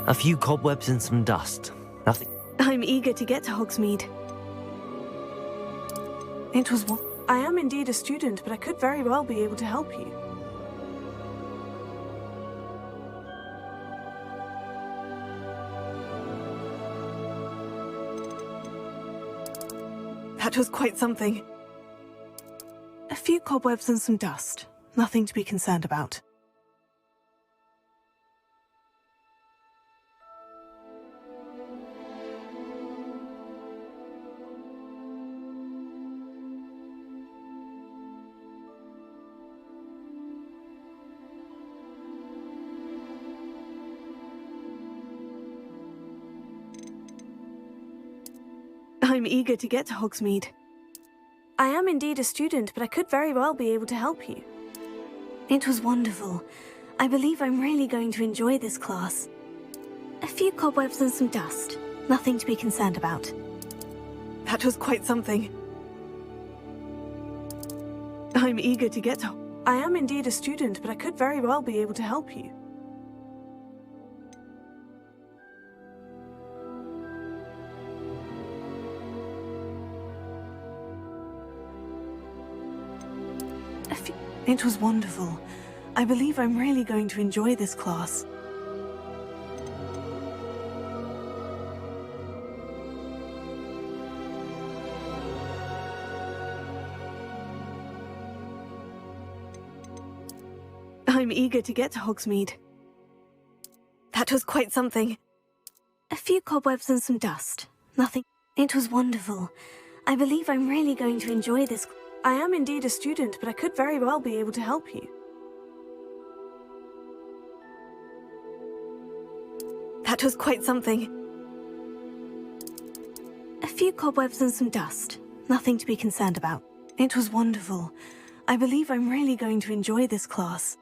A few cobwebs and some dust. Nothing. I'm eager to get to Hogsmeade. It was one. I am indeed a student, but I could very well be able to help you. That was quite something. A few cobwebs and some dust. Nothing to be concerned about. I'm eager to get to Hogsmeade. I am indeed a student, but I could very well be able to help you. It was wonderful. I believe I'm really going to enjoy this class. A few cobwebs and some dust. Nothing to be concerned about. That was quite something. I'm eager to get to... I am indeed a student, but I could very well be able to help you. It was wonderful. I believe I'm really going to enjoy this class. I'm eager to get to Hogsmeade. That was quite something. A few cobwebs and some dust. Nothing. It was wonderful. I believe I'm really going to enjoy this. I am indeed a student, but I could very well be able to help you. That was quite something. A few cobwebs and some dust. Nothing to be concerned about. It was wonderful. I believe I'm really going to enjoy this class.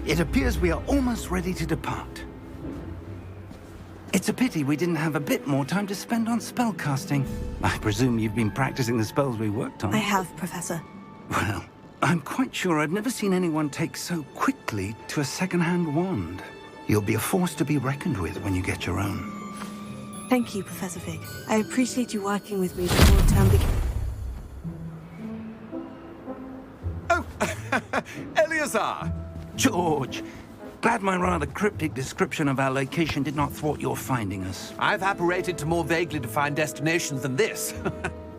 It appears we are almost ready to depart. It's a pity we didn't have a bit more time to spend on spellcasting. I presume you've been practicing the spells we worked on. I have, Professor. Well, I'm quite sure I've never seen anyone take so quickly to a second-hand wand. You'll be a force to be reckoned with when you get your own. Thank you, Professor Fig. I appreciate you working with me before the term begins. Oh, Eleazar! George, glad my rather cryptic description of our location did not thwart your finding us. I've apparated to more vaguely defined destinations than this.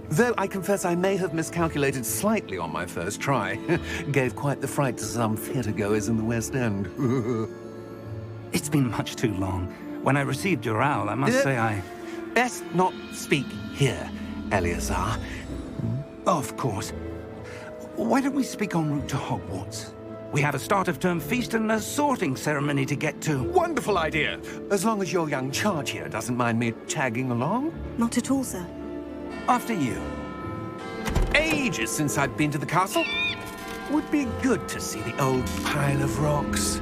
Though I confess I may have miscalculated slightly on my first try. Gave quite the fright to some theatre-goers in the West End. It's been much too long. When I received your owl, I must say I... Best not speak here, Eleazar. Of course. Why don't we speak en route to Hogwarts? We have a start-of-term feast and a sorting ceremony to get to. Wonderful idea! As long as your young charge here doesn't mind me tagging along. Not at all, sir. After you. Ages since I've been to the castle. Would be good to see the old pile of rocks.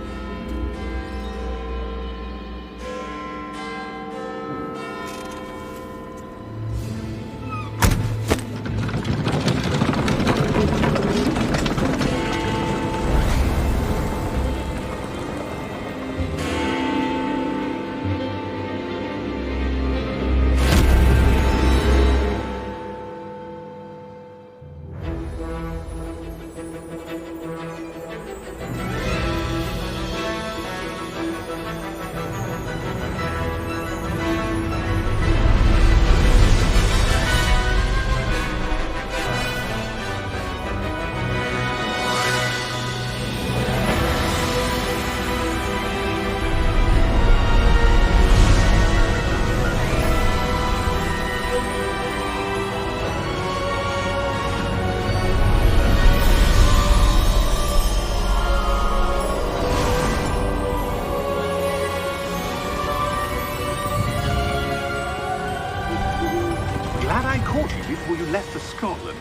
before you left for Scotland.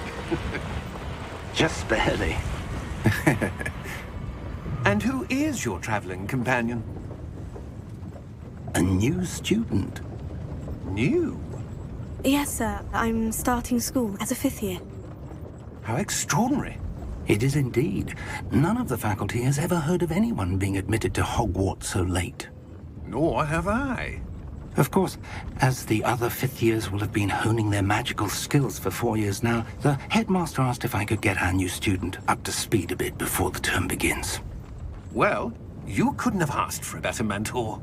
Just barely. And who is your traveling companion? A new student. New? Yes, sir. I'm starting school as a 5th year. How extraordinary. It is indeed. None of the faculty has ever heard of anyone being admitted to Hogwarts so late. Nor have I. Of course, as the other 5th years will have been honing their magical skills for 4 years now, the headmaster asked if I could get our new student up to speed a bit before the term begins. Well, you couldn't have asked for a better mentor.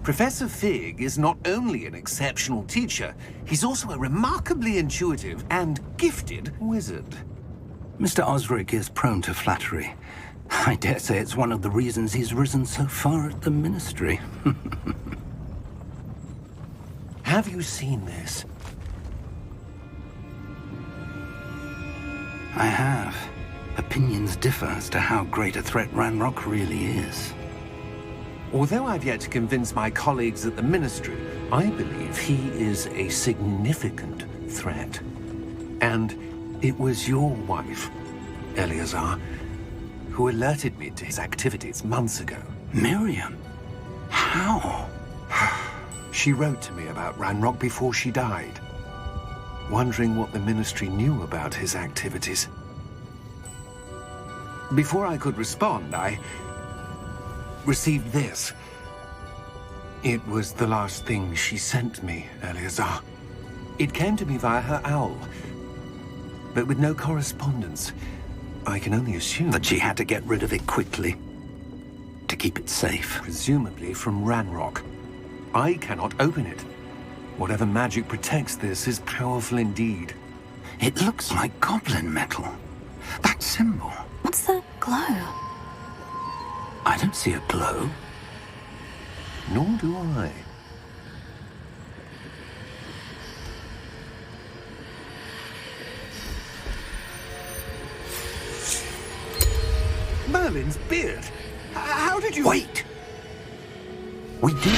Professor Fig is not only an exceptional teacher, he's also a remarkably intuitive and gifted wizard. Mr. Osric is prone to flattery. I dare say it's one of the reasons he's risen so far at the Ministry. Have you seen this? I have. Opinions differ as to how great a threat Ranrock really is. Although I've yet to convince my colleagues at the Ministry, I believe he is a significant threat. And it was your wife, Eleazar, who alerted me to his activities months ago. Miriam? How? She wrote to me about Ranrock before she died, wondering what the Ministry knew about his activities. Before I could respond, I received this. It was the last thing she sent me, Eleazar. It came to me via her owl, but with no correspondence. I can only assume That she had to get rid of it quickly, to keep it safe. presumably from Ranrock. I cannot open it. Whatever magic protects this is powerful indeed. It looks like goblin metal. That symbol. What's that glow? I don't see a glow. Nor do I. Merlin's beard! How did you... Wait! We do.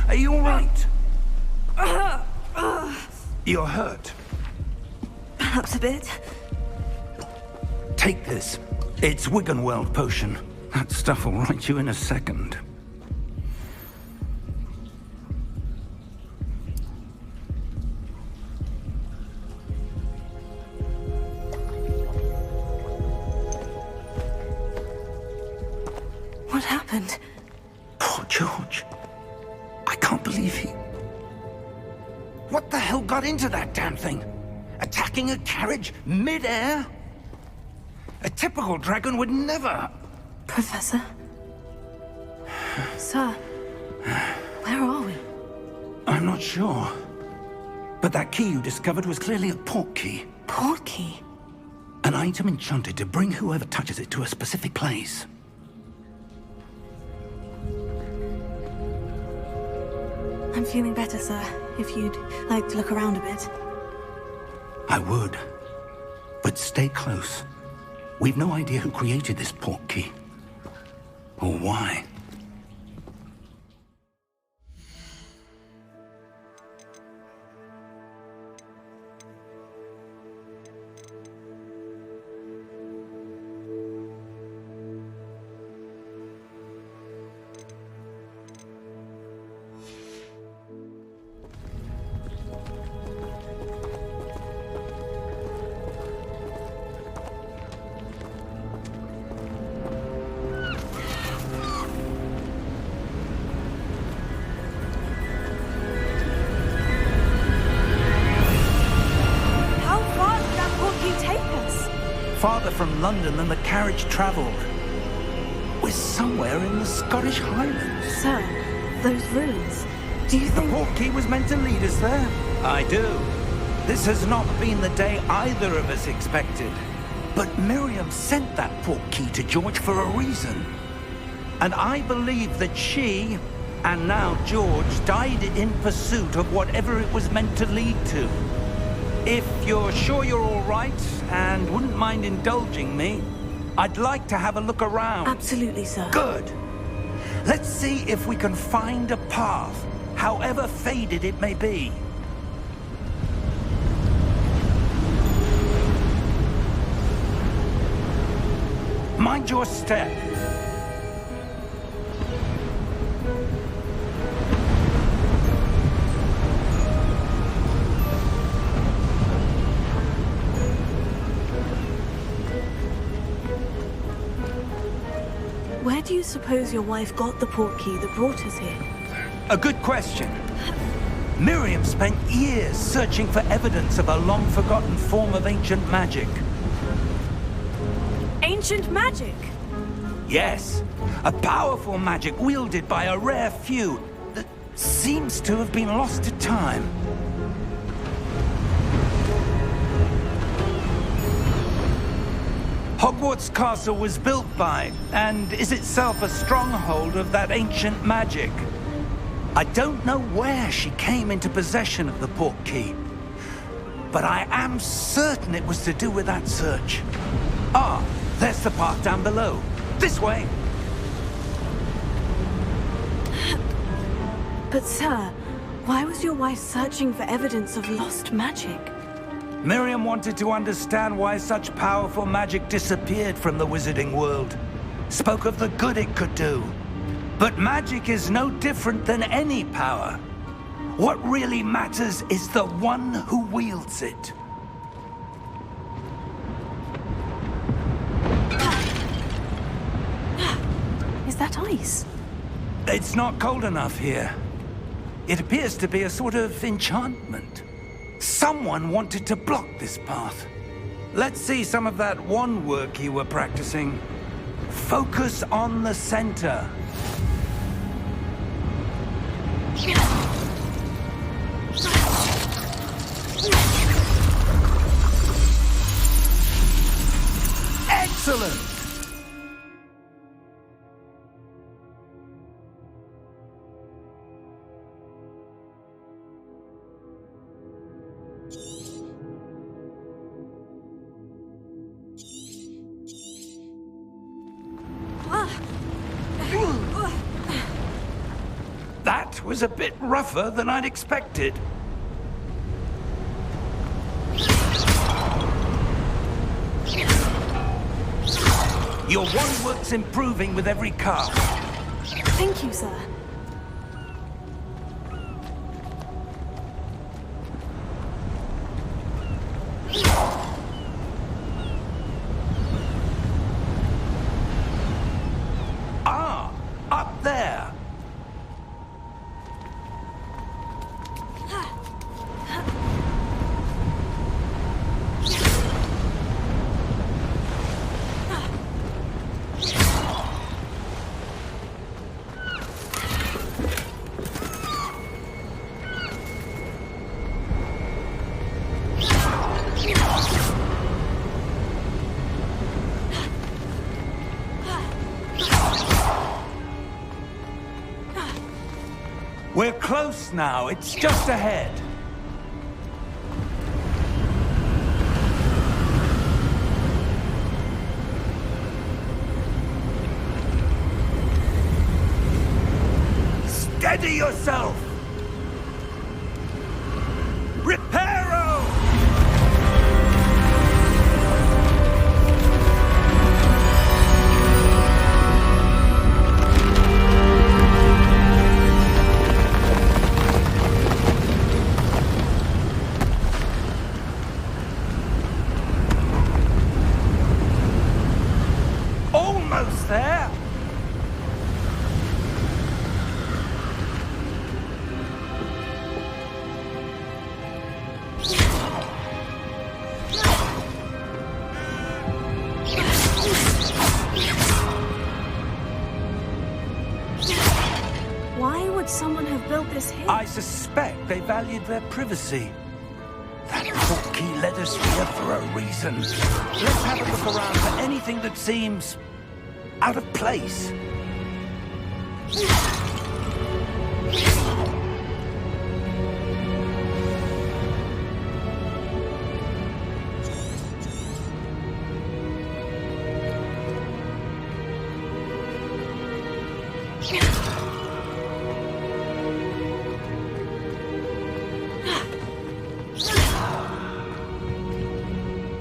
Are you all right? You're hurt. Perhaps a bit. Take this. It's Wiggenweld potion. That stuff will right you in a second. What happened? Poor George. I can't believe he... What the hell got into that damn thing? Attacking a carriage mid-air? A typical dragon would never... Professor? Sir, where are we? I'm not sure. But that key you discovered was clearly a port key. Port key? An item enchanted to bring whoever touches it to a specific place. I'm feeling better, sir. If you'd like to look around a bit. I would. But stay close. We've no idea who created this port key. Or why. farther from London than the carriage travelled. We're somewhere in the Scottish Highlands. Sir, those ruins. Do you The think... portkey was meant to lead us there? I do. This has not been the day either of us expected. But Miriam sent that portkey to George for a reason. And I believe that she, and now George, died in pursuit of whatever it was meant to lead to. If you're sure you're all right, and wouldn't mind indulging me, I'd like to have a look around. Absolutely, sir. Good. Let's see if we can find a path, however faded it may be. Mind your step. Where do you suppose your wife got the portkey that brought us here? A good question. Miriam spent years searching for evidence of a long-forgotten form of ancient magic. Ancient magic? Yes, a powerful magic wielded by a rare few that seems to have been lost to time. Hogwarts Castle was built by, and is itself a stronghold of that ancient magic. I don't know where she came into possession of the portkey, but I am certain it was to do with that search. Ah, there's the path down below. This way. But sir, why was your wife searching for evidence of lost magic? Miriam wanted to understand why such powerful magic disappeared from the wizarding world. Spoke of the good it could do. But magic is no different than any power. What really matters is the one who wields it. Is that ice? It's not cold enough here. It appears to be a sort of enchantment. Someone wanted to block this path. Let's see some of that wand work you were practicing. Focus on the center. Excellent! That was a bit rougher than I'd expected. Your wand work's improving with every cast. Thank you, sir. Ah, up there. We're close now. It's just ahead. Steady yourself! Reparo! Almost there! someone have built this here? I suspect they valued their privacy. That portkey led us here for a reason. Let's have a look around for anything that seems out of place.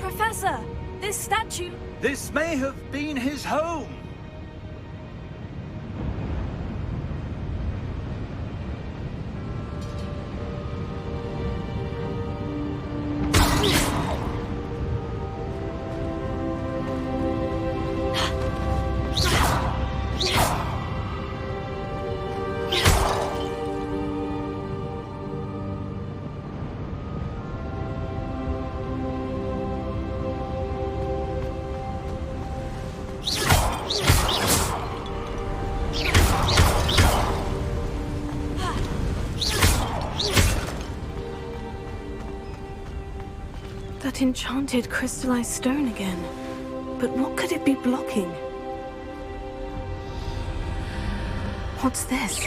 Professor, this statue... This may have been his home. That enchanted crystallized stone again. But what could it be blocking? What's this?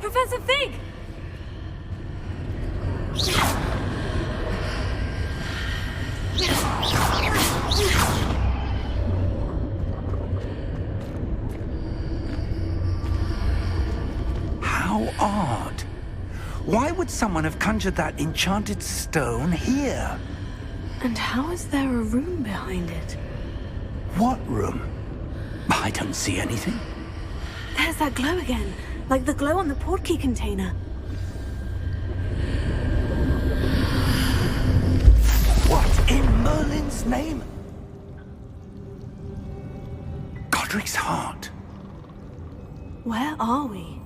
Professor Fig! How odd. Why would someone have conjured that enchanted stone here? And how is there a room behind it? What room? I don't see anything. There's that glow again, like the glow on the portkey container. What in Merlin's name? Godric's heart. Where are we?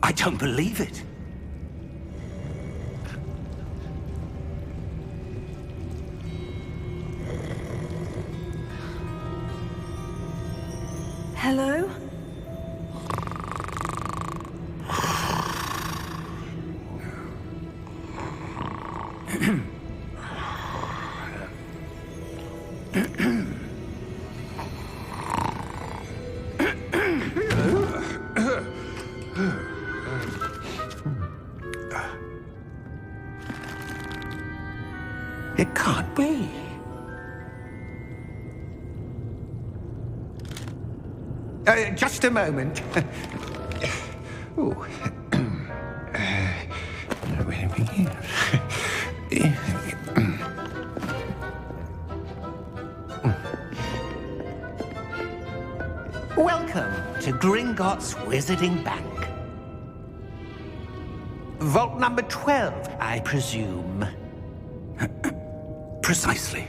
I don't believe it. Hello? It can't be. Just a moment. Ooh. Where to begin? Welcome to Gringotts Wizarding Bank. Vault number 12, I presume. Precisely.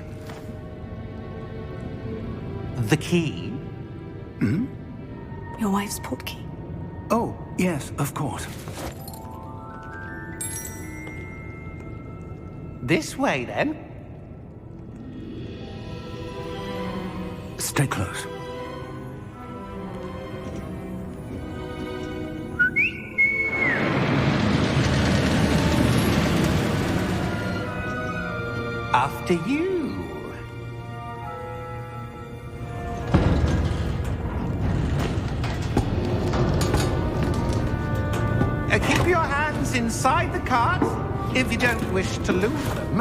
The key? Hmm? Your wife's portkey. Oh, yes, of course. This way, then. Stay close. After you. Keep your hands inside the cart if you don't wish to lose them.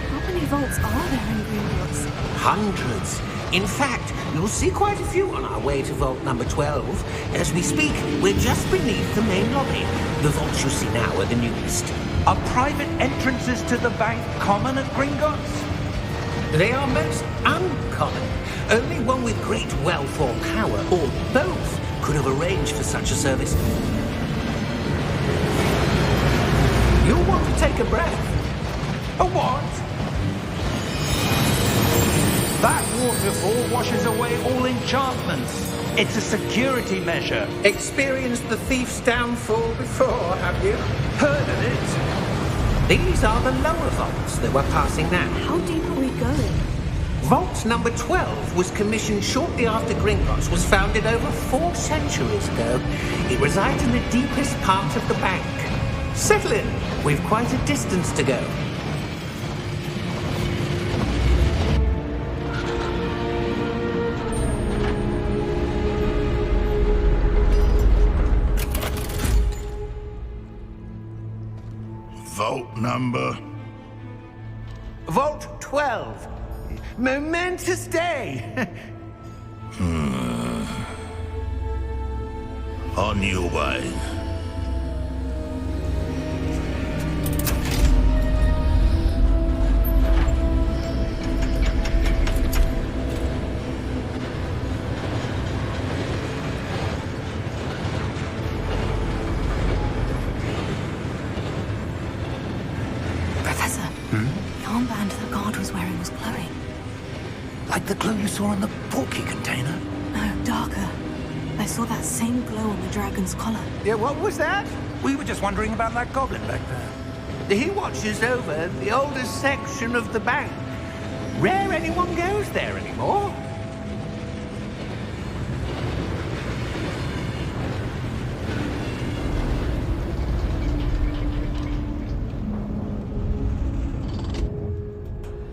How many vaults are there in Gringotts? Hundreds. In fact, you'll see quite a few on our way to vault number 12. As we speak, we're just beneath the main lobby. The vaults you see now are the newest. Are private entrances to the bank common at Gringotts? They are most uncommon. Only one with great wealth or power, or both, could have arranged for such a service. You'll want to take a breath. A what? That waterfall washes away all enchantments. It's a security measure. Experienced the thief's downfall before, have you? Heard of it? These are the lower vaults that we're passing now. How deep are we going? Vault number 12 was commissioned shortly after Gringotts was founded over 4 centuries ago. It resides in the deepest part of the bank. Settle in. We've quite a distance to go. Vault number? Vault 12. Momentous day. On your way. Professor, the armband the guard was wearing was glowing. Like the glow you saw in the porky container? No, darker. I saw that same glow on the dragon's collar. Yeah, what was that? We were just wondering about that goblin back there. He watches over the oldest section of the bank. Rare anyone goes there anymore.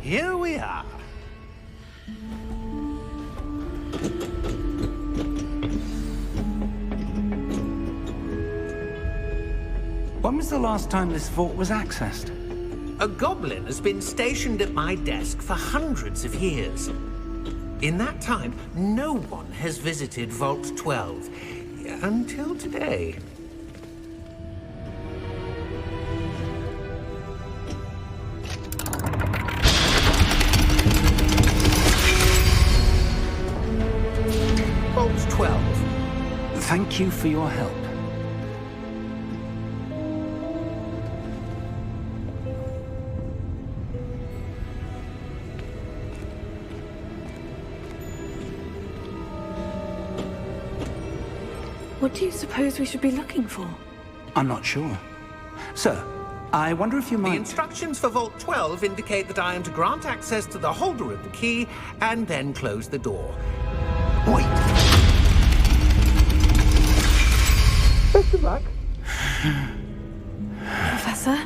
Here we are. When was the last time this vault was accessed? A goblin has been stationed at my desk for hundreds of years. In that time, no one has visited Vault 12. Until today. Vault 12. Thank you for your help. What do you suppose we should be looking for? I'm not sure. Sir, I wonder if you The might... instructions for Vault 12 indicate that I am to grant access to the holder of the key and then close the door. Wait! Best of luck. Professor?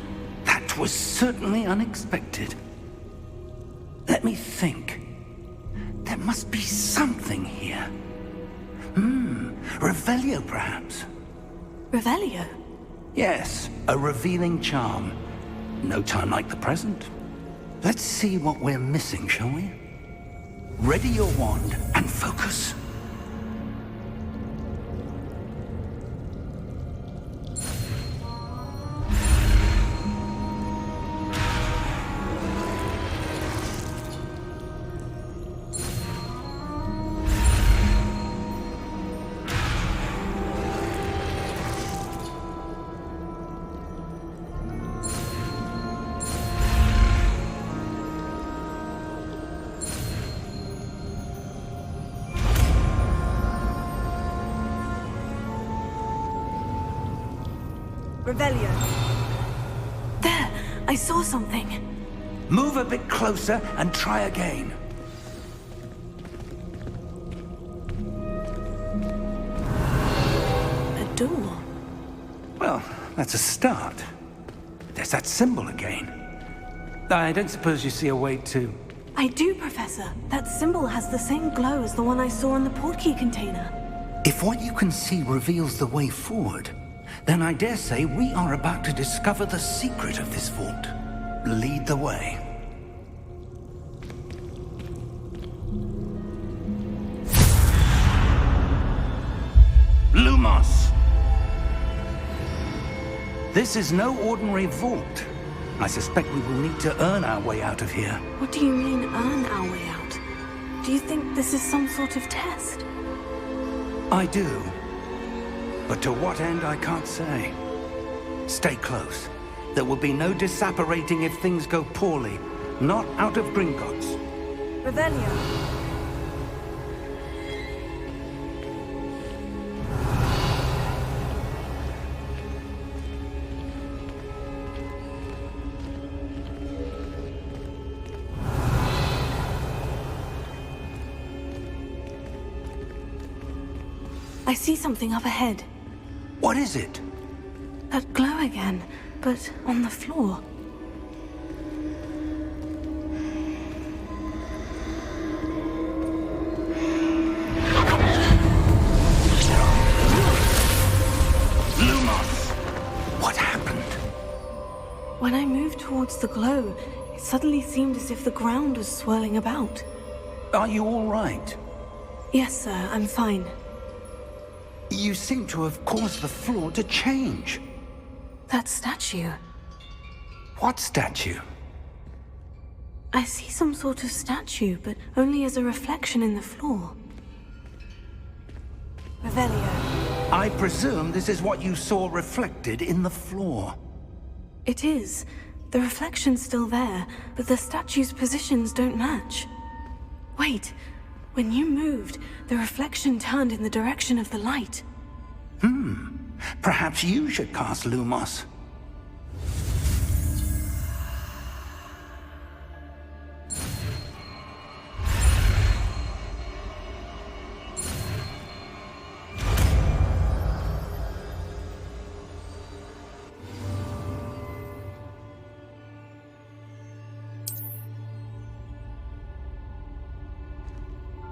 That was certainly unexpected. Let me think. There must be something here. Revelio, perhaps? Revelio? Yes, a revealing charm. No time like the present. Let's see what we're missing, shall we? Ready your wand and focus. Revelio. There! I saw something. Move a bit closer and try again. A door. Well, that's a start. There's that symbol again. I don't suppose you see a way to... I do, Professor. That symbol has the same glow as the one I saw in the portkey container. If what you can see reveals the way forward, then I dare say we are about to discover the secret of this vault. Lead the way. Lumos! This is no ordinary vault. I suspect we will need to earn our way out of here. What do you mean, earn our way out? Do you think this is some sort of test? I do. But to what end, I can't say. Stay close. There will be no disapparating if things go poorly. Not out of Gringotts. Revelio. I see something up ahead. What is it? That glow again, but on the floor. Lumos! What happened? When I moved towards the glow, it suddenly seemed as if the ground was swirling about. Are you all right? Yes, sir, I'm fine. You seem to have caused the floor to change. That statue. What statue? I see some sort of statue, but only as a reflection in the floor. Revelio. I presume this is what you saw reflected in the floor. It is. The reflection's still there, but the statue's positions don't match. Wait. When you moved, the reflection turned in the direction of the light. Perhaps you should cast Lumos.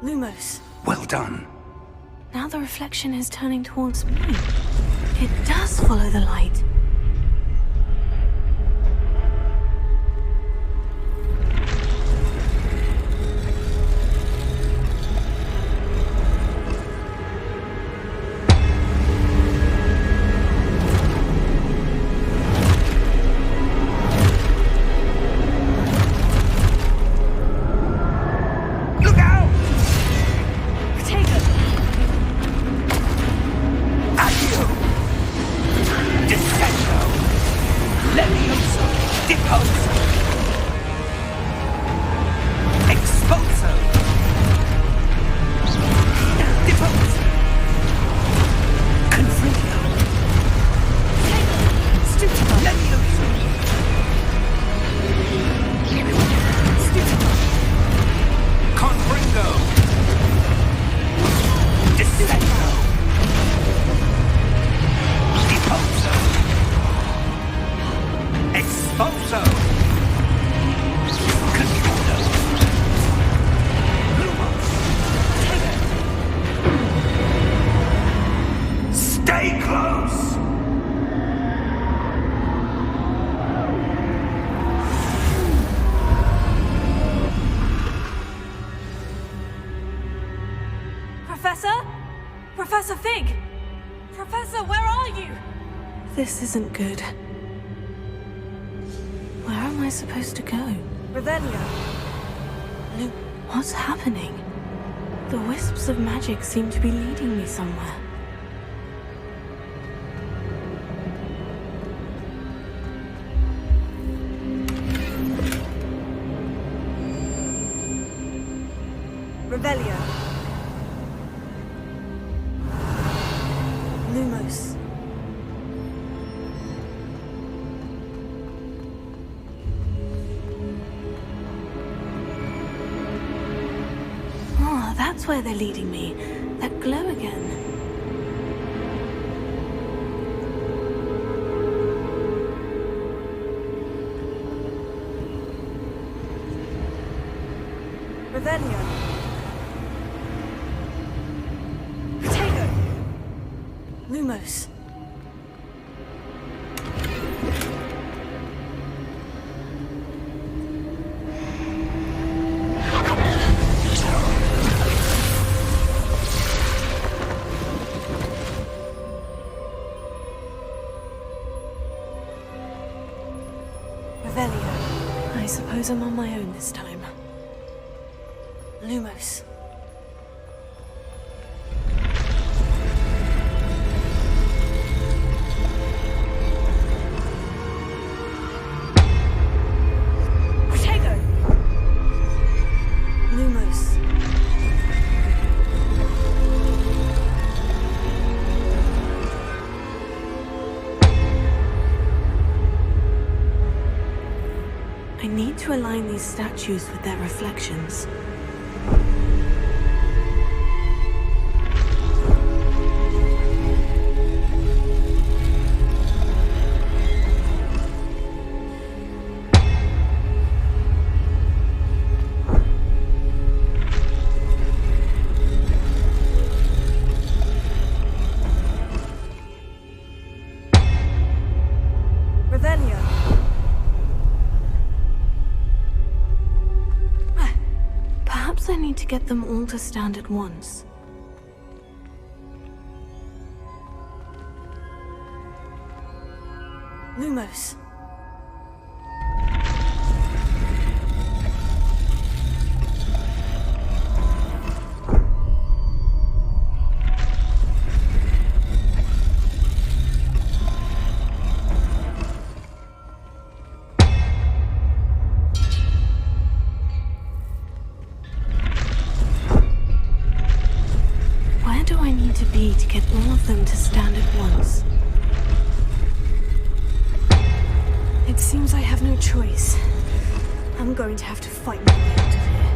Lumos. Well done. Now the reflection is turning towards me. It does follow the light. Professor Fig! Professor, where are you? This isn't good. Where am I supposed to go? Revelio. Luke, what's happening? The wisps of magic seem to be leading me somewhere. Revelio. Lumos. Oh, that's where they're leading me. That glow again. Revelio. Lumos. Revelio. I suppose I'm on my own this time. Lumos. I need to align these statues with their reflections. get them all to stand at once. Lumos. Where do I need to be to get all of them to stand at once? It seems I have no choice. I'm going to have to fight my way out of here.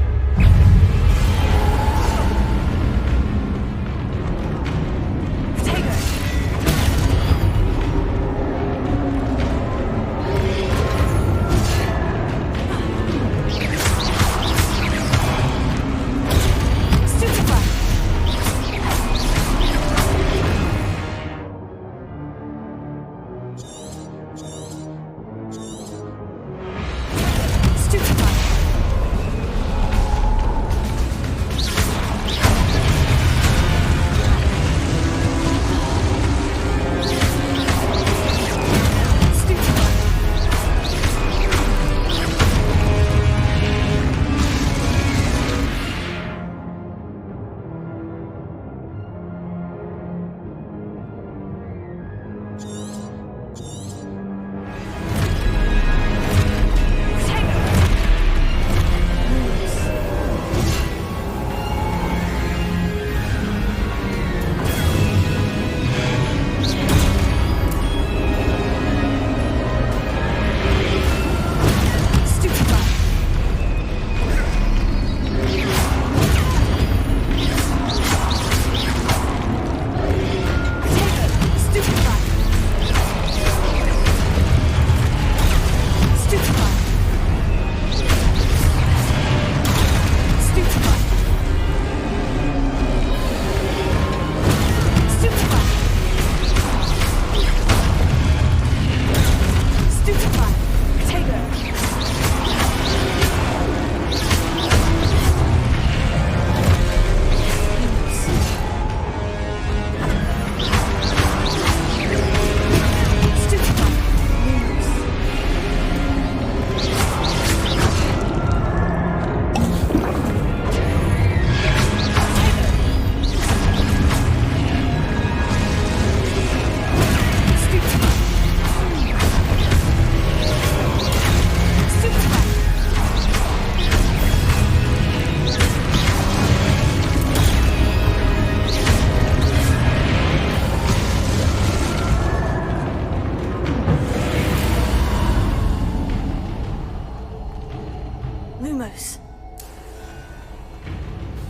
Lumos.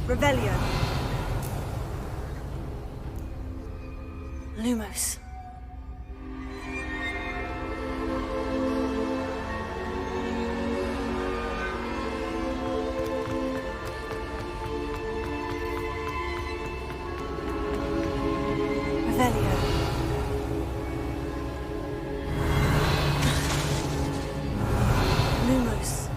Revelio. Lumos. Revelio. Lumos.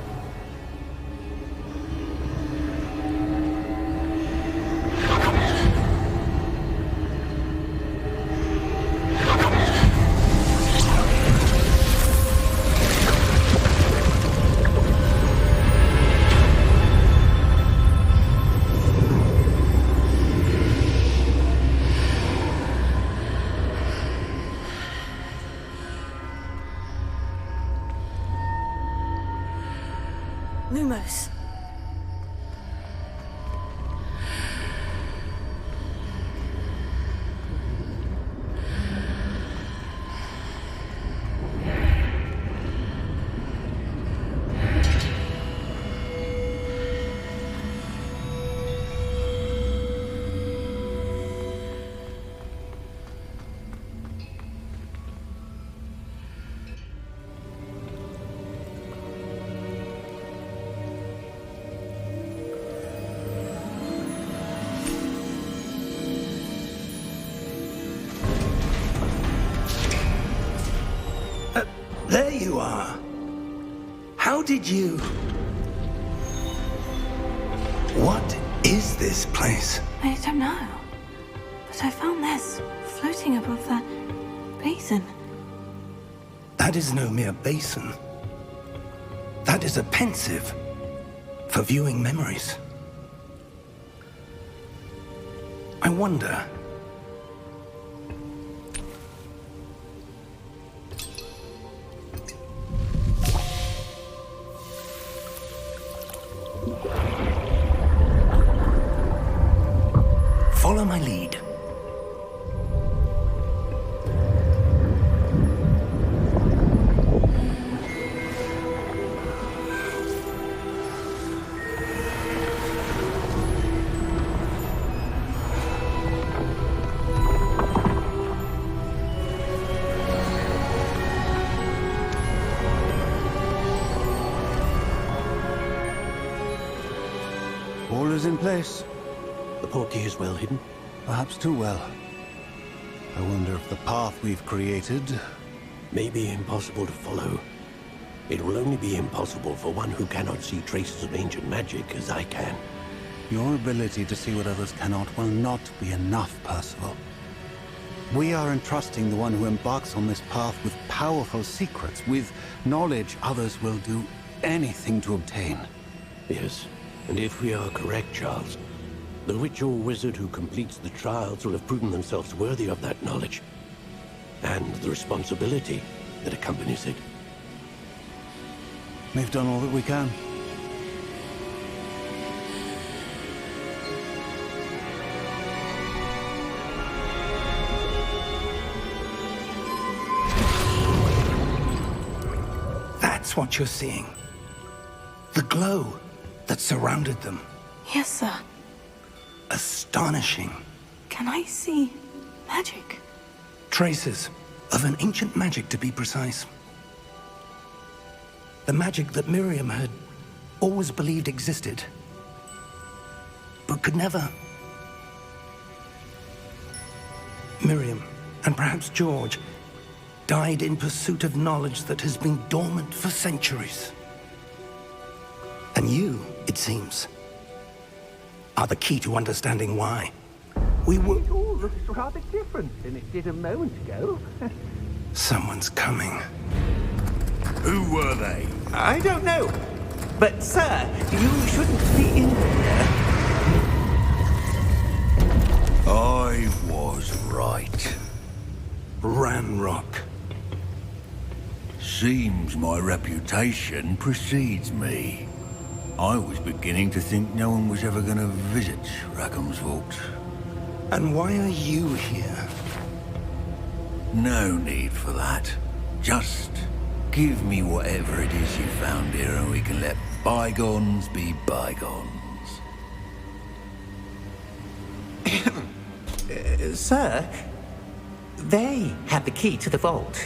Lumos. There you are. How did you... What is this place? I don't know. But I found this floating above that basin. That is no mere basin. That is a pensive for viewing memories. I wonder... Follow my lead. All is in place. The portkey is well hidden. Perhaps too well. I wonder if the path we've created... May be impossible to follow. It will only be impossible for one who cannot see traces of ancient magic as I can. Your ability to see what others cannot will not be enough, Percival. We are entrusting the one who embarks on this path with powerful secrets, with knowledge others will do anything to obtain. Yes, and if we are correct, Charles, the witch or wizard who completes the trials will have proven themselves worthy of that knowledge, and the responsibility that accompanies it. We've done all that we can. That's what you're seeing. The glow that surrounded them. Yes, sir. Astonishing. Can I see magic? Traces of an ancient magic, to be precise. The magic that Miriam had always believed existed, but could never. Miriam, and perhaps George, died in pursuit of knowledge that has been dormant for centuries. And you, it seems, are the key to understanding why. We were... It all looks rather different than it did a moment ago. Someone's coming. Who were they? I don't know. But, sir, you shouldn't be in here. I was right. Ranrock. Seems my reputation precedes me. I was beginning to think no one was ever going to visit Rackham's vault. And why are you here? No need for that. Just give me whatever it is you found here and we can let bygones be bygones. Sir, they had the key to the vault.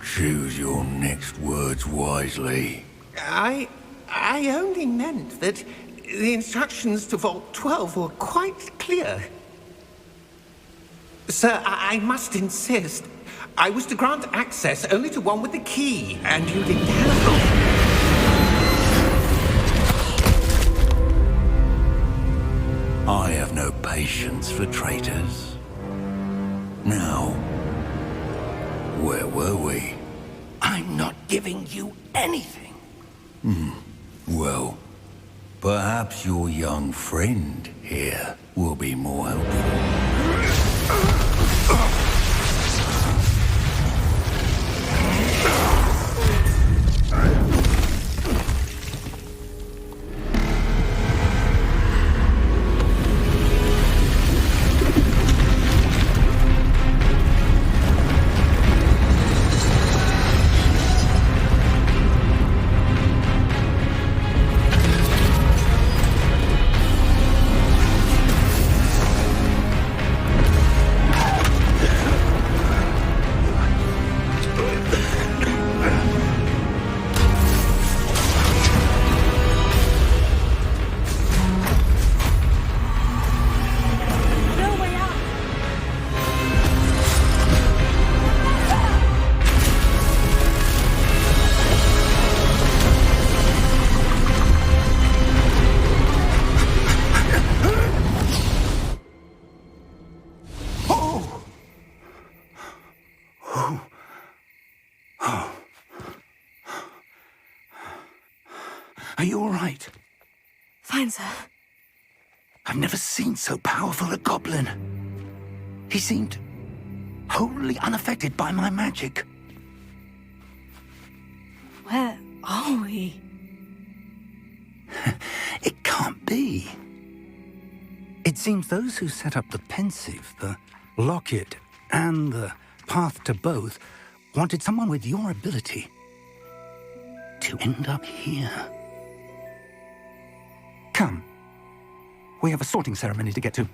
Choose your next words wisely. I only meant that the instructions to Vault 12 were quite clear. Sir, I must insist. I was to grant access only to one with the key, and you didn't have them. I have no patience for traitors. Now, where were we? I'm not giving you anything. Well, perhaps your young friend here will be more helpful. you all right? Fine, sir. I've never seen so powerful a goblin. He seemed wholly unaffected by my magic. Where are we? It can't be. It seems those who set up the pensive, the locket, and the path to both wanted someone with your ability to end up here. Come. We have a sorting ceremony to get to.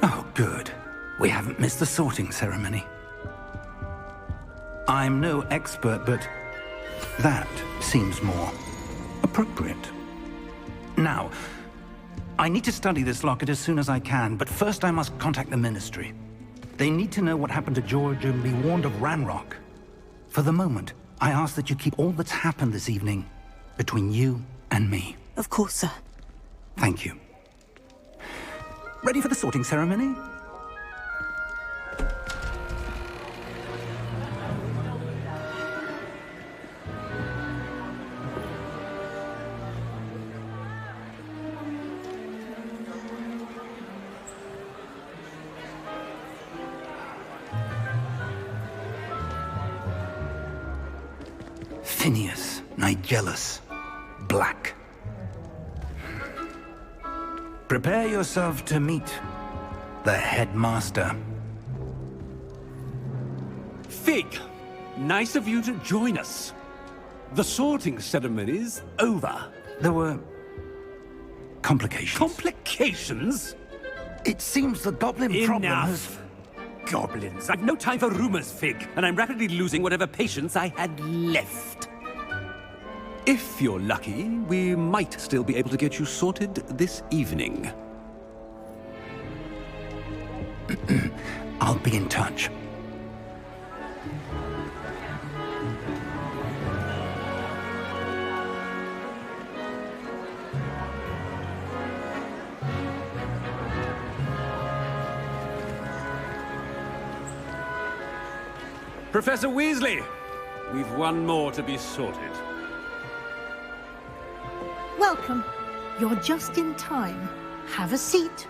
Oh, good. We haven't missed the sorting ceremony. I'm no expert, but that seems more appropriate. Now, I need to study this locket as soon as I can, but first I must contact the Ministry. They need to know what happened to George and be warned of Ranrock. For the moment, I ask that you keep all that's happened this evening between you and me. Of course, sir. Thank you. Ready for the sorting ceremony? Phineas, Nigellus, Black. Prepare yourself to meet the headmaster. Fig, nice of you to join us. The sorting ceremony's over. There were complications. Complications? It seems the goblin problem has... Enough. Goblins. I've no time for rumors, Fig, and I'm rapidly losing whatever patience I had left. If you're lucky, we might still be able to get you sorted this evening. I'll be in touch. Professor Weasley, we've one more to be sorted. Welcome. You're just in time. Have a seat.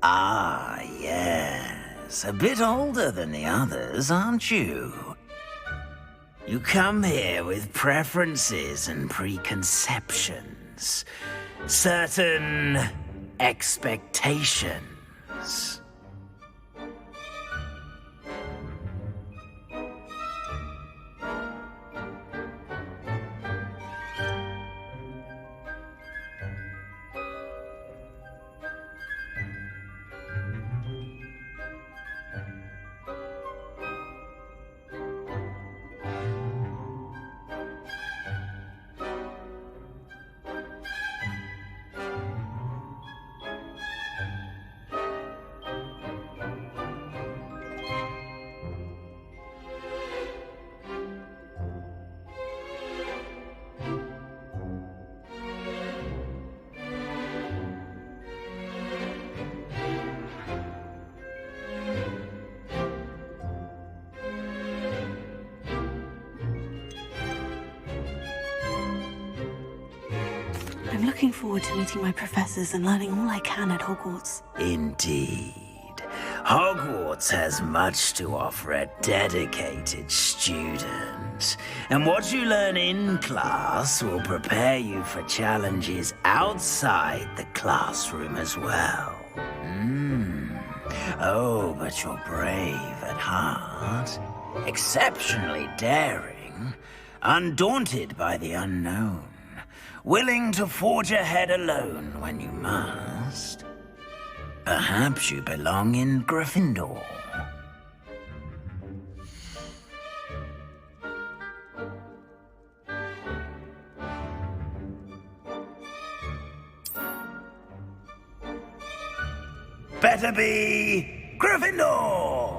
Ah, yes. A bit older than the others, aren't you? You come here with preferences and preconceptions. Certain expectations. I'm looking forward to meeting my professors and learning all I can at Hogwarts. Indeed. Hogwarts has much to offer a dedicated student, and what you learn in class will prepare you for challenges outside the classroom as well. Oh, but you're brave at heart, exceptionally daring, undaunted by the unknown, willing to forge ahead alone when you must. Perhaps you belong in Gryffindor. Better be Gryffindor!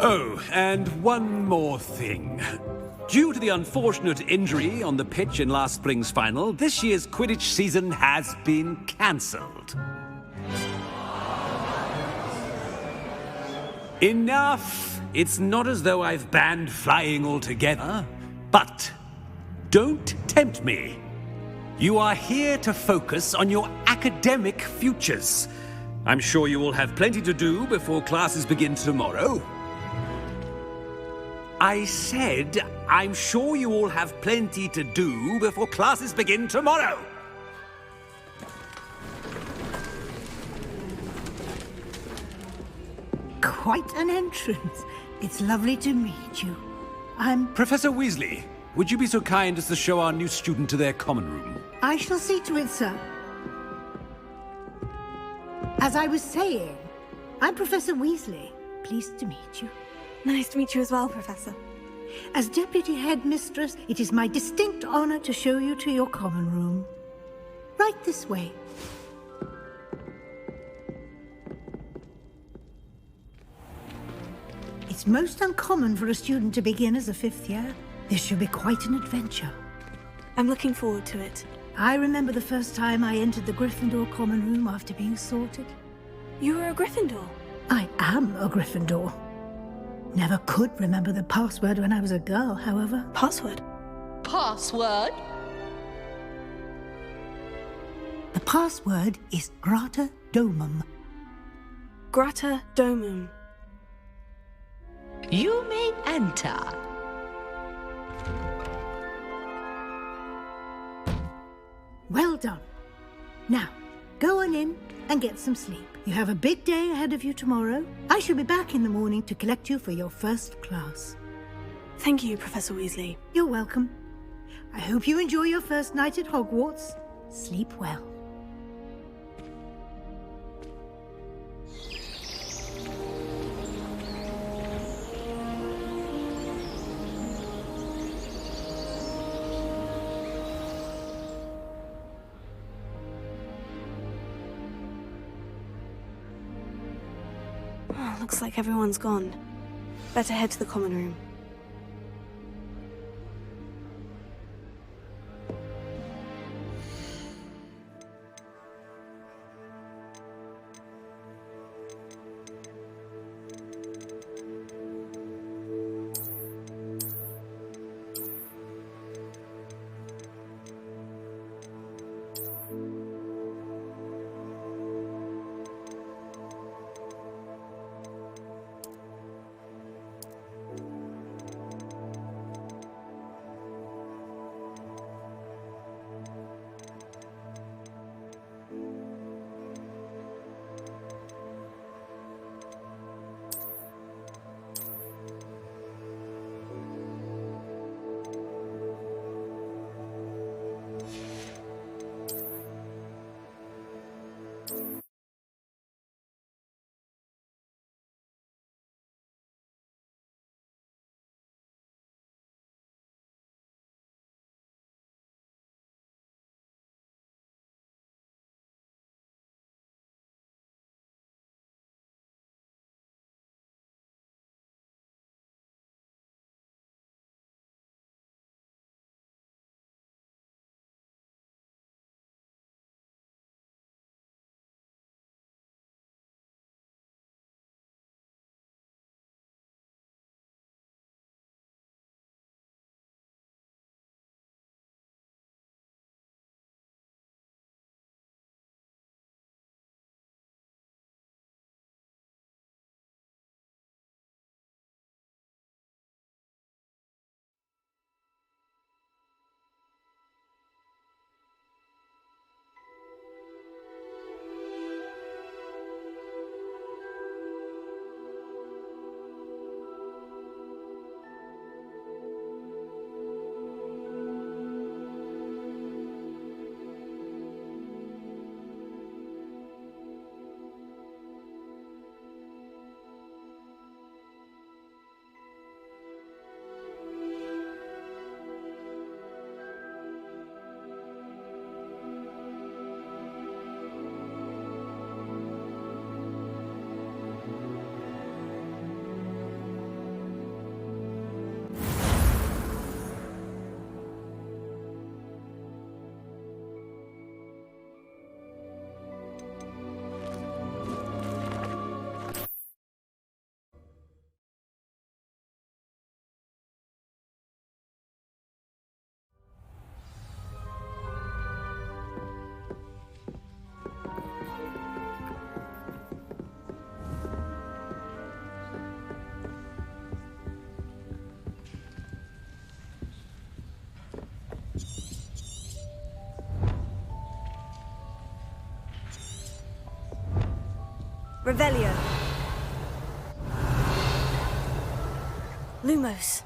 Oh, and one more thing. Due to the unfortunate injury on the pitch in last spring's final, this year's Quidditch season has been cancelled. Enough! It's not as though I've banned flying altogether, but don't tempt me. You are here to focus on your academic futures. I'm sure you will have plenty to do before classes begin tomorrow. I said, I'm sure you all have plenty to do before classes begin tomorrow. Quite an entrance. It's lovely to meet you. I'm... Professor Weasley, would you be so kind as to show our new student to their common room? I shall see to it, sir. As I was saying, I'm Professor Weasley. Pleased to meet you. Nice to meet you as well, Professor. As Deputy Headmistress, it is my distinct honor to show you to your common room. Right this way. It's most uncommon for a student to begin as a fifth year. This should be quite an adventure. I'm looking forward to it. I remember the first time I entered the Gryffindor common room after being sorted. You were a Gryffindor? I am a Gryffindor. Never could remember the password when I was a girl, however. Password? Password? The password is Grata Domum. Grata Domum. You may enter. Well done. Now, go on in and get some sleep. You have a big day ahead of you tomorrow. I shall be back in the morning to collect you for your first class. Thank you, Professor Weasley. You're welcome. I hope you enjoy your first night at Hogwarts. Sleep well. Oh, looks like everyone's gone. Better head to the common room. Revelio. Lumos.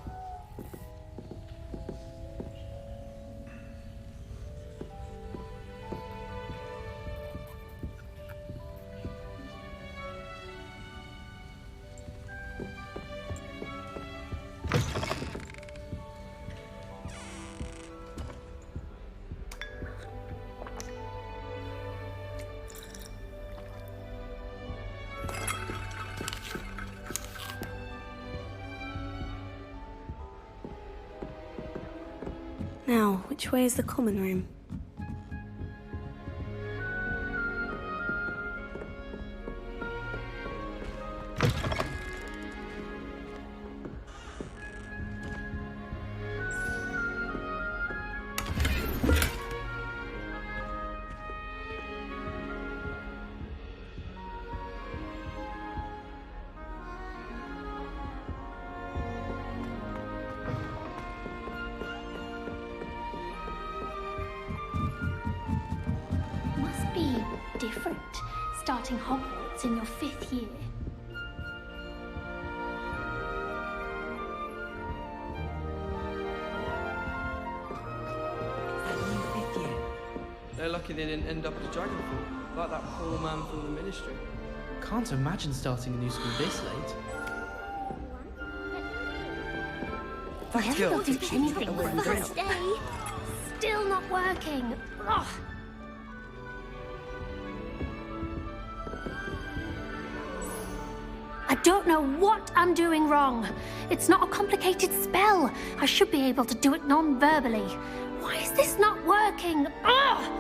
Now, which way is the common room? Different, starting Hogwarts in your 5th year. They're lucky they didn't end up at a Dragonfall, like that poor man from the Ministry. Can't imagine starting a new school this late. Never will do anything for the first day. Still not working. Ugh. I don't know what I'm doing wrong. It's not a complicated spell. I should be able to do it non-verbally. Why is this not working? Ugh!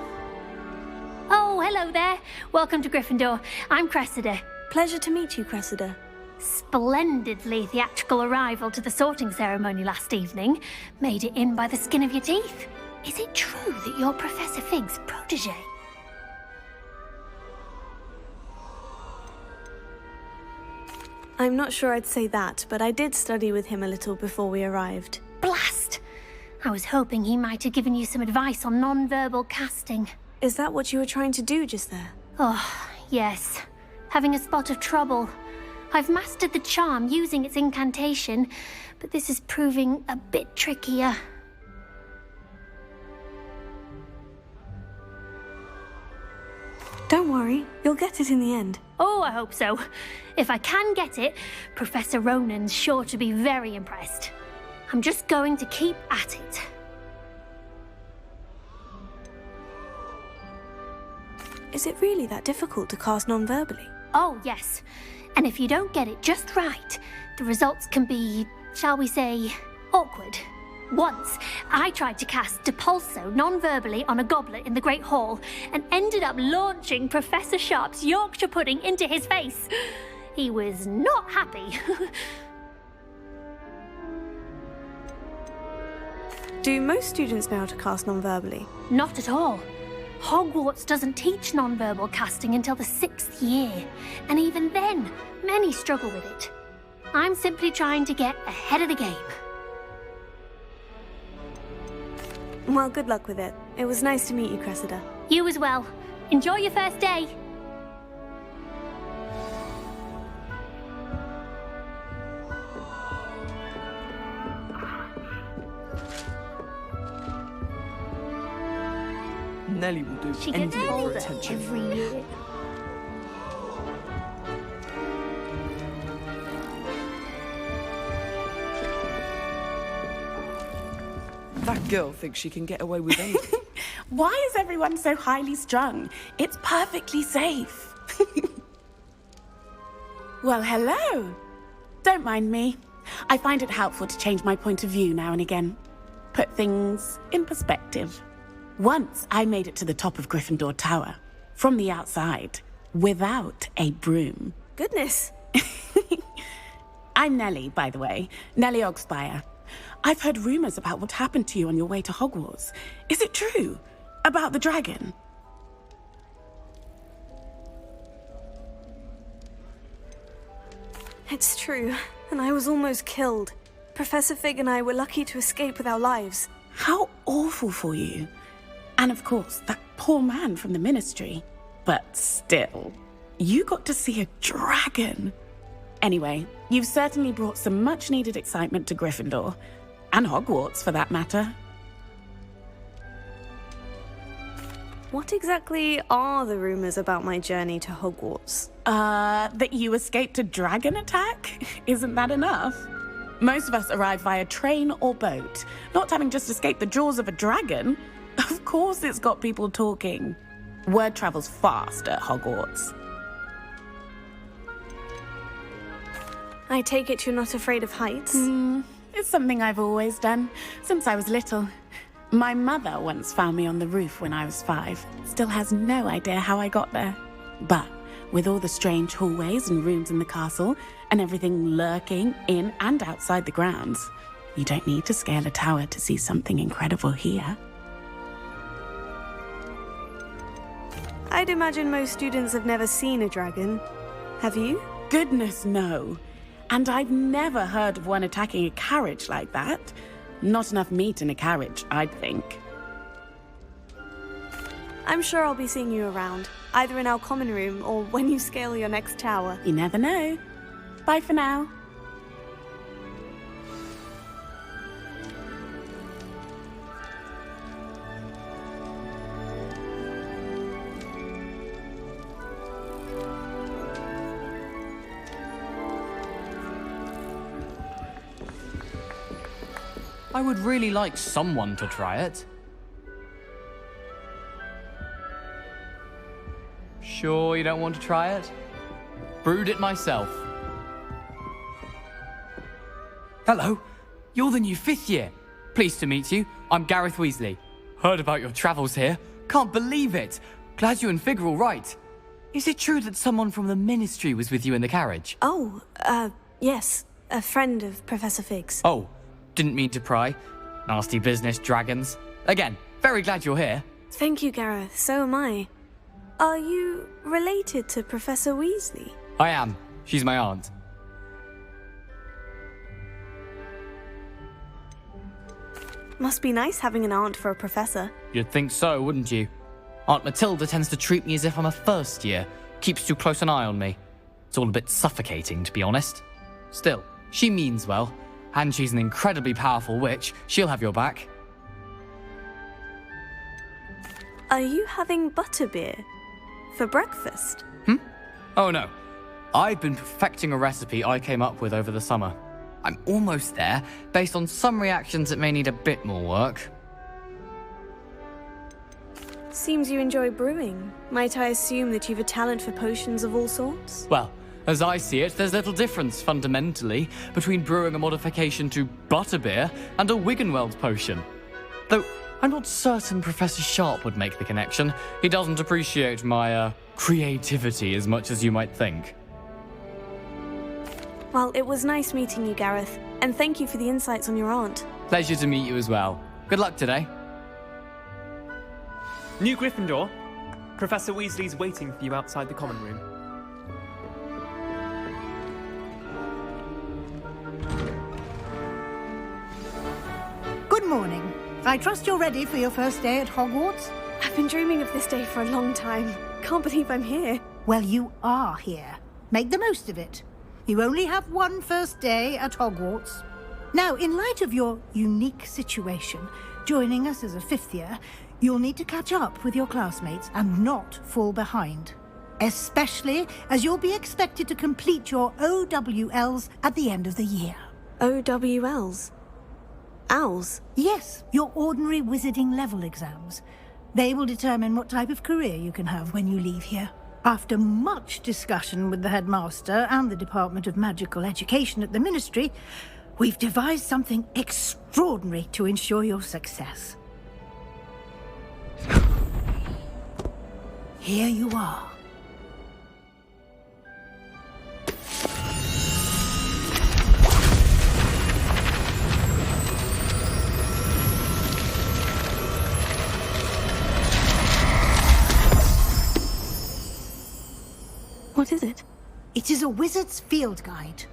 Oh, hello there. Welcome to Gryffindor. I'm Cressida. Pleasure to meet you, Cressida. Splendidly theatrical arrival to the sorting ceremony last evening. Made it in by the skin of your teeth. Is it true that you're Professor Fig's protege? I'm not sure I'd say that, but I did study with him a little before we arrived. Blast! I was hoping he might have given you some advice on non-verbal casting. Is that what you were trying to do just there? Oh, yes. Having a spot of trouble. I've mastered the charm using its incantation, but this is proving a bit trickier. Don't worry, you'll get it in the end. Oh, I hope so. If I can get it, Professor Ronan's sure to be very impressed. I'm just going to keep at it. Is it really that difficult to cast non-verbally? Oh, yes. And if you don't get it just right, the results can be, shall we say, awkward. Once, I tried to cast Depulso non-verbally on a goblet in the Great Hall and ended up launching Professor Sharp's Yorkshire pudding into his face. He was not happy. Do most students know how to cast non-verbally? Not at all. Hogwarts doesn't teach non-verbal casting until the 6th year, and even then, many struggle with it. I'm simply trying to get ahead of the game. Well, good luck with it. It was nice to meet you, Cressida. You as well. Enjoy your first day. Nellie will do She gets anything for older attention. every year. That girl thinks she can get away with anything. Why is everyone so highly strung? It's perfectly safe. Well, hello. Don't mind me. I find it helpful to change my point of view now and again. Put things in perspective. Once I made it to the top of Gryffindor Tower, from the outside, without a broom. Goodness. I'm Nellie, by the way. Nellie Ogspire. I've heard rumors about what happened to you on your way to Hogwarts. Is it true? About the dragon? It's true, and I was almost killed. Professor Fig and I were lucky to escape with our lives. How awful for you. And of course, that poor man from the Ministry. But still, You got to see a dragon. Anyway, you've certainly brought some much-needed excitement to Gryffindor. And Hogwarts, for that matter. What exactly are the rumors about my journey to Hogwarts? That you escaped a dragon attack? Isn't that enough? Most of us arrive via train or boat, not having just escaped the jaws of a dragon. Of course it's got people talking. Word travels fast at Hogwarts. I take it you're not afraid of heights? It's something I've always done, since I was little. My mother once found me on the roof when I was 5. Still has no idea how I got there. But with all the strange hallways and rooms in the castle, and everything lurking in and outside the grounds, you don't need to scale a tower to see something incredible here. I'd imagine most students have never seen a dragon. Have you? Goodness, no. And I've never heard of one attacking a carriage like that. Not enough meat in a carriage, I'd think. I'm sure I'll be seeing you around, either in our common room or when you scale your next tower. You never know. Bye for now. I would really like someone to try it. Sure you don't want to try it? Brewed it myself. Hello, you're the new 5th year. Pleased to meet you. I'm Gareth Weasley. Heard about your travels here. Can't believe it. Glad you and Fig are all right. Is it true that someone from the Ministry was with you in the carriage? Oh, yes. A friend of Professor Fig's. Oh, didn't mean to pry. Nasty business, dragons. Again, very glad you're here. Thank you, Gareth. So am I. Are you related to Professor Weasley? I am. She's my aunt. Must be nice having an aunt for a professor. You'd think so, wouldn't you? Aunt Matilda tends to treat me as if I'm a first year. Keeps too close an eye on me. It's all a bit suffocating, to be honest. Still, she means well. And she's an incredibly powerful witch. She'll have your back. Are you having butterbeer for breakfast? Oh no. I've been perfecting a recipe I came up with over the summer. I'm almost there, based on some reactions that may need a bit more work. Seems you enjoy brewing. Might I assume that you've a talent for potions of all sorts? Well, as I see it, there's little difference, fundamentally, between brewing a modification to butterbeer and a Wiggenweld potion. Though, I'm not certain Professor Sharp would make the connection. He doesn't appreciate my, creativity as much as you might think. Well, it was nice meeting you, Gareth, and thank you for the insights on your aunt. Pleasure to meet you as well. Good luck today. New Gryffindor. Professor Weasley's waiting for you outside the common room. Good morning. I trust you're ready for your first day at Hogwarts? I've been dreaming of this day for a long time. Can't believe I'm here. Well, you are here. Make the most of it. You only have one first day at Hogwarts. Now, in light of your unique situation, joining us as a 5th year, you'll need to catch up with your classmates and not fall behind. Especially as you'll be expected to complete your OWLs at the end of the year. OWLs? Owls? Yes, your ordinary wizarding level exams. They will determine what type of career you can have when you leave here. After much discussion with the headmaster and the Department of Magical Education at the Ministry, we've devised something extraordinary to ensure your success. Here you are. What is it? It is a wizard's field guide.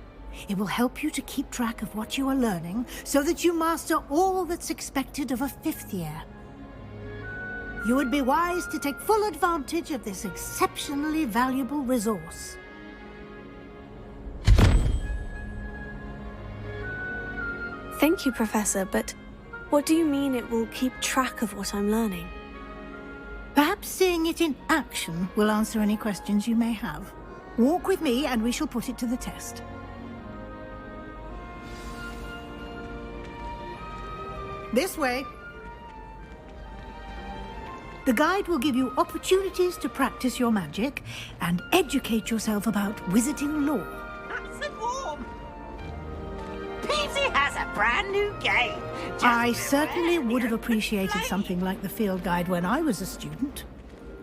It will help you to keep track of what you are learning so that you master all that's expected of a 5th year. You would be wise to take full advantage of this exceptionally valuable resource. Thank you, Professor, but what do you mean it will keep track of what I'm learning? Perhaps seeing it in action will answer any questions you may have. Walk with me and we shall put it to the test. This way. The guide will give you opportunities to practice your magic and educate yourself about wizarding lore. Nice and warm. Peasy has a brand new game. I certainly would have appreciated something like the field guide when I was a student.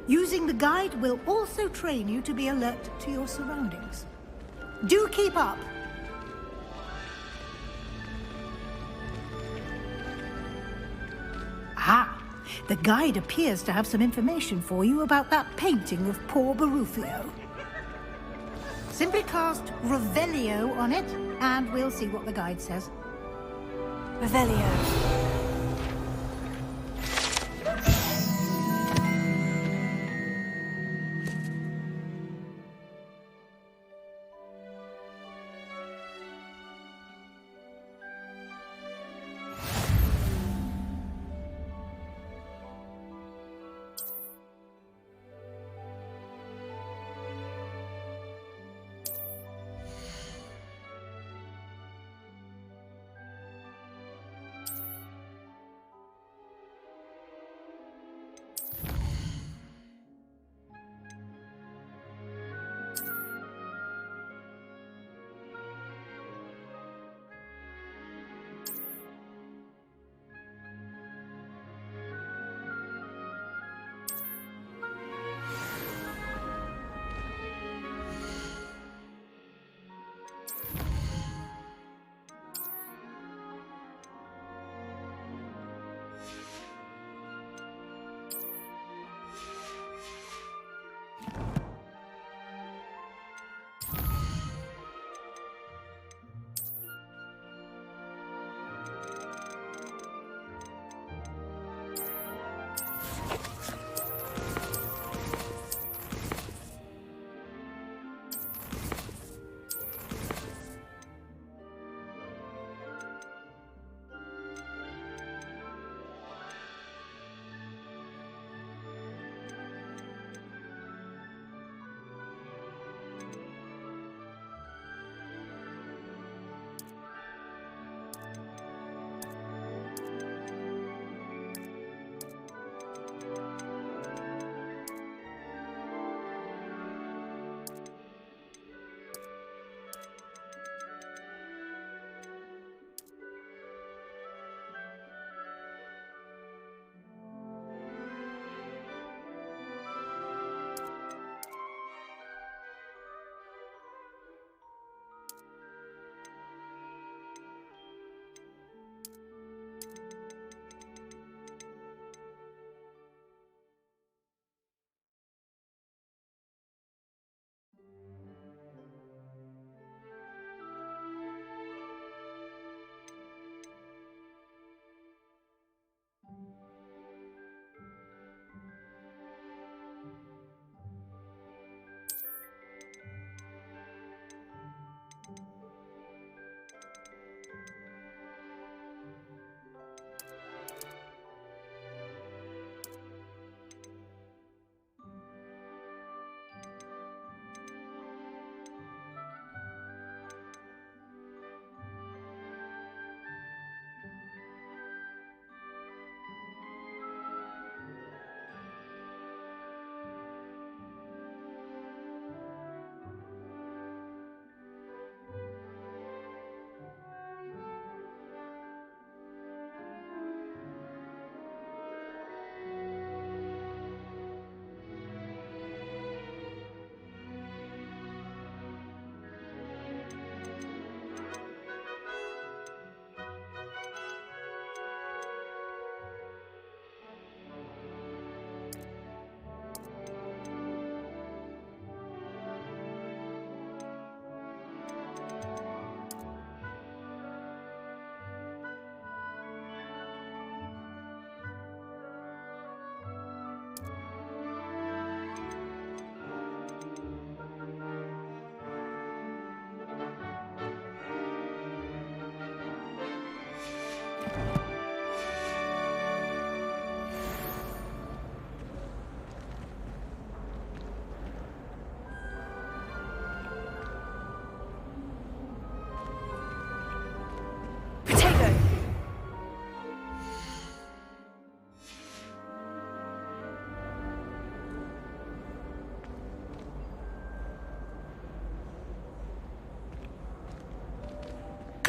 Using the guide will also train you to be alert to your surroundings. Do keep up. Ah, the guide appears to have some information for you about that painting of poor Baruffio. Simply cast Revelio on it, and we'll see what the guide says. Revelio.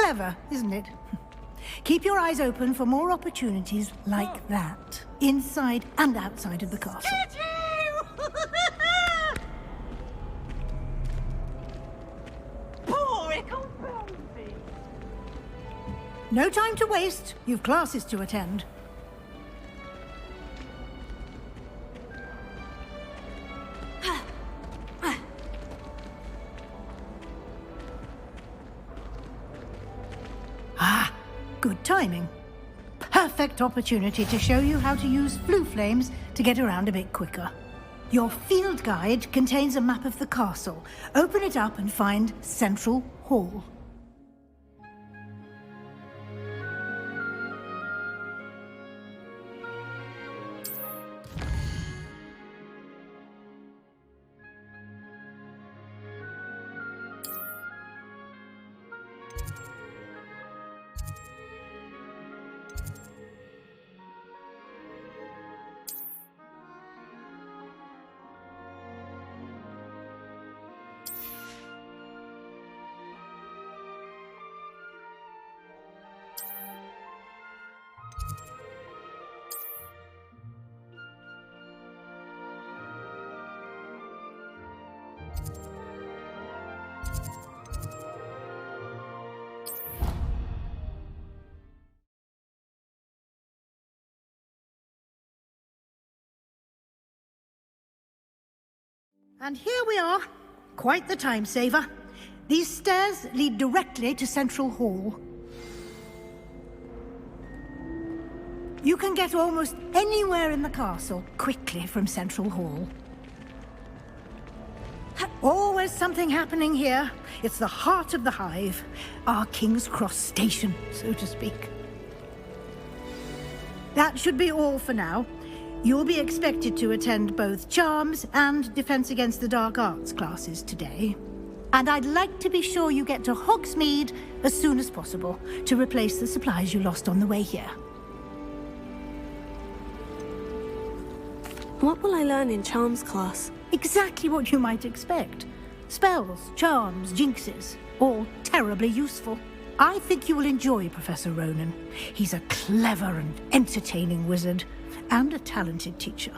Clever, isn't it? Keep your eyes open for more opportunities like that, inside and outside of the castle. No time to waste. You've classes to attend. Ah, good timing. Perfect opportunity to show you how to use flue flames to get around a bit quicker. Your field guide contains a map of the castle. Open it up and find Central Hall. And here we are. Quite the time saver. These stairs lead directly to Central Hall. You can get almost anywhere in the castle quickly from Central Hall. Always something happening here. It's the heart of the hive. Our King's Cross station, so to speak. That should be all for now. You'll be expected to attend both Charms and Defense Against the Dark Arts classes today. And I'd like to be sure you get to Hogsmeade as soon as possible to replace the supplies you lost on the way here. What will I learn in Charms class? Exactly what you might expect. Spells, charms, jinxes, all terribly useful. I think you will enjoy Professor Ronan. He's a clever and entertaining wizard, and a talented teacher.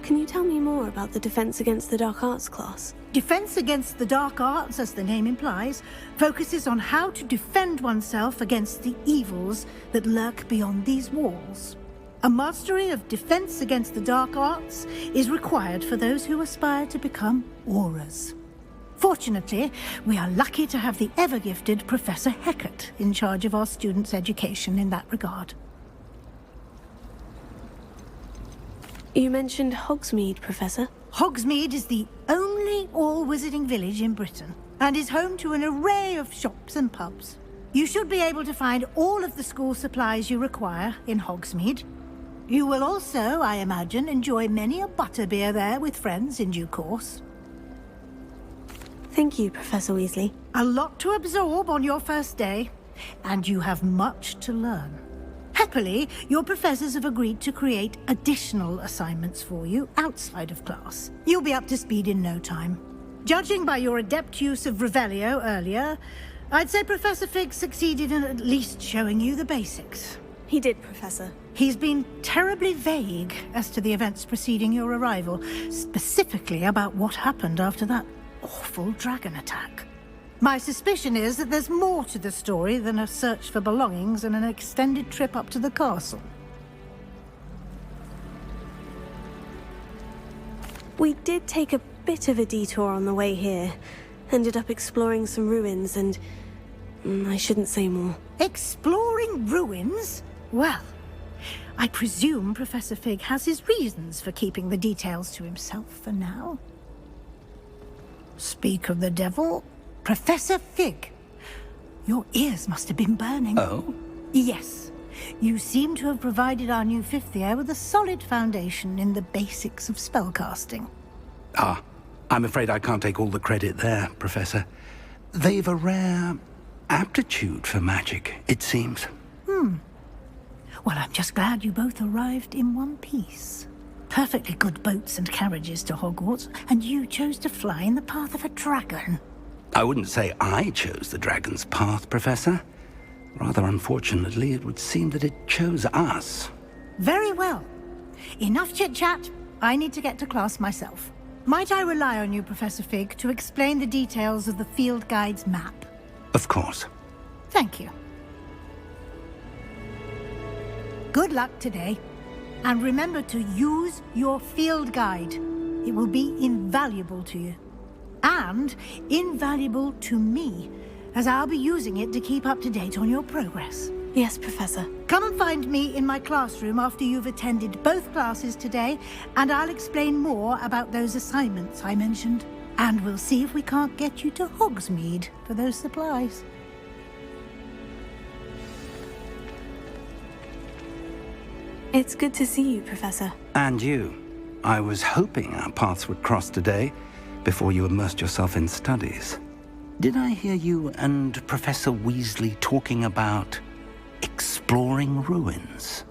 Can you tell me more about the Defense Against the Dark Arts class? Defense Against the Dark Arts, as the name implies, focuses on how to defend oneself against the evils that lurk beyond these walls. A mastery of Defense Against the Dark Arts is required for those who aspire to become Aurors. Fortunately, we are lucky to have the ever-gifted Professor Hecat in charge of our students' education in that regard. You mentioned Hogsmeade, Professor. Hogsmeade is the only all-wizarding village in Britain, and is home to an array of shops and pubs. You should be able to find all of the school supplies you require in Hogsmeade. You will also, I imagine, enjoy many a butterbeer there with friends in due course. Thank you, Professor Weasley. A lot to absorb on your first day, and you have much to learn. Happily, your professors have agreed to create additional assignments for you outside of class. You'll be up to speed in no time. Judging by your adept use of Revelio earlier, I'd say Professor Fig succeeded in at least showing you the basics. He did, Professor. He's been terribly vague as to the events preceding your arrival, specifically about what happened after that awful dragon attack. My suspicion is that there's more to the story than a search for belongings and an extended trip up to the castle. We did take a bit of a detour on the way here. Ended up exploring some ruins and... I shouldn't say more. Exploring ruins? Well, I presume Professor Fig has his reasons for keeping the details to himself for now. Speak of the devil... Professor Fig, your ears must have been burning. Oh? Yes. You seem to have provided our new fifth year with a solid foundation in the basics of spellcasting. Ah, I'm afraid I can't take all the credit there, Professor. They've a rare aptitude for magic, it seems. Well, I'm just glad you both arrived in one piece. Perfectly good boats and carriages to Hogwarts, and you chose to fly in the path of a dragon. I wouldn't say I chose the dragon's path, Professor. Rather unfortunately, it would seem that it chose us. Very well. Enough chit-chat. I need to get to class myself. Might I rely on you, Professor Fig, to explain the details of the field guide's map? Of course. Thank you. Good luck today. And remember to use your field guide. It will be invaluable to you. And invaluable to me, as I'll be using it to keep up to date on your progress. Yes, Professor. Come and find me in my classroom after you've attended both classes today, and I'll explain more about those assignments I mentioned. And we'll see if we can't get you to Hogsmeade for those supplies. It's good to see you, Professor. And you. I was hoping our paths would cross today, before you immersed yourself in studies. Did I hear you and Professor Weasley talking about exploring ruins?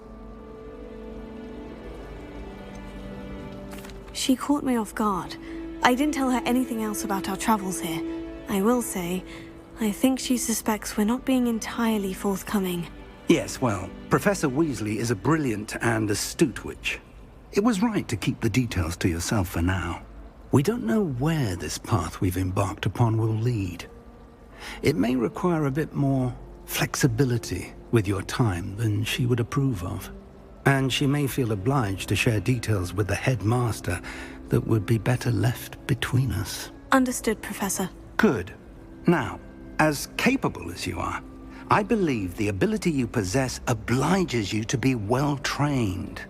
She caught me off guard. I didn't tell her anything else about our travels here. I will say, I think she suspects we're not being entirely forthcoming. Yes, well, Professor Weasley is a brilliant and astute witch. It was right to keep the details to yourself for now. We don't know where this path we've embarked upon will lead. It may require a bit more flexibility with your time than she would approve of. And she may feel obliged to share details with the headmaster that would be better left between us. Understood, Professor. Good. Now, as capable as you are, I believe the ability you possess obliges you to be well-trained.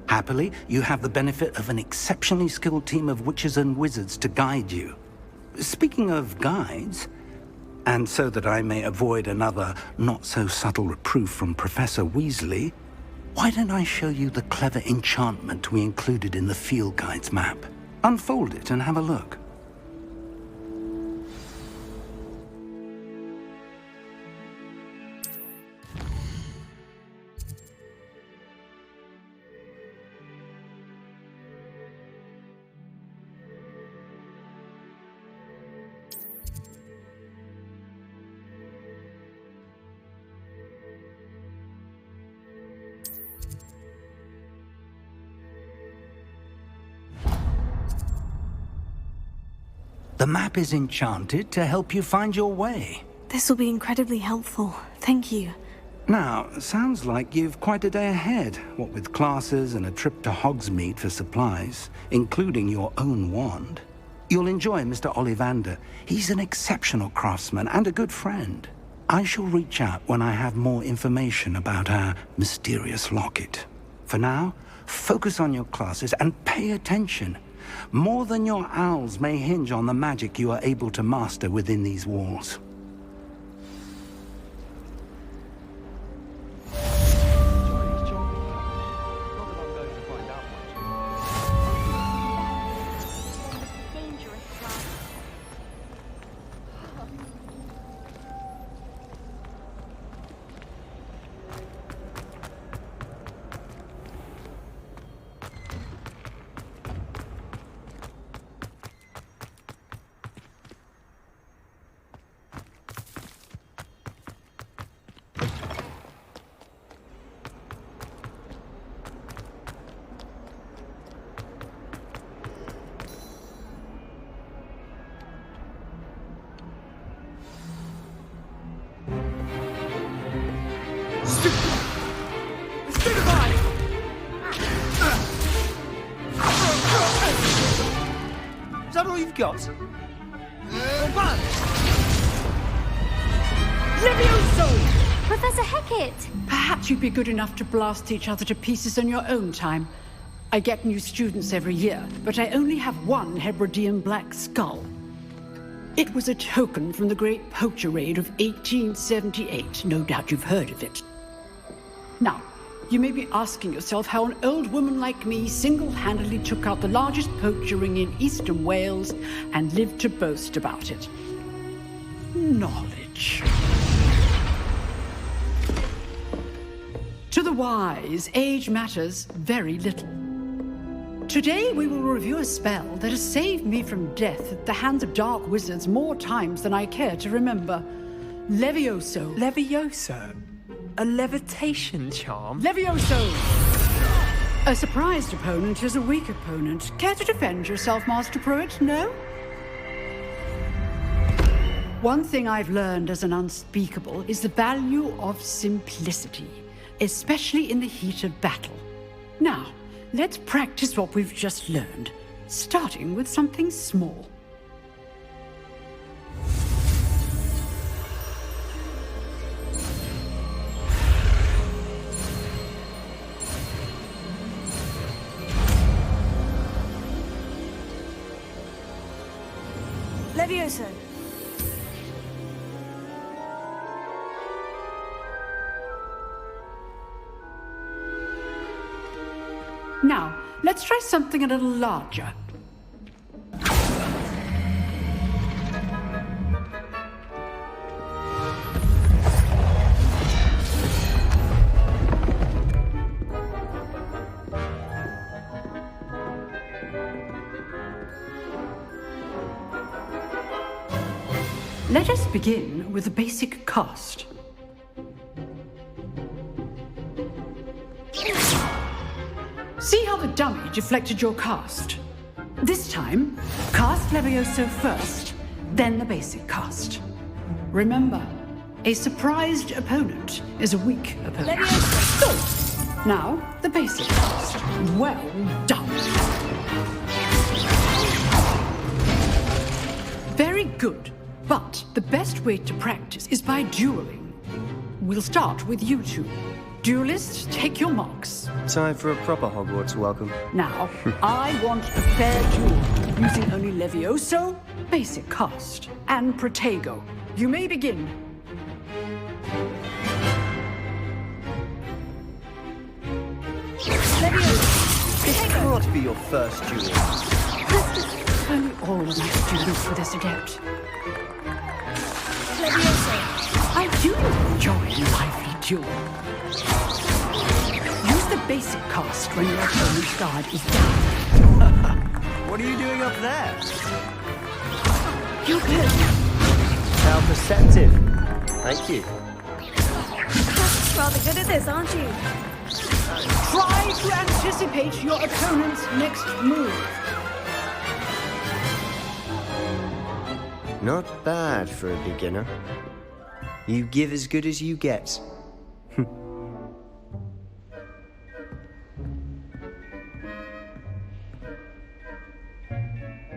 Happily, you have the benefit of an exceptionally skilled team of witches and wizards to guide you. Speaking of guides, and so that I may avoid another not-so-subtle reproof from Professor Weasley, why don't I show you the clever enchantment we included in the field guide's map? Unfold it and have a look. The map is enchanted to help you find your way. This will be incredibly helpful. Thank you. Now, sounds like you've quite a day ahead, what with classes and a trip to Hogsmeade for supplies, including your own wand. You'll enjoy Mr. Ollivander. He's an exceptional craftsman and a good friend. I shall reach out when I have more information about our mysterious locket. For now, focus on your classes and pay attention. More than your owls may hinge on the magic you are able to master within these walls. Is that all you've got? Levioso! Professor Hecat! Perhaps you'd be good enough to blast each other to pieces in your own time. I get new students every year, but I only have one Hebridean black skull. It was a token from the Great Poacher Raid of 1878. No doubt you've heard of it. Now, you may be asking yourself how an old woman like me single-handedly took out the largest poacher ring in eastern Wales and lived to boast about it. Knowledge. To the wise, age matters very little. Today we will review a spell that has saved me from death at the hands of dark wizards more times than I care to remember. Levioso. Levioso? A levitation charm? Levioso! A surprised opponent is a weak opponent. Care to defend yourself, Master Pruitt? No? One thing I've learned as an unspeakable is the value of simplicity, especially in the heat of battle. Now, let's practice what we've just learned, starting with something small. Levioso. Now, let's try something a little larger. Let us begin with the basic cast. See how the dummy deflected your cast? This time, cast Levioso first, then the basic cast. Remember, a surprised opponent is a weak opponent. Levioso! Now, the basic cast. Well done. Very good. But the best way to practice is by dueling. We'll start with you two. Duelists, take your marks. Time for a proper Hogwarts welcome. Now, I want a fair duel, using only Levioso, basic cast, and Protego. You may begin. Levioso! This can't be your first duel. Only all of my students with this adept. I do enjoy a lively duel. Use the basic cast when your opponent's guard is down. What are you doing up there? You're good. How perceptive. Thank you. Rather good at this, aren't you? Try to anticipate your opponent's next move. Not bad for a beginner. You give as good as you get.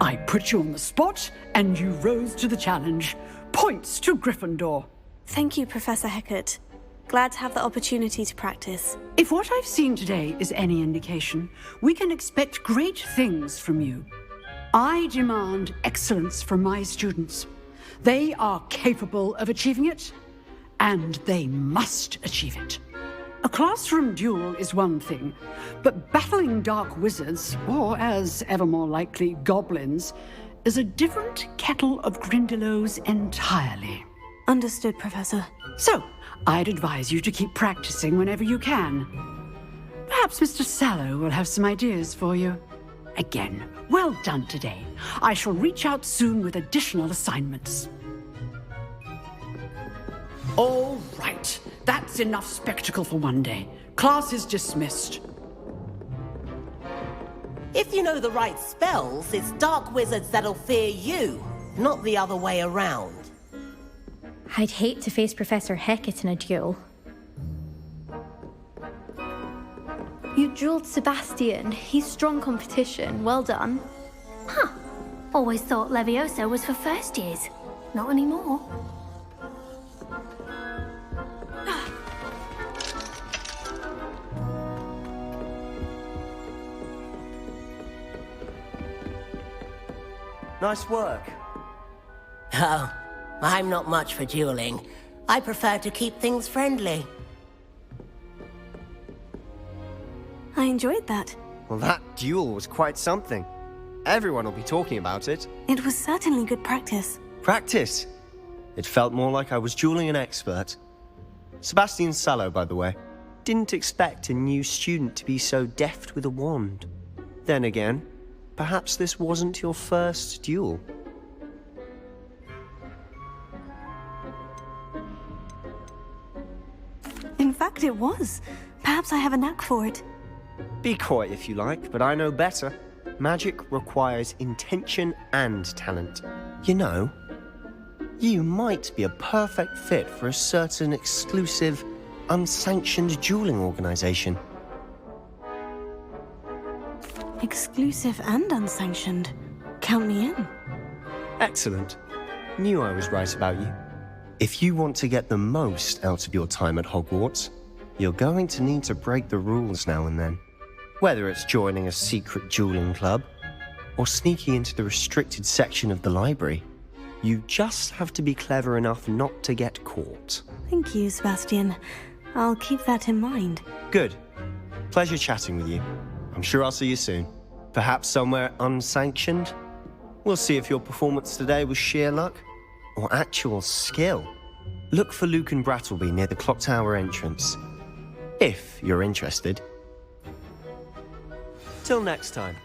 I put you on the spot, and you rose to the challenge. Points to Gryffindor. Thank you, Professor Hecat. Glad to have the opportunity to practice. If what I've seen today is any indication, we can expect great things from you. I demand excellence from my students. They are capable of achieving it, and they must achieve it. A classroom duel is one thing, but battling dark wizards, or as ever more likely, goblins, is a different kettle of Grindylows entirely. Understood, Professor. So, I'd advise you to keep practicing whenever you can. Perhaps Mr. Sallow will have some ideas for you. Again, well done today. I shall reach out soon with additional assignments. All right. That's enough spectacle for one day. Class is dismissed. If you know the right spells, it's dark wizards that'll fear you, not the other way around. I'd hate to face Professor Hecat in a duel. You dueled Sebastian. He's strong competition. Well done. Huh. Always thought Levioso was for first years. Not anymore. Nice work. Oh, I'm not much for dueling. I prefer to keep things friendly. I enjoyed that. Well, that duel was quite something. Everyone will be talking about it. It was certainly good practice. Practice? It felt more like I was dueling an expert. Sebastian Sallow, by the way. Didn't expect a new student to be so deft with a wand. Then again, perhaps this wasn't your first duel. In fact, it was. Perhaps I have a knack for it. Be coy if you like, but I know better. Magic requires intention and talent. You know, you might be a perfect fit for a certain exclusive, unsanctioned dueling organization. Exclusive and unsanctioned. Count me in. Excellent. Knew I was right about you. If you want to get the most out of your time at Hogwarts, you're going to need to break the rules now and then. Whether it's joining a secret dueling club, or sneaking into the restricted section of the library, you just have to be clever enough not to get caught. Thank you, Sebastian. I'll keep that in mind. Good. Pleasure chatting with you. I'm sure I'll see you soon. Perhaps somewhere unsanctioned? We'll see if your performance today was sheer luck or actual skill. Look for Luke and Brattleby near the clock tower entrance, if you're interested. Till next time.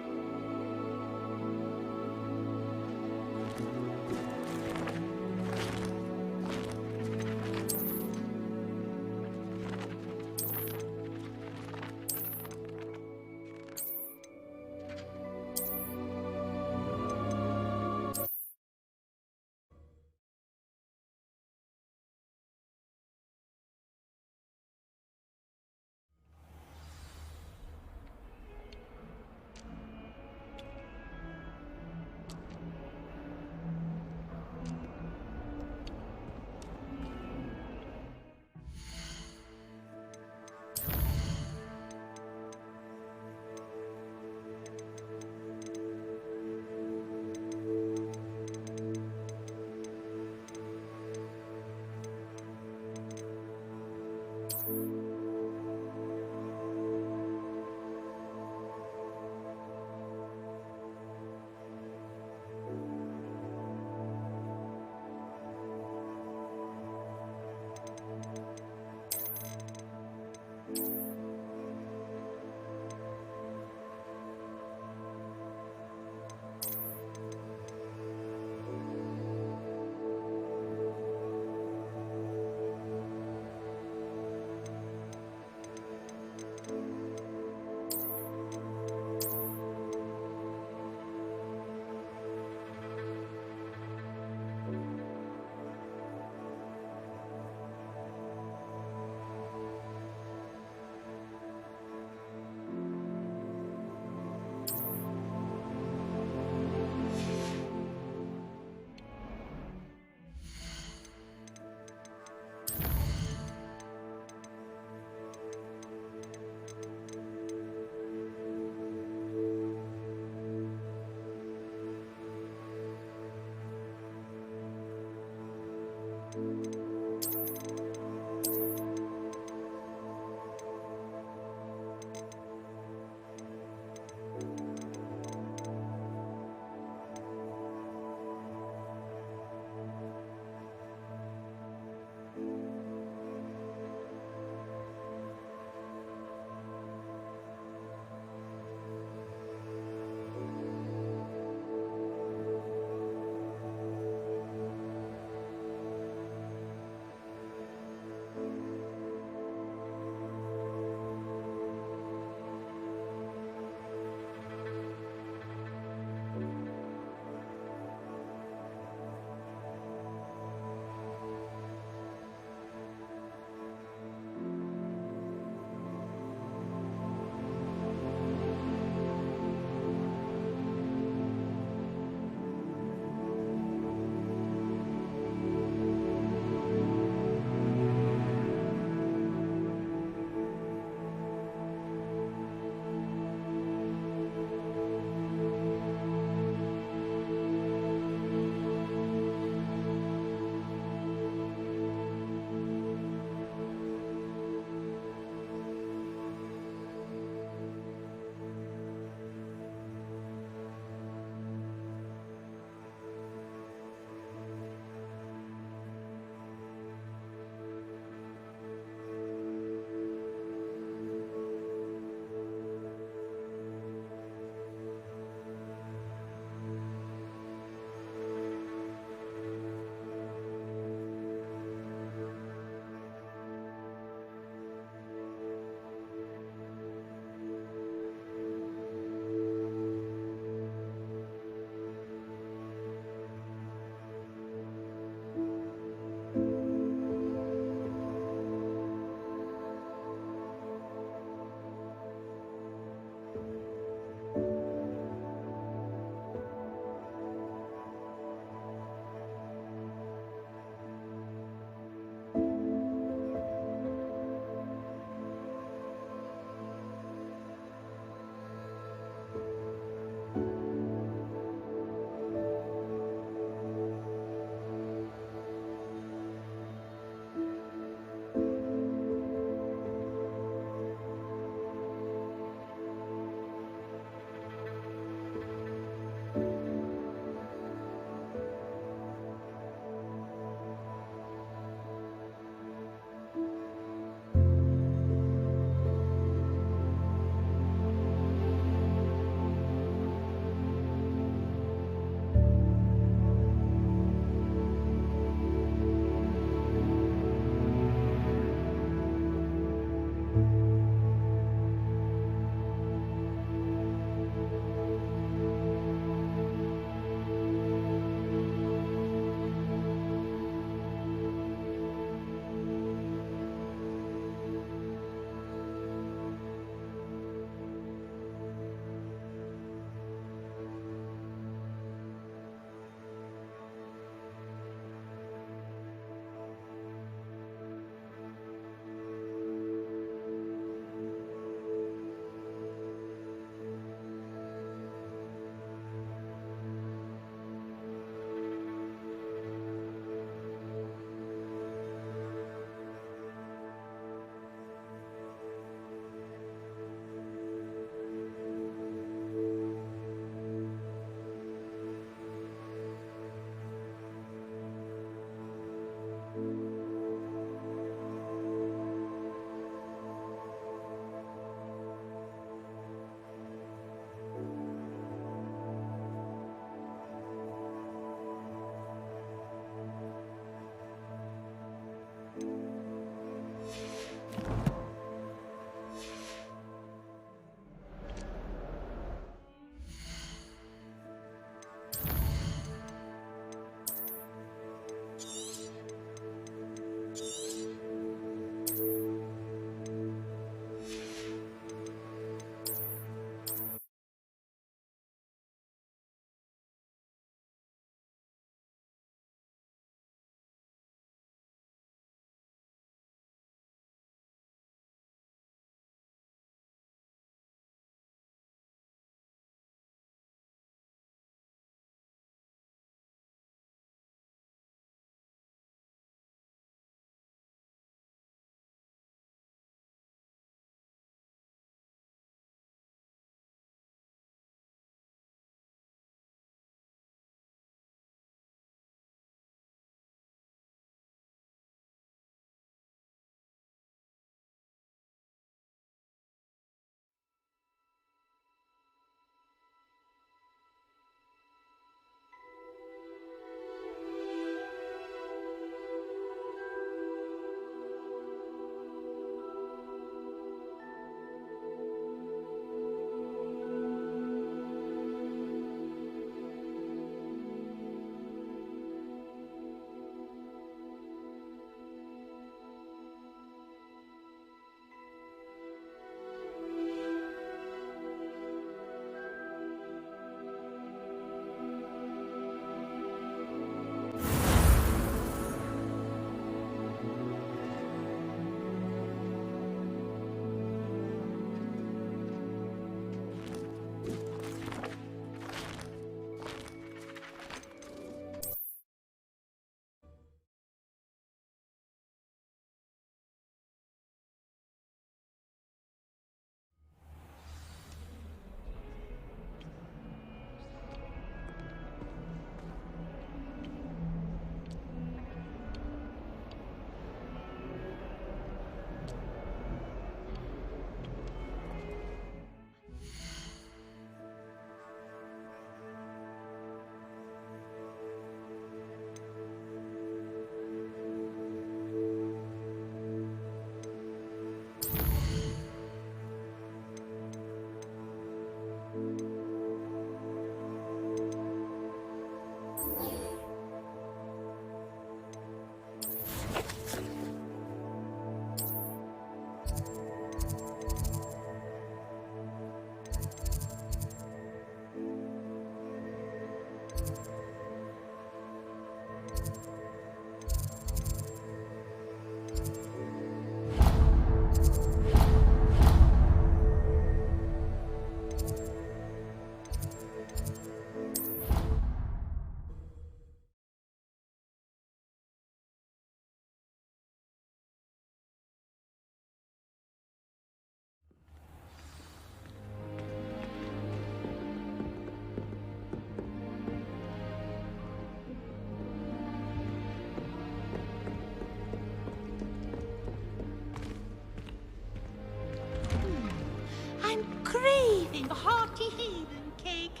I'm craving a hearty heathen cake,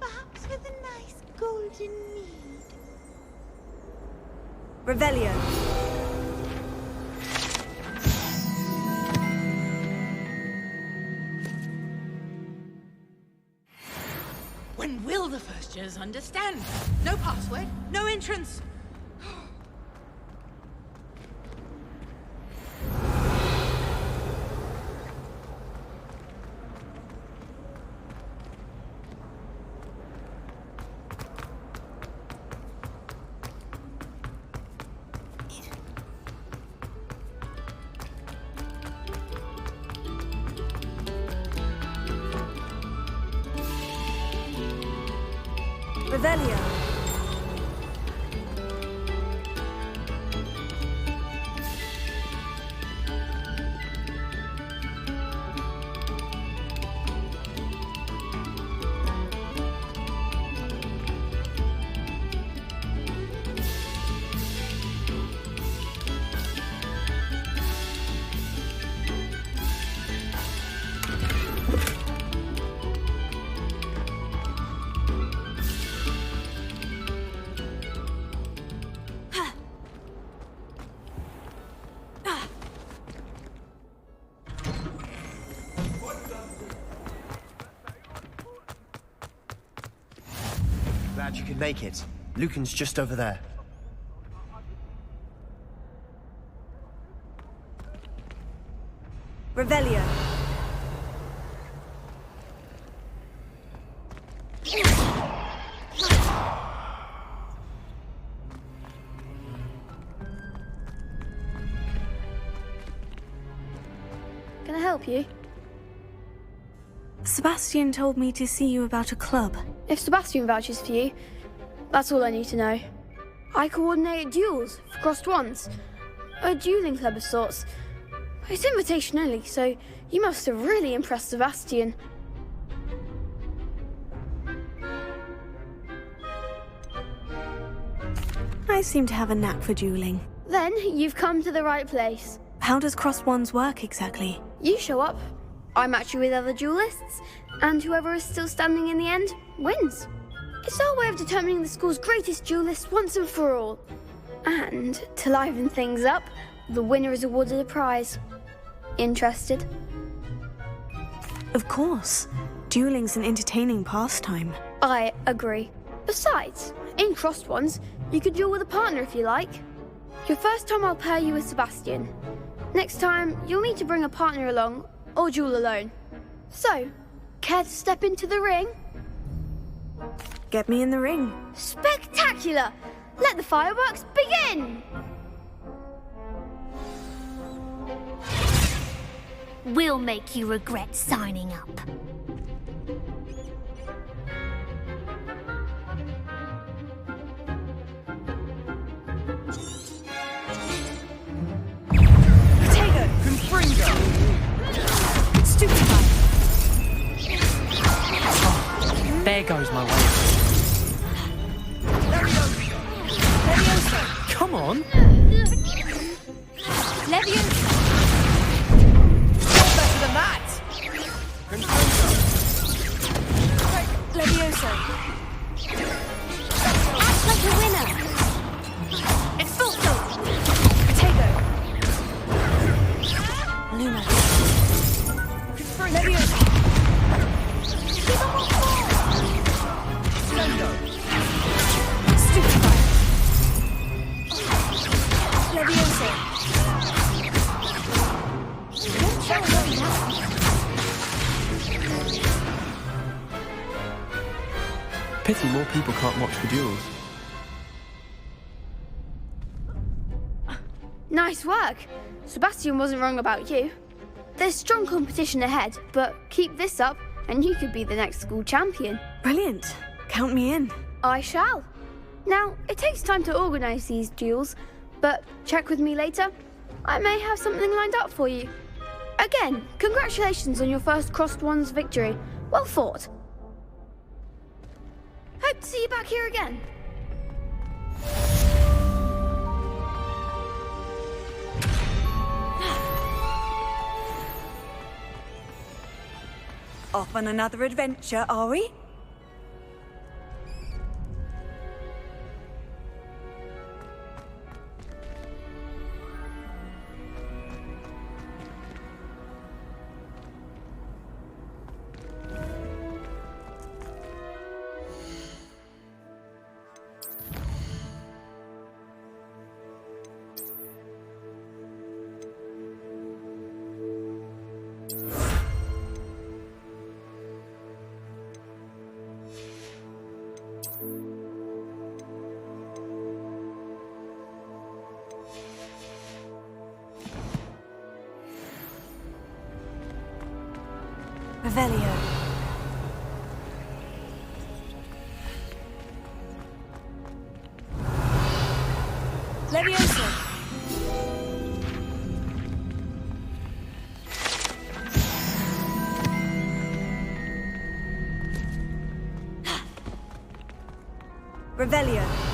perhaps with a nice golden mead. Revelio. When will the first years understand? No password, no entrance. Revelio. Glad you could make it. Lucan's just over there. Revelio. Can I help you? Sebastian told me to see you about a club. If Sebastian vouches for you, that's all I need to know. I coordinate duels for crossed wands. A dueling club of sorts. It's invitation only, so you must have really impressed Sebastian. I seem to have a knack for dueling. Then you've come to the right place. How does crossed wands work exactly? You show up, I match you with other duelists, and whoever is still standing in the end wins. It's our way of determining the school's greatest duelist once and for all. And to liven things up, the winner is awarded a prize. Interested? Of course. Dueling's an entertaining pastime. I agree. Besides, in crossed ones, you could duel with a partner if you like. Your first time I'll pair you with Sebastian. Next time, you'll need to bring a partner along, or duel alone. So, care to step into the ring? Get me in the ring. Spectacular! Let the fireworks begin! We'll make you regret signing up. Potato! Confringo! Stupefy! There goes my way. Leviosa! Come on! Leviosa! Better than that! Confringo! Leviosa! Act like a winner! Expulso! Potato! Luna! Leviosa! Pity more people can't watch the duels. Nice work. Sebastian wasn't wrong about you. There's strong competition ahead, but keep this up and you could be the next school champion. Brilliant. Count me in. I shall. Now, it takes time to organise these duels, but check with me later. I may have something lined up for you. Again, congratulations on your first Crossed Wands victory. Well fought. Hope to see you back here again. Off on another adventure, are we? Revelio. Levioso. Revelio.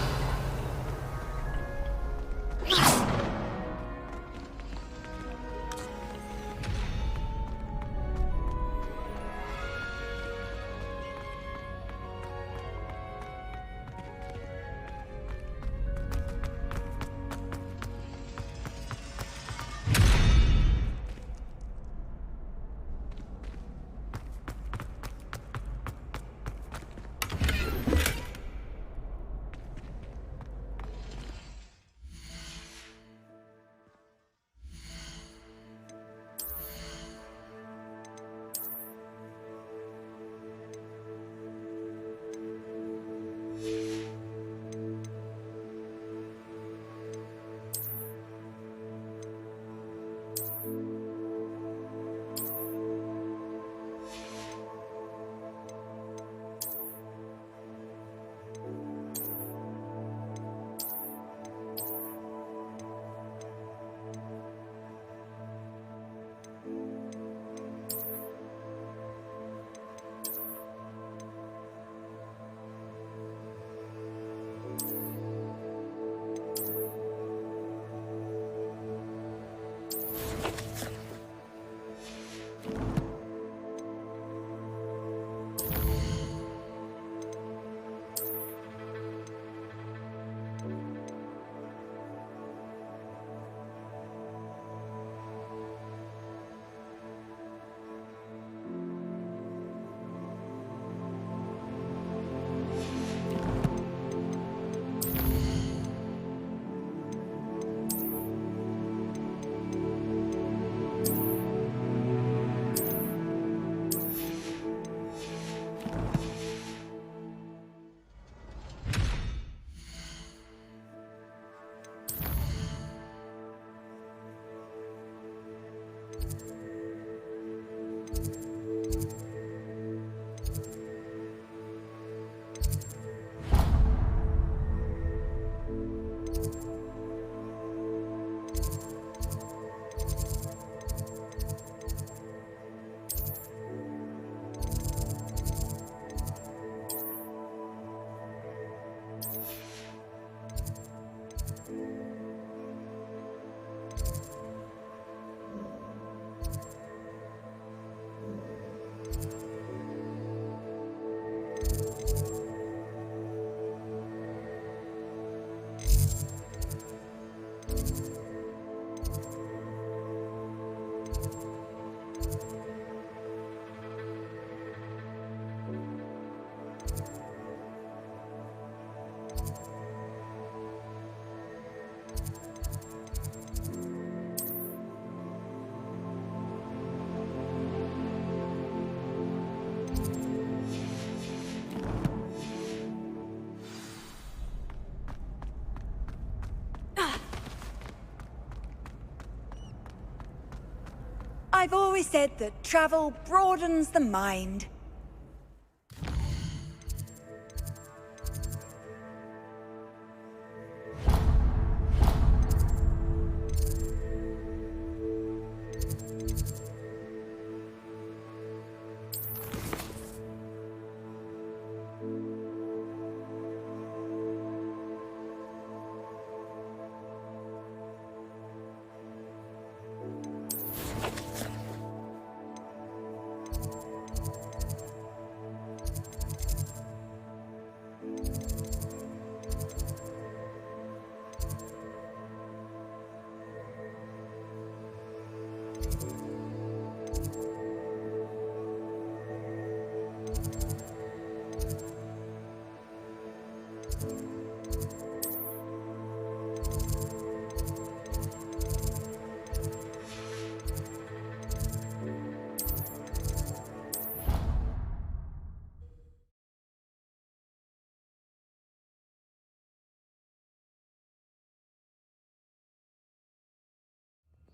I've always said that travel broadens the mind.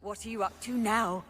What are you up to now?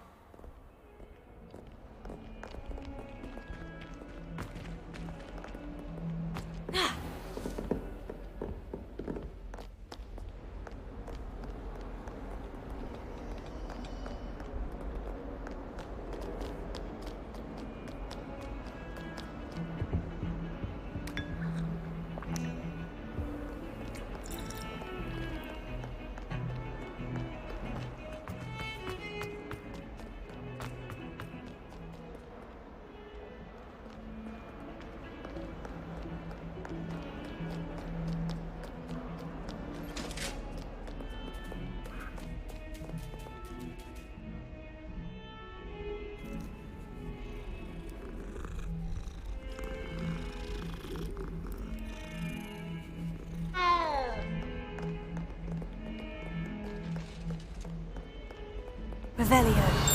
Revelio.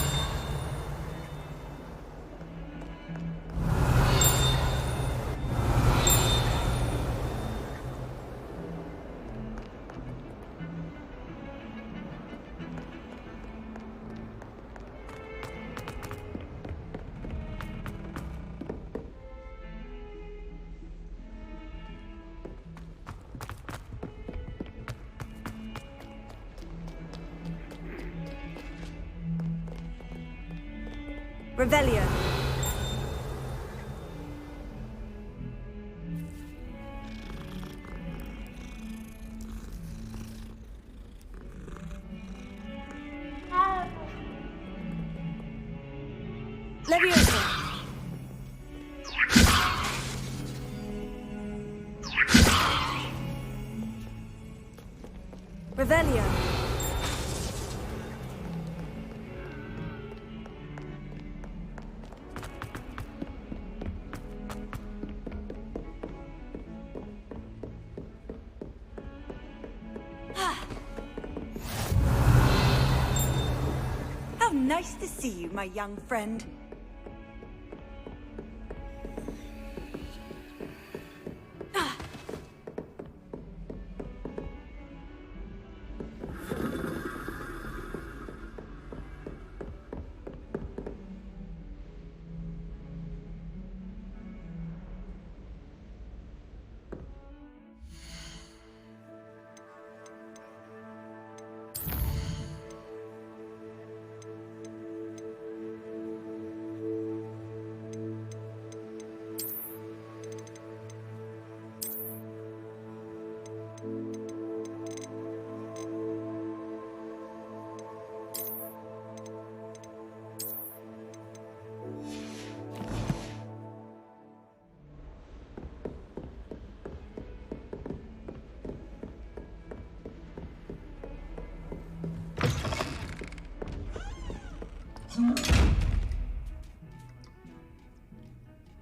Revelio. Leviosa. Revelio. How nice to see you, my young friend.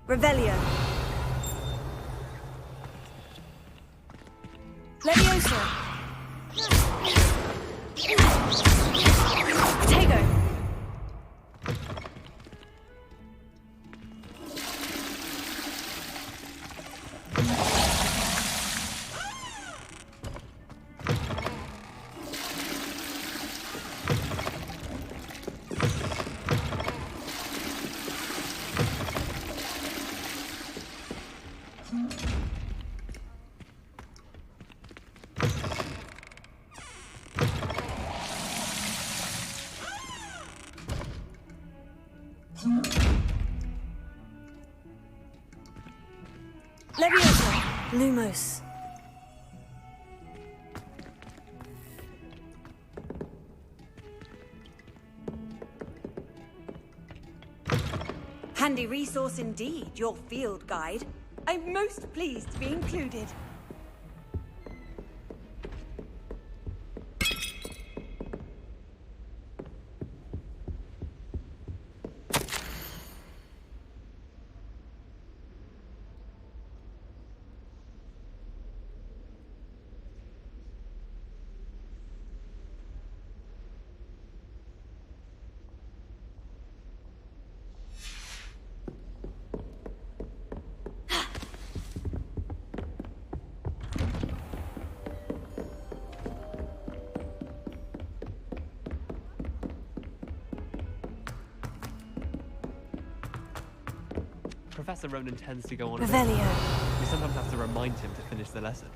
Revelio. Leviosa. Tego. Lumos. Handy resource indeed, your field guide. I'm most pleased to be included. Professor Ronan tends to go on. Revelio. We sometimes have to remind him to finish the lesson.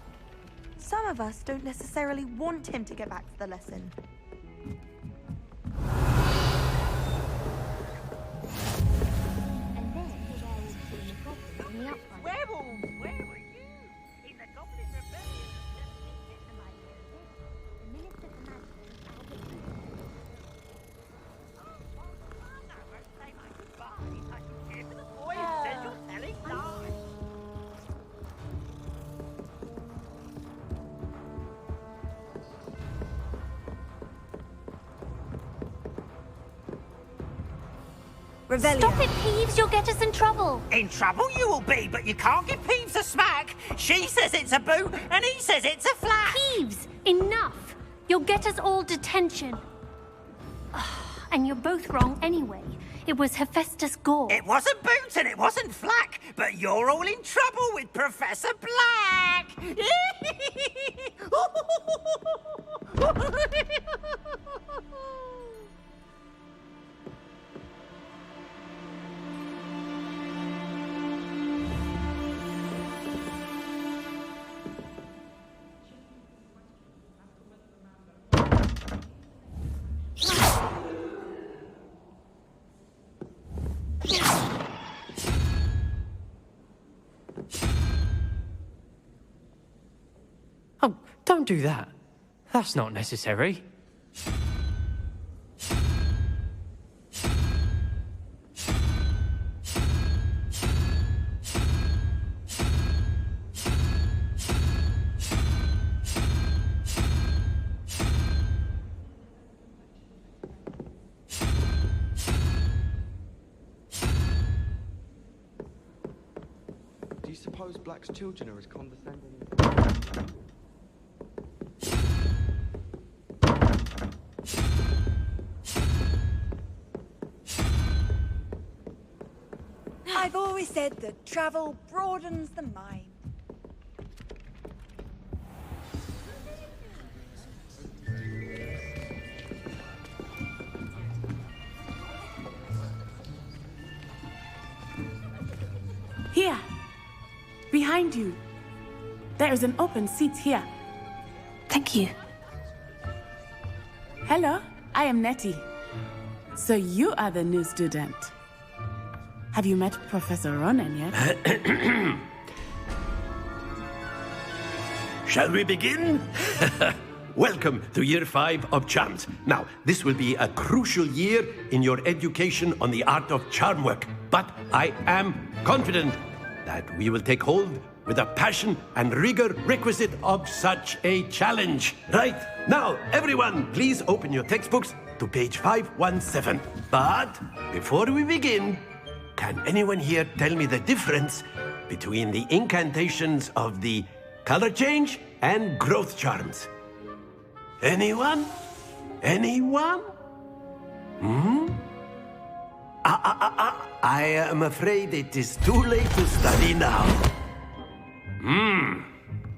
Some of us don't necessarily want him to get back to the lesson. Werewolves, where were you? In the Goblin Rebellion. The Minister Revelio. Stop it, Peeves! You'll get us in trouble! In trouble you will be, but you can't give Peeves a smack. She says it's a boot, and he says it's a flat. Peeves! Enough! You'll get us all detention. And you're both wrong anyway. It was Hephaestus Gore. It wasn't boot and it wasn't flack, but you're all in trouble with Professor Black. Oh, don't do that. That's not necessary. Do you suppose Black's children are as condescending? I've always said that travel broadens the mind. Here. Behind you. There is an open seat here. Thank you. Hello, I am Nettie. So you are the new student. Have you met Professor Ronan yet? Shall we begin? Welcome to Year 5 of Charms. Now, this will be a crucial year in your education on the art of charm work. But I am confident that we will take hold with the passion and rigor requisite of such a challenge. Right, now, everyone, please open your textbooks to page 517. But before we begin, can anyone here tell me the difference between the incantations of the color change and growth charms? Anyone? Anyone? I am afraid it is too late to study now.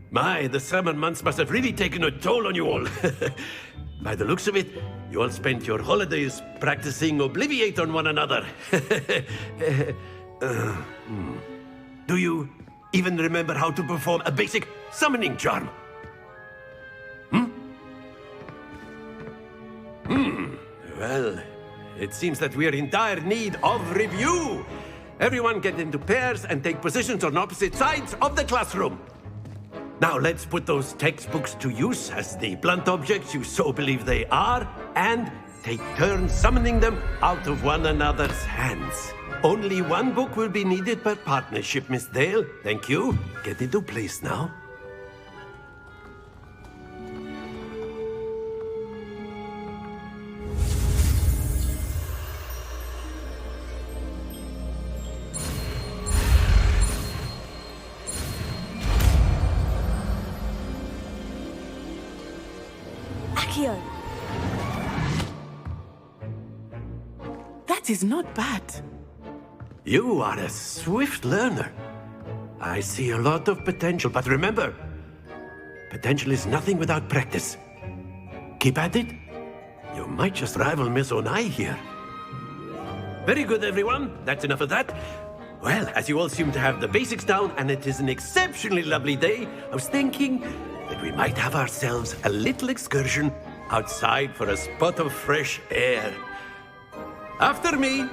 My, the summer months must have really taken a toll on you all. By the looks of it, you all spent your holidays practicing Obliviate on one another. Do you even remember how to perform a basic summoning charm? Well, it seems that we are in dire need of review. Everyone get into pairs and take positions on opposite sides of the classroom. Now let's put those textbooks to use as the blunt objects you so believe they are, and take turns summoning them out of one another's hands. Only one book will be needed per partnership, Miss Dale. Thank you. Get into place now. Accio. That is not bad. You are a swift learner. I see a lot of potential, but remember, potential is nothing without practice. Keep at it. You might just rival Miss Onai here. Very good, everyone. That's enough of that. Well, as you all seem to have the basics down, and it is an exceptionally lovely day, I was thinking that we might have ourselves a little excursion outside for a spot of fresh air. After me.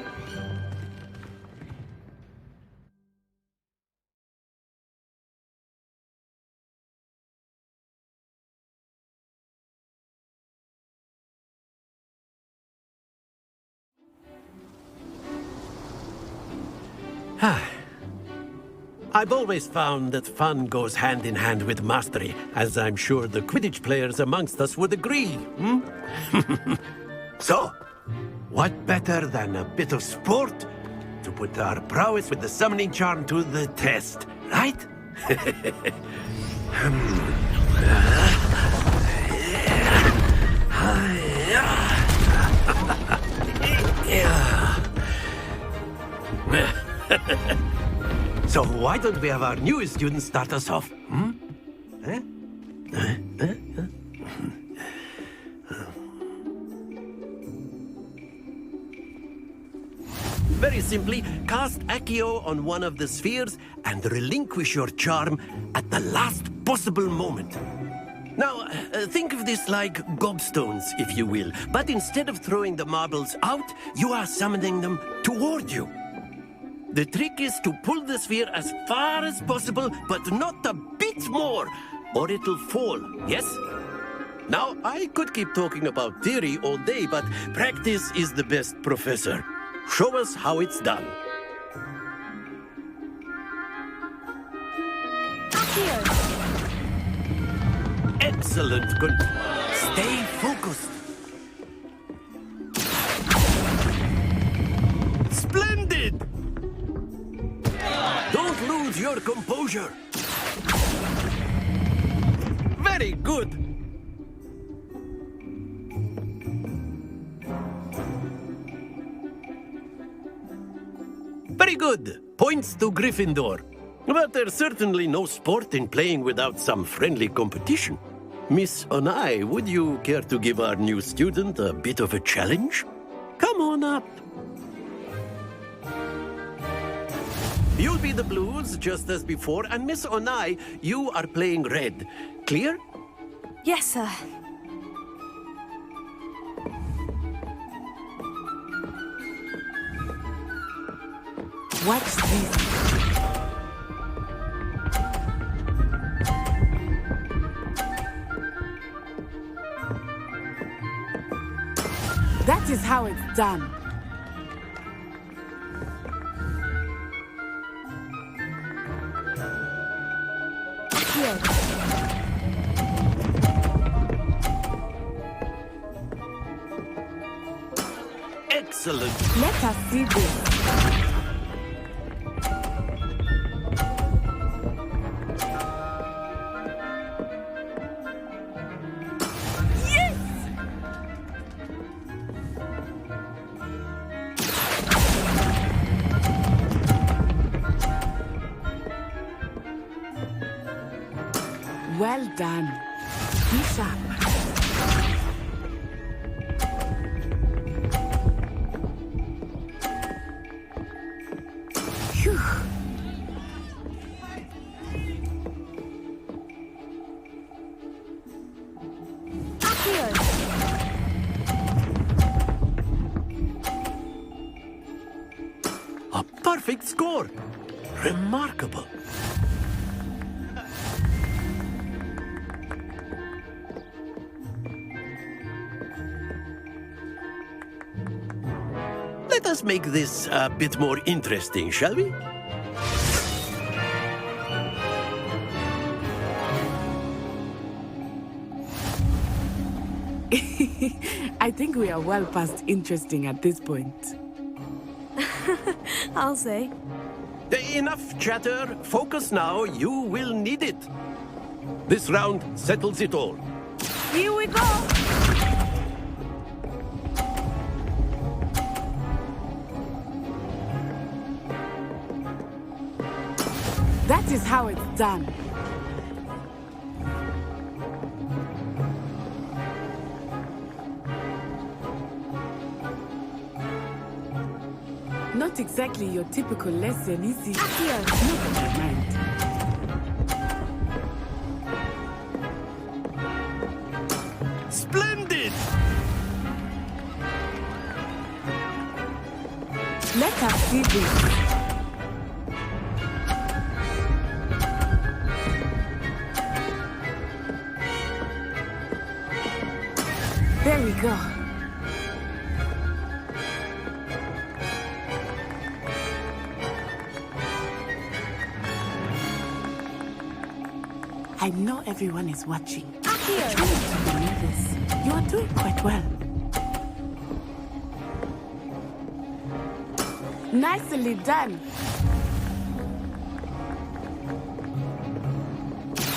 I've always found that fun goes hand in hand with mastery, as I'm sure the Quidditch players amongst us would agree. So, what better than a bit of sport to put our prowess with the summoning charm to the test, right? So why don't we have our newest student start us off? Very simply, cast Accio on one of the spheres and relinquish your charm at the last possible moment. Now, think of this like gobstones, if you will. But instead of throwing the marbles out, you are summoning them toward you. The trick is to pull the sphere as far as possible, but not a bit more, or it'll fall, yes? Now, I could keep talking about theory all day, but practice is the best professor. Show us how it's done. Excellent. Good. Stay focused. Splendid! Don't lose your composure. Very good. Very good. Points to Gryffindor. But there's certainly no sport in playing without some friendly competition. Miss Onai, would you care to give our new student a bit of a challenge? Come on up. You'll be the blues, just as before, and Miss Onai, you are playing red. Clear? Yes, sir. What's this? That is how it's done. Here. Excellent. Let us see this. Well done. Be sharp. Phew. A perfect score. Remarkable. us make this a bit more interesting, shall we? I think we are well past interesting at this point. I'll say. Enough chatter. Focus now. You will need it. This round settles it all. Here we go! That is how it's done. Not exactly your typical lesson, is it? Never mind. Splendid! Let us see this. There we go. I know everyone is watching. Akio! I need to believe this. You are doing quite well. Nicely done.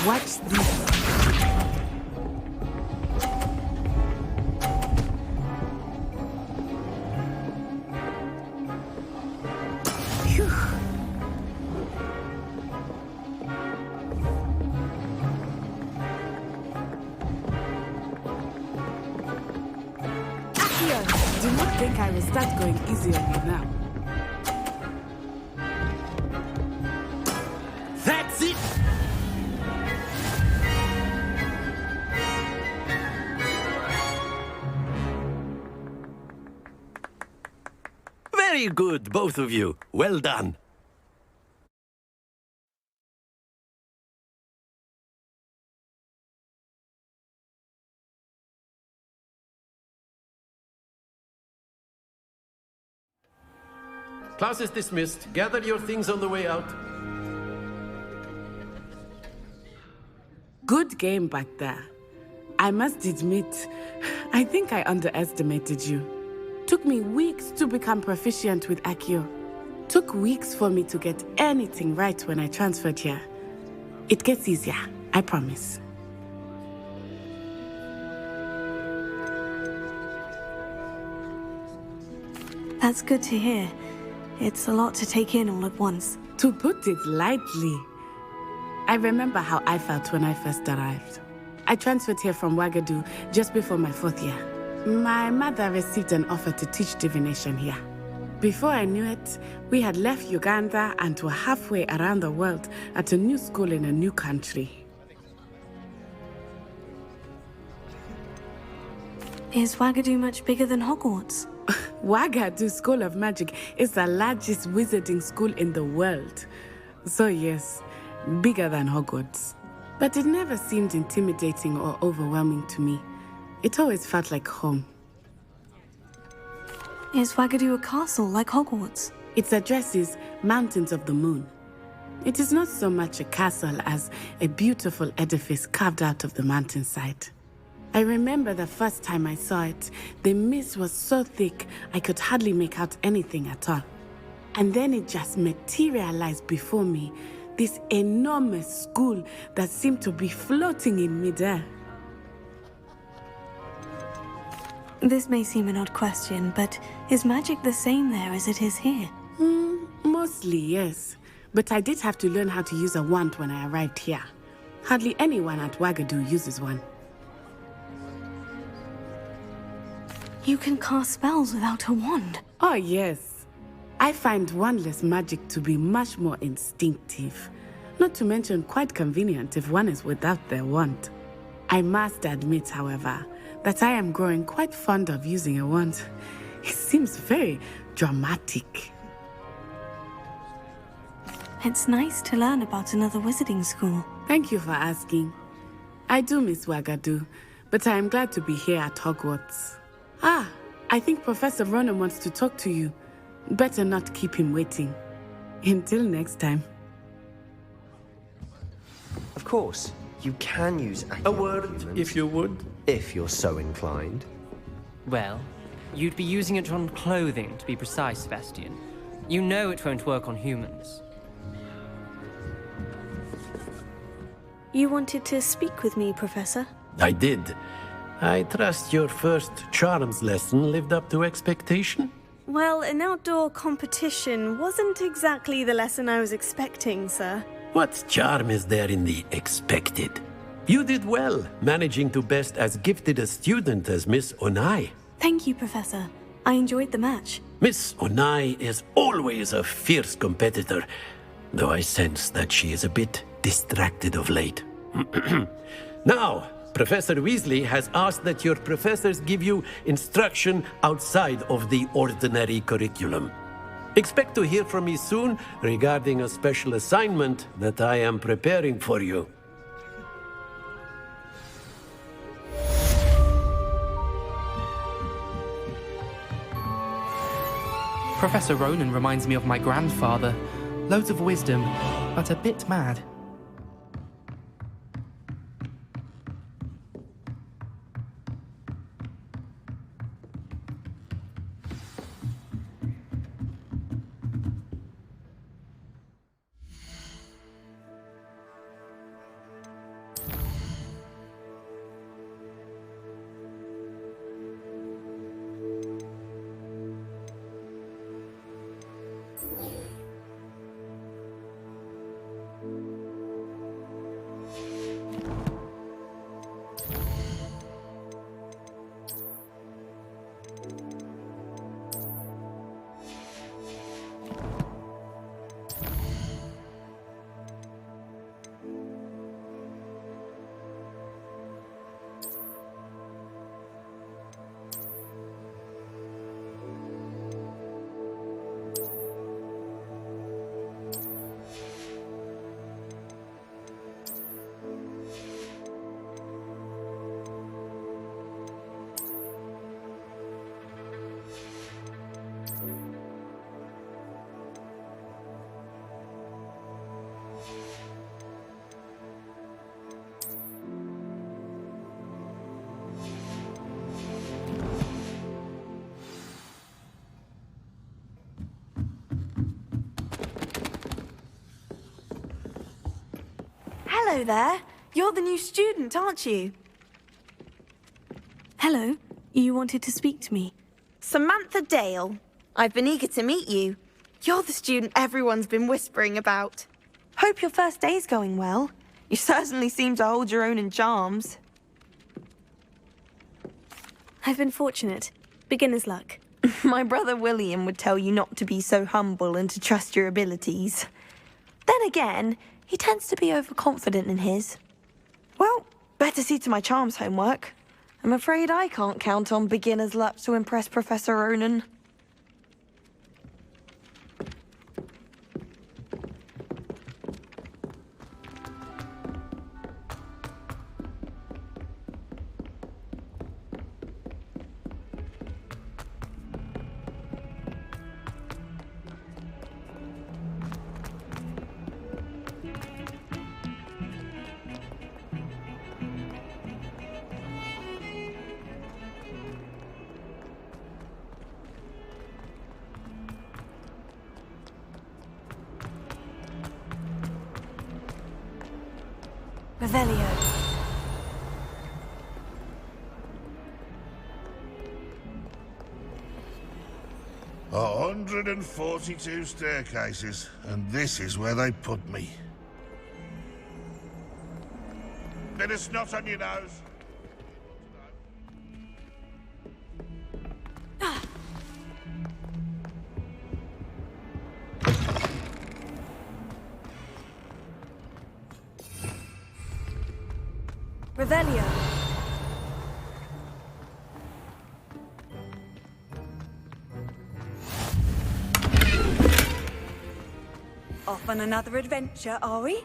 Watch this. Phew. Do not think I will start going easy on you now. That's it! Very good, both of you. Well done. Class is dismissed. Gather your things on the way out. Good game back there. I must admit, I think I underestimated you. Took me weeks to become proficient with Accio. Took weeks for me to get anything right when I transferred here. It gets easier, I promise. That's good to hear. It's a lot to take in all at once. To put it lightly, I remember how I felt when I first arrived. I transferred here from Wagadu just before my 4th year. My mother received an offer to teach divination here. Before I knew it, we had left Uganda and were halfway around the world at a new school in a new country. Is Wagadu much bigger than Hogwarts? Wagadu School of Magic is the largest wizarding school in the world. So yes, bigger than Hogwarts. But it never seemed intimidating or overwhelming to me. It always felt like home. Is Wagadu a castle like Hogwarts? Its address is Mountains of the Moon. It is not so much a castle as a beautiful edifice carved out of the mountainside. I remember the first time I saw it, the mist was so thick I could hardly make out anything at all. And then it just materialized before me, this enormous school that seemed to be floating in midair. This may seem an odd question, but is magic the same there as it is here? Mostly, yes. But I did have to learn how to use a wand when I arrived here. Hardly anyone at Wagadu uses one. You can cast spells without a wand? Oh, yes. I find wandless magic to be much more instinctive. Not to mention quite convenient if one is without their wand. I must admit, however, that I am growing quite fond of using a wand. It seems very dramatic. It's nice to learn about another wizarding school. Thank you for asking. I do miss Wagadu, but I am glad to be here at Hogwarts. Ah, I think Professor Ronan wants to talk to you. Better not keep him waiting. Until next time. Of course, you can use a word, if you would. If you're so inclined. Well, you'd be using it on clothing, to be precise, Sebastian. You know it won't work on humans. You wanted to speak with me, Professor? I did. I trust your first charms lesson lived up to expectation? Well, an outdoor competition wasn't exactly the lesson I was expecting, sir. What charm is there in the expected? You did well, managing to best as gifted a student as Miss Onai. Thank you, Professor. I enjoyed the match. Miss Onai is always a fierce competitor, though I sense that she is a bit distracted of late. Now, Professor Weasley has asked that your professors give you instruction outside of the ordinary curriculum. Expect to hear from me soon regarding a special assignment that I am preparing for you. Professor Ronan reminds me of my grandfather. Loads of wisdom, but a bit mad. Hello there. You're the new student, aren't you? Hello. You wanted to speak to me? Samantha Dale. I've been eager to meet you. You're the student everyone's been whispering about. Hope your first day's going well. You certainly seem to hold your own in charms. I've been fortunate. Beginner's luck. My brother William would tell you not to be so humble and to trust your abilities. Then again, he tends to be overconfident in his. Well, better see to my charms homework. I'm afraid I can't count on beginner's luck to impress Professor Ronan. Revelio. 142 staircases, and this is where they put me. Bit of snot on your nose. Revelio. Off on another adventure, are we?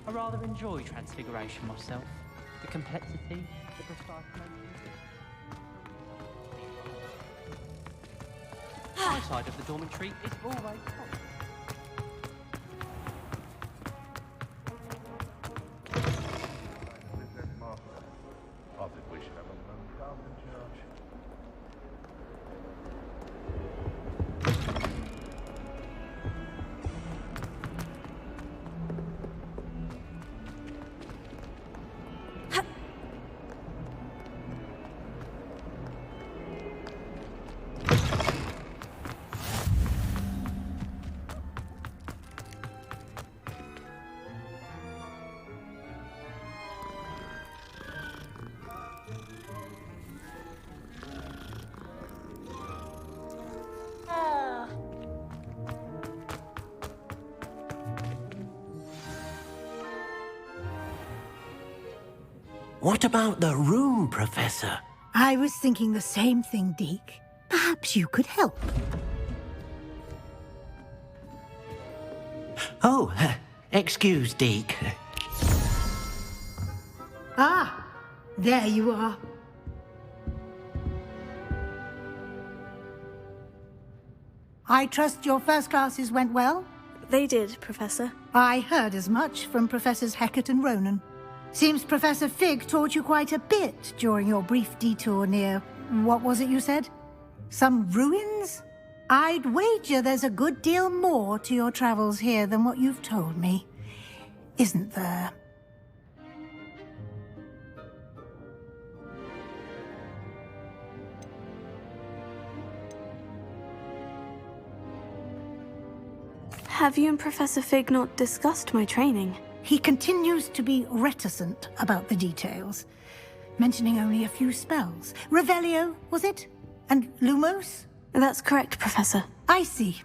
I rather enjoy Transfiguration myself. The complexity, the precise. side of the dormitory is always hot. I think we should have a moment in church. What about the room, Professor? I was thinking the same thing, Deke. Perhaps you could help. Oh, excuse, Deke. Ah, there you are. I trust your first classes went well? They did, Professor. I heard as much from Professors Hecat and Ronan. Seems Professor Fig taught you quite a bit during your brief detour near... what was it you said? Some ruins? I'd wager there's a good deal more to your travels here than what you've told me. Isn't there? Have you and Professor Fig not discussed my training? He continues to be reticent about the details, mentioning only a few spells. Revelio, was it? And Lumos? That's correct, Professor. I see.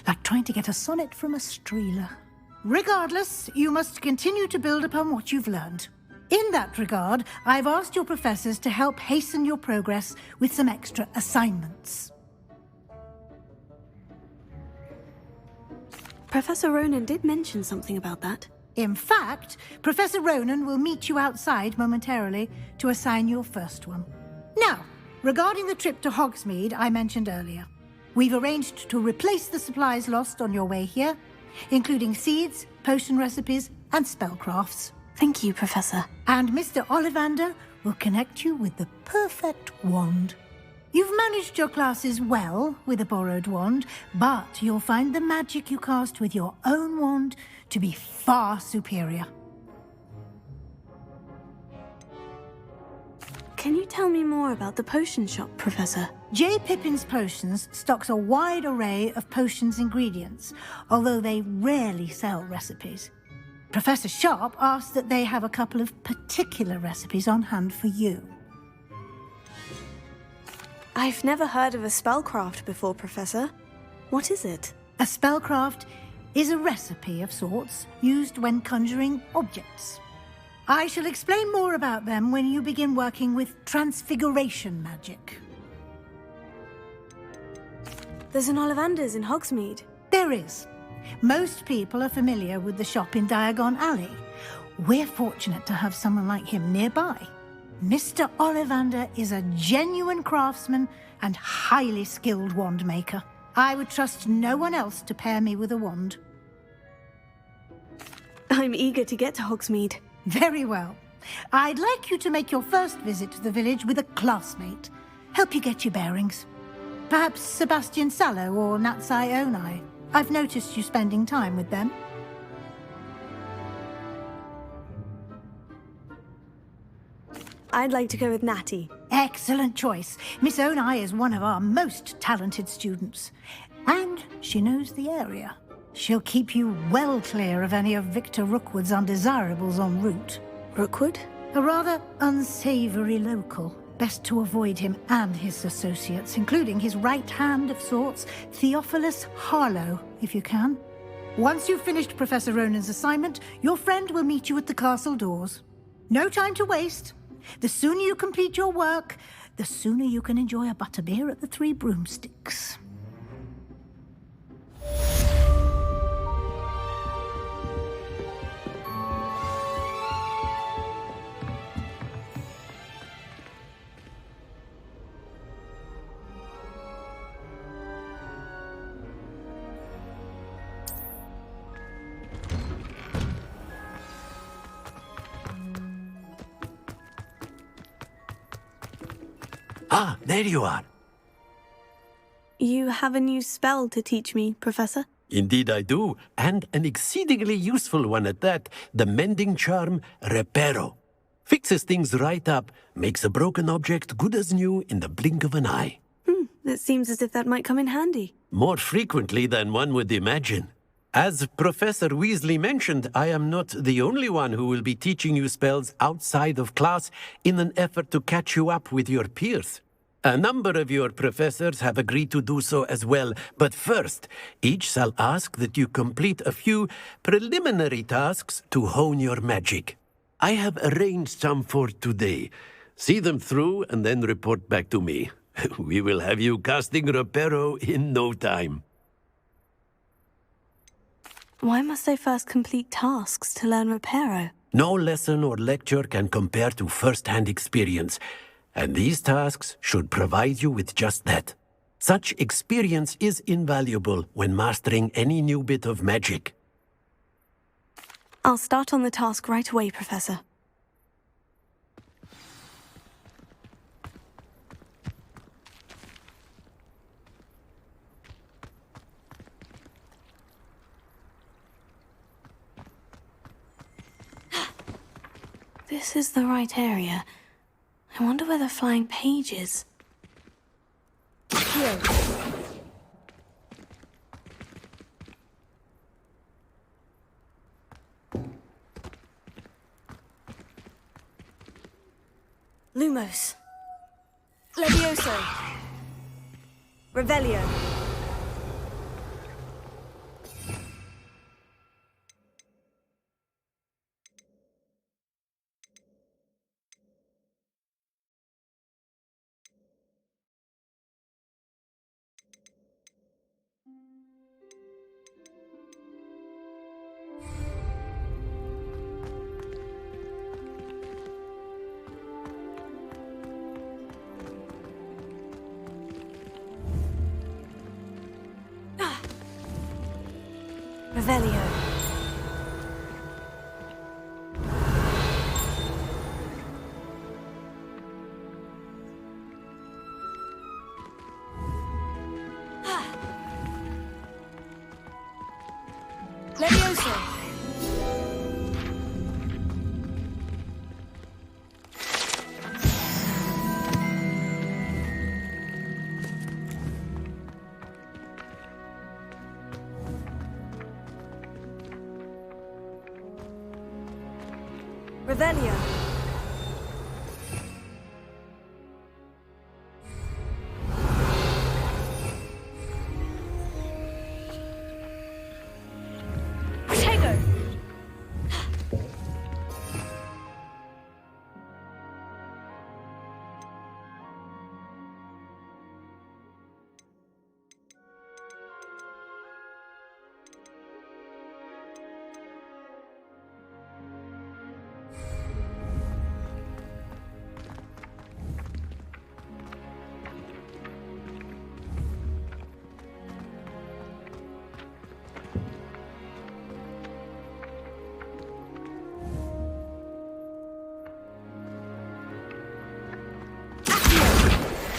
Like trying to get a sonnet from a streeler. Regardless, you must continue to build upon what you've learned. In that regard, I've asked your professors to help hasten your progress with some extra assignments. Professor Ronan did mention something about that. In fact, Professor Ronan will meet you outside momentarily to assign your first one. Now, regarding the trip to Hogsmeade I mentioned earlier, we've arranged to replace the supplies lost on your way here, including seeds, potion recipes, and spellcrafts. Thank you, Professor. And Mr. Ollivander will connect you with the perfect wand. You've managed your classes well with a borrowed wand, but you'll find the magic you cast with your own wand to be far superior. Can you tell me more about the potion shop, Professor? J. Pippin's Potions stocks a wide array of potions ingredients, although they rarely sell recipes. Professor Sharp asks that they have a couple of particular recipes on hand for you. I've never heard of a spellcraft before, Professor. What is it? A spellcraft is a recipe of sorts used when conjuring objects. I shall explain more about them when you begin working with transfiguration magic. There's an Ollivander's in Hogsmeade. There is. Most people are familiar with the shop in Diagon Alley. We're fortunate to have someone like him nearby. Mr. Ollivander is a genuine craftsman and highly skilled wand maker. I would trust no one else to pair me with a wand. I'm eager to get to Hogsmeade. Very well. I'd like you to make your first visit to the village with a classmate. Help you get your bearings. Perhaps Sebastian Sallow or Natsai Onai. I've noticed you spending time with them. I'd like to go with Natty. Excellent choice. Miss Onai is one of our most talented students. And she knows the area. She'll keep you well clear of any of Victor Rookwood's undesirables en route. Rookwood? A rather unsavory local. Best to avoid him and his associates, including his right hand of sorts, Theophilus Harlow, if you can. Once you've finished Professor Ronan's assignment, your friend will meet you at the castle doors. No time to waste. The sooner you complete your work, the sooner you can enjoy a butterbeer at the Three Broomsticks. Ah, there you are. You have a new spell to teach me, Professor? Indeed I do, and an exceedingly useful one at that. The mending charm, Reparo. Fixes things right up, makes a broken object good as new in the blink of an eye. It seems as if that might come in handy. More frequently than one would imagine. As Professor Weasley mentioned, I am not the only one who will be teaching you spells outside of class in an effort to catch you up with your peers. A number of your professors have agreed to do so as well, but first, each shall ask that you complete a few preliminary tasks to hone your magic. I have arranged some for today. See them through and then report back to me. We will have you casting Reparo in no time. Why must I first complete tasks to learn Reparo? No lesson or lecture can compare to first-hand experience, and these tasks should provide you with just that. Such experience is invaluable when mastering any new bit of magic. I'll start on the task right away, Professor. This is the right area. I wonder where the flying page is. Here. Lumos. Levioso. Revelio. Revelio. Levioso. Revelio. Protego.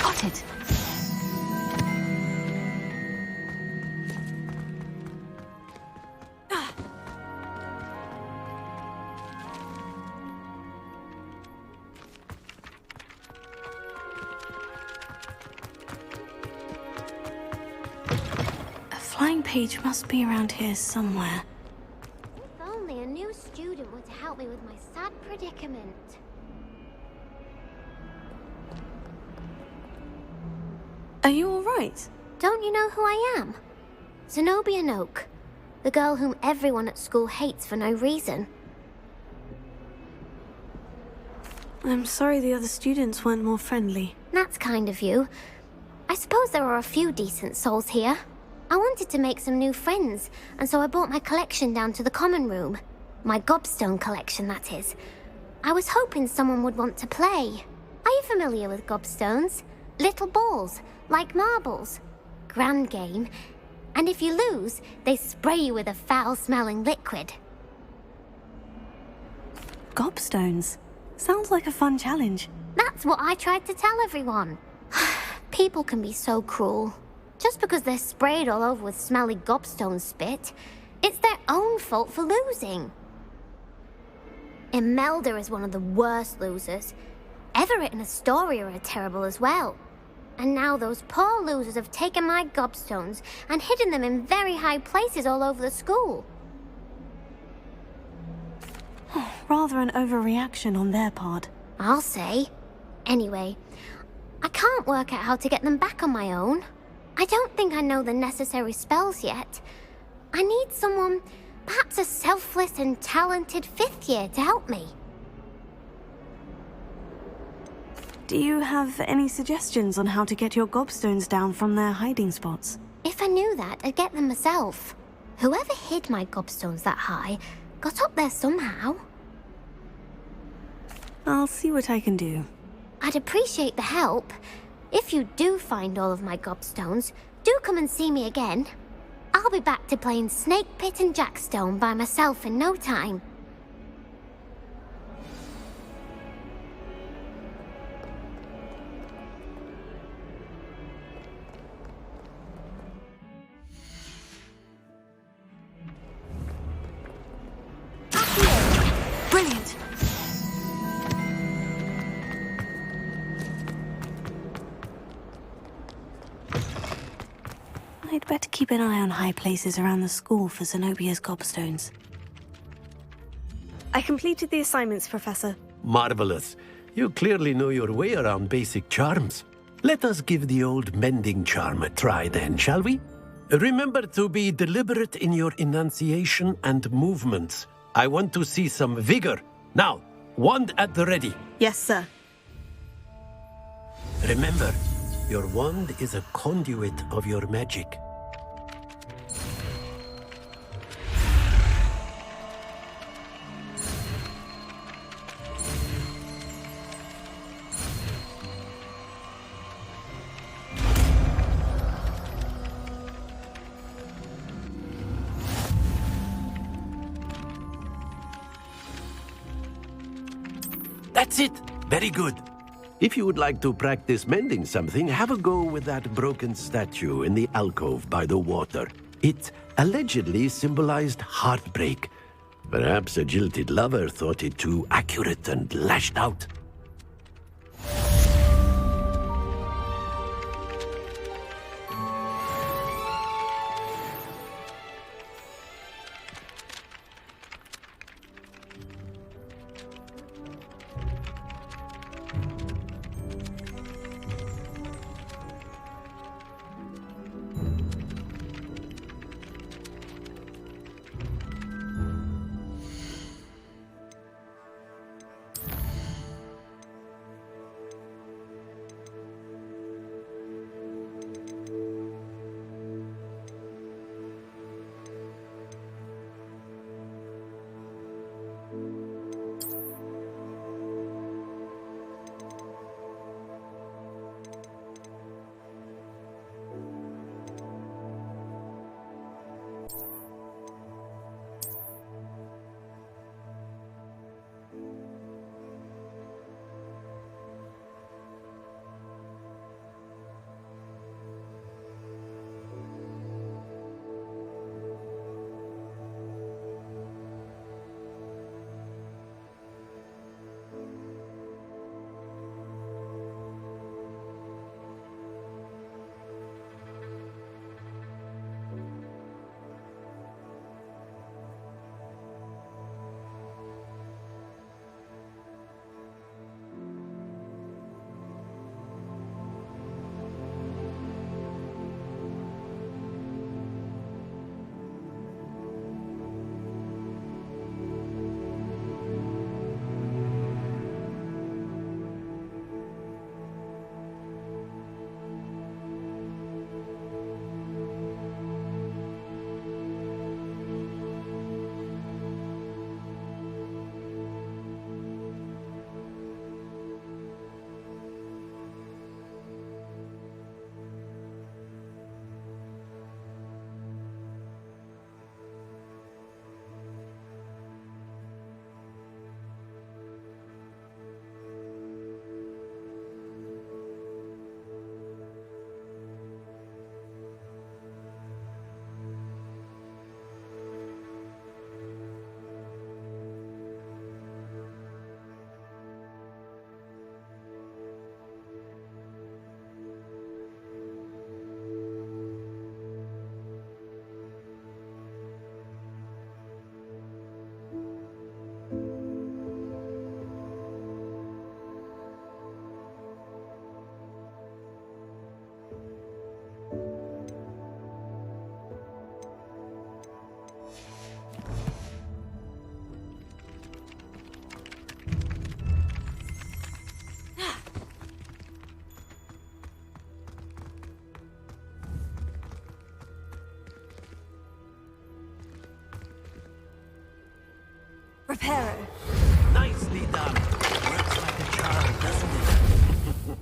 Got it. A flying page must be around here somewhere. If only a new student were to help me with my sad predicament. Are you all right? Don't you know who I am? Zenobia Noak, the girl whom everyone at school hates for no reason. I'm sorry the other students weren't more friendly. That's kind of you. I suppose there are a few decent souls here. I wanted to make some new friends, and so I brought my collection down to the common room. My gobstone collection, that is. I was hoping someone would want to play. Are you familiar with gobstones? Little balls, like marbles. Grand game. And if you lose, they spray you with a foul-smelling liquid. Gobstones. Sounds like a fun challenge. That's what I tried to tell everyone. People can be so cruel. Just because they're sprayed all over with smelly gobstone spit, it's their own fault for losing. Imelda is one of the worst losers. Everett and Astoria are terrible as well. And now those poor losers have taken my gobstones and hidden them in very high places all over the school. Rather an overreaction on their part. I'll say. Anyway, I can't work out how to get them back on my own. I don't think I know the necessary spells yet. I need someone, perhaps a selfless and talented 5th year to help me. Do you have any suggestions on how to get your gobstones down from their hiding spots? If I knew that, I'd get them myself. Whoever hid my gobstones that high got up there somehow. I'll see what I can do. I'd appreciate the help. If you do find all of my gobstones, do come and see me again. I'll be back to playing Snake Pit and Jackstone by myself in no time. Brilliant! I'd better keep an eye on high places around the school for Zenobia's gobstones. I completed the assignments, Professor. Marvelous. You clearly know your way around basic charms. Let us give the old mending charm a try then, shall we? Remember to be deliberate in your enunciation and movements. I want to see some vigor. Now, wand at the ready. Yes, sir. Remember, your wand is a conduit of your magic. That's it. Very good. If you would like to practice mending something, have a go with that broken statue in the alcove by the water. It allegedly symbolized heartbreak. Perhaps a jilted lover thought it too accurate and lashed out. Reparo. Nicely done. Works like a charm, doesn't it?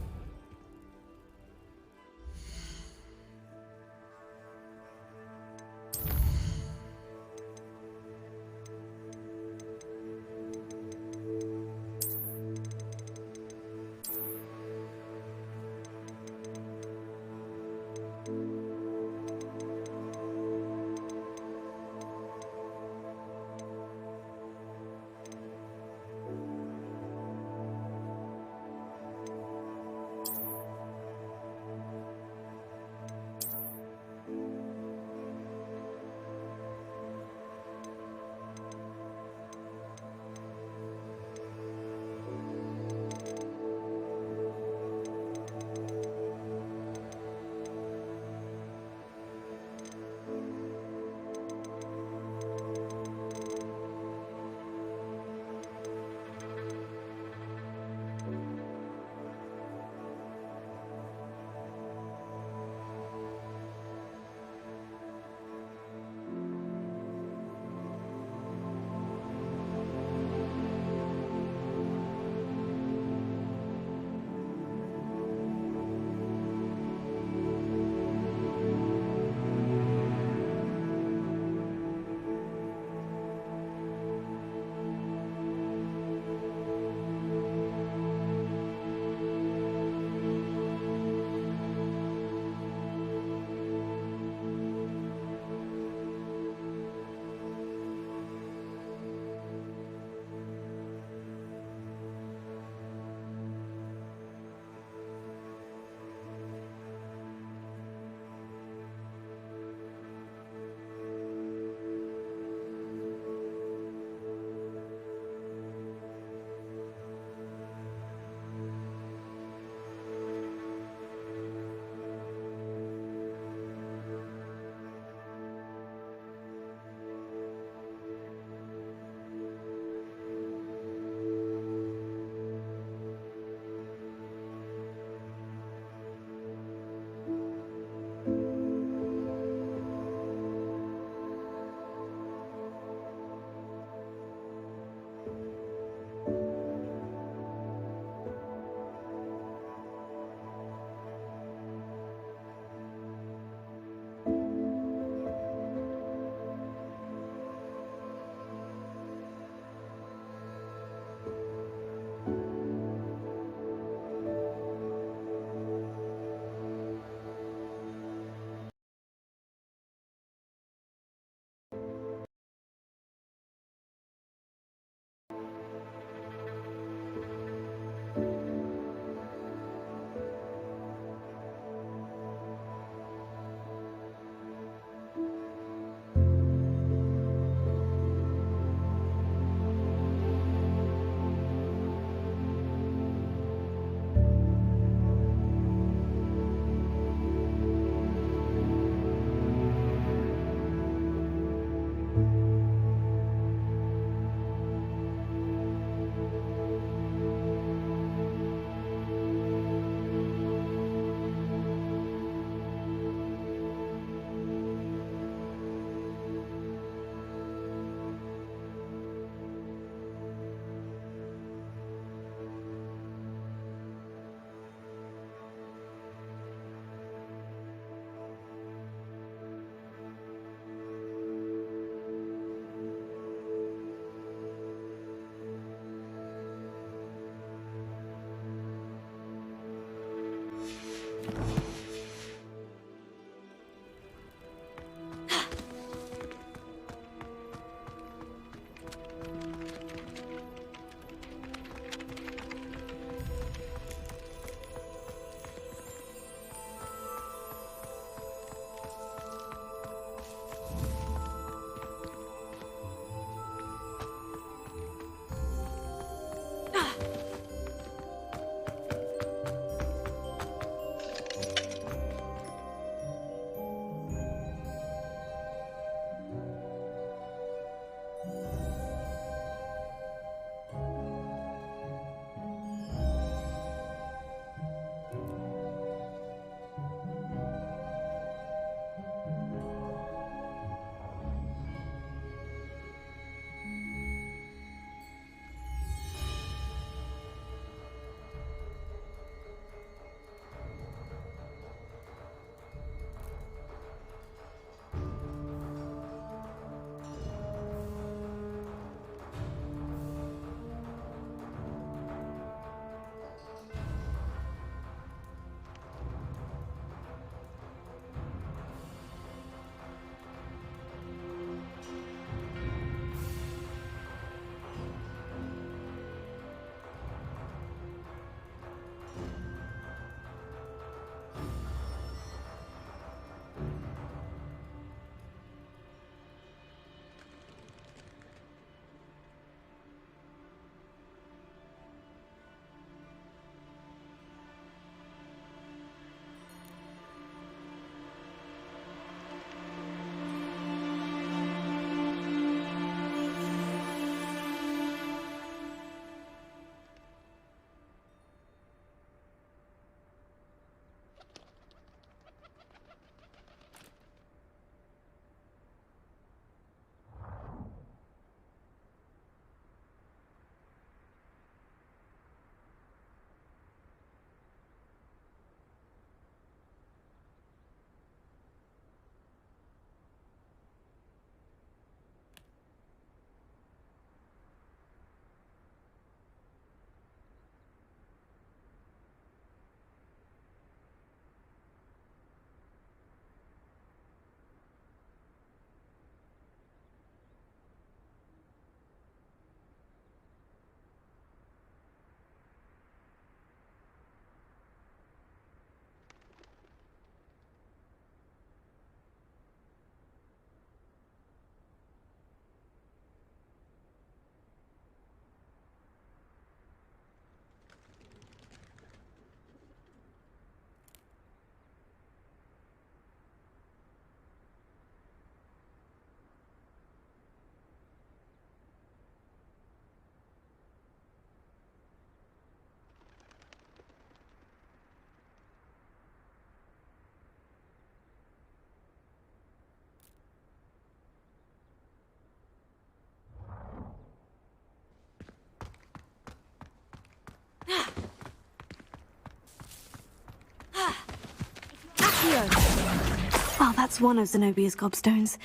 Oh, that's one of Zenobia's gobstones.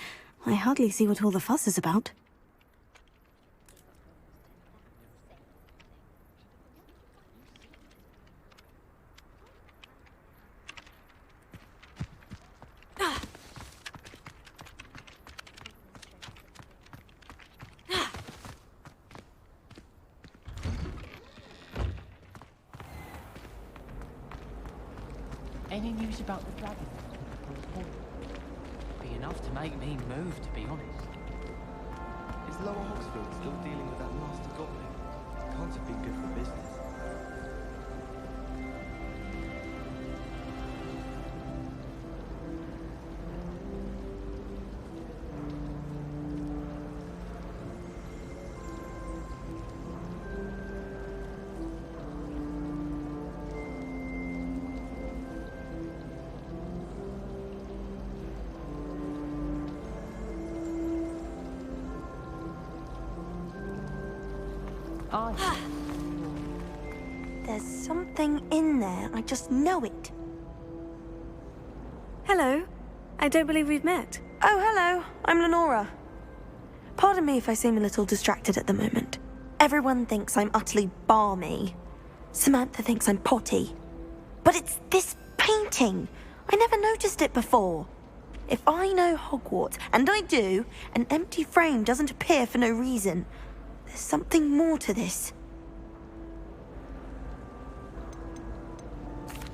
I hardly see what all the fuss is about. Any news about the dragon? Be enough to make me move, to be honest. Is Lower Hogsfield still dealing with that nasty goblin? Can't have been good for business. There's something in there. I just know it. Hello. I don't believe we've met. Oh, hello. I'm Lenora. Pardon me if I seem a little distracted at the moment. Everyone thinks I'm utterly balmy. Samantha thinks I'm potty. But it's this painting. I never noticed it before. If I know Hogwarts, and I do, an empty frame doesn't appear for no reason. There's something more to this.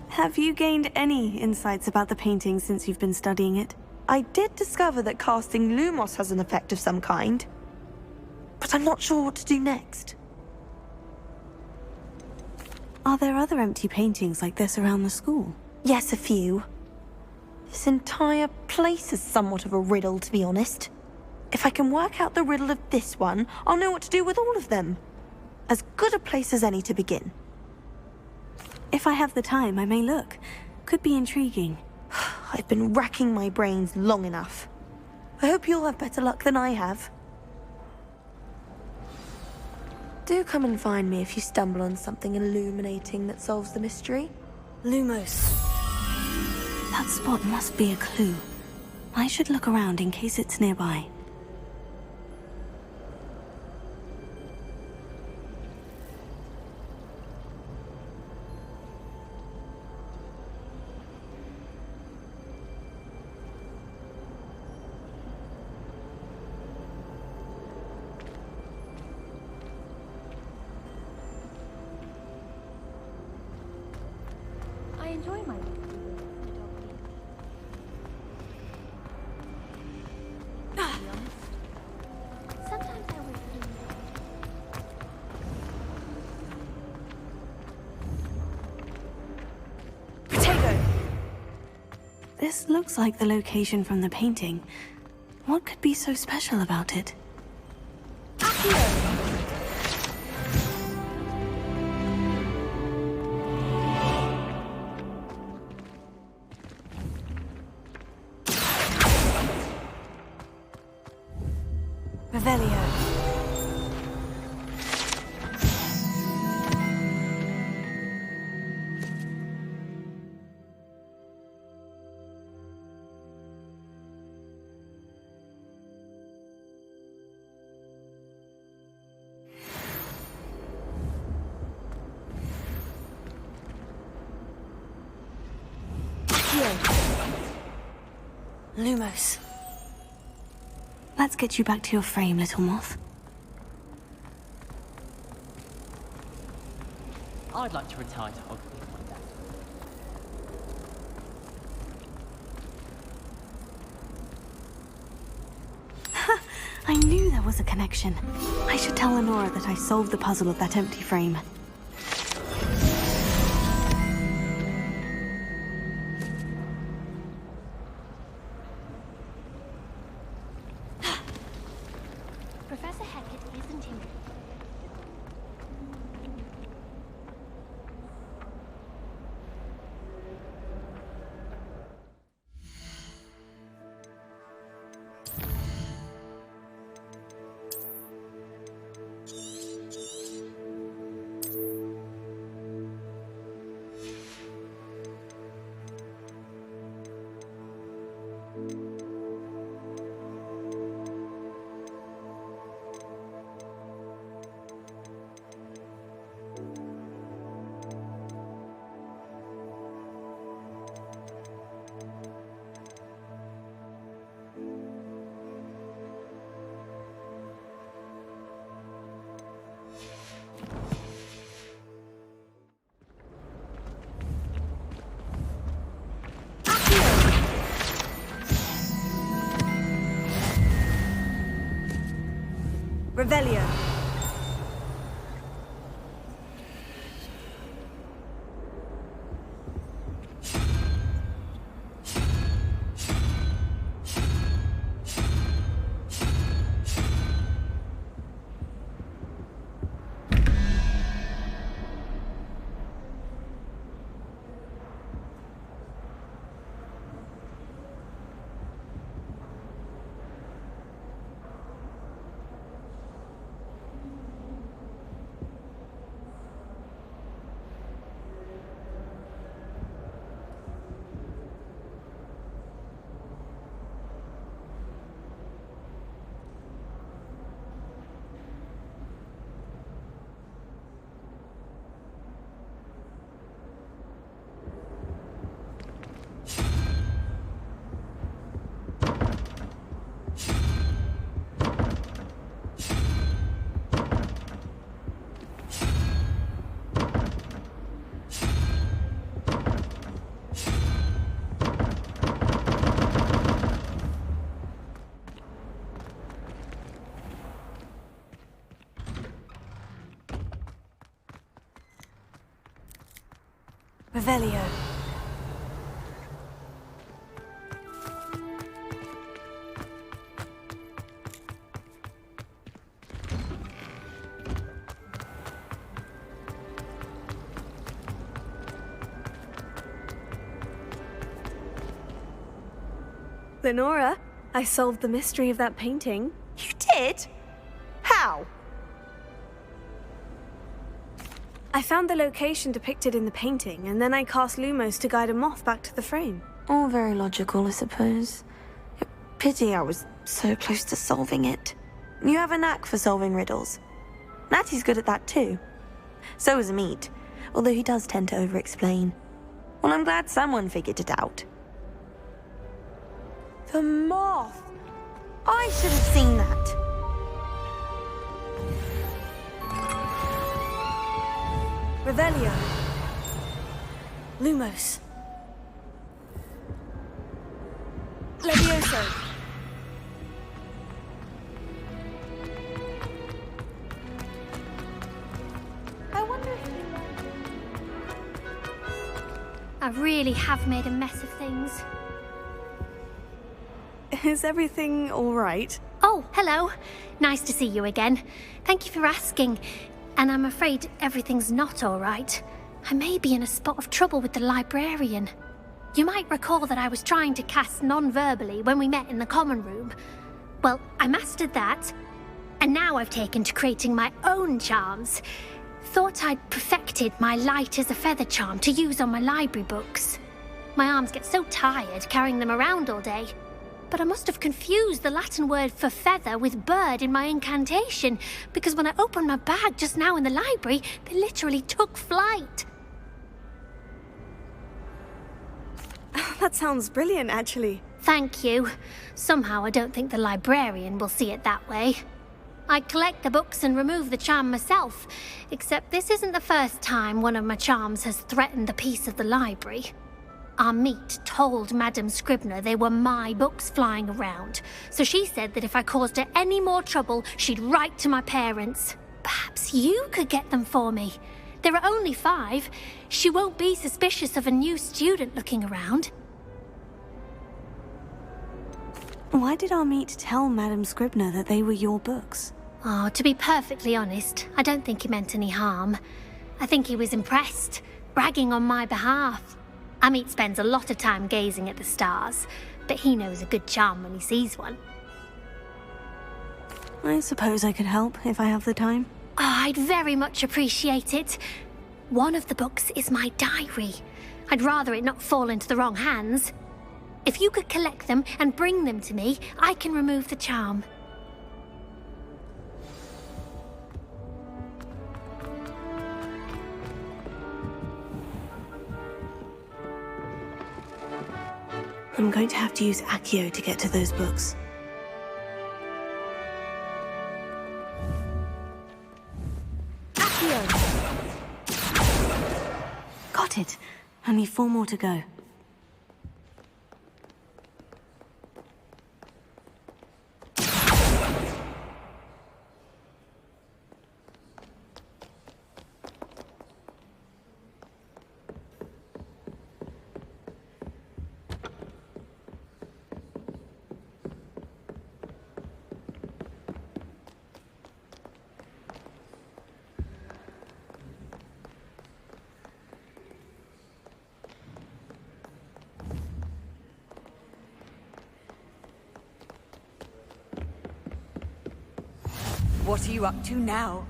Have you gained any insights about the painting since you've been studying it? I did discover that casting Lumos has an effect of some kind, but I'm not sure what to do next. Are there other empty paintings like this around the school? Yes, a few. This entire place is somewhat of a riddle, to be honest. If I can work out the riddle of this one, I'll know what to do with all of them. As good a place as any to begin. If I have the time, I may look. Could be intriguing. I've been racking my brains long enough. I hope you'll have better luck than I have. Do come and find me if you stumble on something illuminating that solves the mystery. Lumos. That spot must be a clue. I should look around in case it's nearby. I enjoy my Sometimes I wish Potato! This looks like the location from the painting. What could be so special about it? Revelio. Lumos. Let's get you back to your frame, little moth. I'd like to retire to Hogwarts one day. I knew there was a connection. I should tell Lenora that I solved the puzzle of that empty frame. Professor Hackett isn't here. Revelio. Revelio. Lenora, I solved the mystery of that painting. You did? How? I found the location depicted in the painting, and then I cast Lumos to guide a moth back to the frame. All very logical, I suppose. Pity I was so close to solving it. You have a knack for solving riddles. Natty's good at that too. So is Amit, although he does tend to over-explain. Well, I'm glad someone figured it out. The moth! I should have seen that. Revelio. Lumos. Levioso. I wonder if I really have made a mess of things. Is everything all right? Oh, hello. Nice to see you again. Thank you for asking. And I'm afraid everything's not all right. I may be in a spot of trouble with the librarian. You might recall that I was trying to cast non-verbally when we met in the common room. Well, I mastered that, and now I've taken to creating my own charms. Thought I'd perfected my light as a feather charm to use on my library books. My arms get so tired carrying them around all day. But I must have confused the Latin word for feather with bird in my incantation, because when I opened my bag just now in the library, they literally took flight. That sounds brilliant, actually. Thank you. Somehow I don't think the librarian will see it that way. I collect the books and remove the charm myself, except this isn't the first time one of my charms has threatened the peace of the library. Amit told Madame Scribner they were my books flying around, so she said that if I caused her any more trouble, she'd write to my parents. Perhaps you could get them for me. There are only 5. She won't be suspicious of a new student looking around. Why did Amit tell Madame Scribner that they were your books? Oh, to be perfectly honest, I don't think he meant any harm. I think he was impressed, bragging on my behalf. Amit spends a lot of time gazing at the stars, but he knows a good charm when he sees one. I suppose I could help if I have the time. Oh, I'd very much appreciate it. One of the books is my diary. I'd rather it not fall into the wrong hands. If you could collect them and bring them to me, I can remove the charm. I'm going to have to use Accio to get to those books. Accio! Got it. Only 4 more to go. What are you up to now?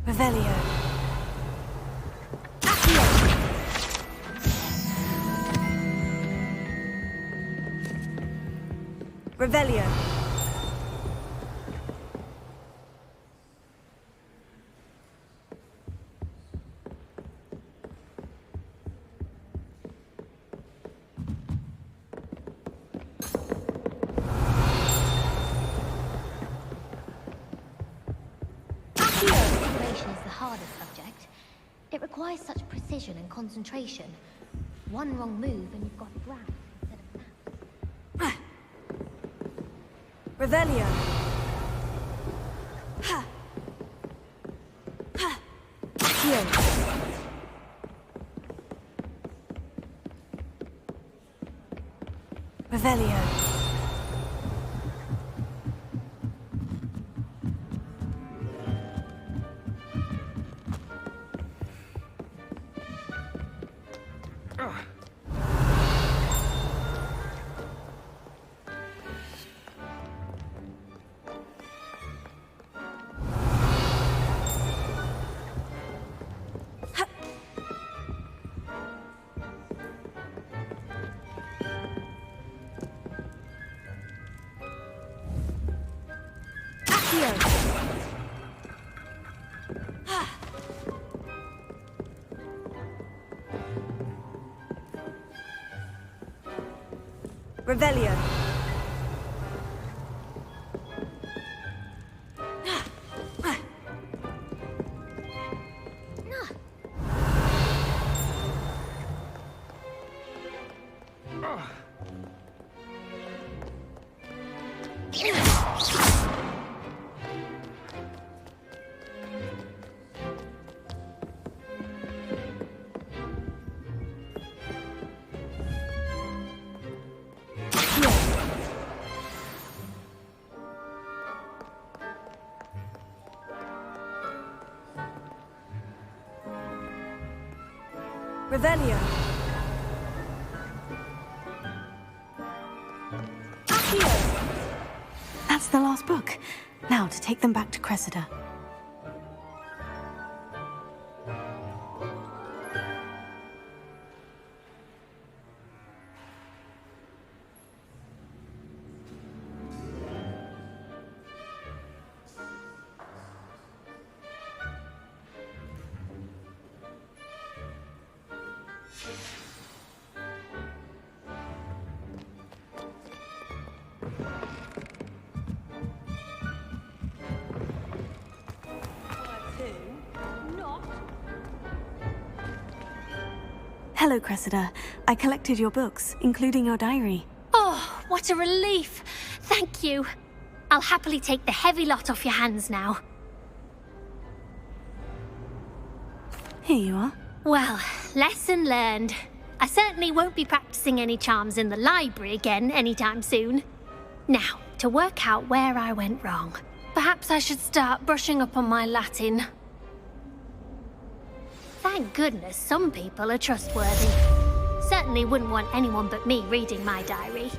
Revelio. Revelio. Situation is the hardest subject. It requires such precision and concentration. One wrong move and you've got grass instead of maps. Revelio. Ha. Ha. Here. Revelio. Revelio. Revelio. That's the last book. Now to take them back to Cressida. Hello, Cressida. I collected your books, including your diary. Oh, what a relief. Thank you. I'll happily take the heavy lot off your hands now. Here you are. Well, lesson learned. I certainly won't be practicing any charms in the library again anytime soon. Now, to work out where I went wrong. Perhaps I should start brushing up on my Latin. Thank goodness some people are trustworthy. Certainly wouldn't want anyone but me reading my diary.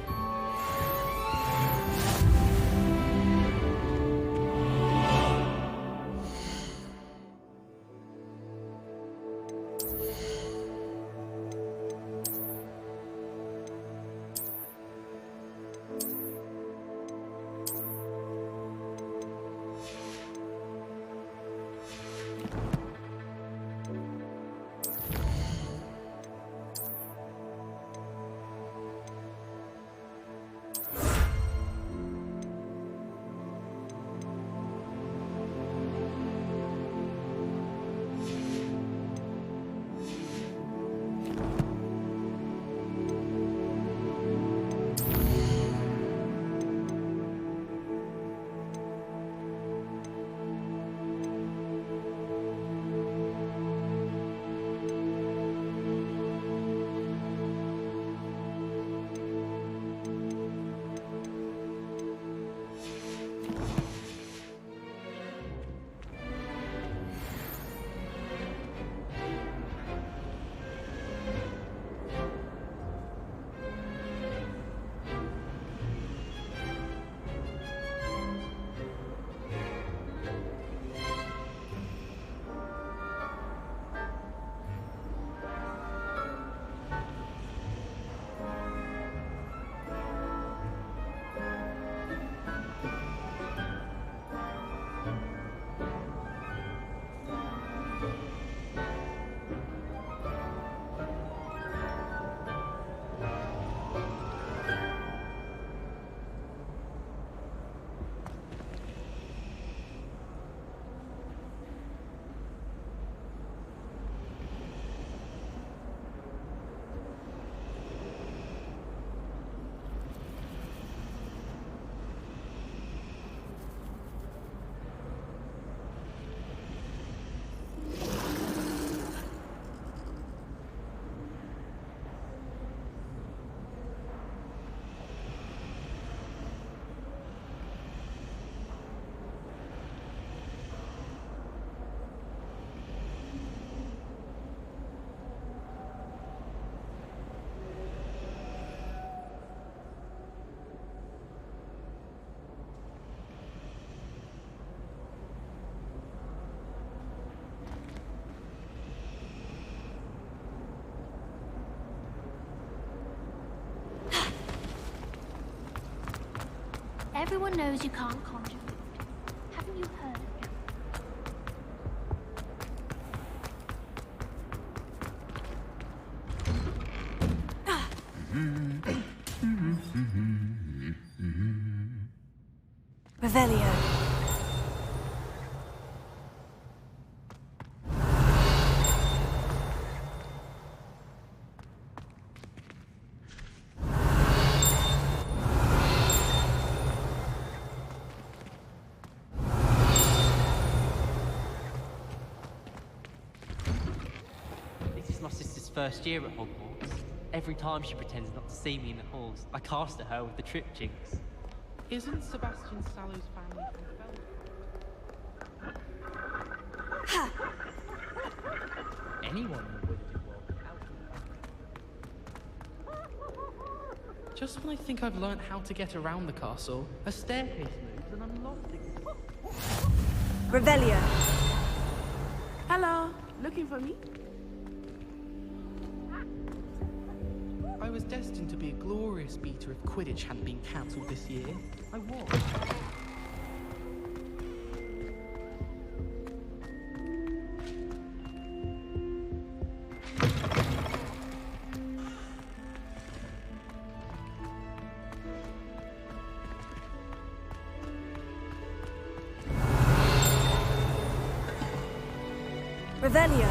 Everyone knows you can't conjure food. Haven't you heard of it? Revelio. This is my sister's first year at Hogwarts. Every time she pretends not to see me in the halls, I cast at her with the trip jinx. Isn't Sebastian Sallow's family from Belgium? Anyone in the wizarding world without Just when I think I've learnt how to get around the castle, a staircase moves and I'm lost again. Revelio. Hello, looking for me? I was destined to be a glorious beater if Quidditch hadn't been cancelled this year. I was. Revelio.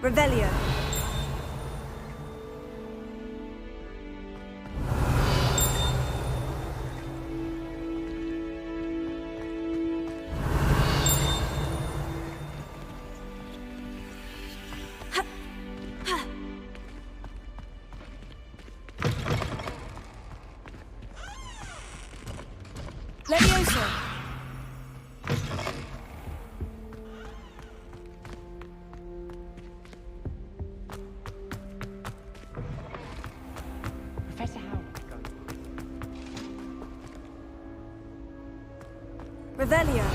Revelio. Levioso. Professor Howard going. Revelio.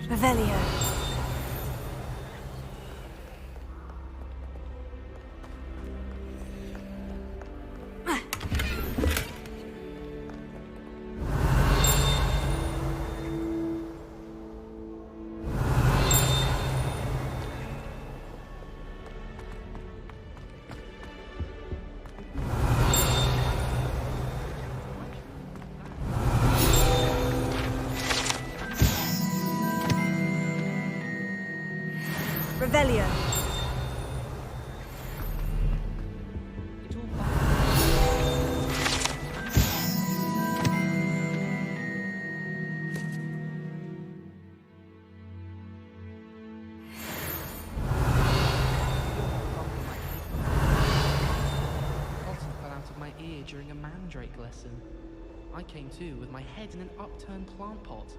Revelio. Revelio. Cotton fell out of my ear during a mandrake lesson. I came to with my head in an upturned plant pot.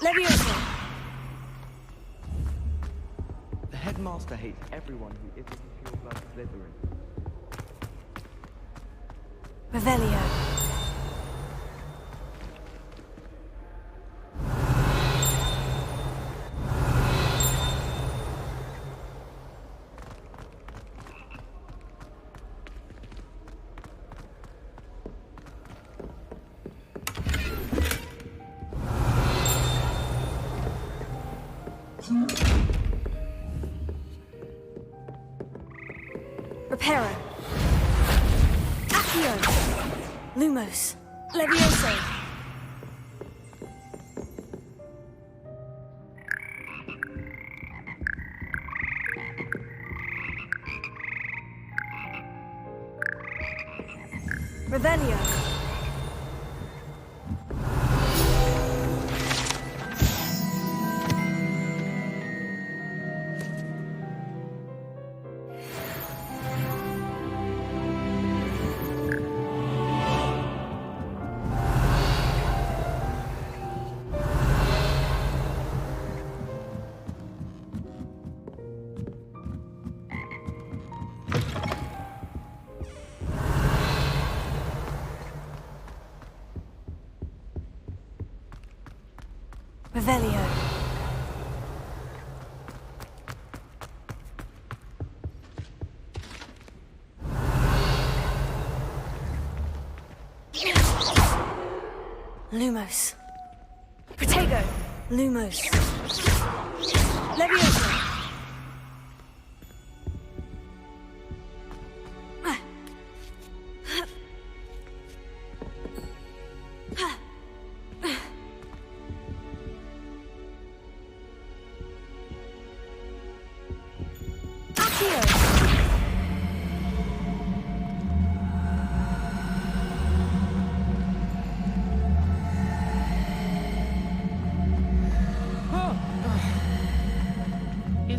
Leviosa! The headmaster hates everyone who isn't a pure-blood Slytherin. Revelio. Reparo. Accio. Lumos. Levioso. Revelio. Revelio. Lumos. Protego. Lumos. Levioso.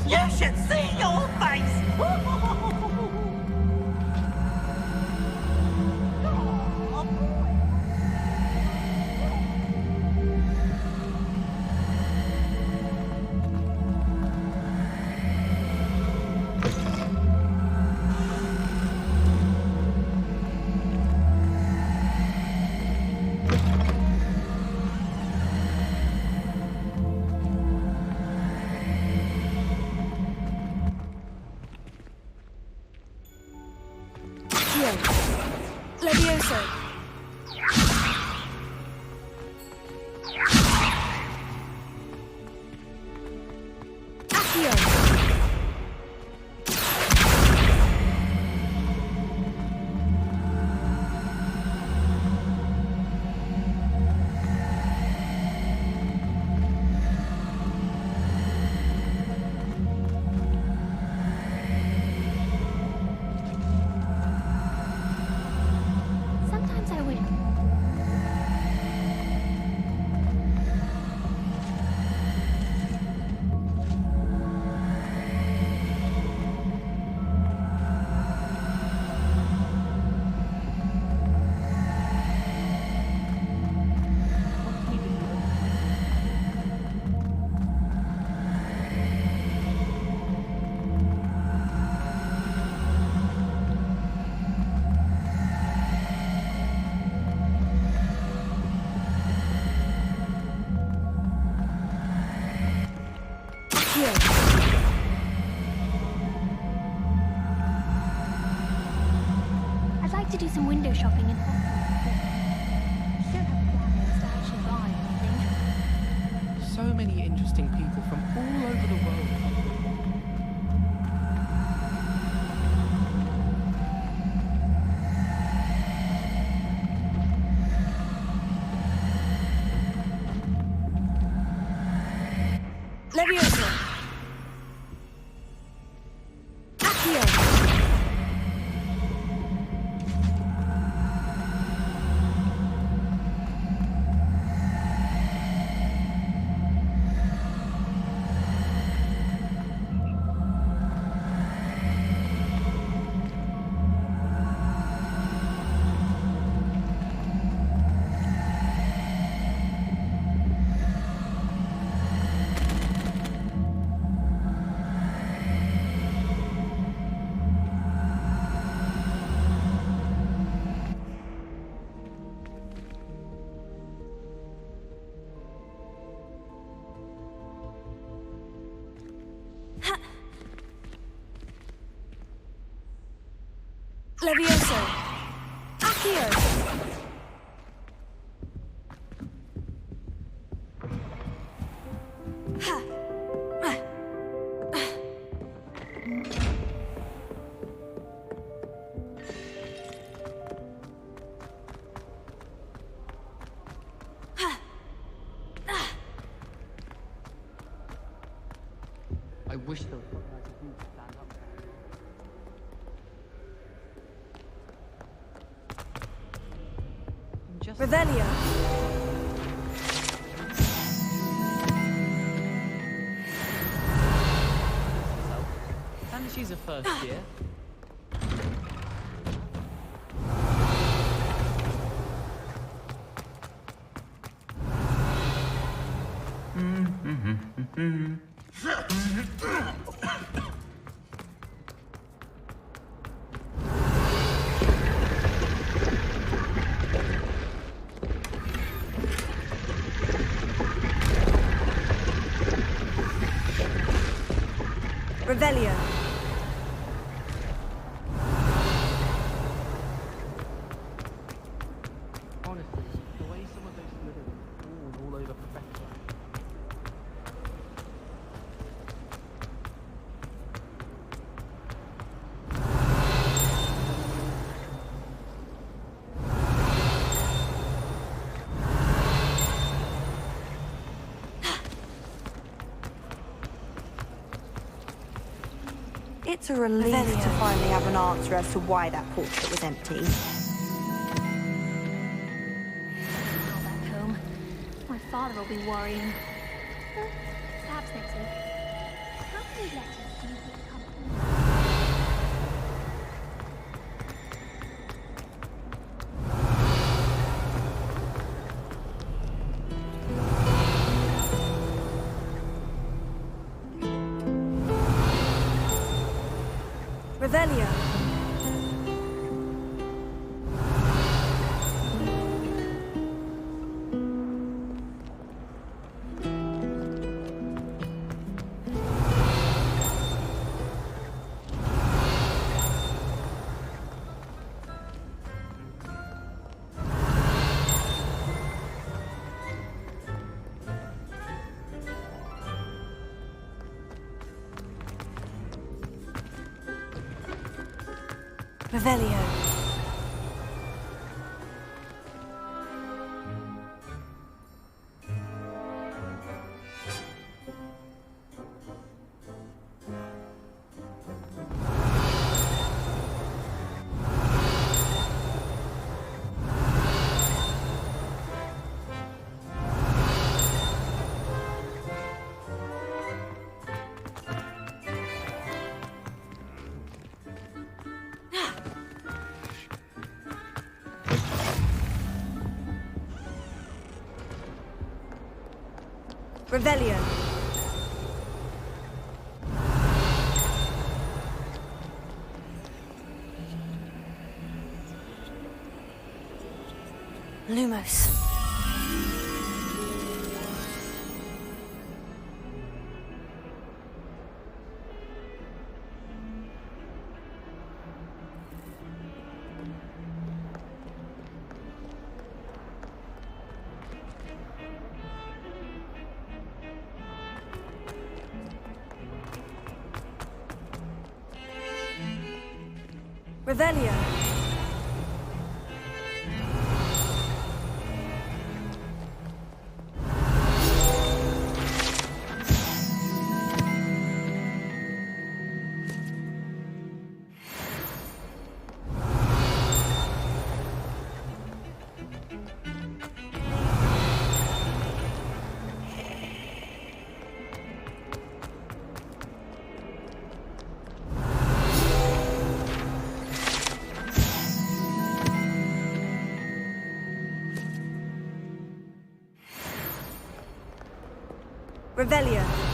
You should see your face! Levioso. Accio. Sometimes I would. I'd like to do some window shopping in Hogwarts. You don't have plans to actually buy anything. So many interesting people from all over the world. Levioso. Accio. Levioso. Accio. I wish there was something I could do to stand up there. Just Revelio. And she's a first year. Revelio. honestly, the way some of those slithers fall all over Professor. It's a relief to finally have an answer as to why that portrait was empty. Now back home. My father will be worrying. Perhaps next week. How many letters do you think come? Revelio. Revelio. Revelio. Lumos. Revelio. Revelio.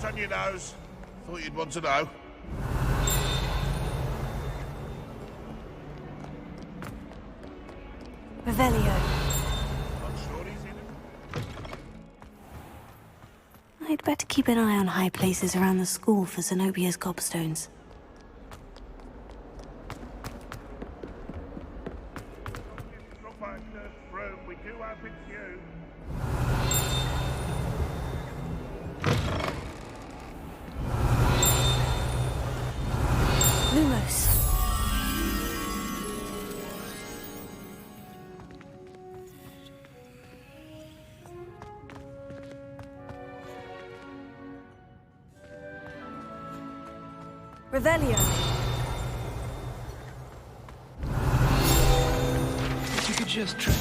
on your nose. Thought you'd want to know. Revelio. Not sure he's in it. I'd better keep an eye on high places around the school for Zenobia's gobstones. Look back in the room. We do hope it's you. Lumos. Revelio. If you could just trick.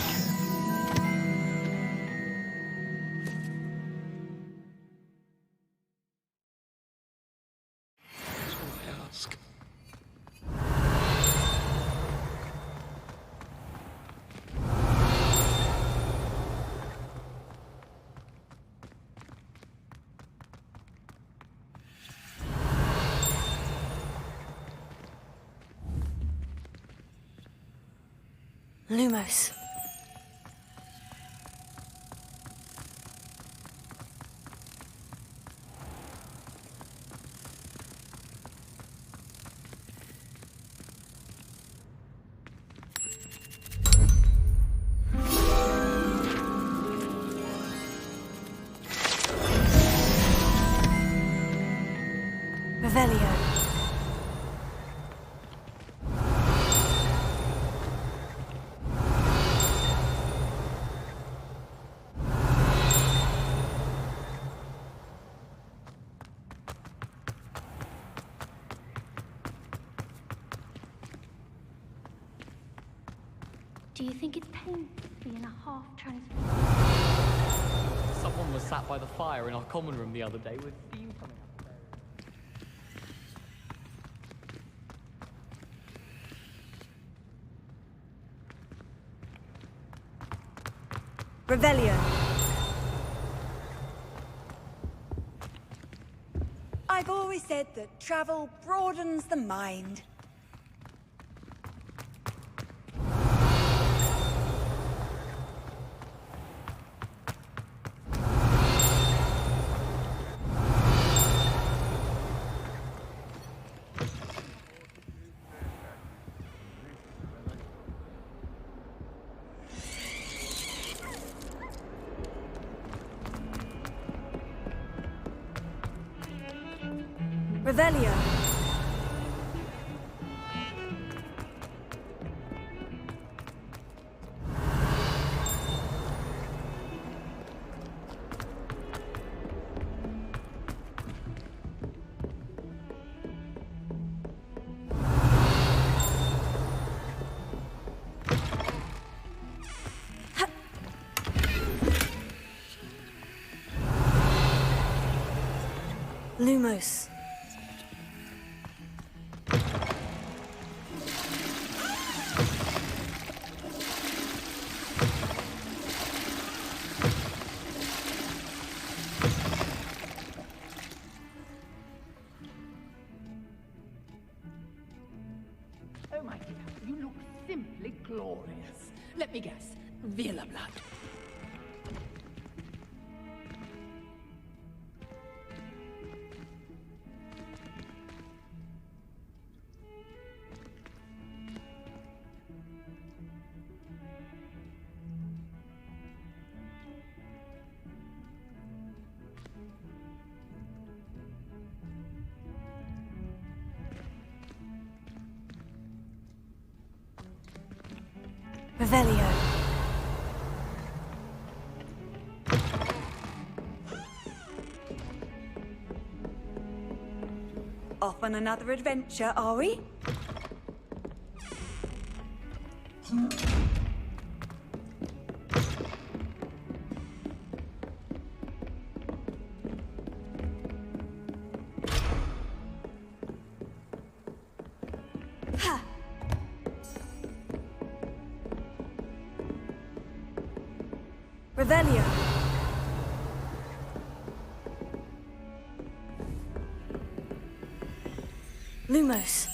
That's all I ask. Lumos. Revelio. Do you think it's painful being a half-transformed? Someone was sat by the fire in our common room the other day with steam coming out. Revelio. I've always said that travel broadens the mind. Revelio. Lumos. Oh my dear, you look simply glorious. Let me guess, Villa blood. Revelio. Off on another adventure, are we? Revelio. Lumos.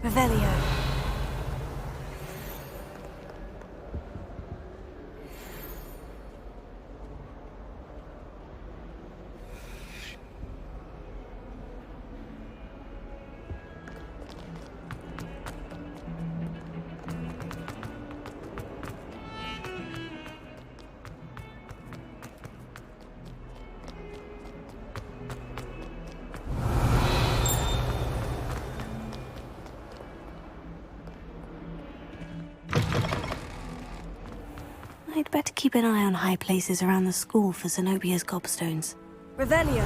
Revelio. I'd better keep an eye on high places around the school for Zenobia's gobstones. Revelio.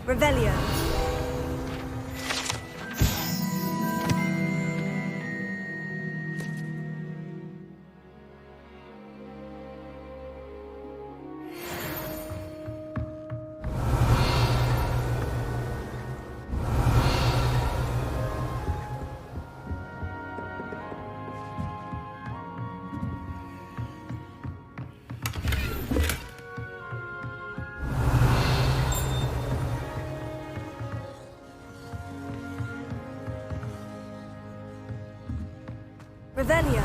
Revelio. Revelio.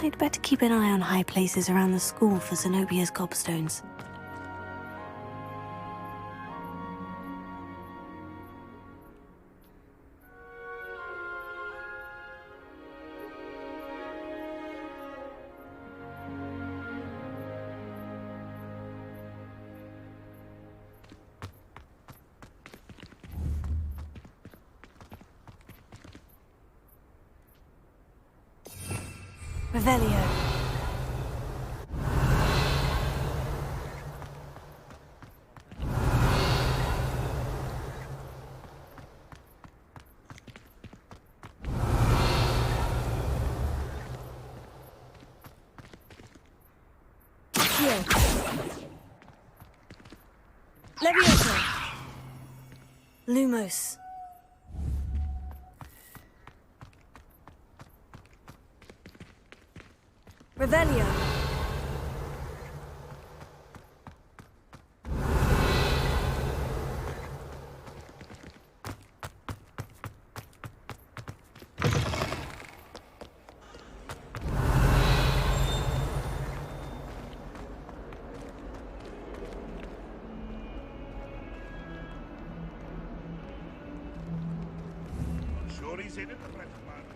I'd better keep an eye on high places around the school for Zenobia's gobstones. Revelio. Levioso. Lumos. Revelio. Sure he's in at the present moment.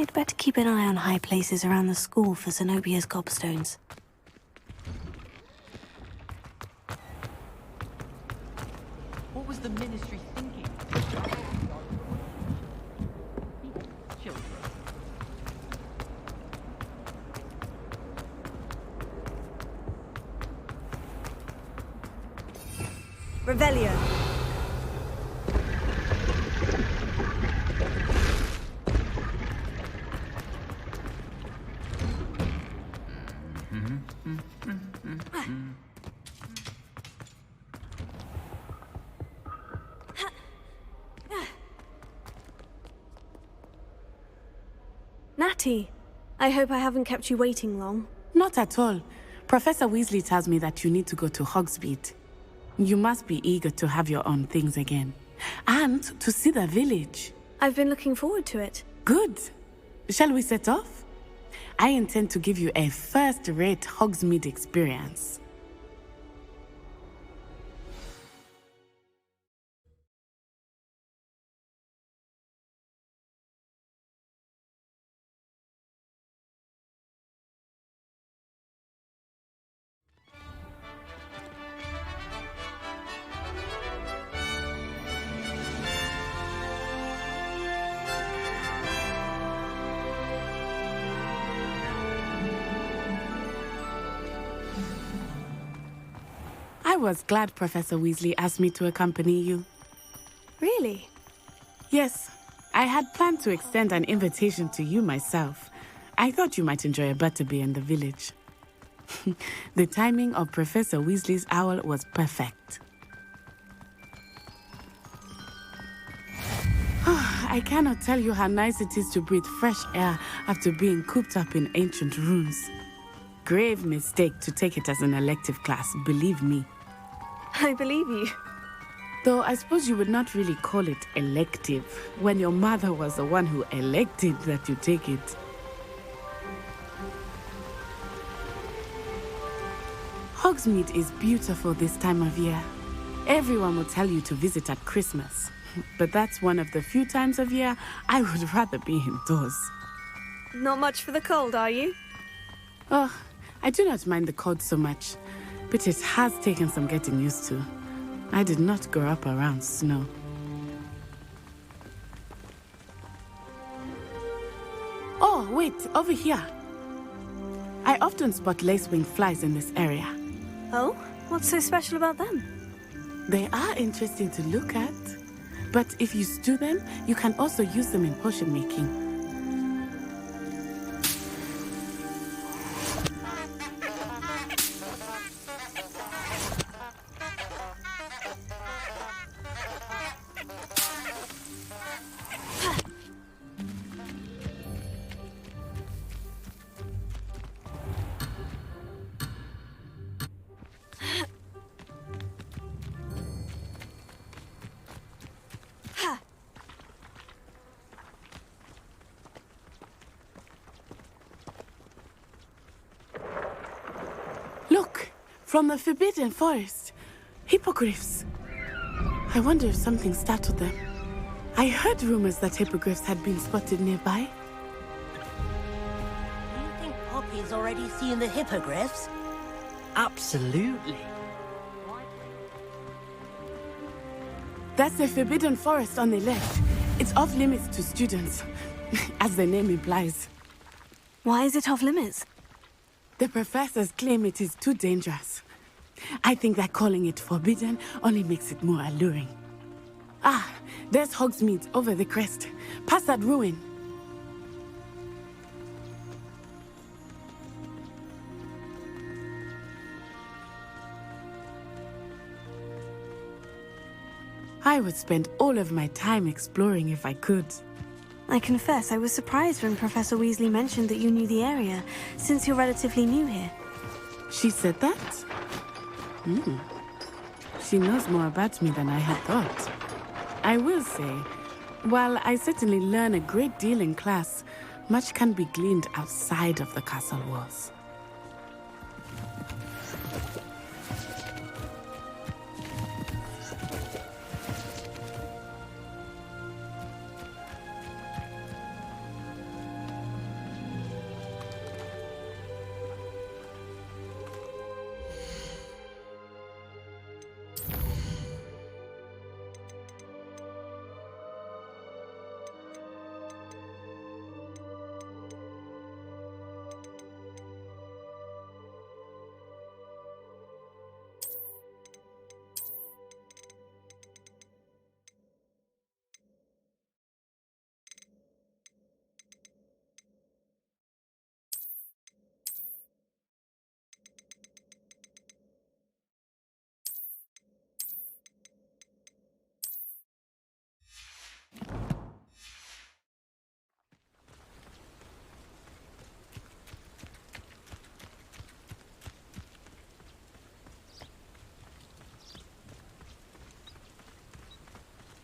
I'd better keep an eye on high places around the school for Zenobia's gobstones. What was the Ministry thinking? Children. Revelio. Natty, I hope I haven't kept you waiting long. Not at all. Professor Weasley tells me that you need to go to Hogsmeade. You must be eager to have your own things again. And to see the village. I've been looking forward to it. Good. Shall we set off? I intend to give you a first-rate Hogsmeade experience. I was glad Professor Weasley asked me to accompany you. Really? Yes. I had planned to extend an invitation to you myself. I thought you might enjoy a butterbeer in the village. The timing of Professor Weasley's owl was perfect. I cannot tell you how nice it is to breathe fresh air after being cooped up in ancient rooms. Grave mistake to take it as an elective class, believe me. I believe you. Though I suppose you would not really call it elective when your mother was the one who elected that you take it. Hogsmeade is beautiful this time of year. Everyone will tell you to visit at Christmas. But that's one of the few times of year I would rather be indoors. Not much for the cold, are you? Oh, I do not mind the cold so much, but it has taken some getting used to. I did not grow up around snow. Oh, wait, over here. I often spot lacewing flies in this area. Oh? What's so special about them? They are interesting to look at, but if you stew them, you can also use them in potion making. Look, from the Forbidden Forest. Hippogriffs. I wonder if something startled them. I heard rumors that hippogriffs had been spotted nearby. Do you think Poppy's already seen the hippogriffs? Absolutely. That's the Forbidden Forest on the left. It's off limits to students, as the name implies. Why is it off limits? The professors claim it is too dangerous. I think that calling it forbidden only makes it more alluring. Ah, there's Hogsmeade over the crest. Past that ruin. I would spend all of my time exploring if I could. I confess I was surprised when Professor Weasley mentioned that you knew the area, since you're relatively new here. She said that? She knows more about me than I had thought. I will say, while I certainly learn a great deal in class, much can be gleaned outside of the castle walls.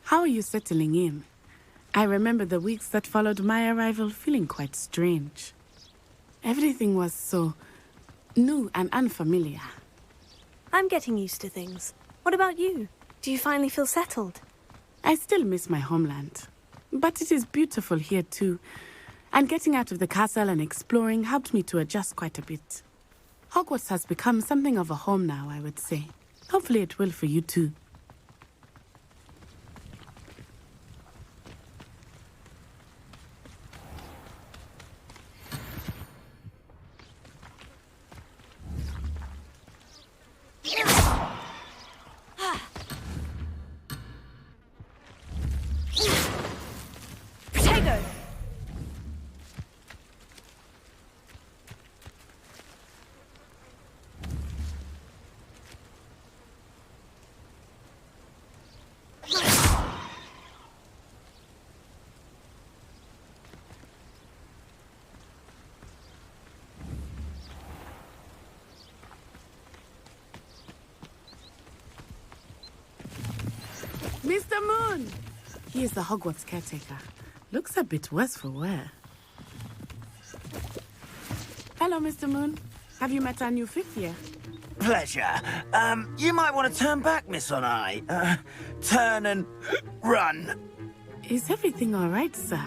How are you settling in? I remember the weeks that followed my arrival feeling quite strange. Everything was so new and unfamiliar. I'm getting used to things. What about you? Do you finally feel settled? I still miss my homeland. But it is beautiful here too. And getting out of the castle and exploring helped me to adjust quite a bit. Hogwarts has become something of a home now, I would say. Hopefully it will for you too. Potato! Mr. Moon! He is the Hogwarts caretaker. Looks a bit worse for wear. Hello, Mr. Moon. Have you met our new fifth year? Pleasure. You might want to turn back, Miss Onai. Turn and run. Is everything all right, sir?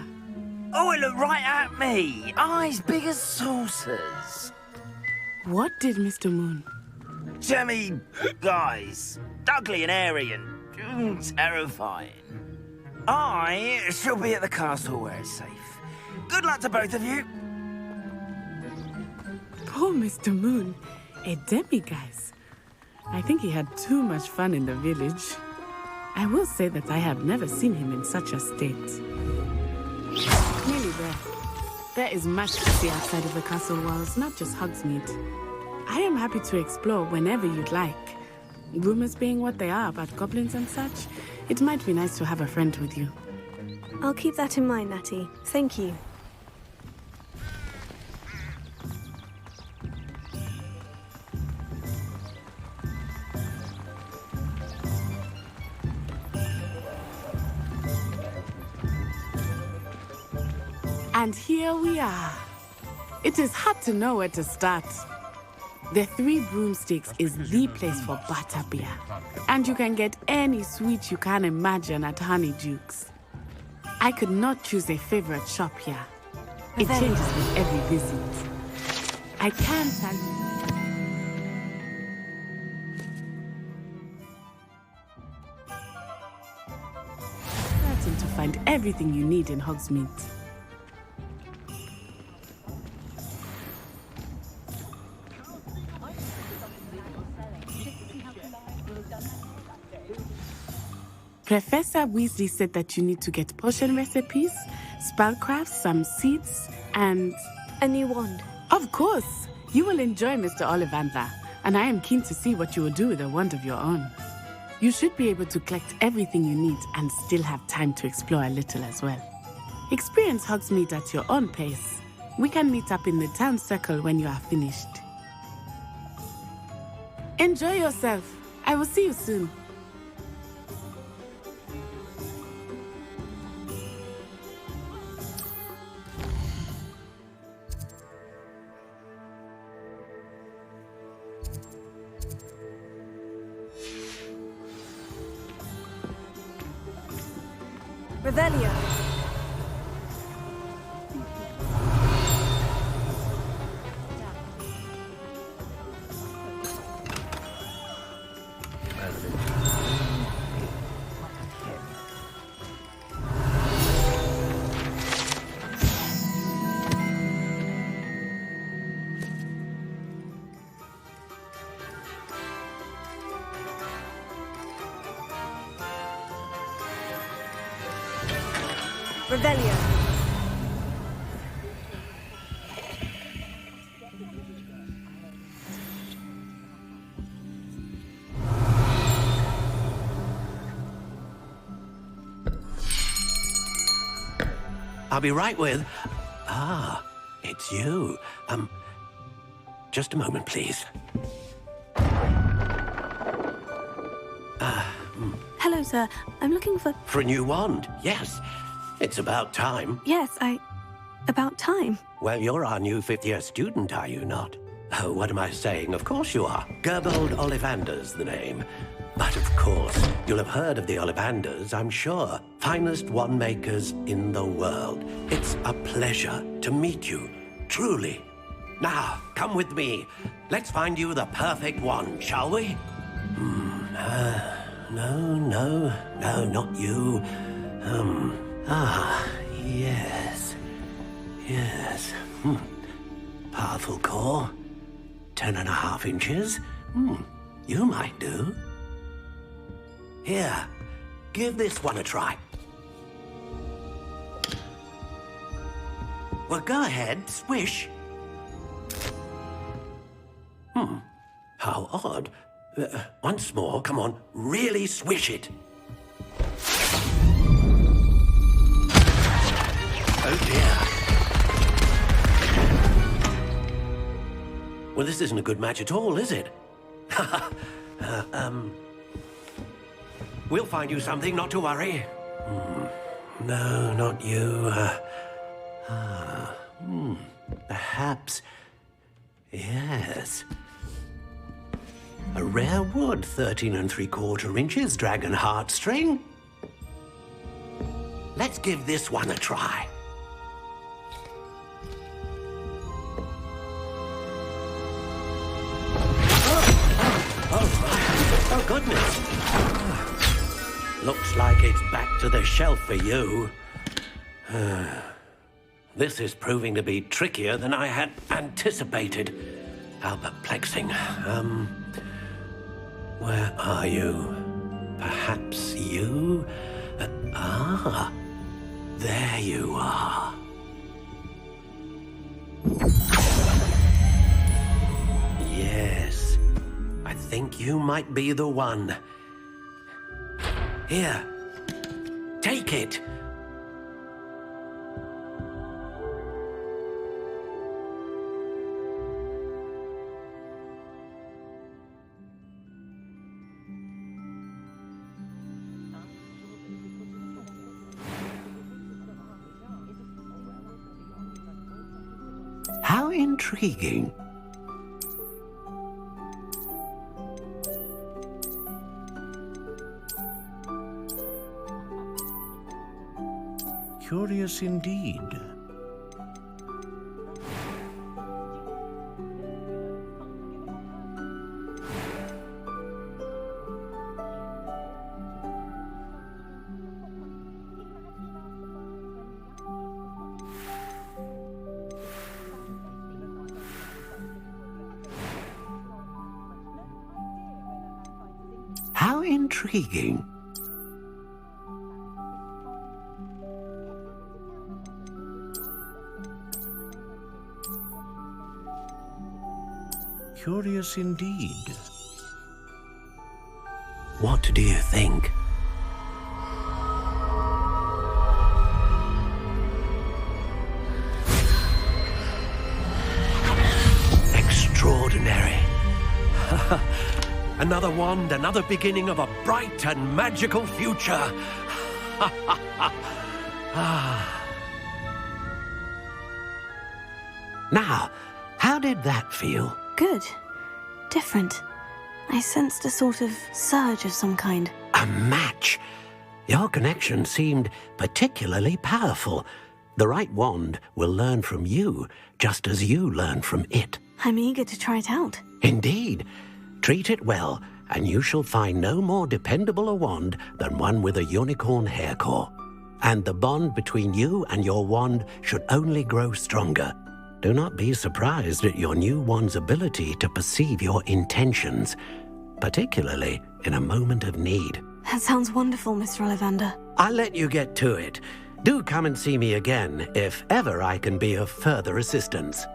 Oh, it looked right at me. Eyes big as saucers. What did Mr. Moon? Jemmy guys. Ugly and airy and terrifying. I shall be at the castle where it's safe. Good luck to both of you. Poor Mr. Moon. A demiguise. I think he had too much fun in the village. I will say that I have never seen him in such a state. Nearly there. There is much to see outside of the castle walls, not just Hogsmeade. I am happy to explore whenever you'd like. Rumors being what they are about goblins and such, it might be nice to have a friend with you. I'll keep that in mind, Natty. Thank you. And here we are. It is hard to know where to start. The Three Broomsticks is the place for butterbeer. And you can get any sweet you can imagine at Honeydukes. I could not choose a favorite shop here. It changes with every visit. I can tell you. Certain to find everything you need in Hogsmeade. Professor Weasley said that you need to get potion recipes, spellcrafts, some seeds, and... a new wand. Of course! You will enjoy Mr. Ollivander, and I am keen to see what you will do with a wand of your own. You should be able to collect everything you need and still have time to explore a little as well. Experience Hogsmeade at your own pace. We can meet up in the town circle when you are finished. Enjoy yourself. I will see you soon. Revelio. Revelio. I'll be right with... Ah, it's you. Just a moment, please. Hello, Hello, sir. I'm looking for... For a new wand, yes. It's about time. Yes, about time. Well, you're our new fifth-year student, are you not? Oh, what am I saying? Of course you are. Gerbold Ollivander's the name. But of course, you'll have heard of the Ollivanders, I'm sure. Finest wand makers in the world. It's a pleasure to meet you, truly. Now, come with me. Let's find you the perfect wand, shall we? No, not you. Yes. Powerful core. 10.5 inches. You might do. Here, give this one a try. Well, go ahead, swish. How odd. Once more, come on, really swish it. Oh dear. Well, this isn't a good match at all, is it? We'll find you something, not to worry. No, not you. Perhaps... Yes. A rare wood, 13 3/4 inches, dragon heartstring. Let's give this one a try. Oh, goodness. Looks like it's back to the shelf for you. This is proving to be trickier than I had anticipated. How perplexing. Where are you? Perhaps you? There you are. Yes, I think you might be the one. Here, take it. How intriguing. Curious indeed. How intriguing. Curious indeed. What do you think? Extraordinary. Another wand, another beginning of a bright and magical future. Now, how did that feel? Good. Different. I sensed a sort of surge of some kind. A match. Your connection seemed particularly powerful. The right wand will learn from you, just as you learn from it. I'm eager to try it out. Indeed. Treat it well, and you shall find no more dependable a wand than one with a unicorn hair core. And the bond between you and your wand should only grow stronger. Do not be surprised at your new wand's ability to perceive your intentions, particularly in a moment of need. That sounds wonderful, Mr. Ollivander. I'll let you get to it. Do come and see me again if ever I can be of further assistance.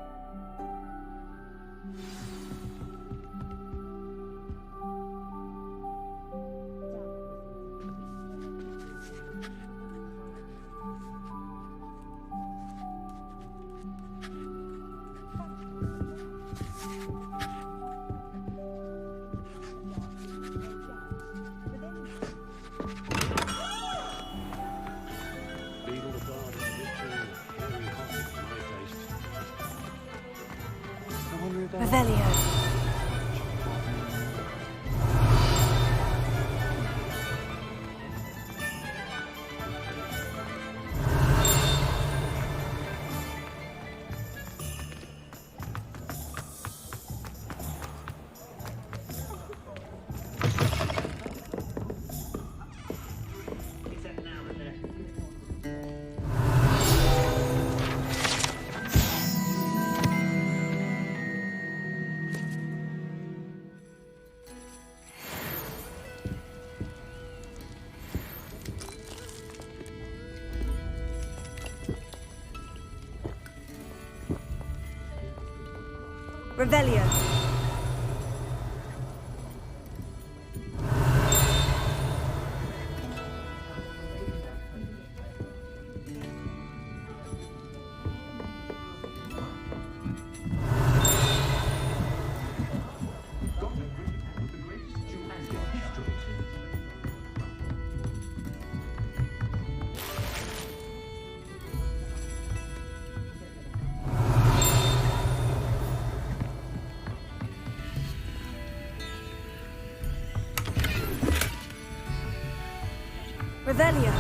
Revelio. Revelio. Revelio.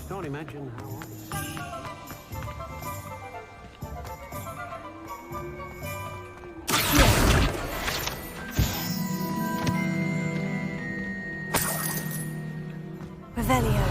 Can't imagine how. Revelio.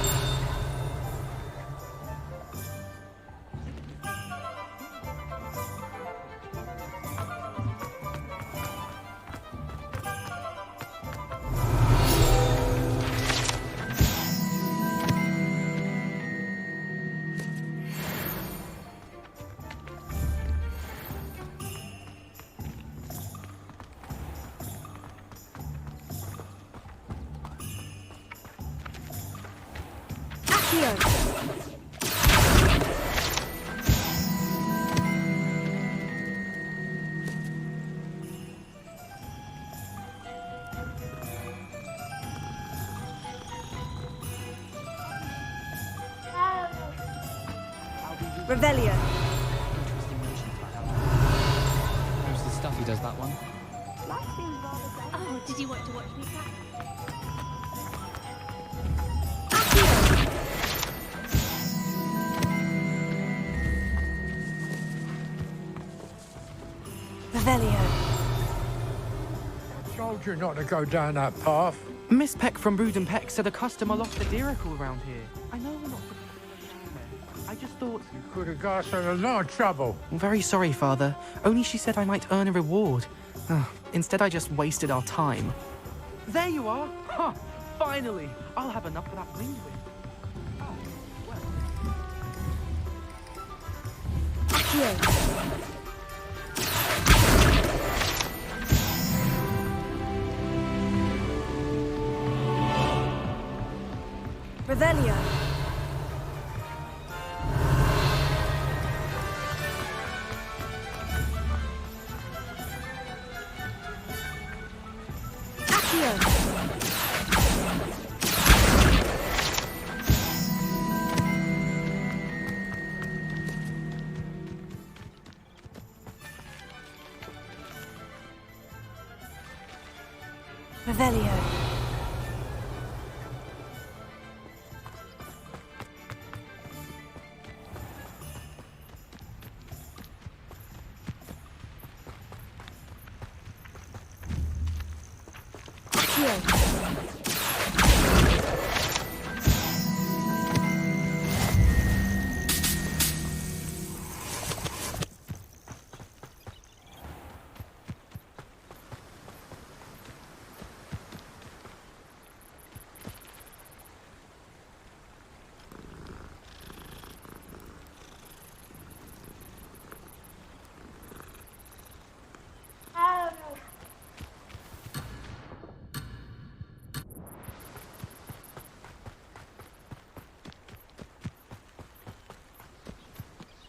Revelio. Who's the stuff he does that one? Oh, did you want to watch me crack? Revelio. Told you not to go down that path. Miss Peck from Brood and Peck said a customer lost a deeracle around here. I know we're not supposed to go down there. I just thought... You could have got us in a lot of trouble. I'm very sorry, Father. Only she said I might earn a reward. Instead, I just wasted our time. There you are! Huh! Finally! I'll have enough for that wind whip. Revelio. Revelio. Accio.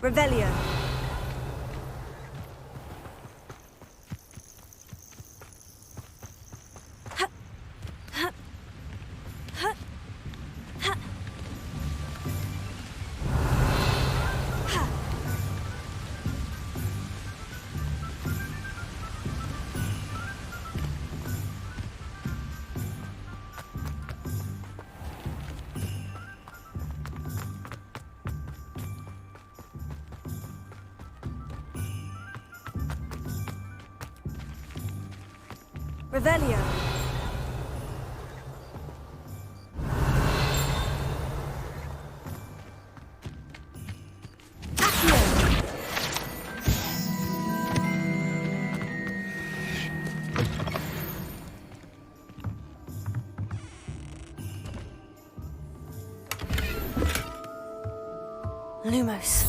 Revelio. Revelio. Lumos.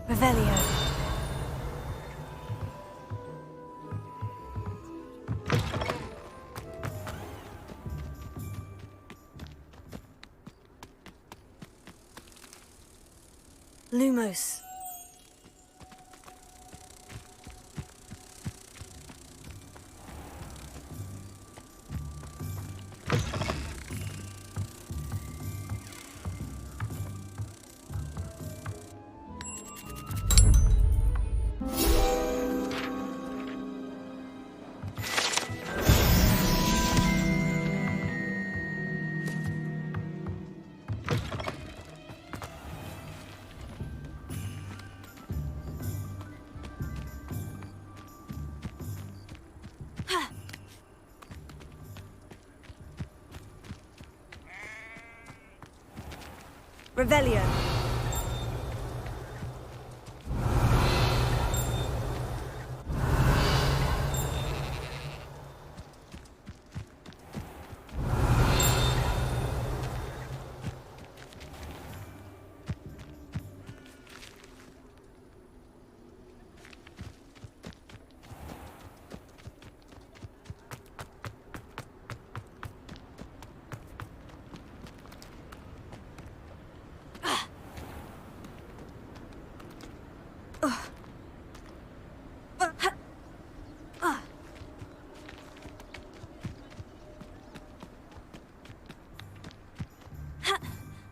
Revelio. Lumos. Revelio.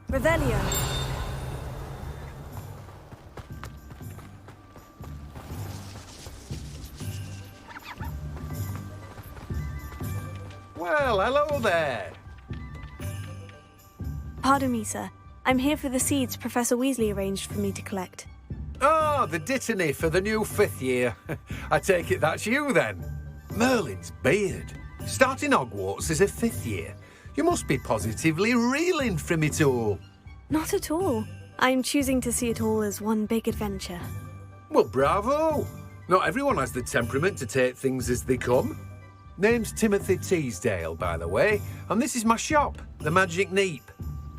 Revelio. Well, hello there. Pardon me, sir. I'm here for the seeds Professor Weasley arranged for me to collect. Ah, the dittany for the new 5th year. I take it that's you, then. Merlin's beard. Starting Hogwarts as a 5th year. You must be positively reeling from it all. Not at all. I'm choosing to see it all as one big adventure. Well, bravo. Not everyone has the temperament to take things as they come. Name's Timothy Teasdale, by the way, and this is my shop, the Magic Neep.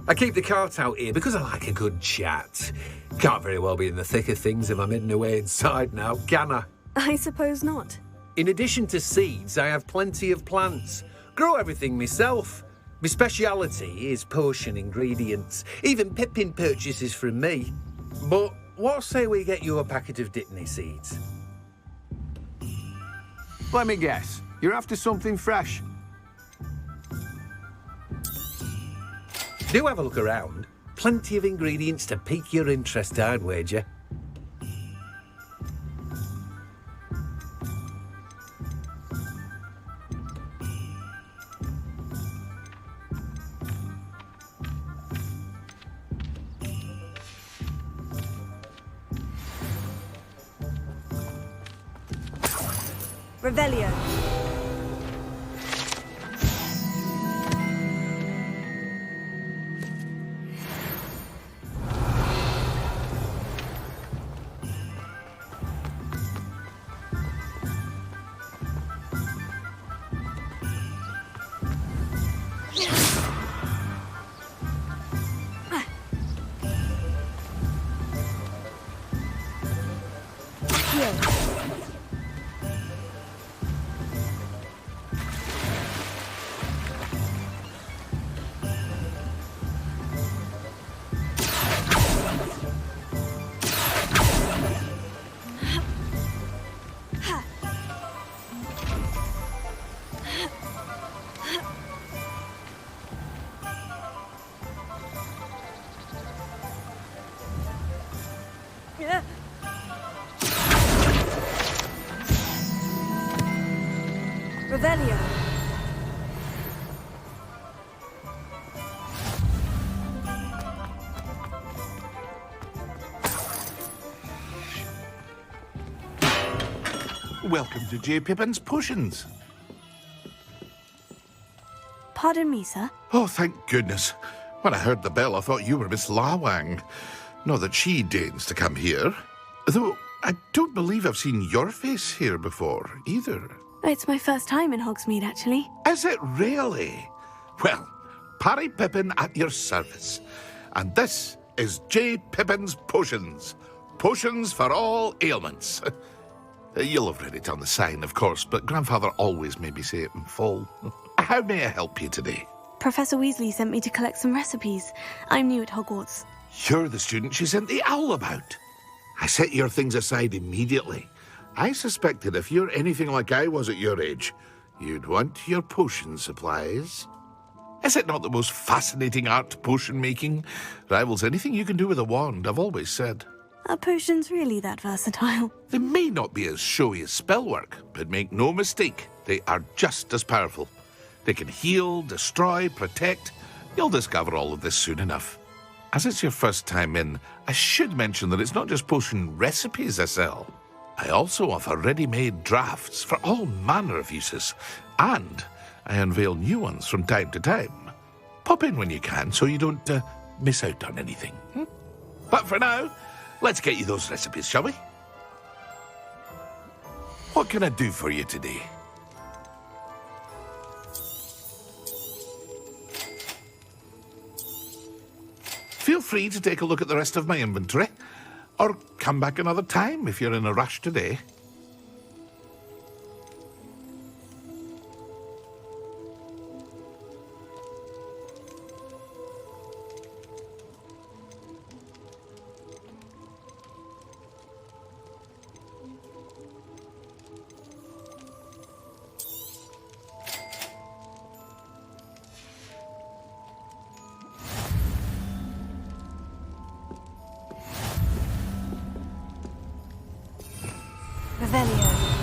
I keep the cart out here because I like a good chat. Can't very well be in the thick of things if I'm hidden away inside now, can I? I suppose not. In addition to seeds, I have plenty of plants. Grow everything myself. My speciality is potion ingredients. Even Pippin purchases from me. But what say we get you a packet of dittany seeds? Let me guess. You're after something fresh. Do have a look around. Plenty of ingredients to pique your interest, I'd wager. Revelio. Revelio. Welcome to J. Pippin's Potions. Pardon me, sir. Oh, thank goodness. When I heard the bell, I thought you were Miss Lawang. Not that she deigns to come here. Though I don't believe I've seen your face here before, either. It's my first time in Hogsmeade, actually. Is it really? Well, Parry Pippin at your service. And this is J. Pippin's Potions. Potions for all ailments. You'll have read it on the sign, of course, but Grandfather always made me say it in full. How may I help you today? Professor Weasley sent me to collect some recipes. I'm new at Hogwarts. You're the student she sent the owl about. I set your things aside immediately. I suspected if you're anything like I was at your age, you'd want your potion supplies. Is it not the most fascinating art, potion making? Rivals anything you can do with a wand, I've always said. Are potions really that versatile? They may not be as showy as spellwork, but make no mistake, they are just as powerful. They can heal, destroy, protect. You'll discover all of this soon enough. As it's your first time in, I should mention that it's not just potion recipes I sell. I also offer ready-made drafts for all manner of uses, and I unveil new ones from time to time. Pop in when you can so you don't miss out on anything. But for now, let's get you those recipes, shall we? What can I do for you today? Feel free to take a look at the rest of my inventory, or come back another time if you're in a rush today. Revelio.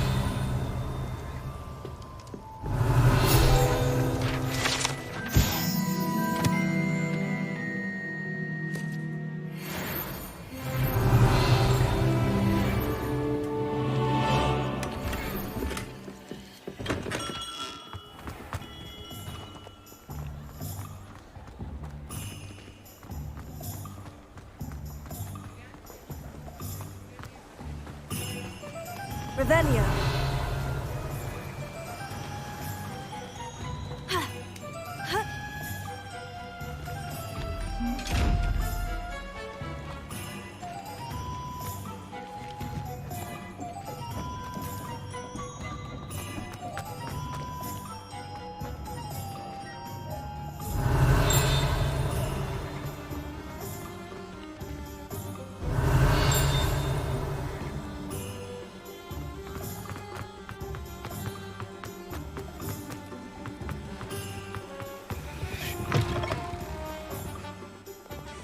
Revelio.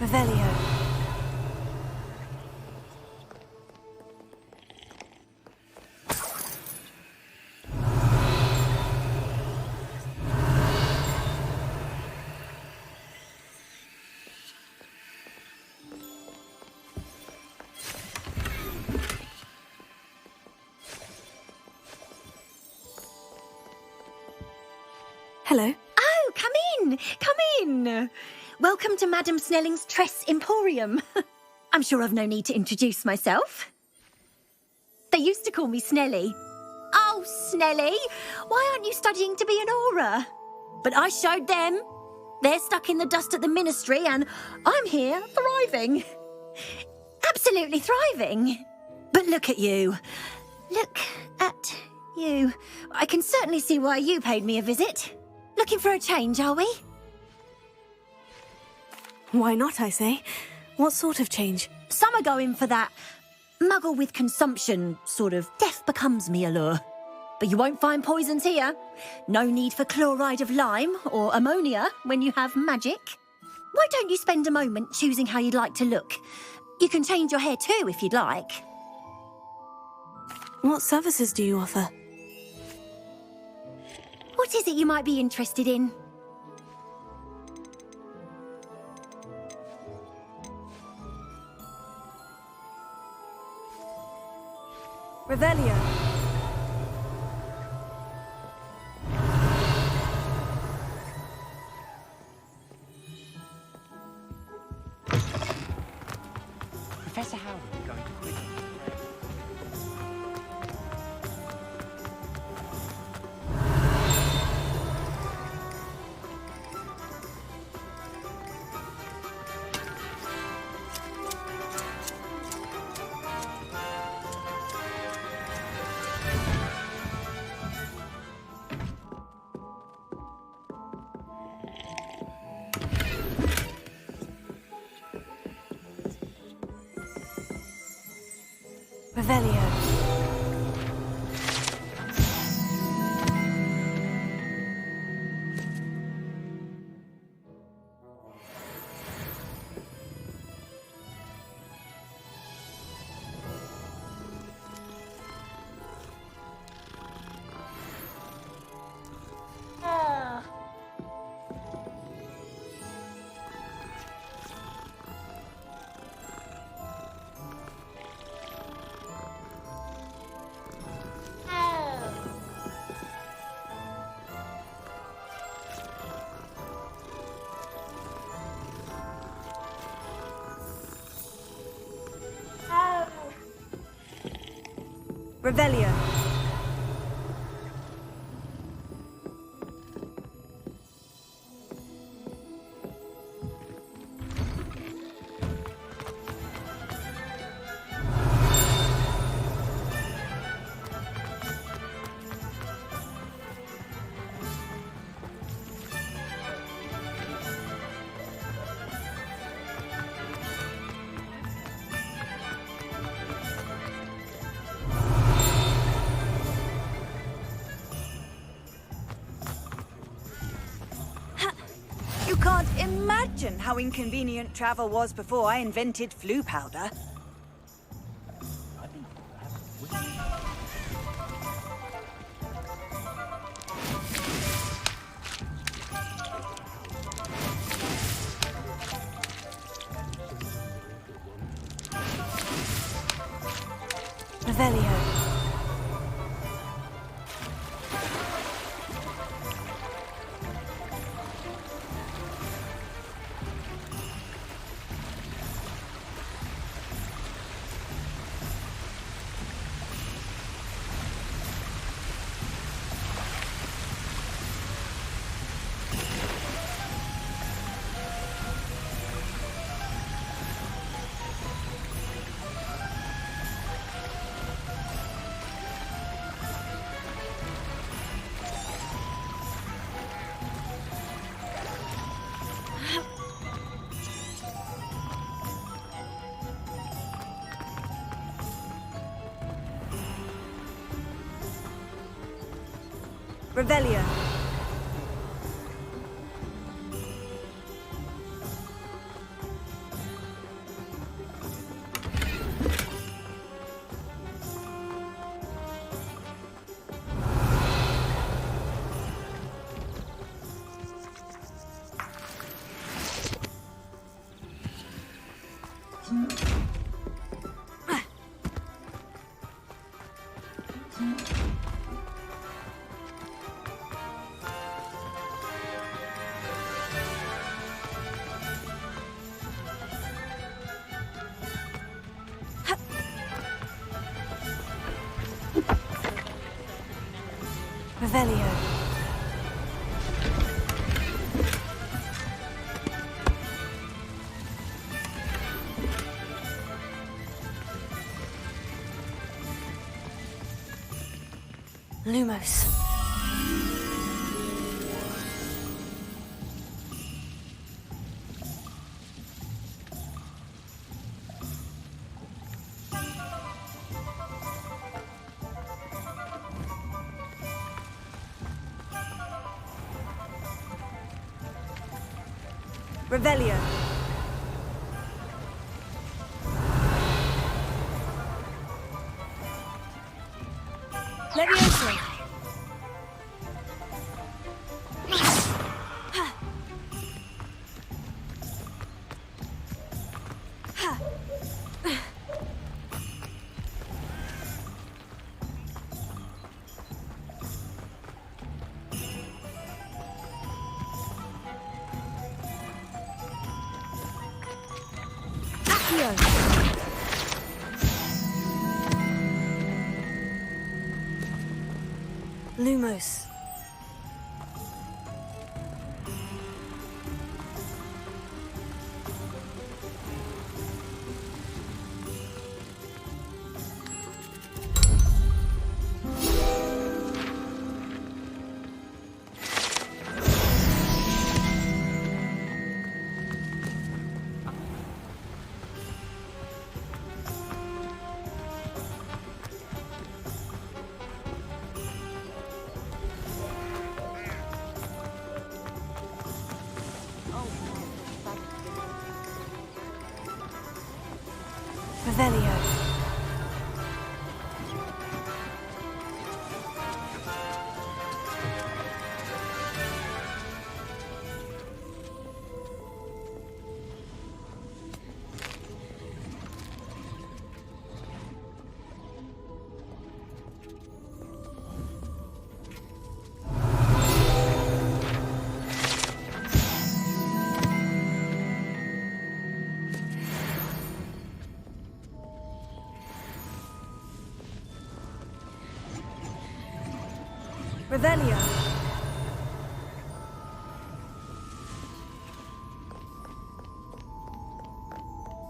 Revelio. Hello. Oh, come in! Come in! Welcome to Madame Snelling's Tress Emporium. I'm sure I've no need to introduce myself. They used to call me Snelly. Oh, Snelly, why aren't you studying to be an aura? But I showed them. They're stuck in the dust at the ministry and I'm here thriving. Absolutely thriving. But look at you. Look at you. I can certainly see why you paid me a visit. Looking for a change, are we? Why not, I say? What sort of change? Some are going for that muggle with consumption, sort of death becomes me allure. But you won't find poisons here. No need for chloride of lime or ammonia when you have magic. Why don't you spend a moment choosing how you'd like to look? You can change your hair too, if you'd like. What services do you offer? What is it you might be interested in? Revelio. Professor Howard is going to quiz you. Revelio. Revelio. You can't imagine how inconvenient travel was before I invented flu powder. Revelio. Revelio. Revelio. Lumos. Revelio. Accio. Lumos. Revelio. Revelio.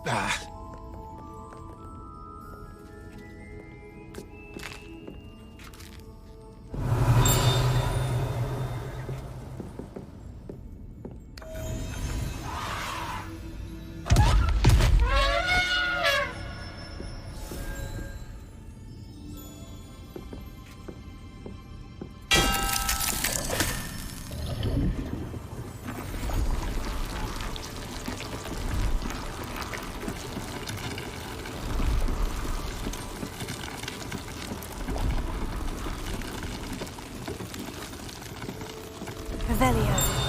Ah. Revelio.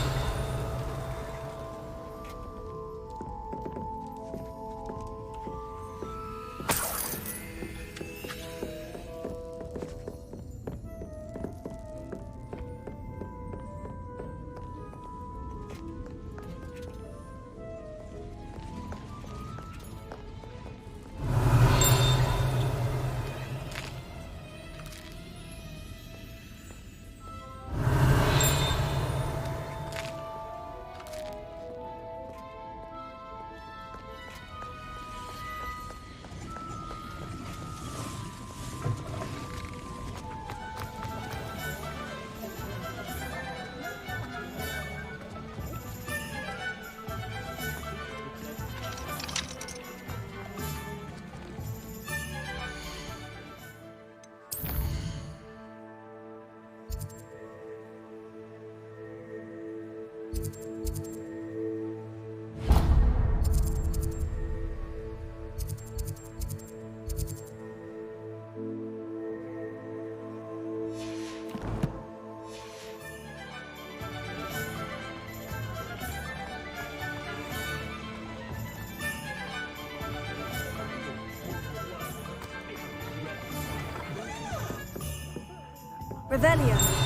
Revelio.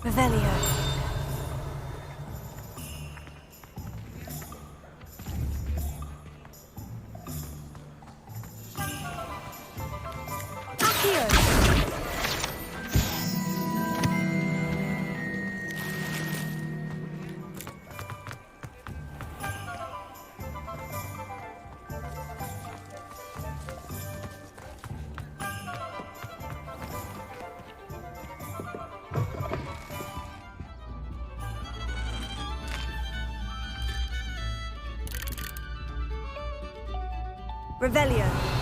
Revelio. Accio. Revelio.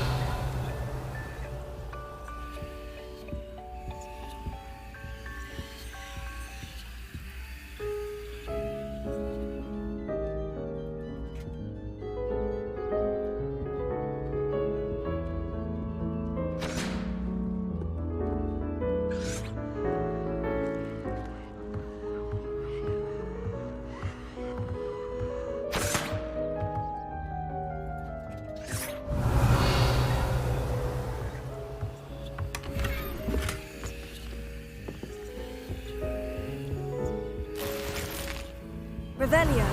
Revelio.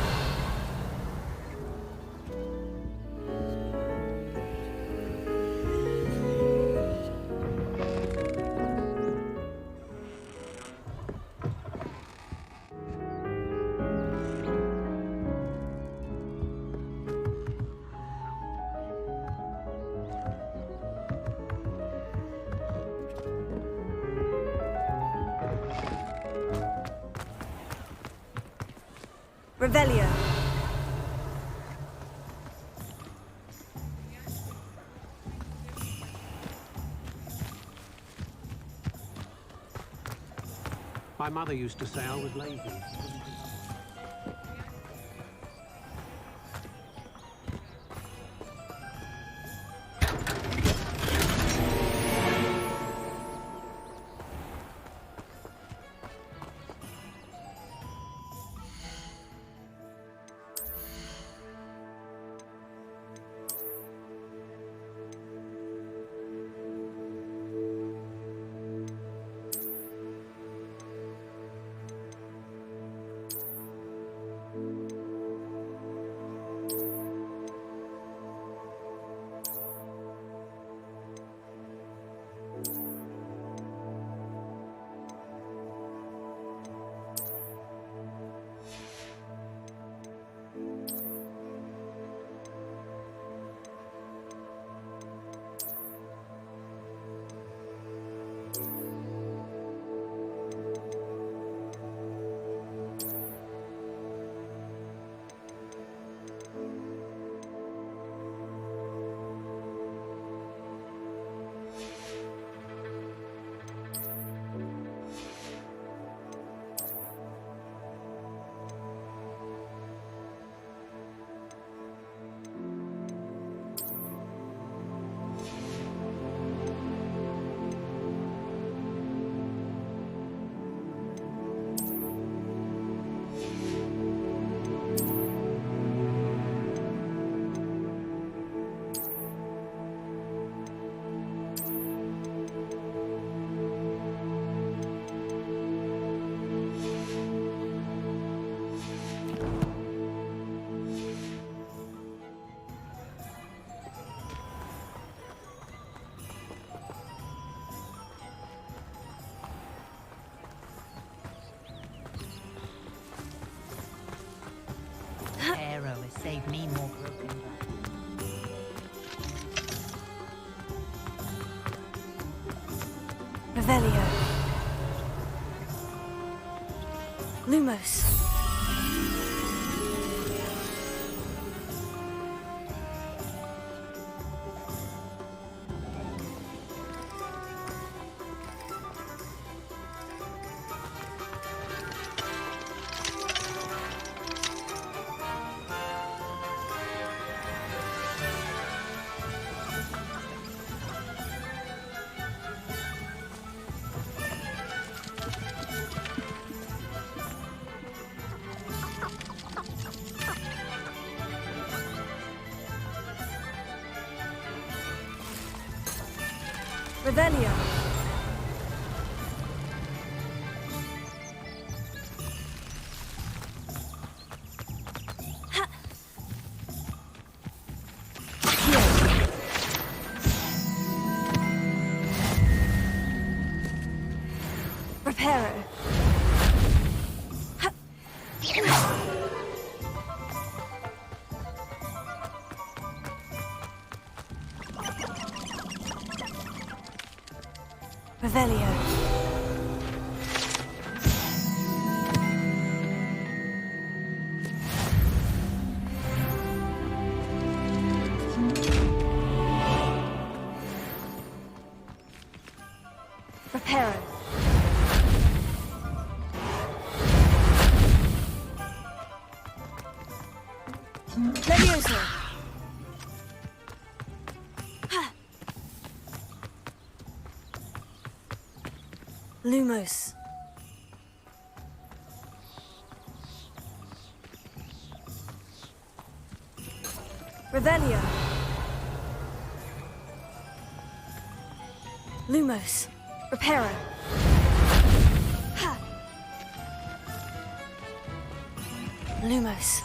Revelio. My mother used to say I was lazy. Arrow has saved me more broken glass. Revelio. Lumos. Revelio. Reparo. Revelio. Reparo. Levioso. Lumos. Revelio. Lumos. Reparo. Ha. Lumos.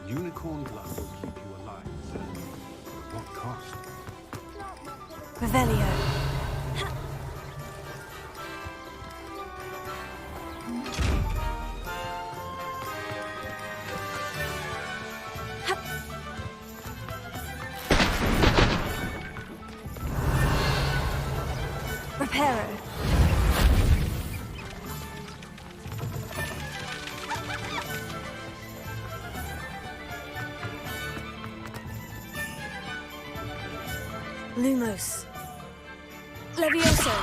Unicorn blood will keep you alive, sir. But at what cost? Revelio. Reparo. Lumos. Levioso.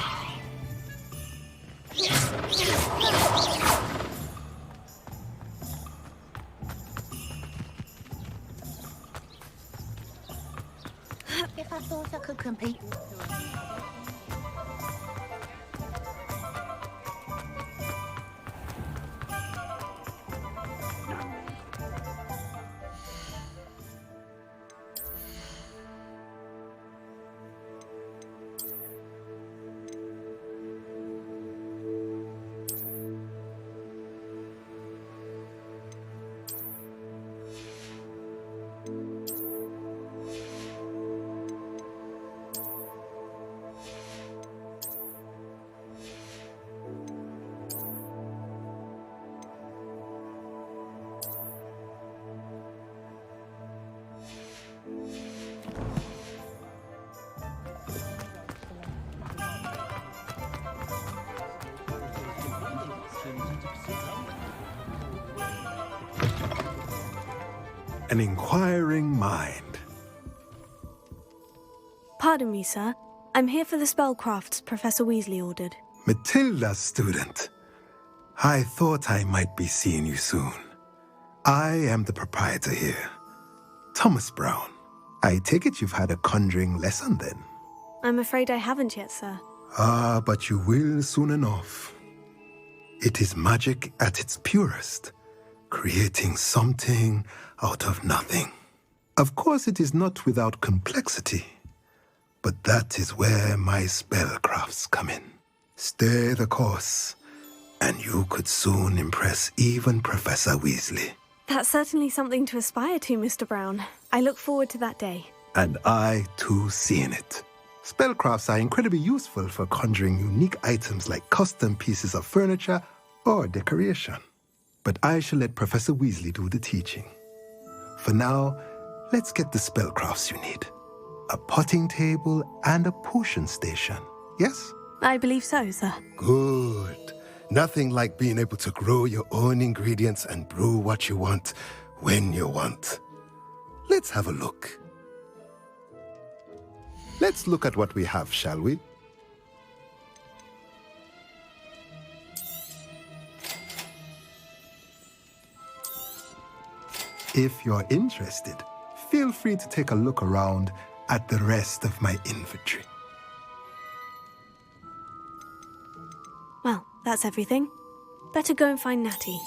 If I thought I could compete with you. An inquiring mind. Pardon me, sir. I'm here for the spellcrafts Professor Weasley ordered. Matilda's student. I thought I might be seeing you soon. I am the proprietor here, Thomas Brown. I take it you've had a conjuring lesson then? I'm afraid I haven't yet, sir. Ah, but you will soon enough. It is magic at its purest, creating something out of nothing. Of course, it is not without complexity, but that is where my spellcrafts come in. Stay the course, and you could soon impress even Professor Weasley. That's certainly something to aspire to, Mr. Brown. I look forward to that day. And I, too, seeing it. Spellcrafts are incredibly useful for conjuring unique items like custom pieces of furniture or decoration. But I shall let Professor Weasley do the teaching. For now, let's get the spellcrafts you need. A potting table and a potion station, yes? I believe so, sir. Good. Nothing like being able to grow your own ingredients and brew what you want when you want. Let's have a look. Let's look at what we have, shall we? If you're interested, feel free to take a look around at the rest of my inventory. Well, that's everything. Better go and find Natty.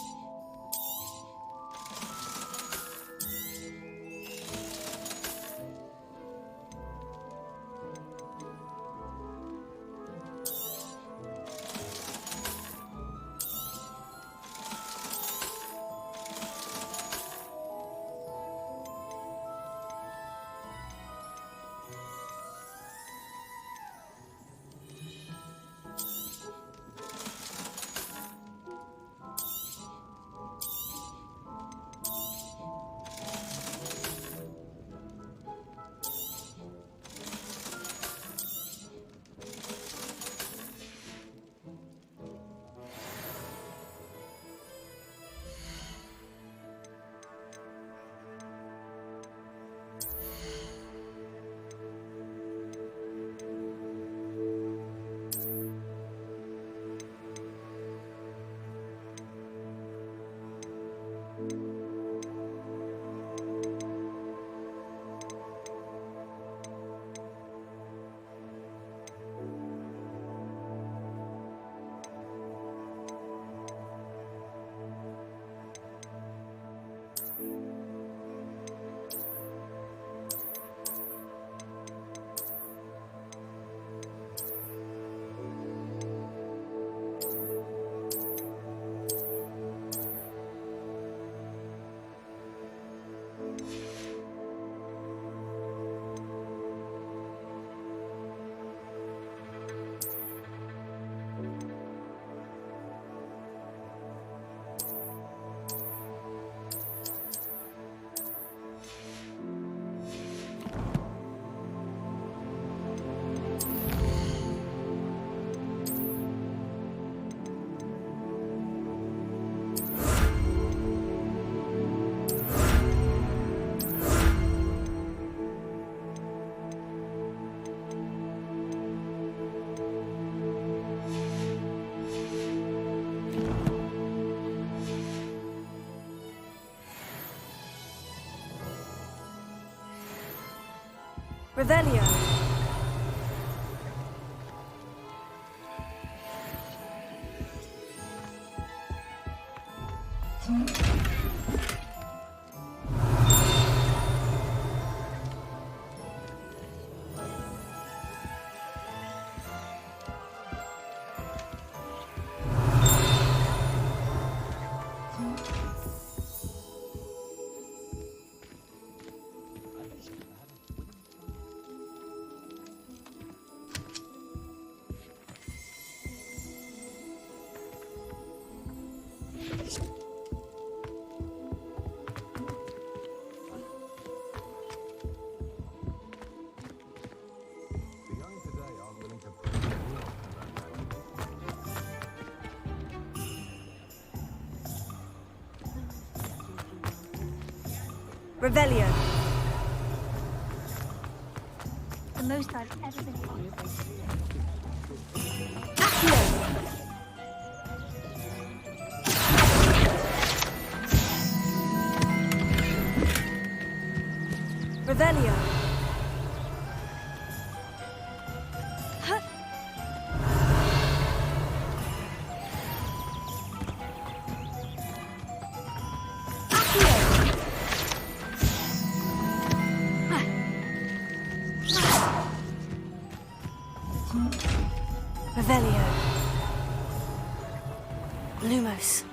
Revelio. Revelio. The most I've ever been able to. Revelio. Revelio. Lumos.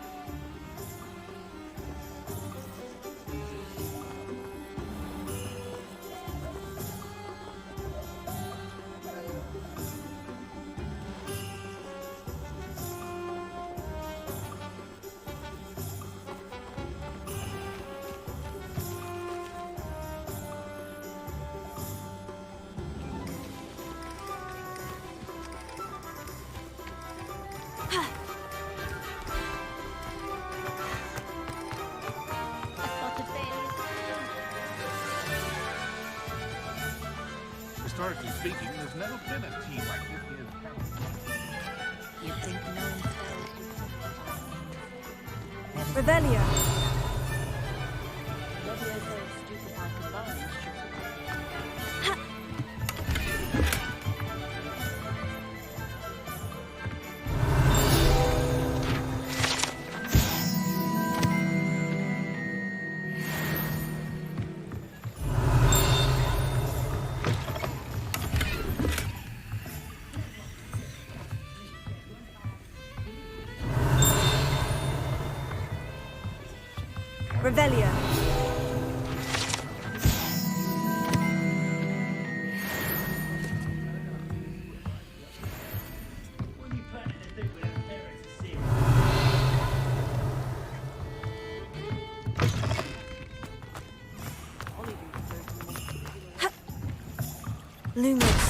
Historically speaking, there's never been a tea like this year's You'd think no one Revelio. Revelio. Lumos.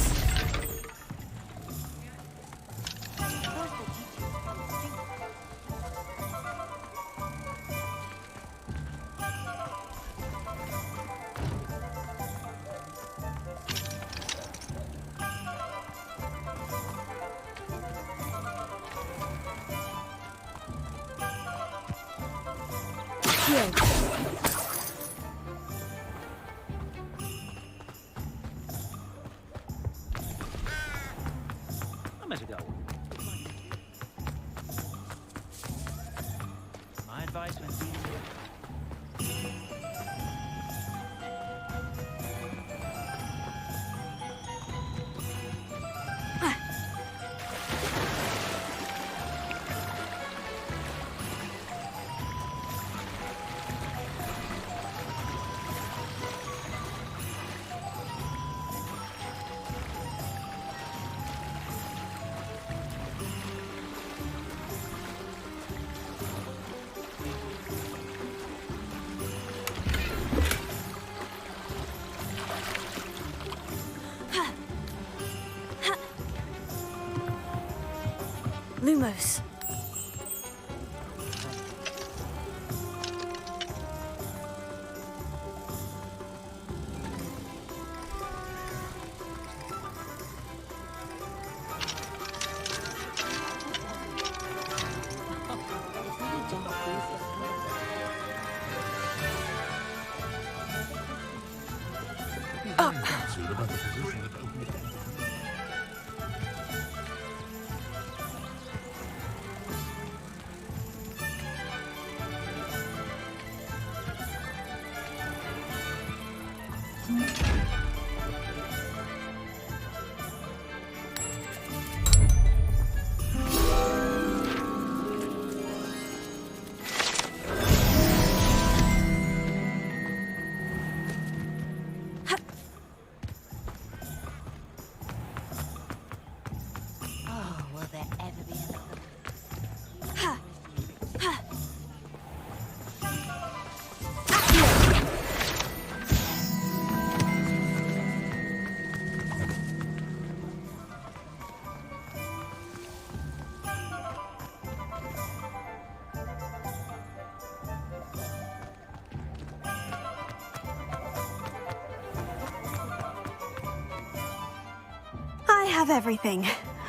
My advice when dealing with Lumos. Soon about the there ever be another? I have everything.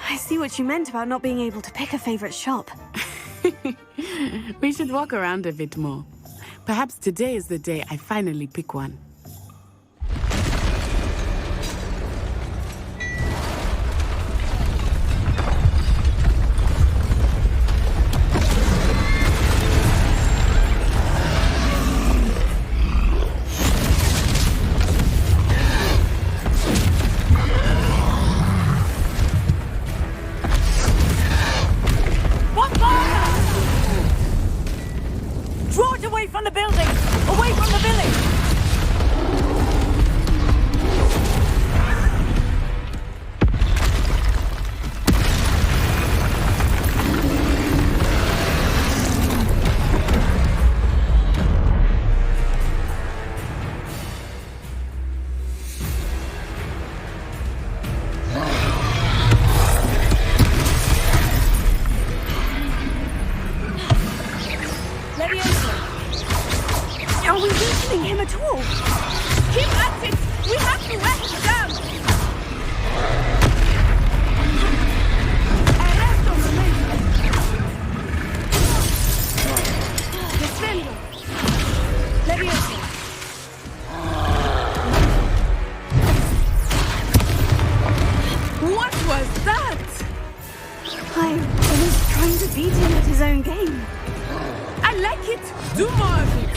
I see what you meant about not being able to pick a favorite shop. We should walk around a bit more. Perhaps today is the day I finally pick one. Draw it away from the building! Away from the village! Are we weakening him at all? Keep at it! We have to wear him down! Arresto Defendo! Levioso! What was that? I was trying to beat him at his own game. I like it. Do more of it.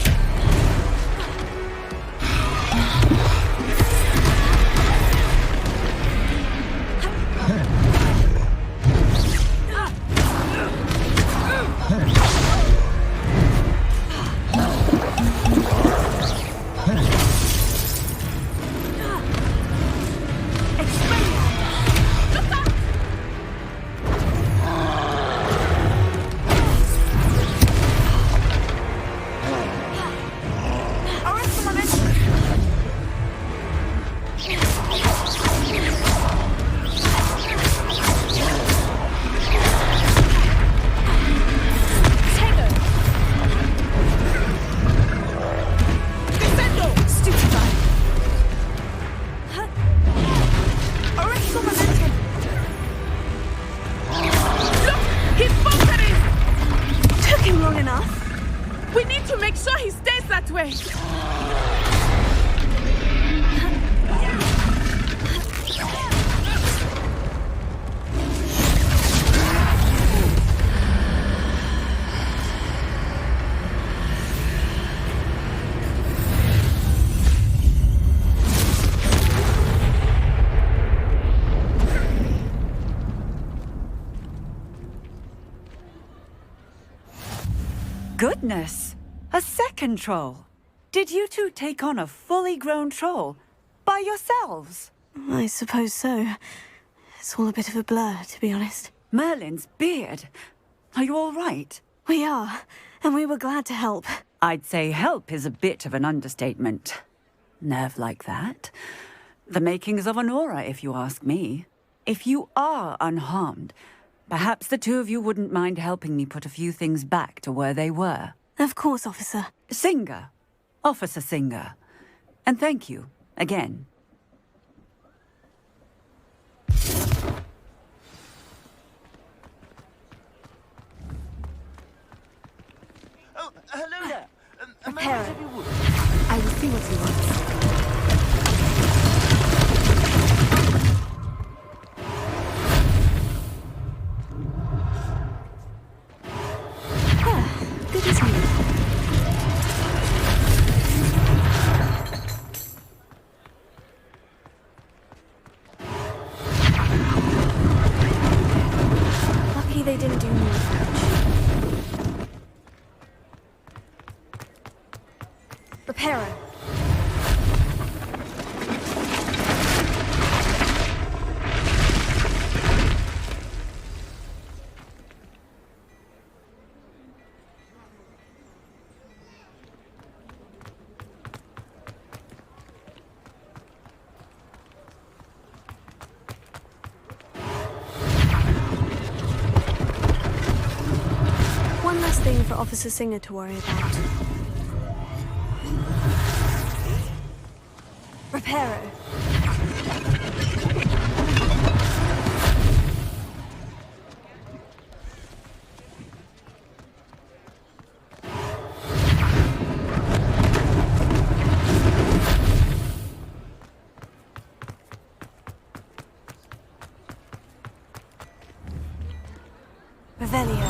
We need to make sure he stays that way. Goodness! A second troll! Did you two take on a fully grown troll? By yourselves? I suppose so. It's all a bit of a blur, to be honest. Merlin's beard. Are you all right? We are, and we were glad to help. I'd say help is a bit of an understatement. Nerve like that. The makings of an aura, if you ask me. If you are unharmed, perhaps the two of you wouldn't mind helping me put a few things back to where they were. Of course, officer. Singer. Officer Singer. And thank you, again. Oh, hello there. Prepare. I will see what he wants. Good as new. Lucky they didn't do more damage. Reparo. thing for Officer Singer to worry about. Reparo. Revelio.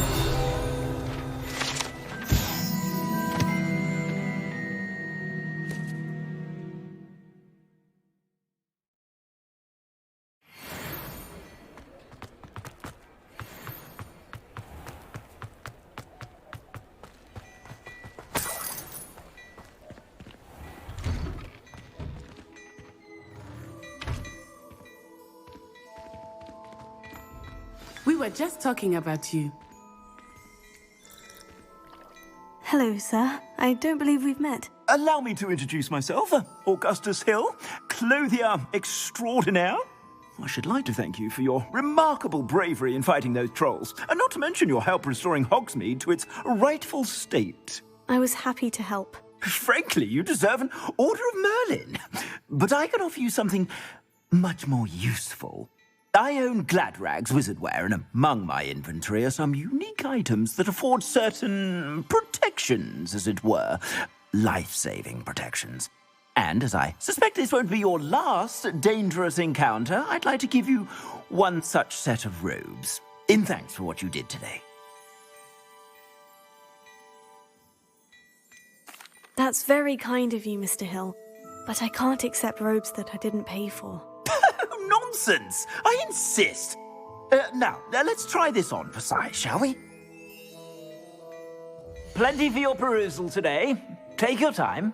We were just talking about you. Hello, sir. I don't believe we've met. Allow me to introduce myself, Augustus Hill, clothier extraordinaire. I should like to thank you for your remarkable bravery in fighting those trolls, and not to mention your help restoring Hogsmeade to its rightful state. I was happy to help. Frankly, you deserve an Order of Merlin. But I can offer you something much more useful. I own Gladrag's wizardware, and among my inventory are some unique items that afford certain protections, as it were. Life-saving protections. And as I suspect this won't be your last dangerous encounter, I'd like to give you one such set of robes, in thanks for what you did today. That's very kind of you, Mr. Hill. But I can't accept robes that I didn't pay for. Nonsense! I insist! Now, let's try this on for size, shall we? Plenty for your perusal today. Take your time.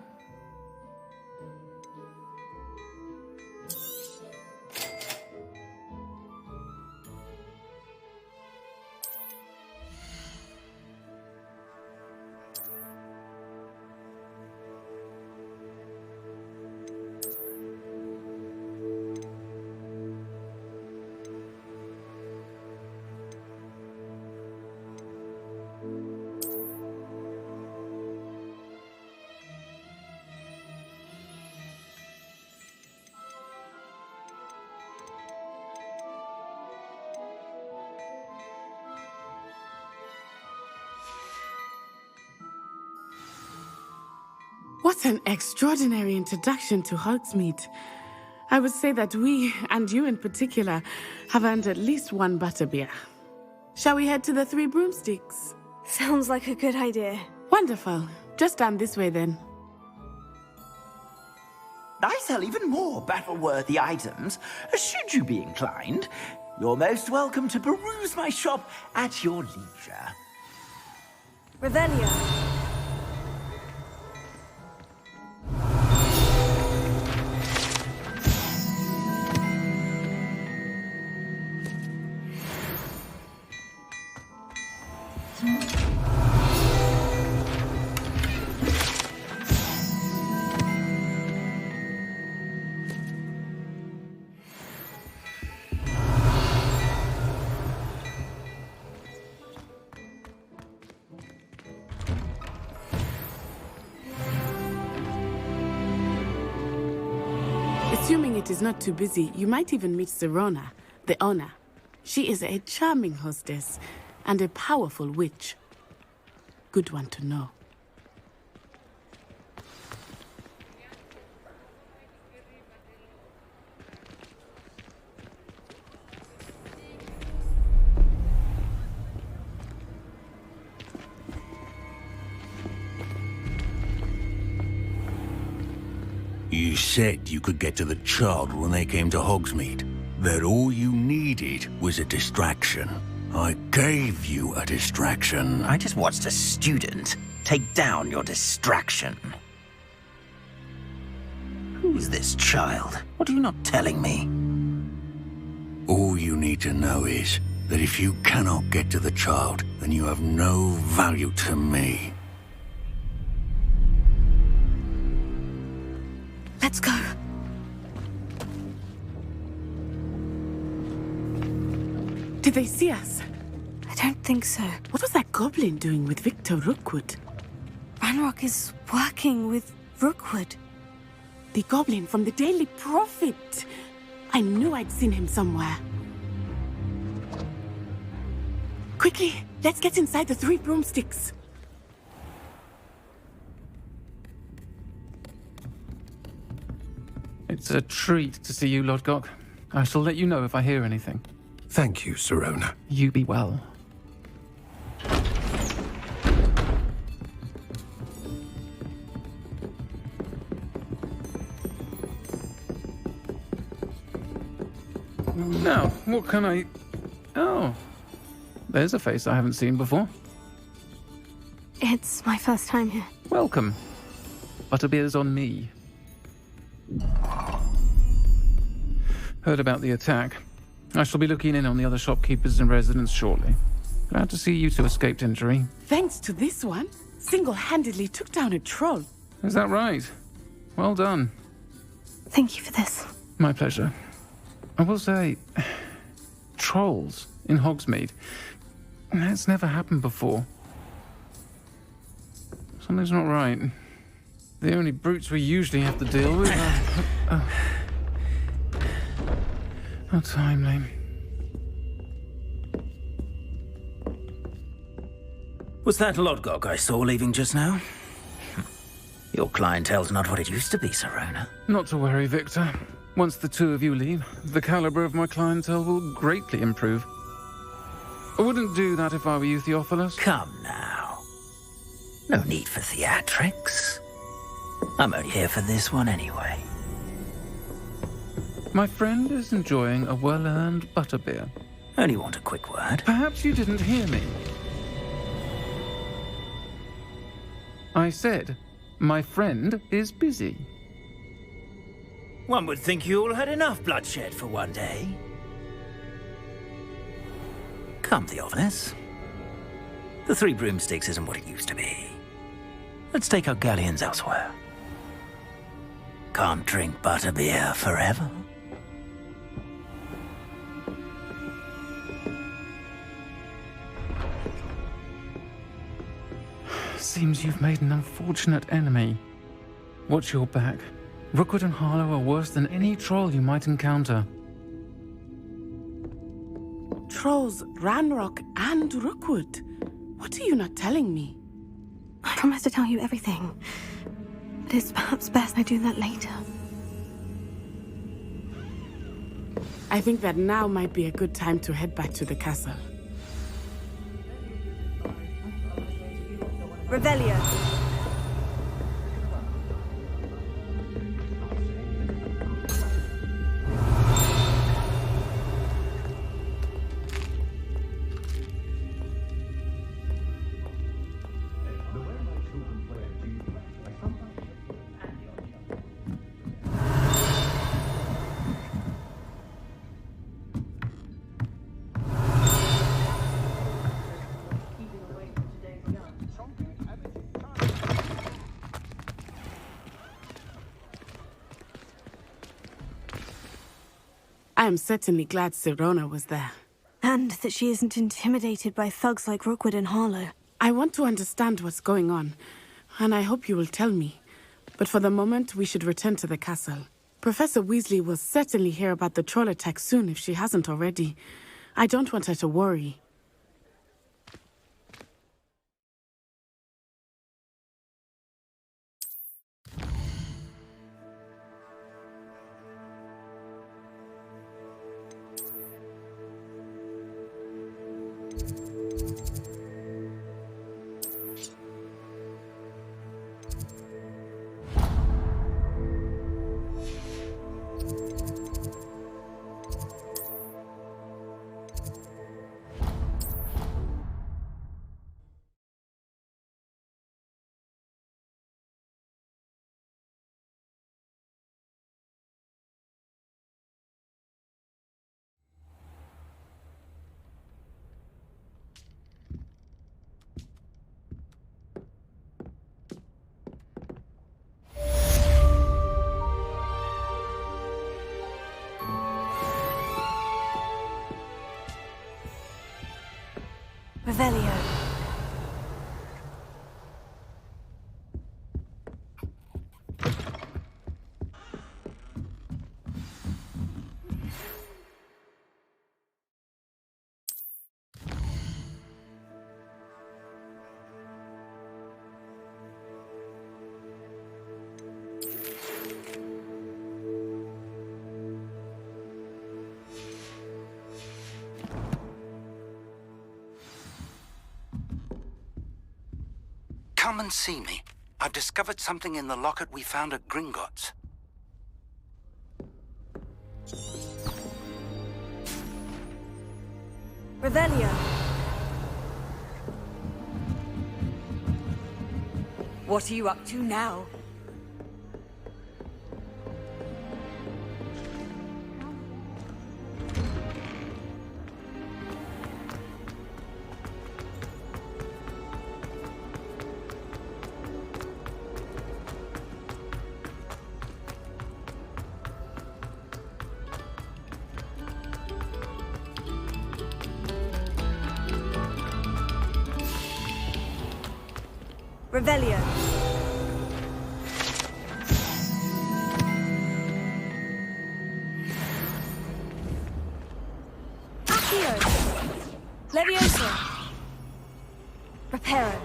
What an extraordinary introduction to Hogsmeade. I would say that we, and you in particular, have earned at least one butterbeer. Shall we head to the Three Broomsticks? Sounds like a good idea. Wonderful. Just down this way then. I sell even more battle-worthy items. Should you be inclined, you're most welcome to peruse my shop at your leisure. Revelio. Assuming it is not too busy, you might even meet Sirona, the owner. She is a charming hostess and a powerful witch. Good one to know. You said you could get to the child when they came to Hogsmeade. That all you needed was a distraction. I gave you a distraction. I just watched a student take down your distraction. Who's this child? What are you not telling me? All you need to know is that if you cannot get to the child, then you have no value to me. Let's go. Did they see us? I don't think so. What was that goblin doing with Victor Rookwood? Ranrock is working with Rookwood. The goblin from the Daily Prophet. I knew I'd seen him somewhere. Quickly, let's get inside the 3 broomsticks. It's a treat to see you, Lodgok. I shall let you know if I hear anything. Thank you, Sirona. You be well. Now, what can I... Oh, there's a face I haven't seen before. It's my first time here. Welcome. Butterbeer's on me. Heard about the attack. I shall be looking in on the other shopkeepers and residents shortly. Glad to see you two escaped injury. Thanks to this one, single-handedly took down a troll. Is that right? Well done. Thank you for this. My pleasure. I will say, trolls in Hogsmeade. That's never happened before. Something's not right. The only brutes we usually have to deal with are... How timely. Was that Lodgok I saw leaving just now? Your clientele's not what it used to be, Sirona. Not to worry, Victor. Once the two of you leave, the caliber of my clientele will greatly improve. I wouldn't do that if I were you, Theophilus. Come now. No need for theatrics. I'm only here for this one anyway. My friend is enjoying a well-earned butterbeer. Only want a quick word. Perhaps you didn't hear me. I said, my friend is busy. One would think you all had enough bloodshed for one day. Come, Theophilus. The 3 broomsticks isn't what it used to be. Let's take our galleons elsewhere. Can't drink butterbeer forever. Seems you've made an unfortunate enemy. Watch your back. Rookwood and Harlow are worse than any troll you might encounter. Trolls, Ranrock, and Rookwood. What are you not telling me? I promise to tell you everything. But it's perhaps best I do that later. I think that now might be a good time to head back to the castle. Revelio. I am certainly glad Sirona was there. And that she isn't intimidated by thugs like Rookwood and Harlow. I want to understand what's going on, and I hope you will tell me. But for the moment, we should return to the castle. Professor Weasley will certainly hear about the troll attack soon if she hasn't already. I don't want her to worry. Revelio. Come and see me. I've discovered something in the locket we found at Gringotts. Revelio. What are you up to now? Revelio. Accio. Levioso. Reparo.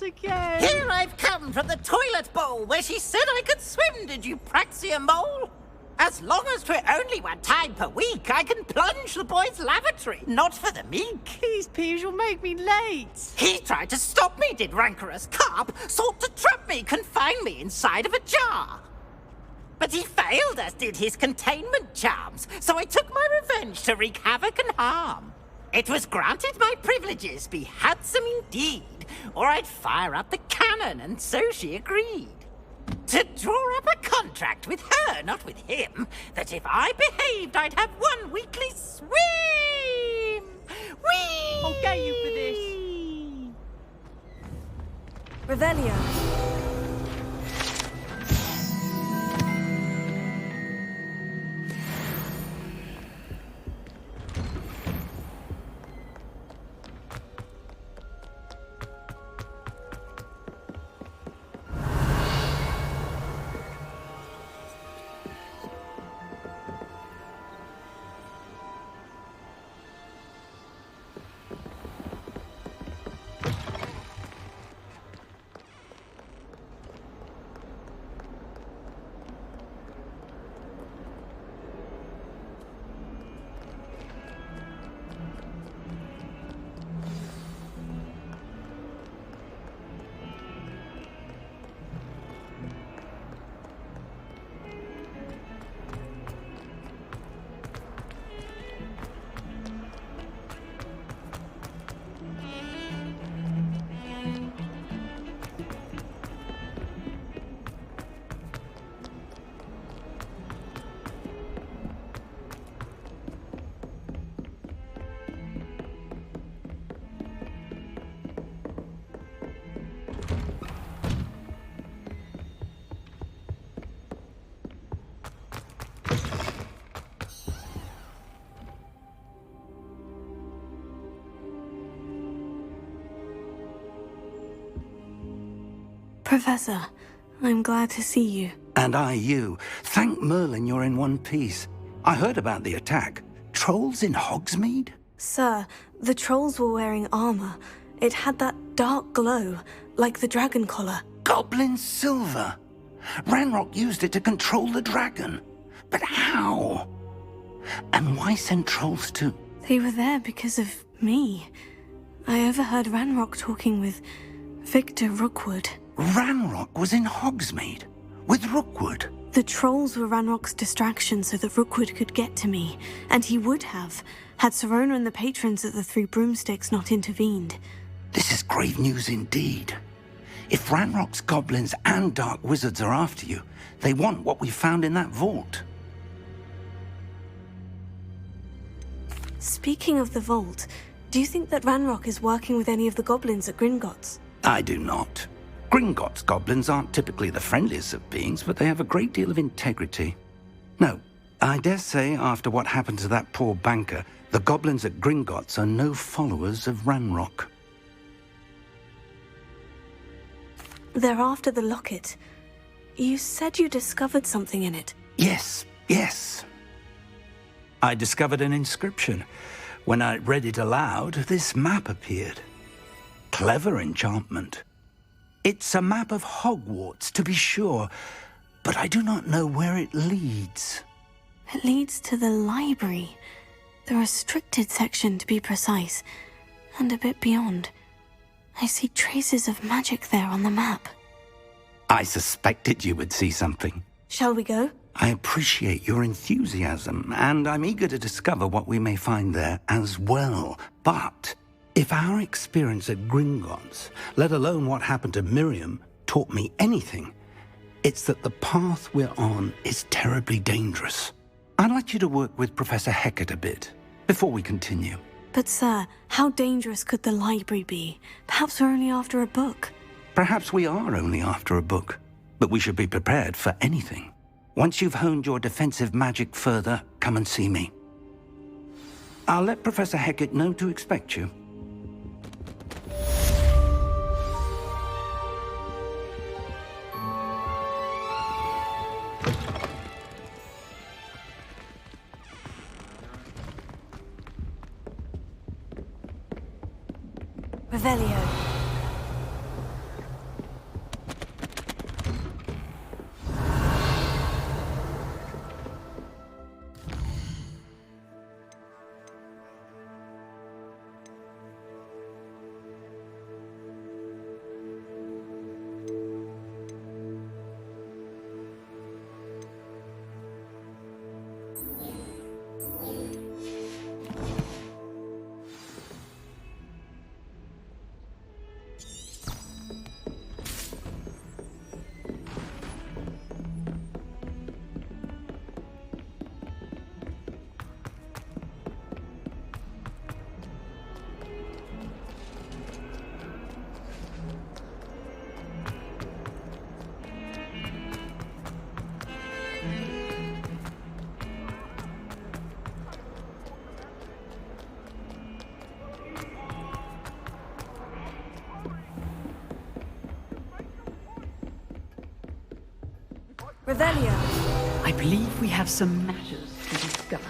Again. Here I've come from the toilet bowl where she said I could swim, did you praxia mole? As long as 'twere only one time per week, I can plunge the boy's lavatory, not for the meek. These peeves will make me late. He tried to stop me, did rancorous carp, sought to trap me, confine me inside of a jar. But he failed, as did his containment charms, so I took my revenge to wreak havoc and harm. It was granted my privileges be handsome indeed, or I'd fire up the cannon, and so she agreed. To draw up a contract with her, not with him, that if I behaved, I'd have one weekly swim! Whee! I'll get you for this. Revelio. Professor, I'm glad to see you. And I you. Thank Merlin you're in one piece. I heard about the attack. Trolls in Hogsmeade? Sir, the trolls were wearing armor. It had that dark glow, like the dragon collar. Goblin silver. Ranrock used it to control the dragon. But how? And why send trolls to... They were there because of me. I overheard Ranrock talking with Victor Rookwood. Ranrock was in Hogsmeade with Rookwood. The trolls were Ranrock's distraction so that Rookwood could get to me, and he would have, had Serona and the patrons at the Three Broomsticks not intervened. This is grave news indeed. If Ranrock's goblins and dark wizards are after you, they want what we found in that vault. Speaking of the vault, do you think that Ranrock is working with any of the goblins at Gringotts? I do not. Gringotts goblins aren't typically the friendliest of beings, but they have a great deal of integrity. No, I dare say after what happened to that poor banker, the goblins at Gringotts are no followers of Ranrock. They're after the locket. You said you discovered something in it. Yes. I discovered an inscription. When I read it aloud, this map appeared. Clever enchantment. It's a map of Hogwarts, to be sure, but I do not know where it leads. It leads to the library. The restricted section, to be precise, and a bit beyond. I see traces of magic there on the map. I suspected you would see something. Shall we go? I appreciate your enthusiasm, and I'm eager to discover what we may find there as well. But if our experience at Gringotts, let alone what happened to Miriam, taught me anything, it's that the path we're on is terribly dangerous. I'd like you to work with Professor Hecat a bit before we continue. But sir, how dangerous could the library be? Perhaps we're only after a book. Perhaps we are only after a book, but we should be prepared for anything. Once you've honed your defensive magic further, come and see me. I'll let Professor Hecat know to expect you. Revelio. Revelio. I believe we have some matters to discuss.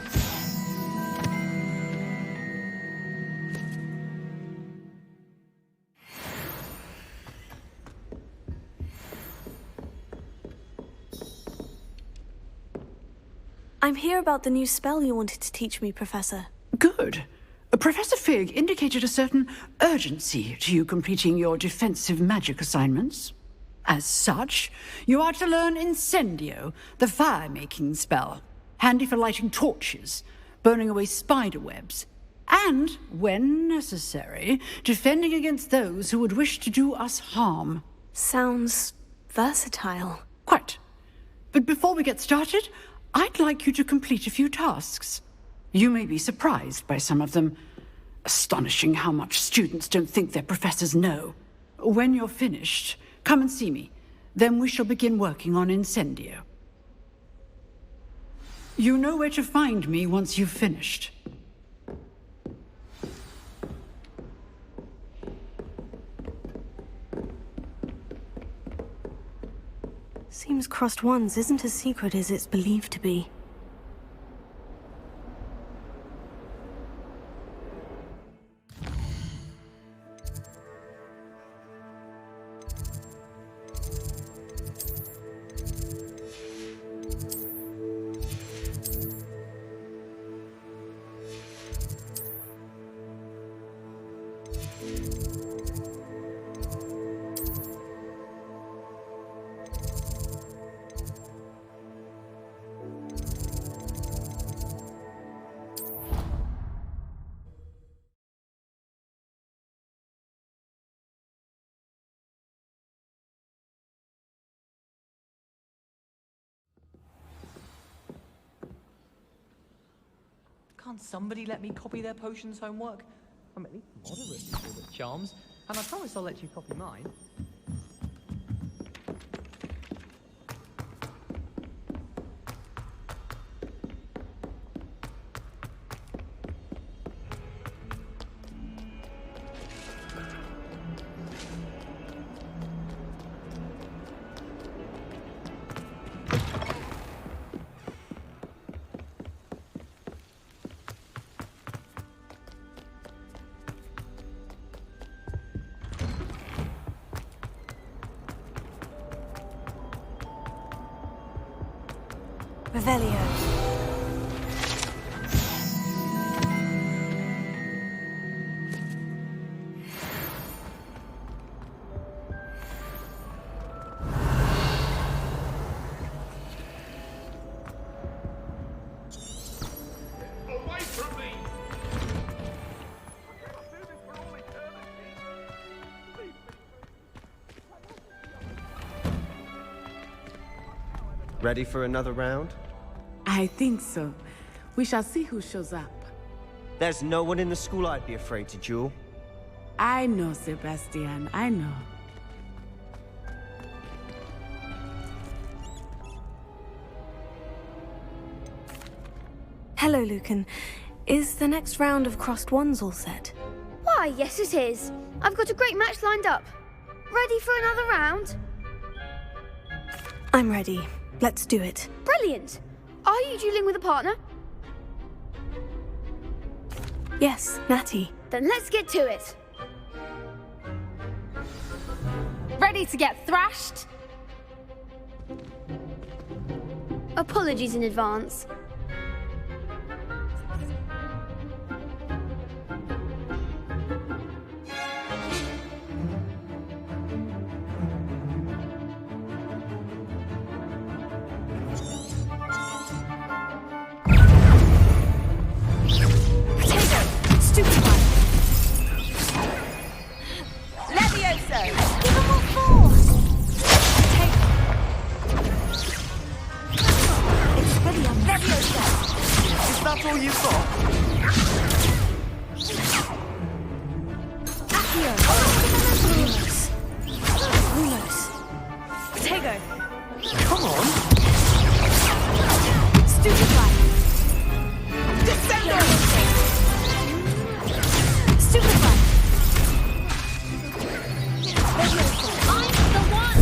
I'm here about the new spell you wanted to teach me, Professor. Good. Professor Fig indicated a certain urgency to you completing your defensive magic assignments. As such, you are to learn Incendio, the fire-making spell, handy for lighting torches, burning away spider webs, and, when necessary, defending against those who would wish to do us harm. Sounds versatile. Quite. But before we get started, I'd like you to complete a few tasks. You may be surprised by some of them. Astonishing how much students don't think their professors know. When you're finished, come and see me. Then we shall begin working on Incendio. You know where to find me once you've finished. Seems crossed ones isn't as secret as it's believed to be. Can't somebody let me copy their potions homework? I'm at least moderately good at charms, and I promise I'll let you copy mine. Revelio. Away from me! Ready for another round? I think so. We shall see who shows up. There's no one in the school I'd be afraid to duel. I know, Sebastian, I know. Hello, Lucan. Is the next round of crossed wands all set? Why, yes it is. I've got a great match lined up. Ready for another round? I'm ready. Let's do it. Brilliant! Are you dueling with a partner? Yes, Natty. Then let's get to it. Ready to get thrashed? Apologies in advance. That's all you've got? Tego. Come on. Stupefy. Descendo. Stupefy. I'm the one.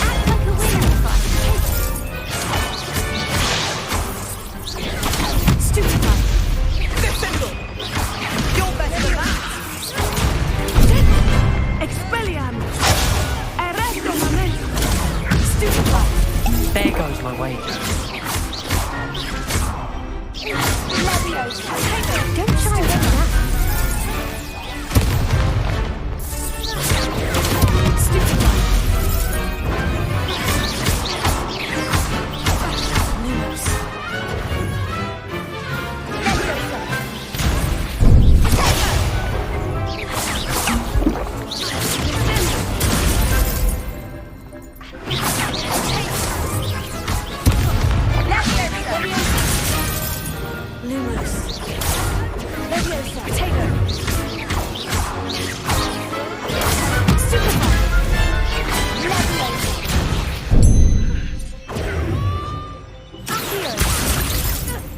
Act like a winner. Stupefy. Descendo. You're better than that. Expelliarmus. Arresto momento. Stupefy. There goes my wager. Leviosa. Don't try and get that. Stupefy. Lumos. Lumos. Leviosa. Potato. Stupefy.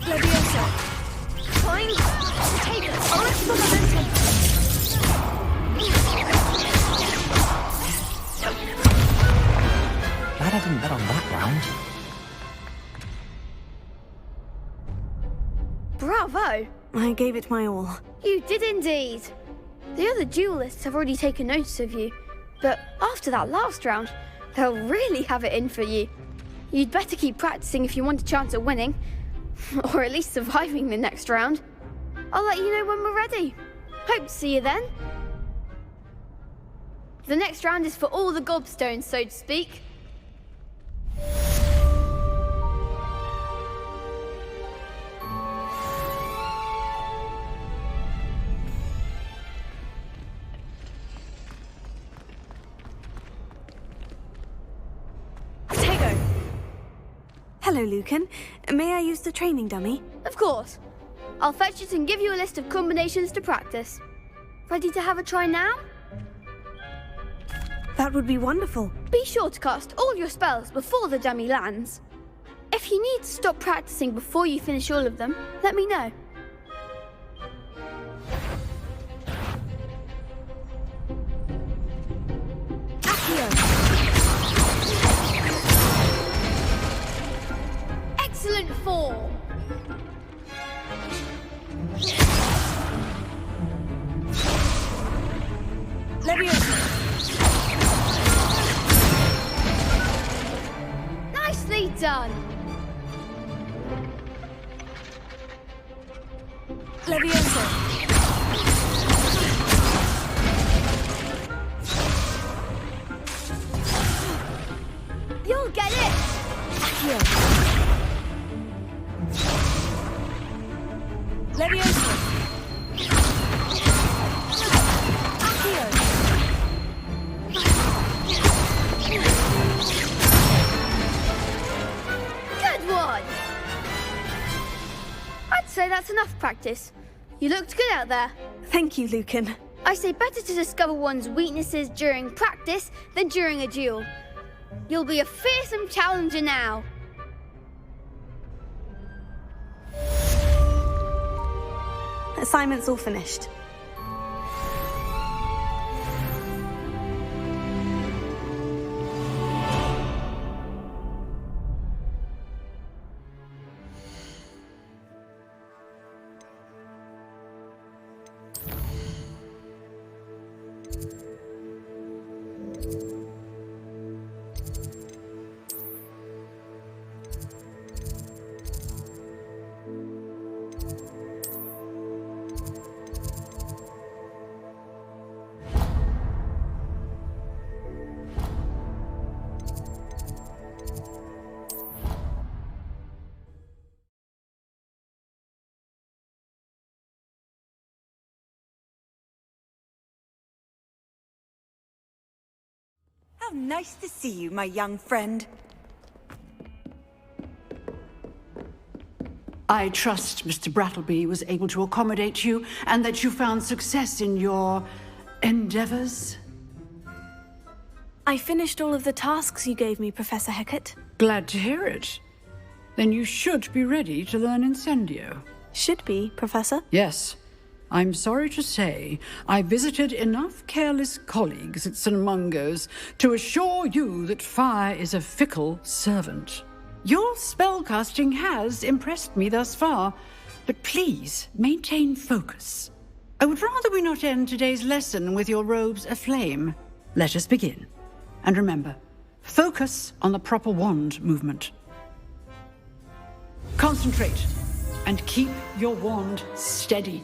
Leviosa. Fine. Potato. Arresto momentum. Glad I didn't bet on that round. Bravo! I gave it my all. You did indeed. The other duelists have already taken notice of you, but after that last round, they'll really have it in for you. You'd better keep practicing if you want a chance at winning, or at least surviving the next round. I'll let you know when we're ready. Hope to see you then. The next round is for all the gobstones, so to speak. Hello, Lucan. May I use the training dummy? Of course. I'll fetch it and give you a list of combinations to practice. Ready to have a try now? That would be wonderful. Be sure to cast all your spells before the dummy lands. If you need to stop practicing before you finish all of them, let me know. Excellent form! Nicely done! Levioso. You'll get it! Accio. Levioso. Accio. Good one! I'd say that's enough practice. You looked good out there. Thank you, Lucan. I say better to discover one's weaknesses during practice than during a duel. You'll be a fearsome challenger now. Assignment's all finished. How nice to see you, my young friend. I trust Mr. Brattleby was able to accommodate you and that you found success in your endeavors. I finished all of the tasks you gave me, Professor Hecat. Glad to hear it. Then you should be ready to learn Incendio. Should be, Professor? Yes. I'm sorry to say, I visited enough careless colleagues at St. Mungo's to assure you that fire is a fickle servant. Your spellcasting has impressed me thus far, but please maintain focus. I would rather we not end today's lesson with your robes aflame. Let us begin. And remember, focus on the proper wand movement. Concentrate and keep your wand steady.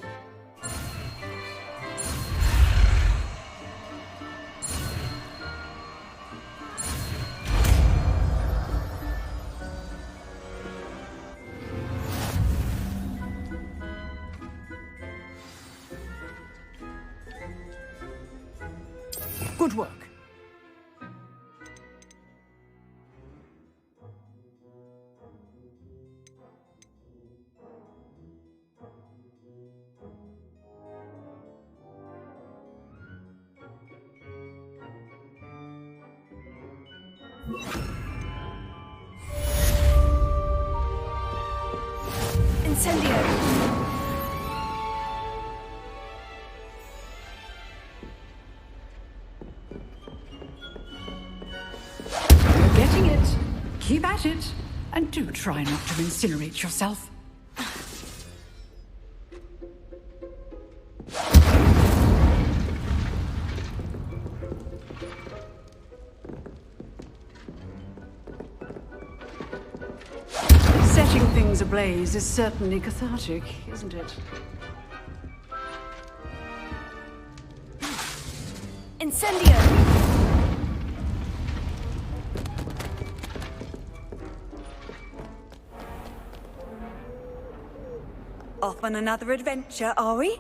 Good work. Incendio. Getting it. Keep at it. And do try not to incinerate yourself. Setting things ablaze is certainly cathartic, isn't it? Incendio. Off on another adventure, are we?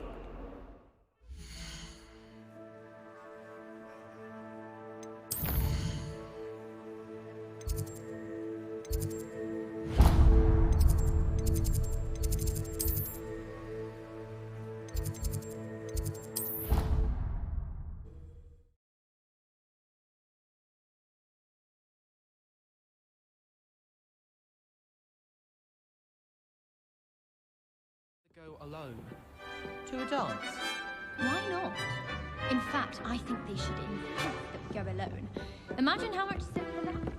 Go alone. To a dance? Why not? In fact, I think they should insist that we go alone. Imagine how much simpler that would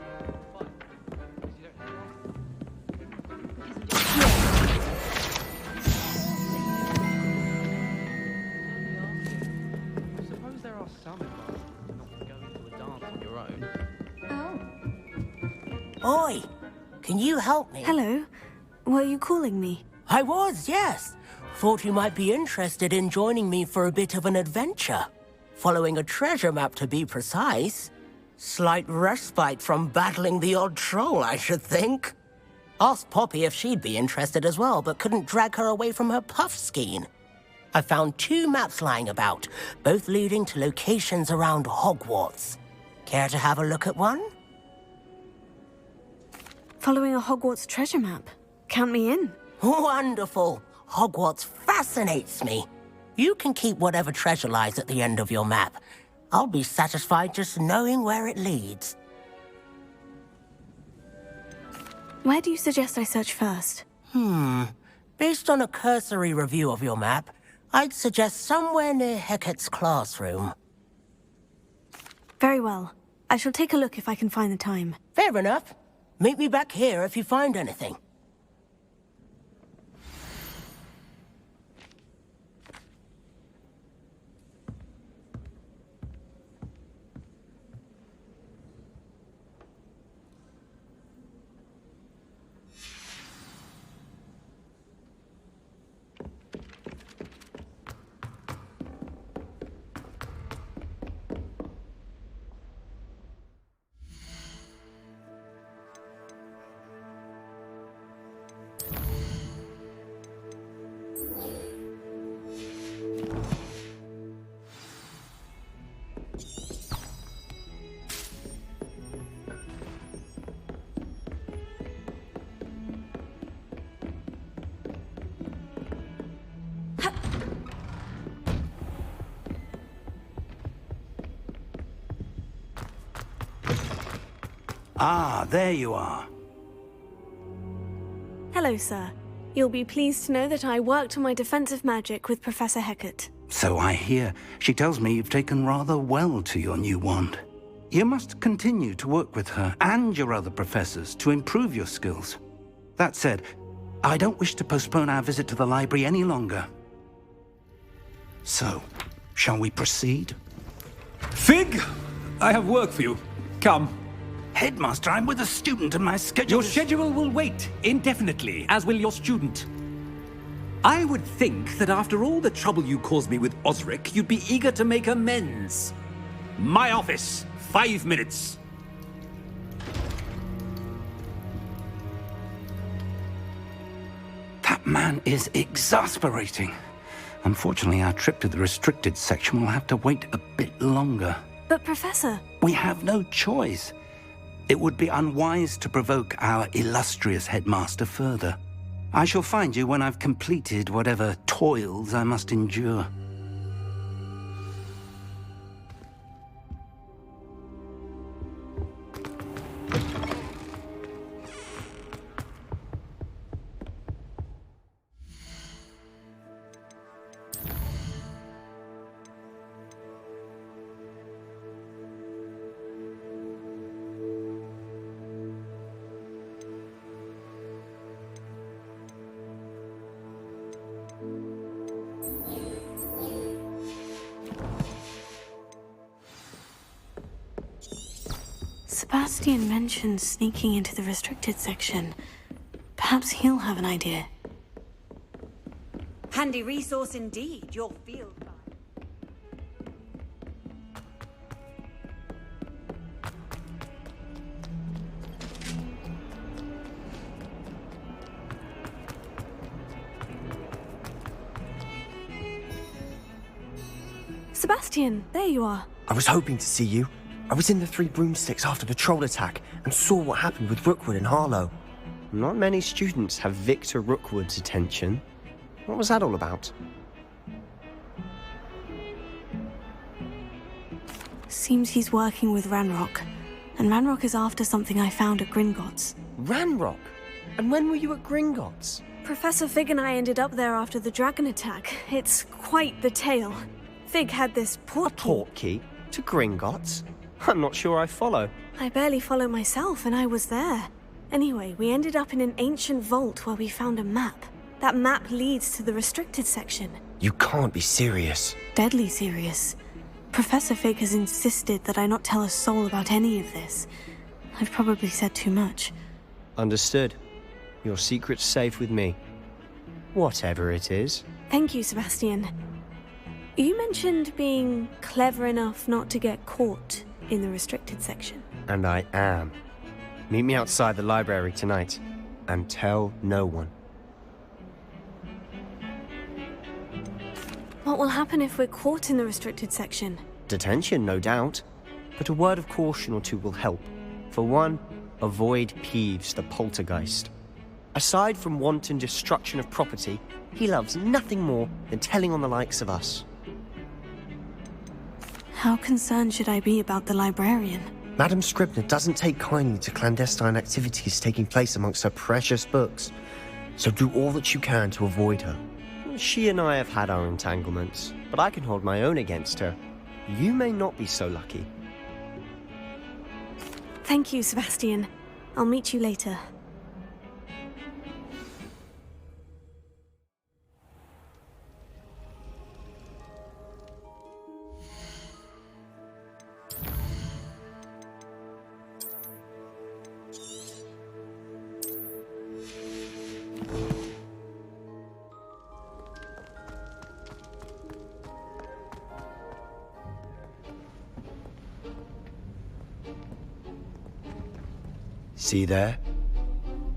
Suppose there are some advantages to not going to a dance on your own. Oi! Can you help me? Hello. Were you calling me? I was, yes. Thought you might be interested in joining me for a bit of an adventure. Following a treasure map, to be precise. Slight respite from battling the odd troll, I should think. Asked Poppy if she'd be interested as well, but couldn't drag her away from her puff skein. I found 2 maps lying about, both leading to locations around Hogwarts. Care to have a look at one? Following a Hogwarts treasure map. Count me in. Wonderful. Hogwarts fascinates me. You can keep whatever treasure lies at the end of your map. I'll be satisfied just knowing where it leads. Where do you suggest I search first? Based on a cursory review of your map, I'd suggest somewhere near Hecat's classroom. Very well. I shall take a look if I can find the time. Fair enough. Meet me back here if you find anything. Ah, there you are. Hello, sir. You'll be pleased to know that I worked on my defensive magic with Professor Hecat. So I hear. She tells me you've taken rather well to your new wand. You must continue to work with her and your other professors to improve your skills. That said, I don't wish to postpone our visit to the library any longer. So, shall we proceed? Fig! I have work for you. Come. Headmaster, I'm with a student and my schedule Your schedule will wait indefinitely, as will your student. I would think that after all the trouble you caused me with Osric, you'd be eager to make amends. My office, 5 minutes. That man is exasperating. Unfortunately, our trip to the restricted section will have to wait a bit longer. But, Professor... We have no choice. It would be unwise to provoke our illustrious headmaster further. I shall find you when I've completed whatever toils I must endure. Sebastian mentioned sneaking into the restricted section. Perhaps he'll have an idea. Handy resource indeed, your field guide. Sebastian, there you are. I was hoping to see you. I was in the Three Broomsticks after the troll attack and saw what happened with Rookwood and Harlow. Not many students have Victor Rookwood's attention. What was that all about? Seems he's working with Ranrock. And Ranrock is after something I found at Gringotts. Ranrock? And when were you at Gringotts? Professor Fig and I ended up there after the dragon attack. It's quite the tale. Fig had this portkey to Gringotts? I'm not sure I follow. I barely follow myself, and I was there. Anyway, we ended up in an ancient vault where we found a map. That map leads to the restricted section. You can't be serious. Deadly serious. Professor Fig has insisted that I not tell a soul about any of this. I've probably said too much. Understood. Your secret's safe with me. Whatever it is. Thank you, Sebastian. You mentioned being clever enough not to get caught in the restricted section. And I am. Meet me outside the library tonight, and tell no one. What will happen if we're caught in the restricted section? Detention, no doubt. But a word of caution or two will help. For one, avoid Peeves, the poltergeist. Aside from wanton destruction of property, he loves nothing more than telling on the likes of us. How concerned should I be about the librarian? Madame Scribner doesn't take kindly to clandestine activities taking place amongst her precious books, so do all that you can to avoid her. She and I have had our entanglements, but I can hold my own against her. You may not be so lucky. Thank you, Sebastian. I'll meet you later. See there?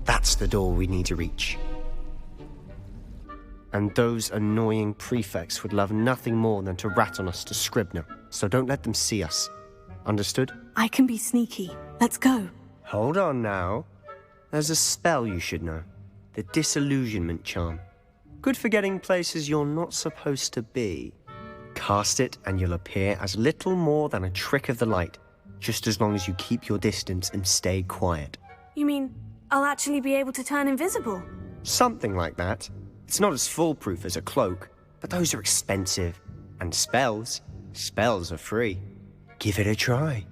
That's the door we need to reach. And those annoying prefects would love nothing more than to rat on us to Scribner, so don't let them see us. Understood? I can be sneaky. Let's go. Hold on now. There's a spell you should know. The Disillusionment Charm. Good for getting places you're not supposed to be. Cast it and you'll appear as little more than a trick of the light, just as long as you keep your distance and stay quiet. You mean I'll actually be able to turn invisible? Something like that. It's not as foolproof as a cloak, but those are expensive. And spells are free. Give it a try.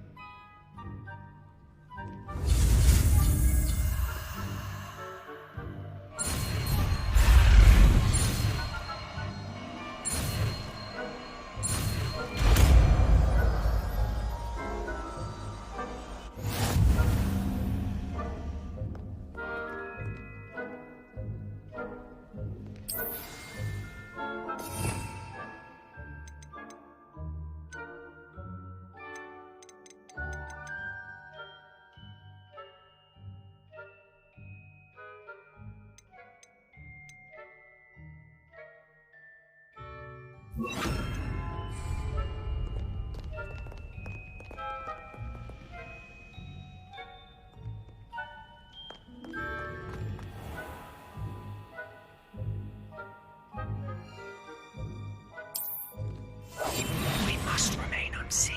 We must remain unseen.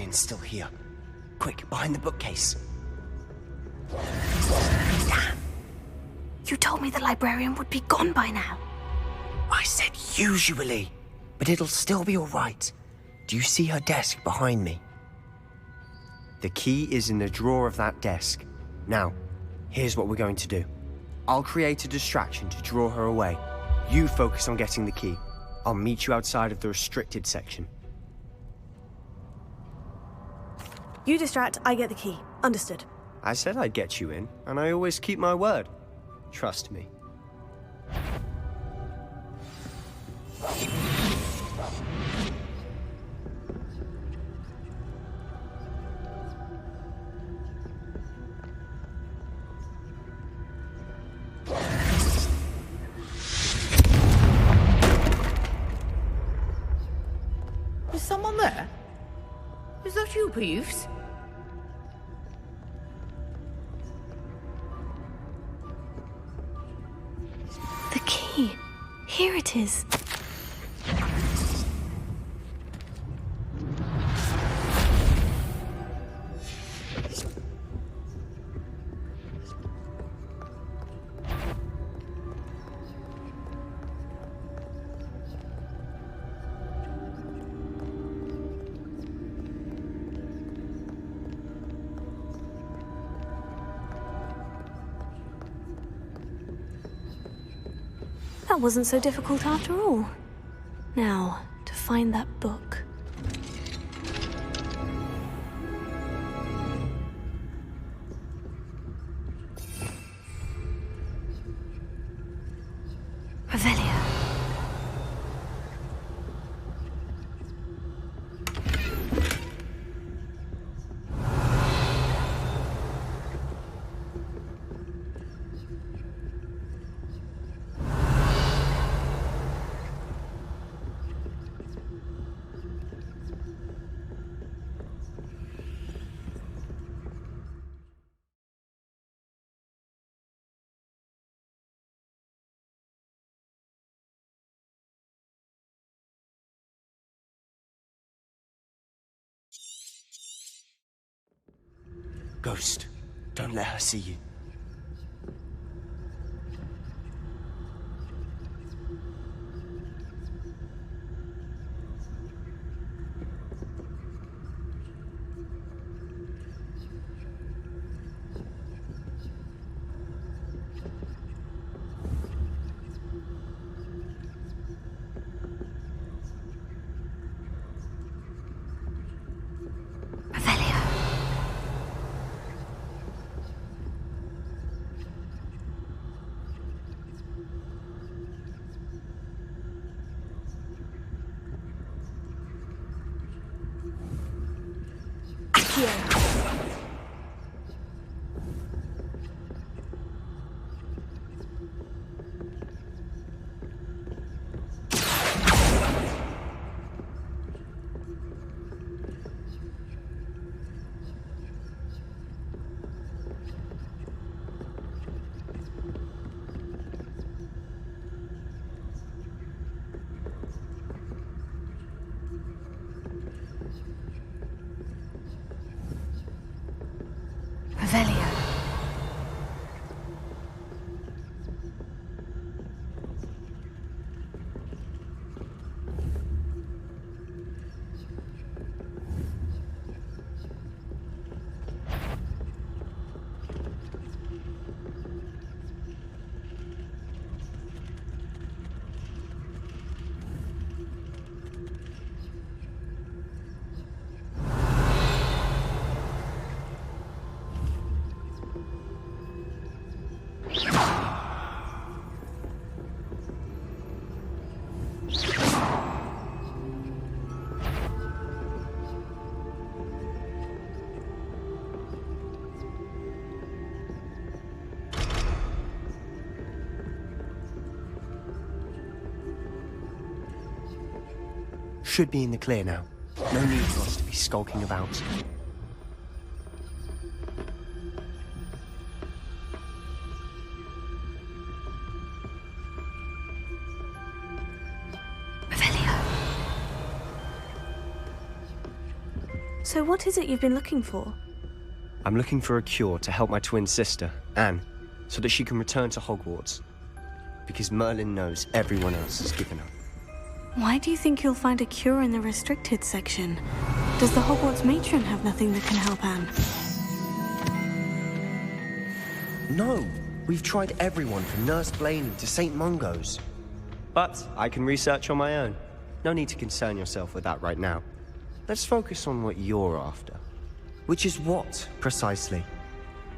Still here. Quick, behind the bookcase. Damn. You told me the librarian would be gone by now. I said usually, but it'll still be all right. Do you see her desk behind me? The key is in the drawer of that desk. Now, here's what we're going to do. I'll create a distraction to draw her away. You focus on getting the key. I'll meet you outside of the restricted section. You distract, I get the key. Understood. I said I'd get you in, and I always keep my word. Trust me. Is someone there? Is that you, Peeves? The key. Here it is. That wasn't so difficult after all. Now, to find that book. Revelio. Ghost, don't let her see you. Revelio. Should be in the clear now. No need for us to be skulking about. So what is it you've been looking for? I'm looking for a cure to help my twin sister, Anne, so that she can return to Hogwarts. Because Merlin knows everyone else has given up. Why do you think you'll find a cure in the restricted section? Does the Hogwarts matron have nothing that can help Anne? No, we've tried everyone from Nurse Blaney to St. Mungo's. But I can research on my own. No need to concern yourself with that right now. Let's focus on what you're after. Which is what, precisely?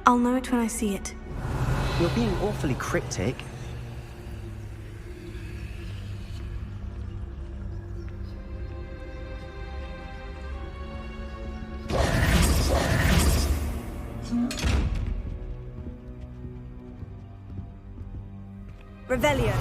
I'll know it when I see it. You're being awfully cryptic. Revelio.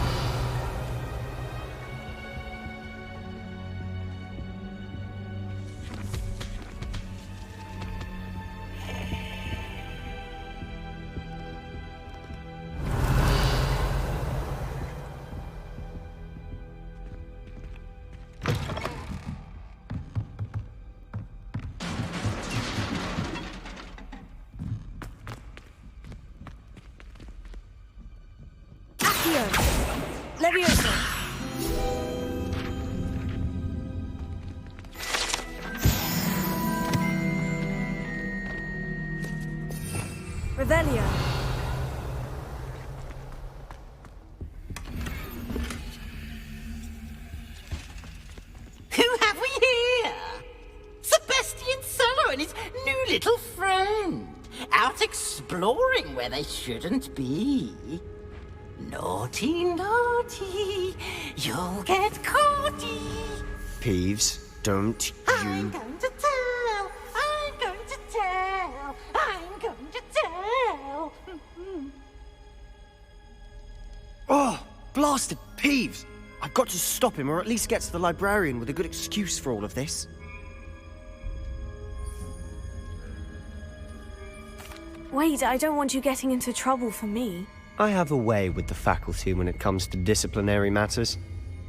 Revelio. Who have we here? Sebastian Cello and his new little friend. Out exploring where they shouldn't be. Naughty, naughty, you'll get caughty. Peeves, don't I'm you... going to tell, I'm going to tell, I'm going to tell. Oh, blasted Peeves! I've got to stop him, or at least get to the librarian with a good excuse for all of this. Wait, I don't want you getting into trouble for me. I have a way with the faculty when it comes to disciplinary matters.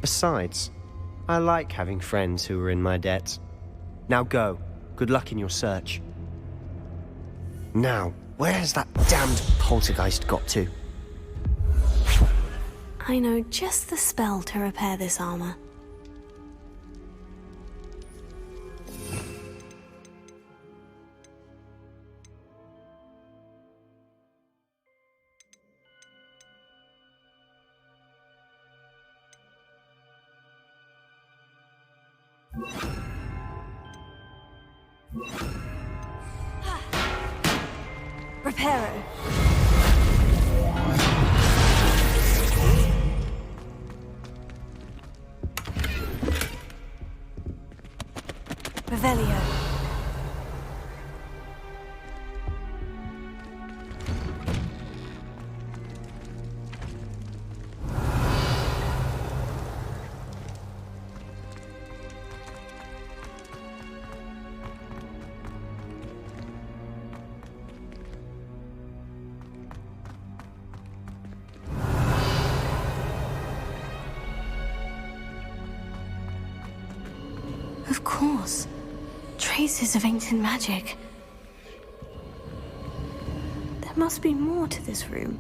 Besides, I like having friends who are in my debt. Now go. Good luck in your search. Now, where has that damned poltergeist got to? I know just the spell to repair this armor. Reparo. Revelio. Of course. Traces of ancient magic. There must be more to this room.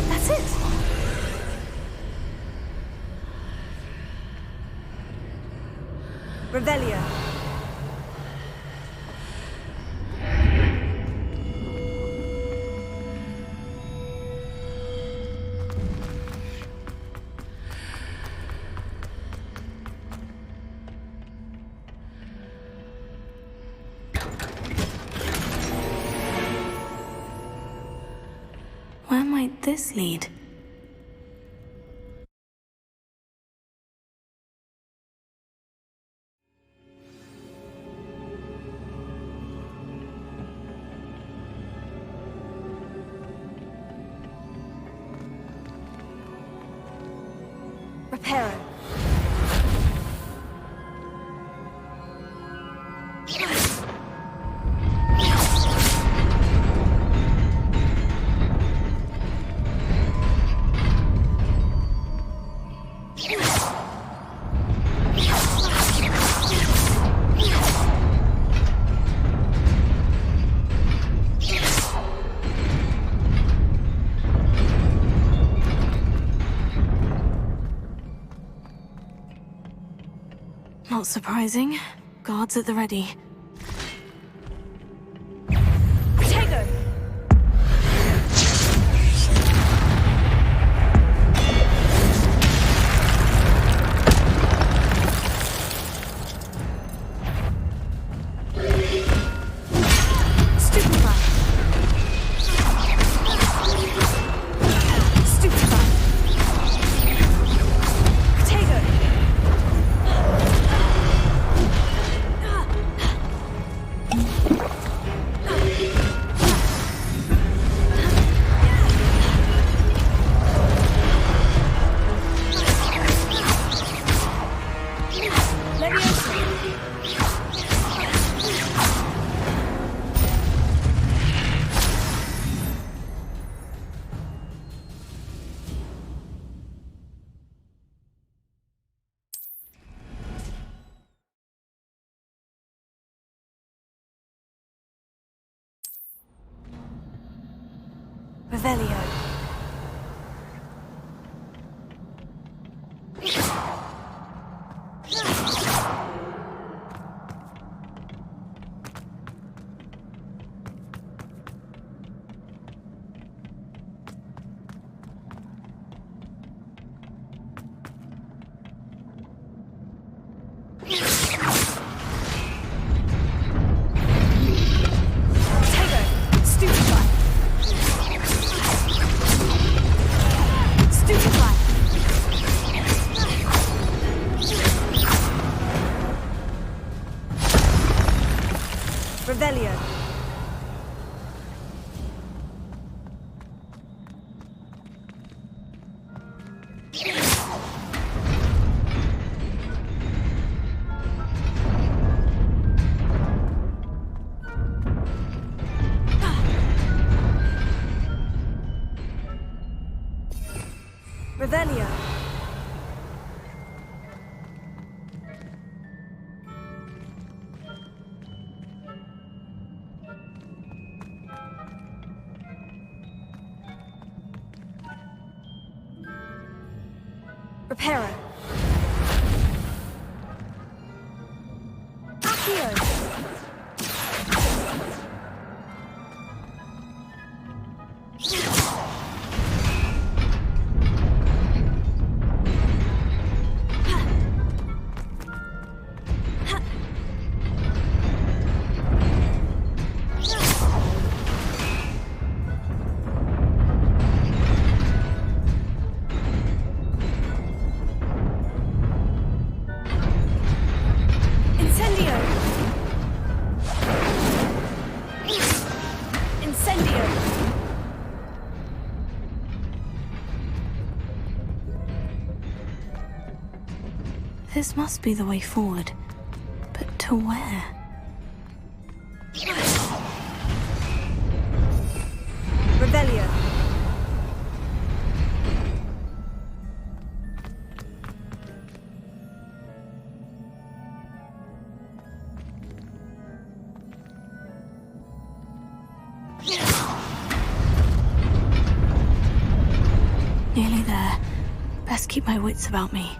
That's it! Revelio. Where might this lead? Reparo. Not surprising. Guards at the ready. Protego! Stupefy! Stupefy! Protego! Revelio. Revelio. Revelio. Reparo. Accio. This must be the way forward. But to where? Revelio. Nearly there. Best keep my wits about me.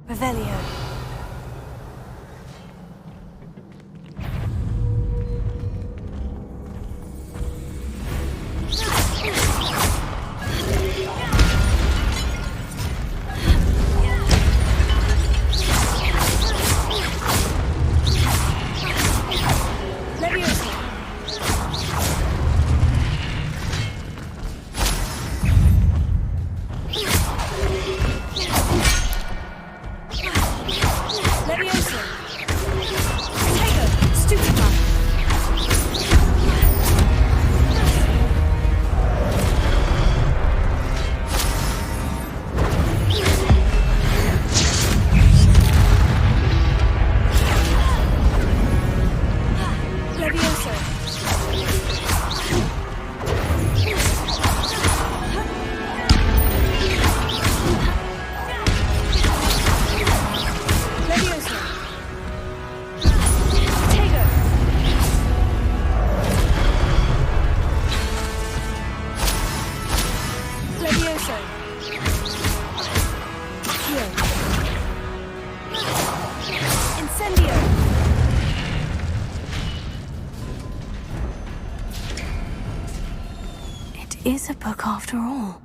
Revelio. Incendio! It is a book after all.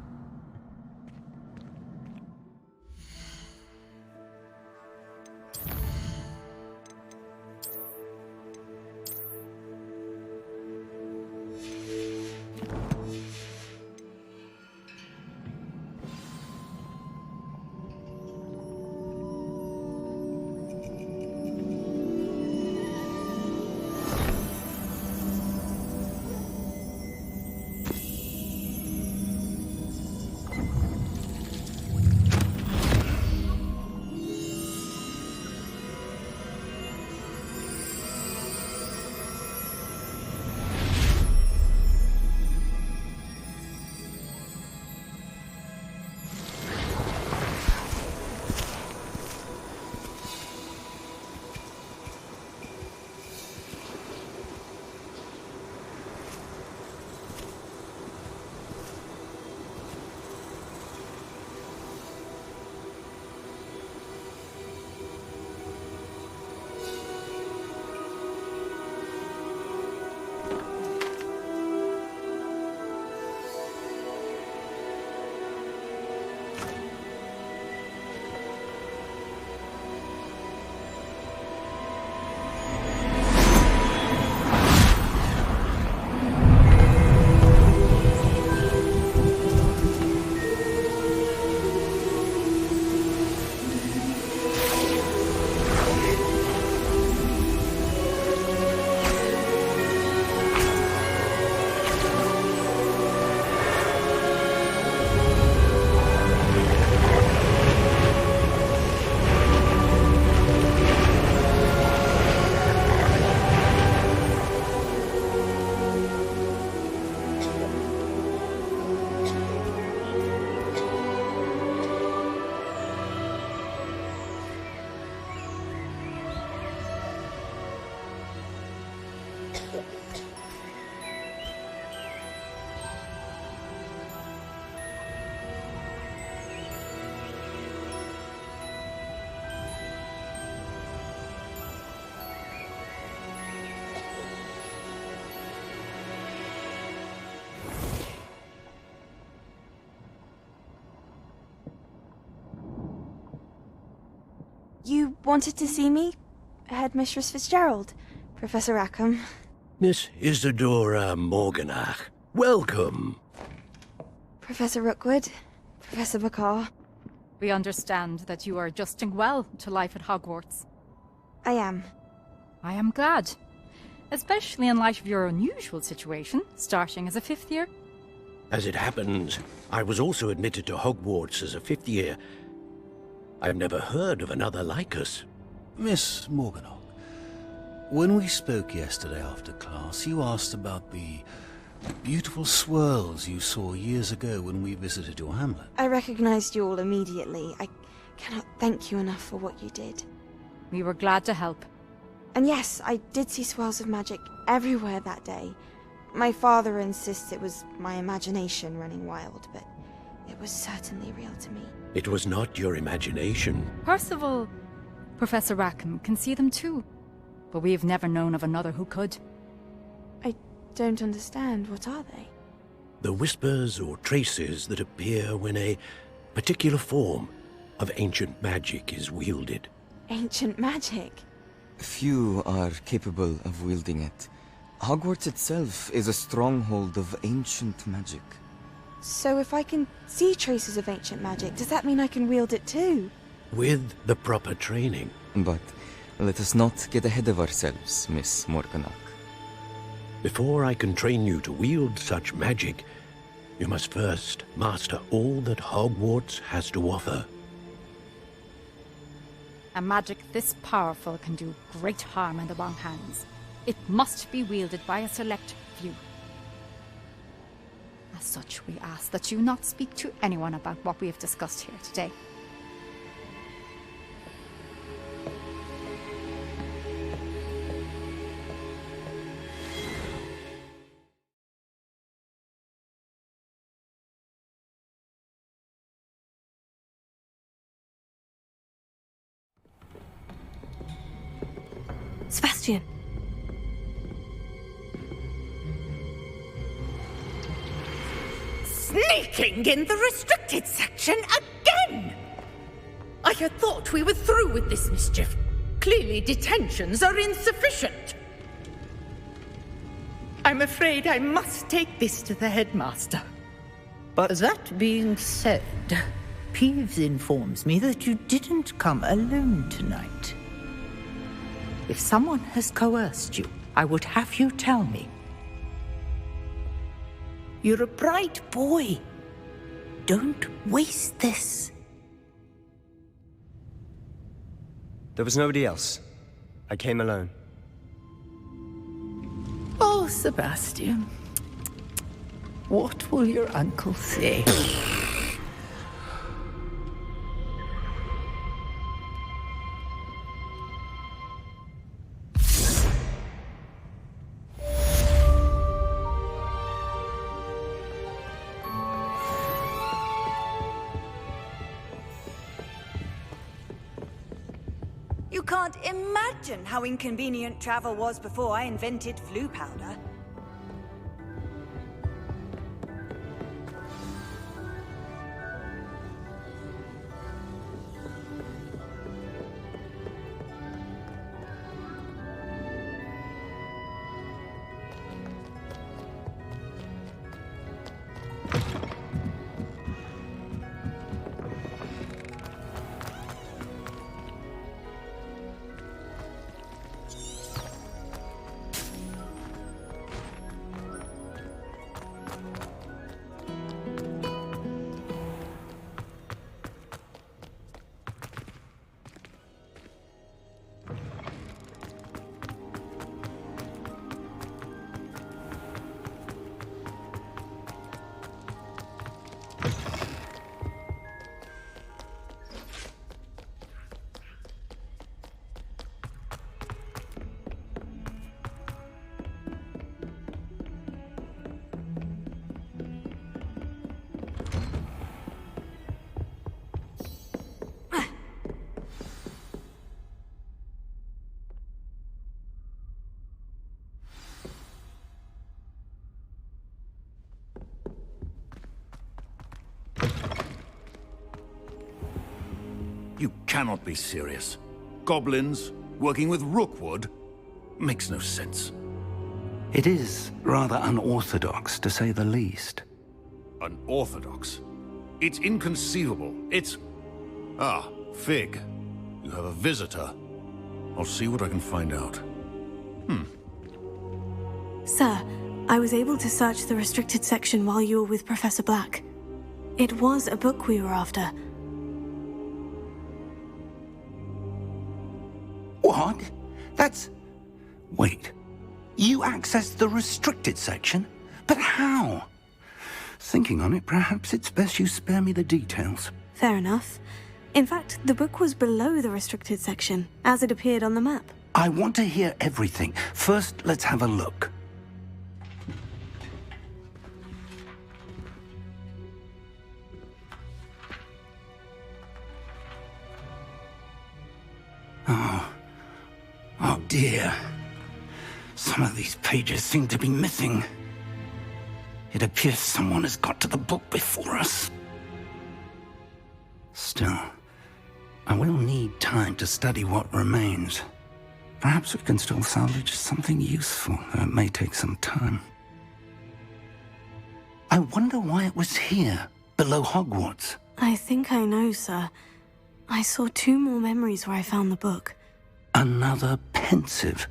You wanted to see me? Headmistress Fitzgerald? Professor Rackham? Miss Isadora Morganach, welcome. Professor Rookwood? Professor McCaw? We understand that you are adjusting well to life at Hogwarts. I am. I am glad. Especially in light of your unusual situation, starting as a 5th year. As it happens, I was also admitted to Hogwarts as a 5th year. I've never heard of another like us. Miss Morganach, when we spoke yesterday after class, you asked about the beautiful swirls you saw years ago when we visited your hamlet. I recognized you all immediately. I cannot thank you enough for what you did. We were glad to help. And yes, I did see swirls of magic everywhere that day. My father insists it was my imagination running wild, but it was certainly real to me. It was not your imagination. Percival, Professor Rackham can see them too. But we have never known of another who could. I don't understand. What are they? The whispers or traces that appear when a particular form of ancient magic is wielded. Ancient magic? Few are capable of wielding it. Hogwarts itself is a stronghold of ancient magic. So if I can see traces of ancient magic, does that mean I can wield it too? With the proper training. But let us not get ahead of ourselves, Miss Morganach. Before I can train you to wield such magic, you must first master all that Hogwarts has to offer. A magic this powerful can do great harm in the wrong hands. It must be wielded by a select few. As such, we ask that you not speak to anyone about what we have discussed here today. Sebastian. Sneaking in the restricted section again! I had thought we were through with this mischief. Clearly detentions are insufficient. I'm afraid I must take this to the headmaster. But that being said, Peeves informs me that you didn't come alone tonight. If someone has coerced you, I would have you tell me. You're a bright boy. Don't waste this. There was nobody else. I came alone. Oh, Sebastian. What will your uncle say? You can't imagine how inconvenient travel was before I invented flu powder. You cannot be serious. Goblins working with Rookwood? Makes no sense. It is rather unorthodox, to say the least. Unorthodox? It's inconceivable. It's... Ah, Fig. You have a visitor. I'll see what I can find out. Sir, I was able to search the restricted section while you were with Professor Black. It was a book we were after. What? That's... Wait. You accessed the restricted section? But how? Thinking on it, perhaps it's best you spare me the details. Fair enough. In fact, the book was below the restricted section, as it appeared on the map. I want to hear everything. First, let's have a look. Oh dear. Some of these pages seem to be missing. It appears someone has got to the book before us. Still, I will need time to study what remains. Perhaps we can still salvage something useful, though it may take some time. I wonder why it was here, below Hogwarts. I think I know, sir. I saw 2 more memories where I found the book. Another pensive.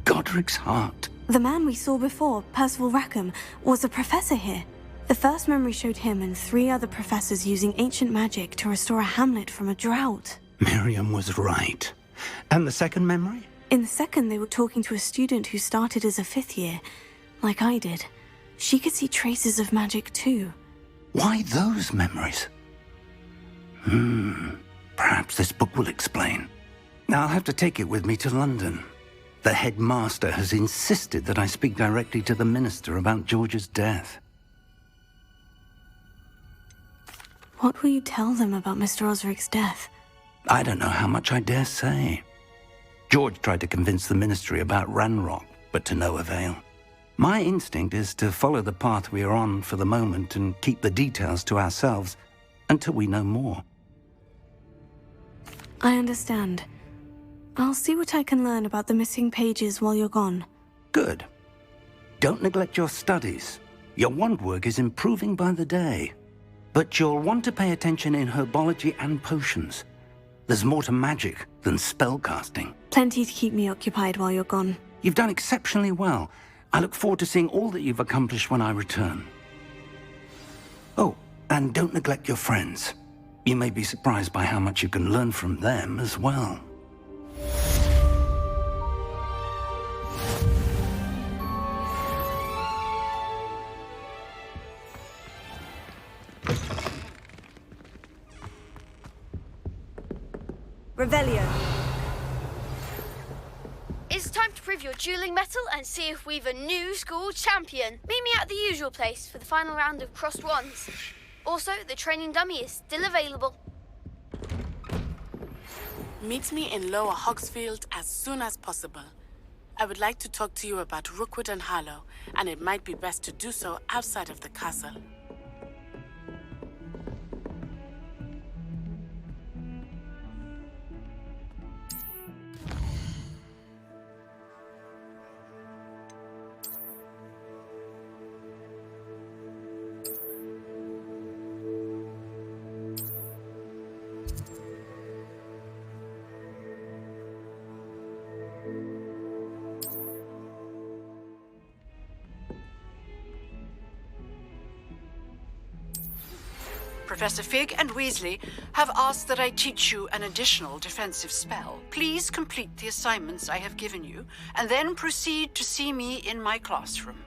Godric's heart. The man we saw before, Percival Rackham, was a professor here. The first memory showed him and 3 other professors using ancient magic to restore a hamlet from a drought. Miriam was right. And the second memory? In the second, they were talking to a student who started as a 5th year, like I did. She could see traces of magic too. Why those memories? Perhaps this book will explain. Now I'll have to take it with me to London. The headmaster has insisted that I speak directly to the minister about George's death. What will you tell them about Mr. Osric's death? I don't know how much I dare say. George tried to convince the Ministry about Ranrock, but to no avail. My instinct is to follow the path we are on for the moment and keep the details to ourselves until we know more. I understand. I'll see what I can learn about the missing pages while you're gone. Good. Don't neglect your studies. Your wand work is improving by the day. But you'll want to pay attention in herbology and potions. There's more to magic than spellcasting. Plenty to keep me occupied while you're gone. You've done exceptionally well. I look forward to seeing all that you've accomplished when I return. Oh, and don't neglect your friends. You may be surprised by how much you can learn from them as well. Revelio. It's time to prove your dueling mettle and see if we've a new school champion. Meet me at the usual place for the final round of crossed wands. Also, the training dummy is still available. Meet me in Lower Hogsfield as soon as possible. I would like to talk to you about Rookwood and Harlow, and it might be best to do so outside of the castle. Professor Fig and Weasley have asked that I teach you an additional defensive spell. Please complete the assignments I have given you, and then proceed to see me in my classroom.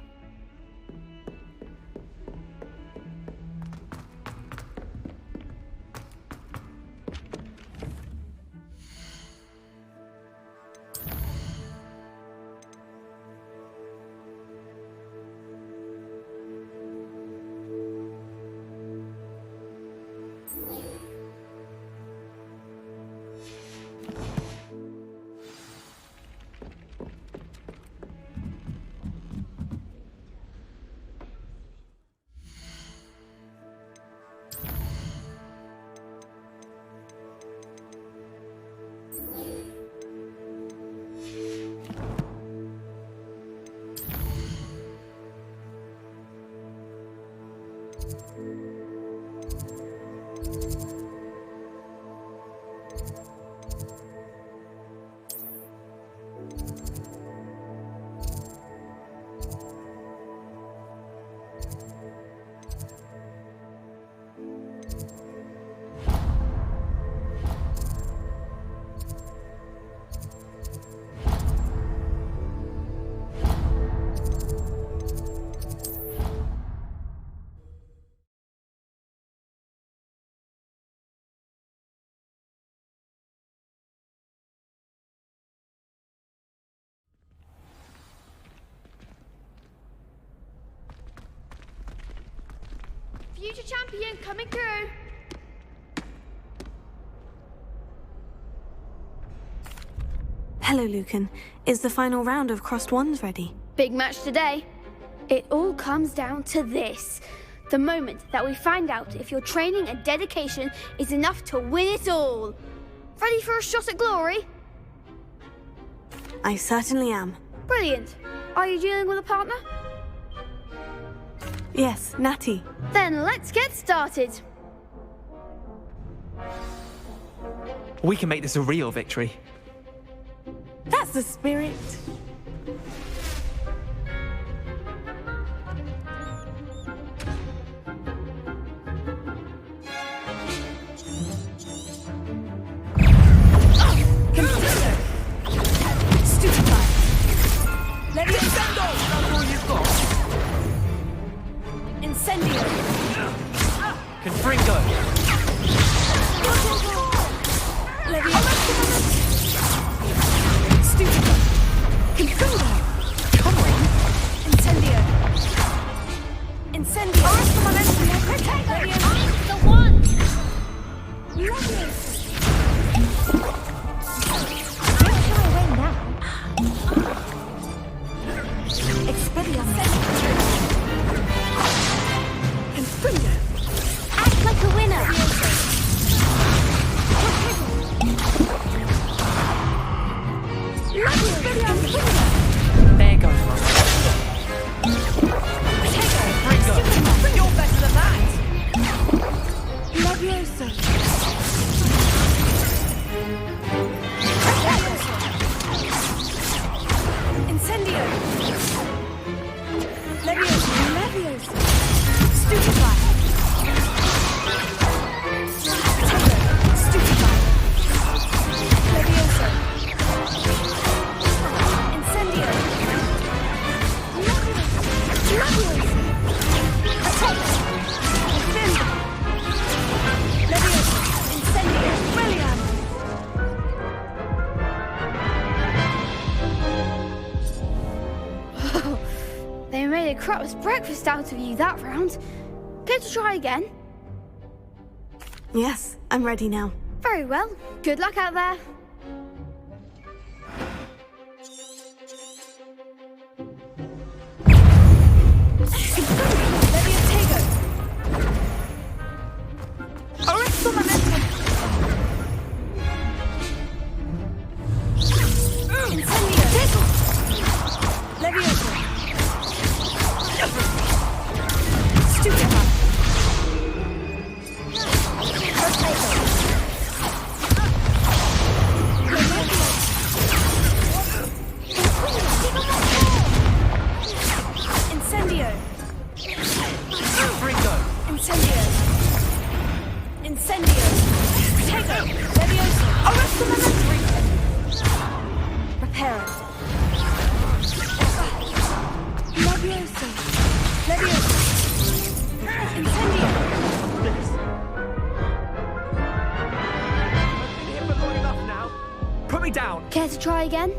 Future champion coming through. Hello, Lucan. Is the final round of crossed wands ready? Big match today. It all comes down to this. The moment that we find out if your training and dedication is enough to win it all. Ready for a shot at glory? I certainly am. Brilliant. Are you dealing with a partner? Yes, Natty. Then let's get started. We can make this a real victory. That's the spirit. Incendio! Confringo! Stupid. made a crap's breakfast out of you that round. Care to try again? Yes, I'm ready now. Very well. Good luck out there. Care to try again?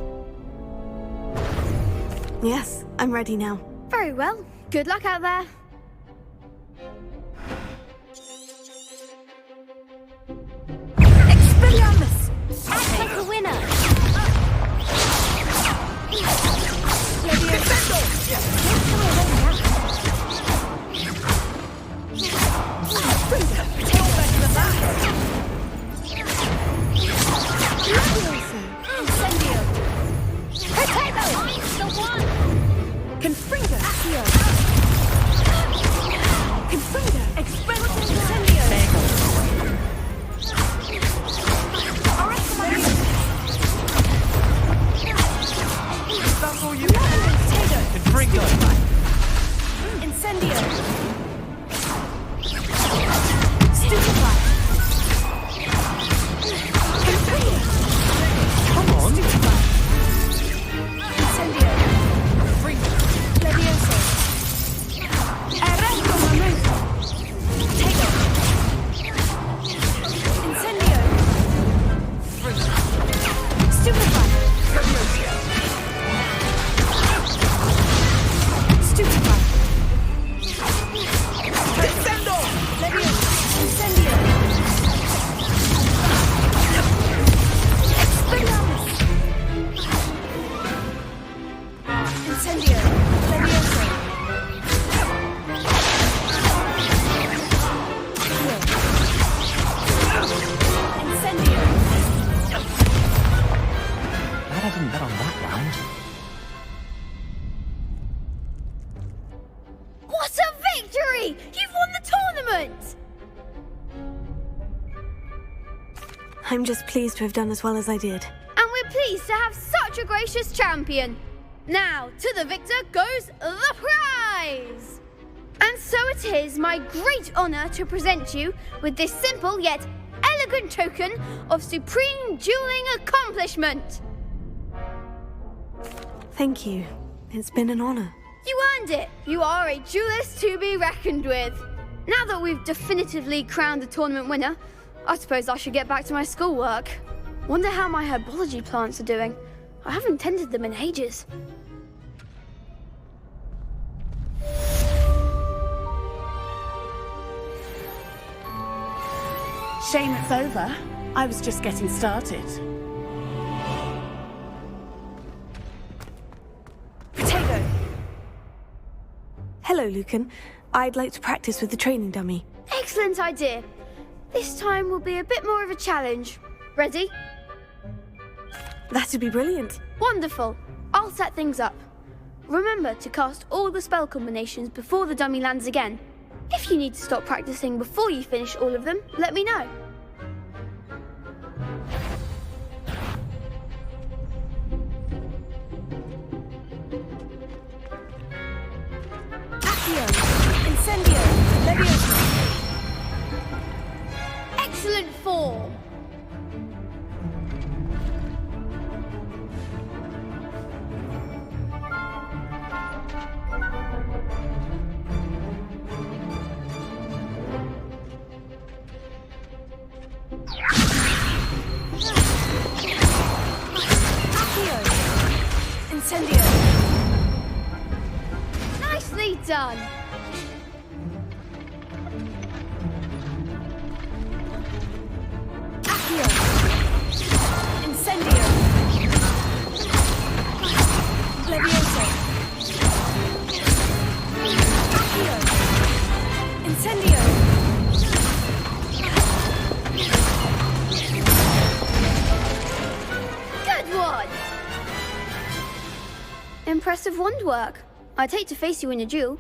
Yes, I'm ready now. Very well. Good luck out there. Expelliarmus! Act like a winner! Confringo! Accio! Confringo! Express Incendio! That's all you Confringo! Incendio! Stupefy! Confringo! Come on! Stupefy! Incendio! Levioso! Arranco momento! Tego! Incendio! Stupefy! Stupefy! Descendo! Levioso! Incendio! Expelliarmus! Incendio! Levioso! Incendio! Glad I didn't bet on that round. What a victory! You've won the tournament! I'm just pleased to have done as well as I did. And we're pleased to have such a gracious champion. Now, to the victor goes the prize! And so it is my great honour to present you with this simple yet elegant token of supreme dueling accomplishment. Thank you. It's been an honour. You earned it. You are a duelist to be reckoned with. Now that we've definitively crowned the tournament winner, I suppose I should get back to my schoolwork. Wonder how my herbology plants are doing. I haven't tended them in ages. Shame it's over. I was just getting started. Potato! Hello, Lucan. I'd like to practice with the training dummy. Excellent idea. This time will be a bit more of a challenge. Ready? That'd be brilliant. Wonderful. I'll set things up. Remember to cast all the spell combinations before the dummy lands again. If you need to stop practicing before you finish all of them, let me know. Accio! Incendio! Levioso! Excellent form! Accio! Incendio! Nicely done. Accio! Incendio! Levioso! Accio! Incendio! Good one! Impressive wand work. I'd hate to face you in a duel.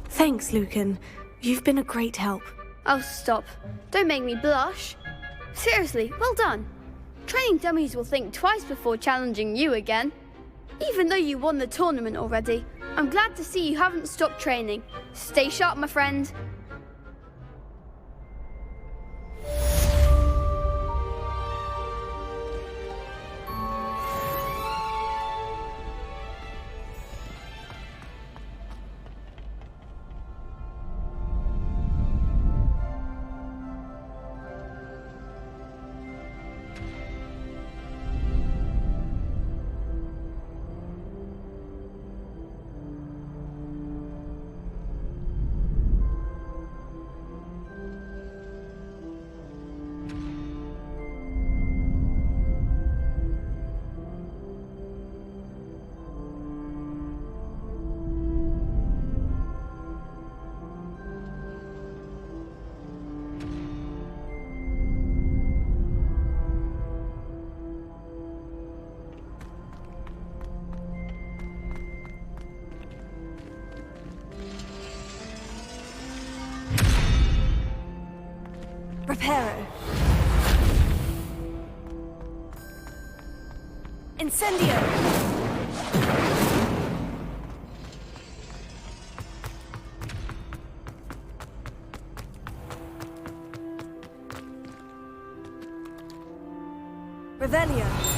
Thanks, Lucan. You've been a great help. Oh, stop. Don't make me blush. Seriously, well done. Training dummies will think twice before challenging you again. Even though you won the tournament already, I'm glad to see you haven't stopped training. Stay sharp, my friend. Reparo. Incendio. Revelio.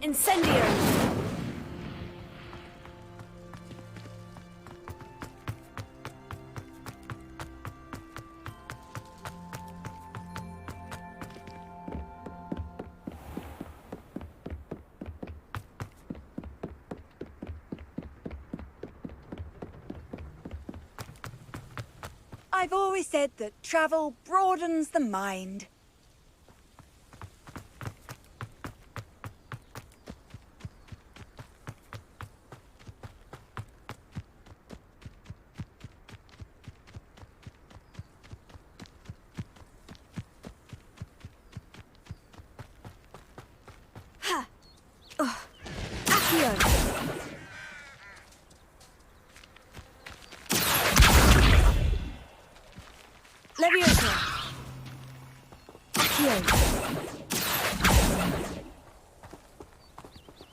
Incendio! I've always said that travel broadens the mind. Levioso. Accio.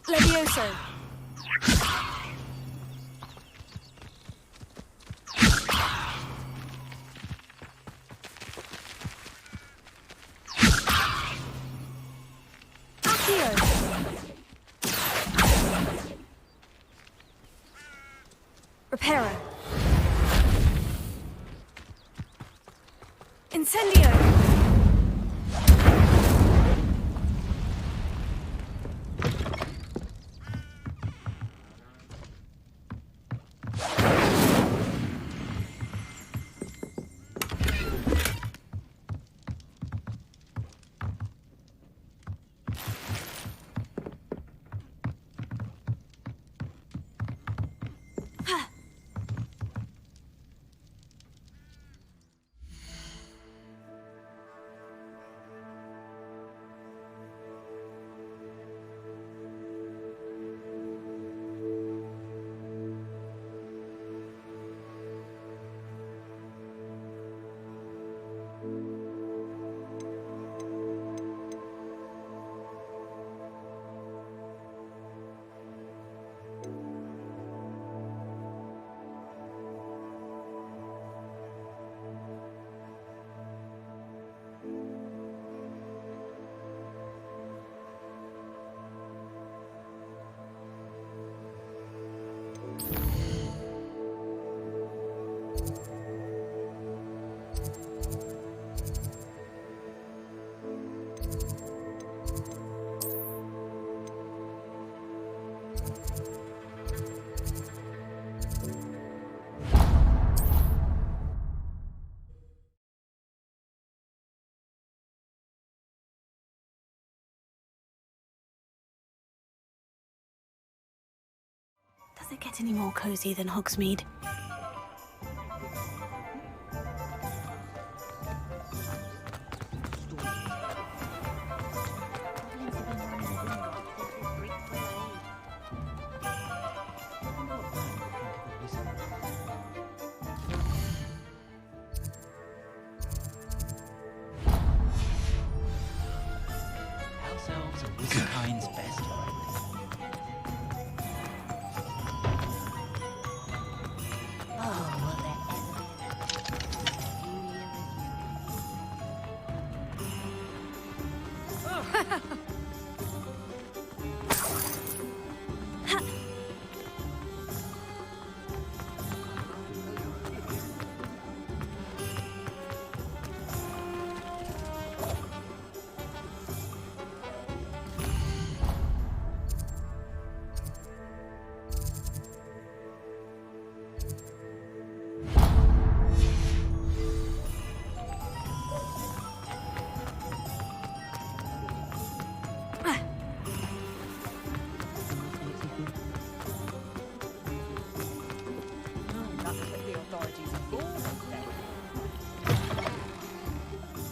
Levioso. Accio. Reparo. Incendio! it get any more cozy than Hogsmeade? House elves are Wizardkind's best friend.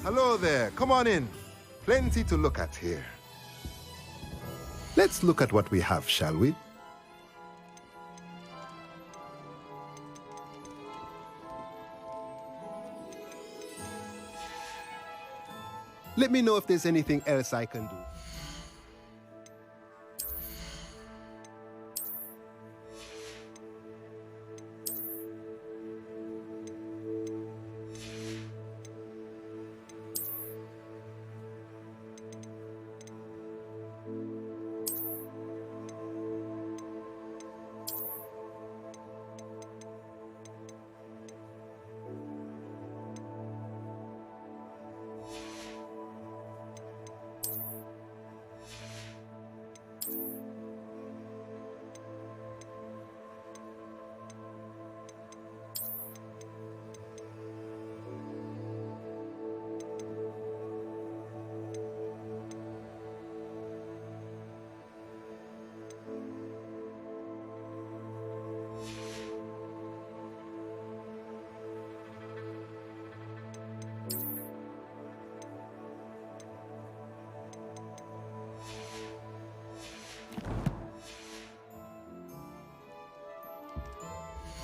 Hello there, come on in. Plenty to look at here. Let's look at what we have, shall we? Let me know if there's anything else I can do.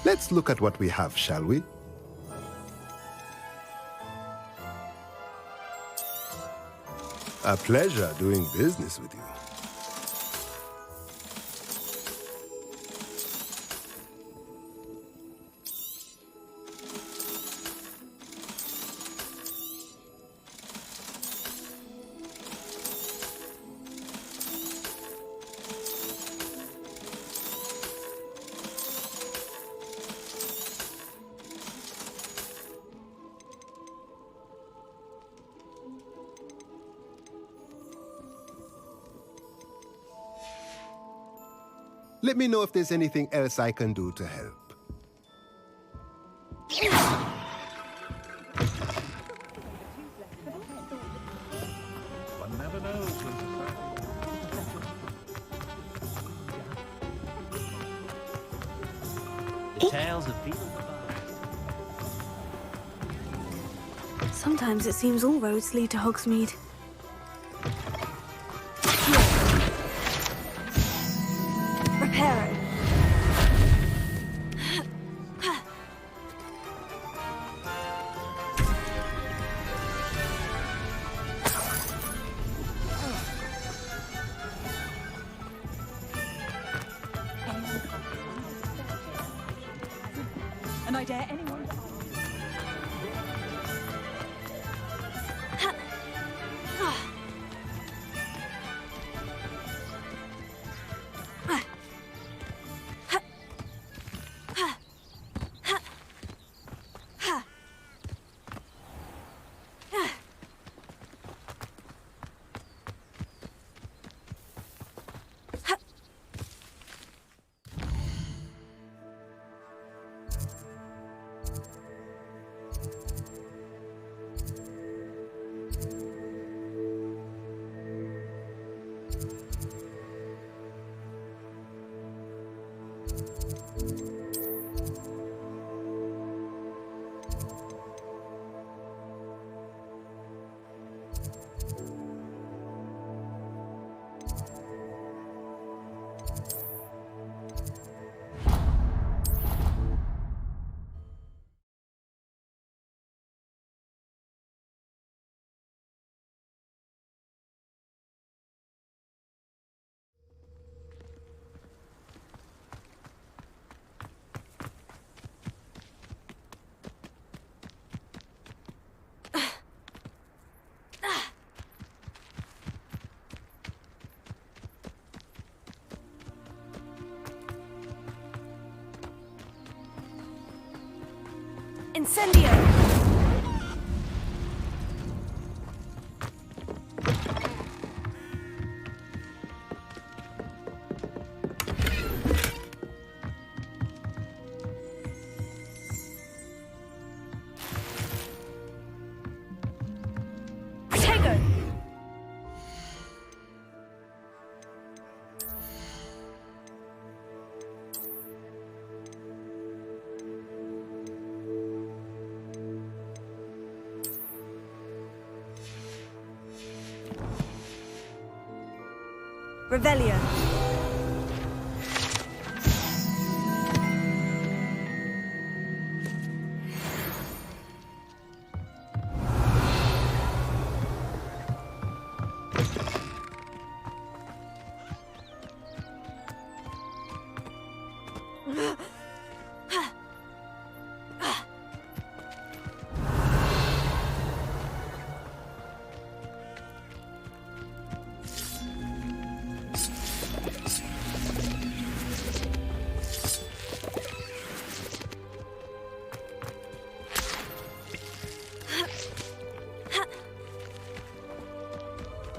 Let's look at what we have, shall we? A pleasure doing business with you. Let me know if there's anything else I can do to help. One never knows when to The tales of people. Sometimes it seems all roads lead to Hogsmeade. Reparo. And I dare anyone. Incendio! Revelio.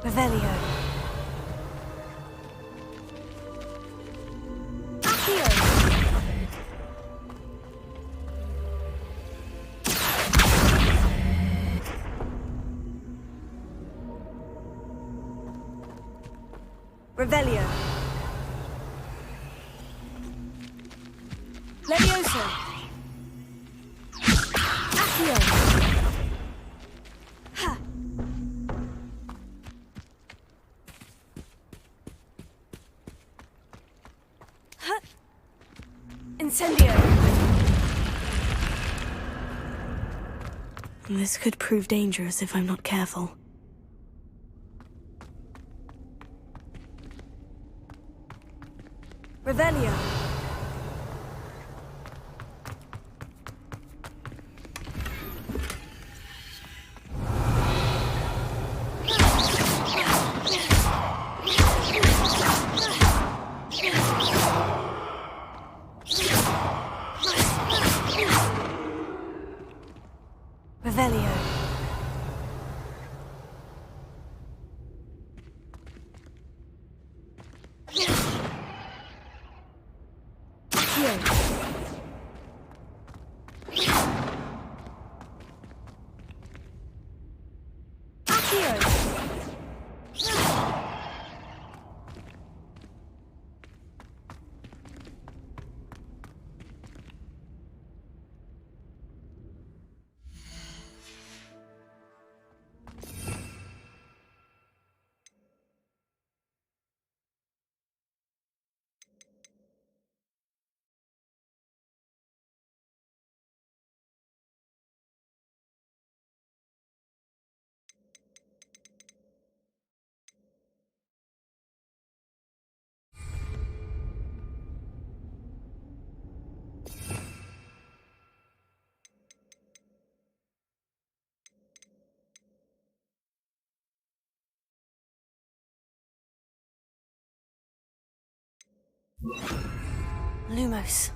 Revelio. Accio. Revelio. Levioso. Accio. Incendio! This could prove dangerous if I'm not careful. Revelio! Revelio. Accio. Accio. Lumos.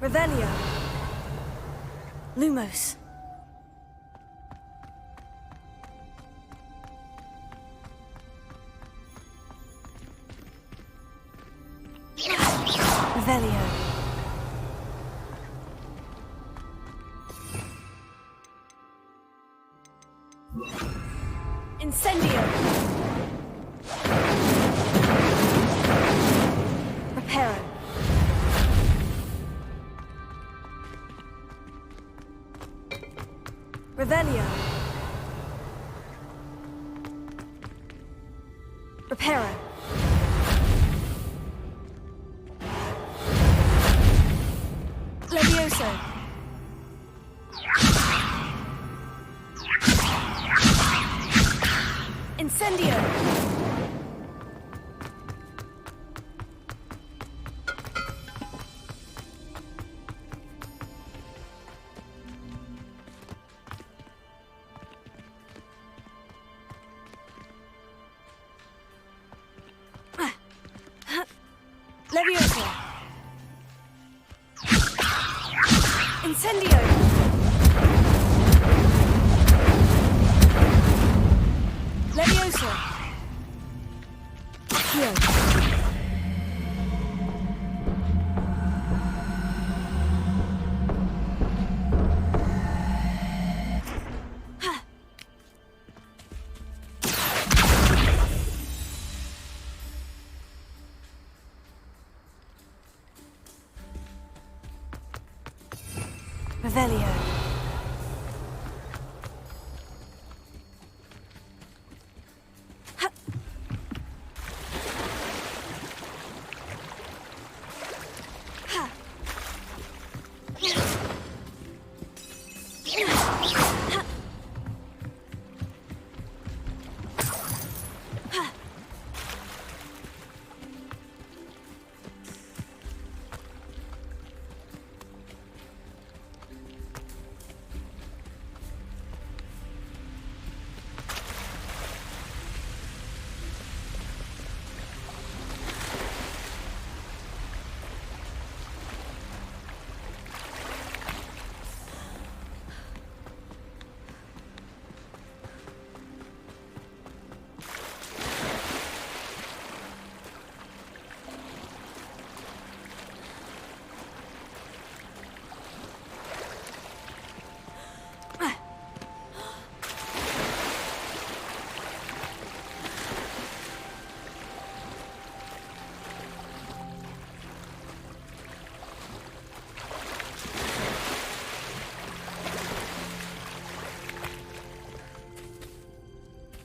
Revelio. Lumos. Revelio. Incendio. Reparo. Revelio. Reparo. Levioso. Incendio. Leviosa! Incendio! Leviosa! Accio! Revelio.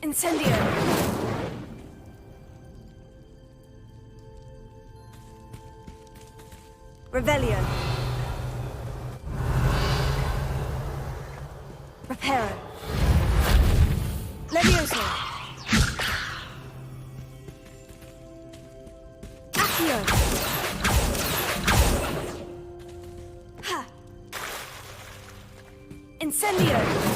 Incendio! Revelio! Reparo! Leviosa! Accio! Ha! Incendio!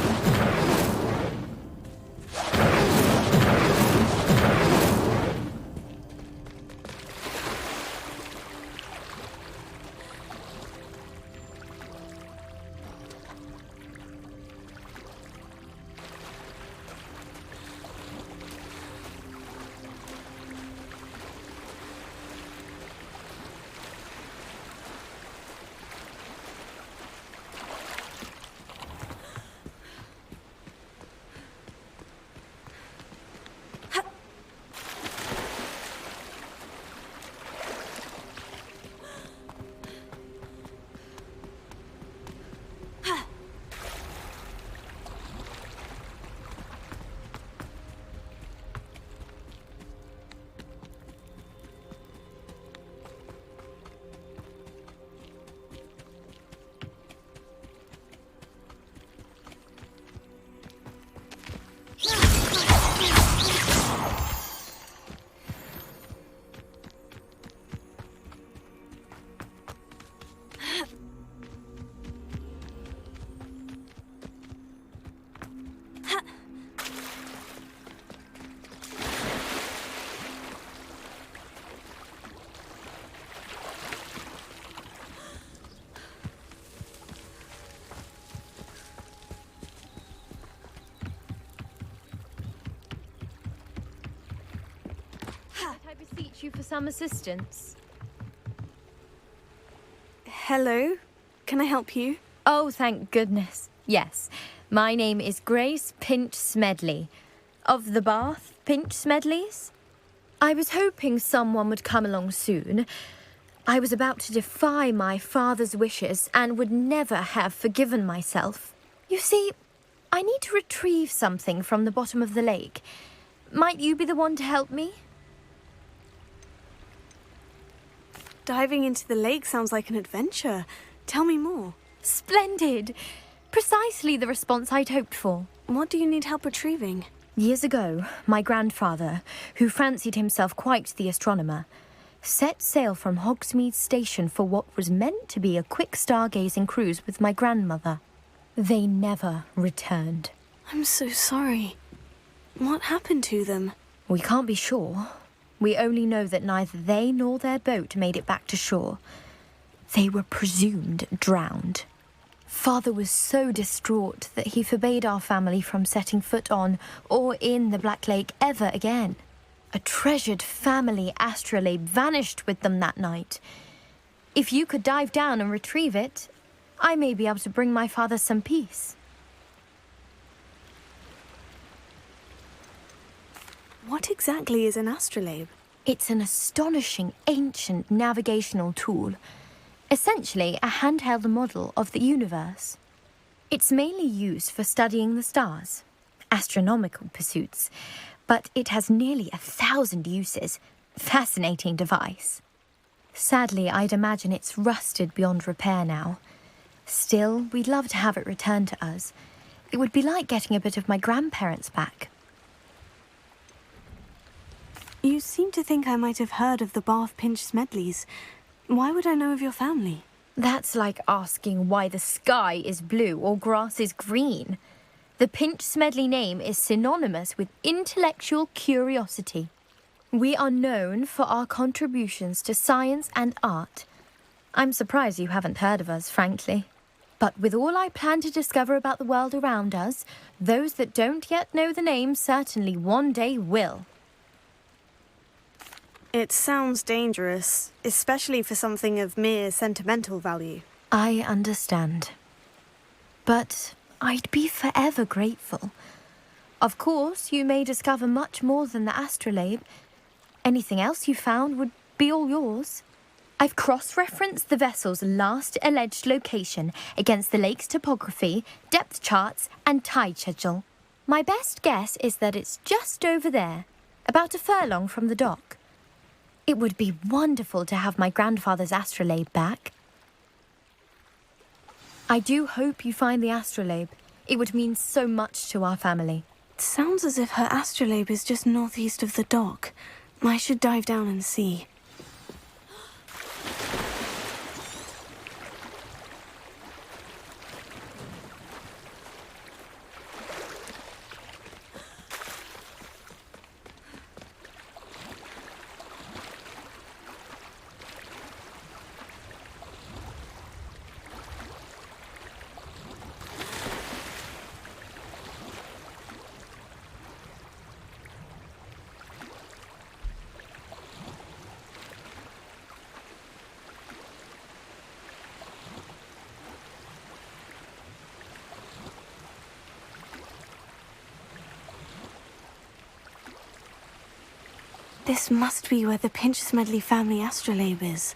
Might I beseech you for some assistance? Hello? Can I help you? Oh, thank goodness. Yes. My name is Grace Pinch Smedley. Of the Bath Pinch Smedleys? I was hoping someone would come along soon. I was about to defy my father's wishes and would never have forgiven myself. You see, I need to retrieve something from the bottom of the lake. Might you be the one to help me? Diving into the lake sounds like an adventure. Tell me more. Splendid! Precisely the response I'd hoped for. What do you need help retrieving? Years ago, my grandfather, who fancied himself quite the astronomer, set sail from Hogsmeade Station for what was meant to be a quick stargazing cruise with my grandmother. They never returned. I'm so sorry. What happened to them? We can't be sure. We only know that neither they nor their boat made it back to shore. They were presumed drowned. Father was so distraught that he forbade our family from setting foot on or in the Black Lake ever again. A treasured family astrolabe vanished with them that night. If you could dive down and retrieve it, I may be able to bring my father some peace. What exactly is an astrolabe? It's an astonishing ancient navigational tool. Essentially a handheld model of the universe. It's mainly used for studying the stars, astronomical pursuits, but it has nearly 1,000 uses. Fascinating device. Sadly, I'd imagine it's rusted beyond repair now. Still, we'd love to have it returned to us. It would be like getting a bit of my grandparents back. You seem to think I might have heard of the Bath Pinch Smedleys. Why would I know of your family? That's like asking why the sky is blue or grass is green. The Pinch Smedley name is synonymous with intellectual curiosity. We are known for our contributions to science and art. I'm surprised you haven't heard of us, frankly. But with all I plan to discover about the world around us, those that don't yet know the name certainly one day will. It sounds dangerous, especially for something of mere sentimental value. I understand. But I'd be forever grateful. Of course, you may discover much more than the astrolabe. Anything else you found would be all yours. I've cross-referenced the vessel's last alleged location against the lake's topography, depth charts, and tide schedule. My best guess is that it's just over there, about a furlong from the dock. It would be wonderful to have my grandfather's astrolabe back. I do hope you find the astrolabe. It would mean so much to our family. It sounds as if her astrolabe is just northeast of the dock. I should dive down and see. This must be where the Pinch Smedley family astrolabe is.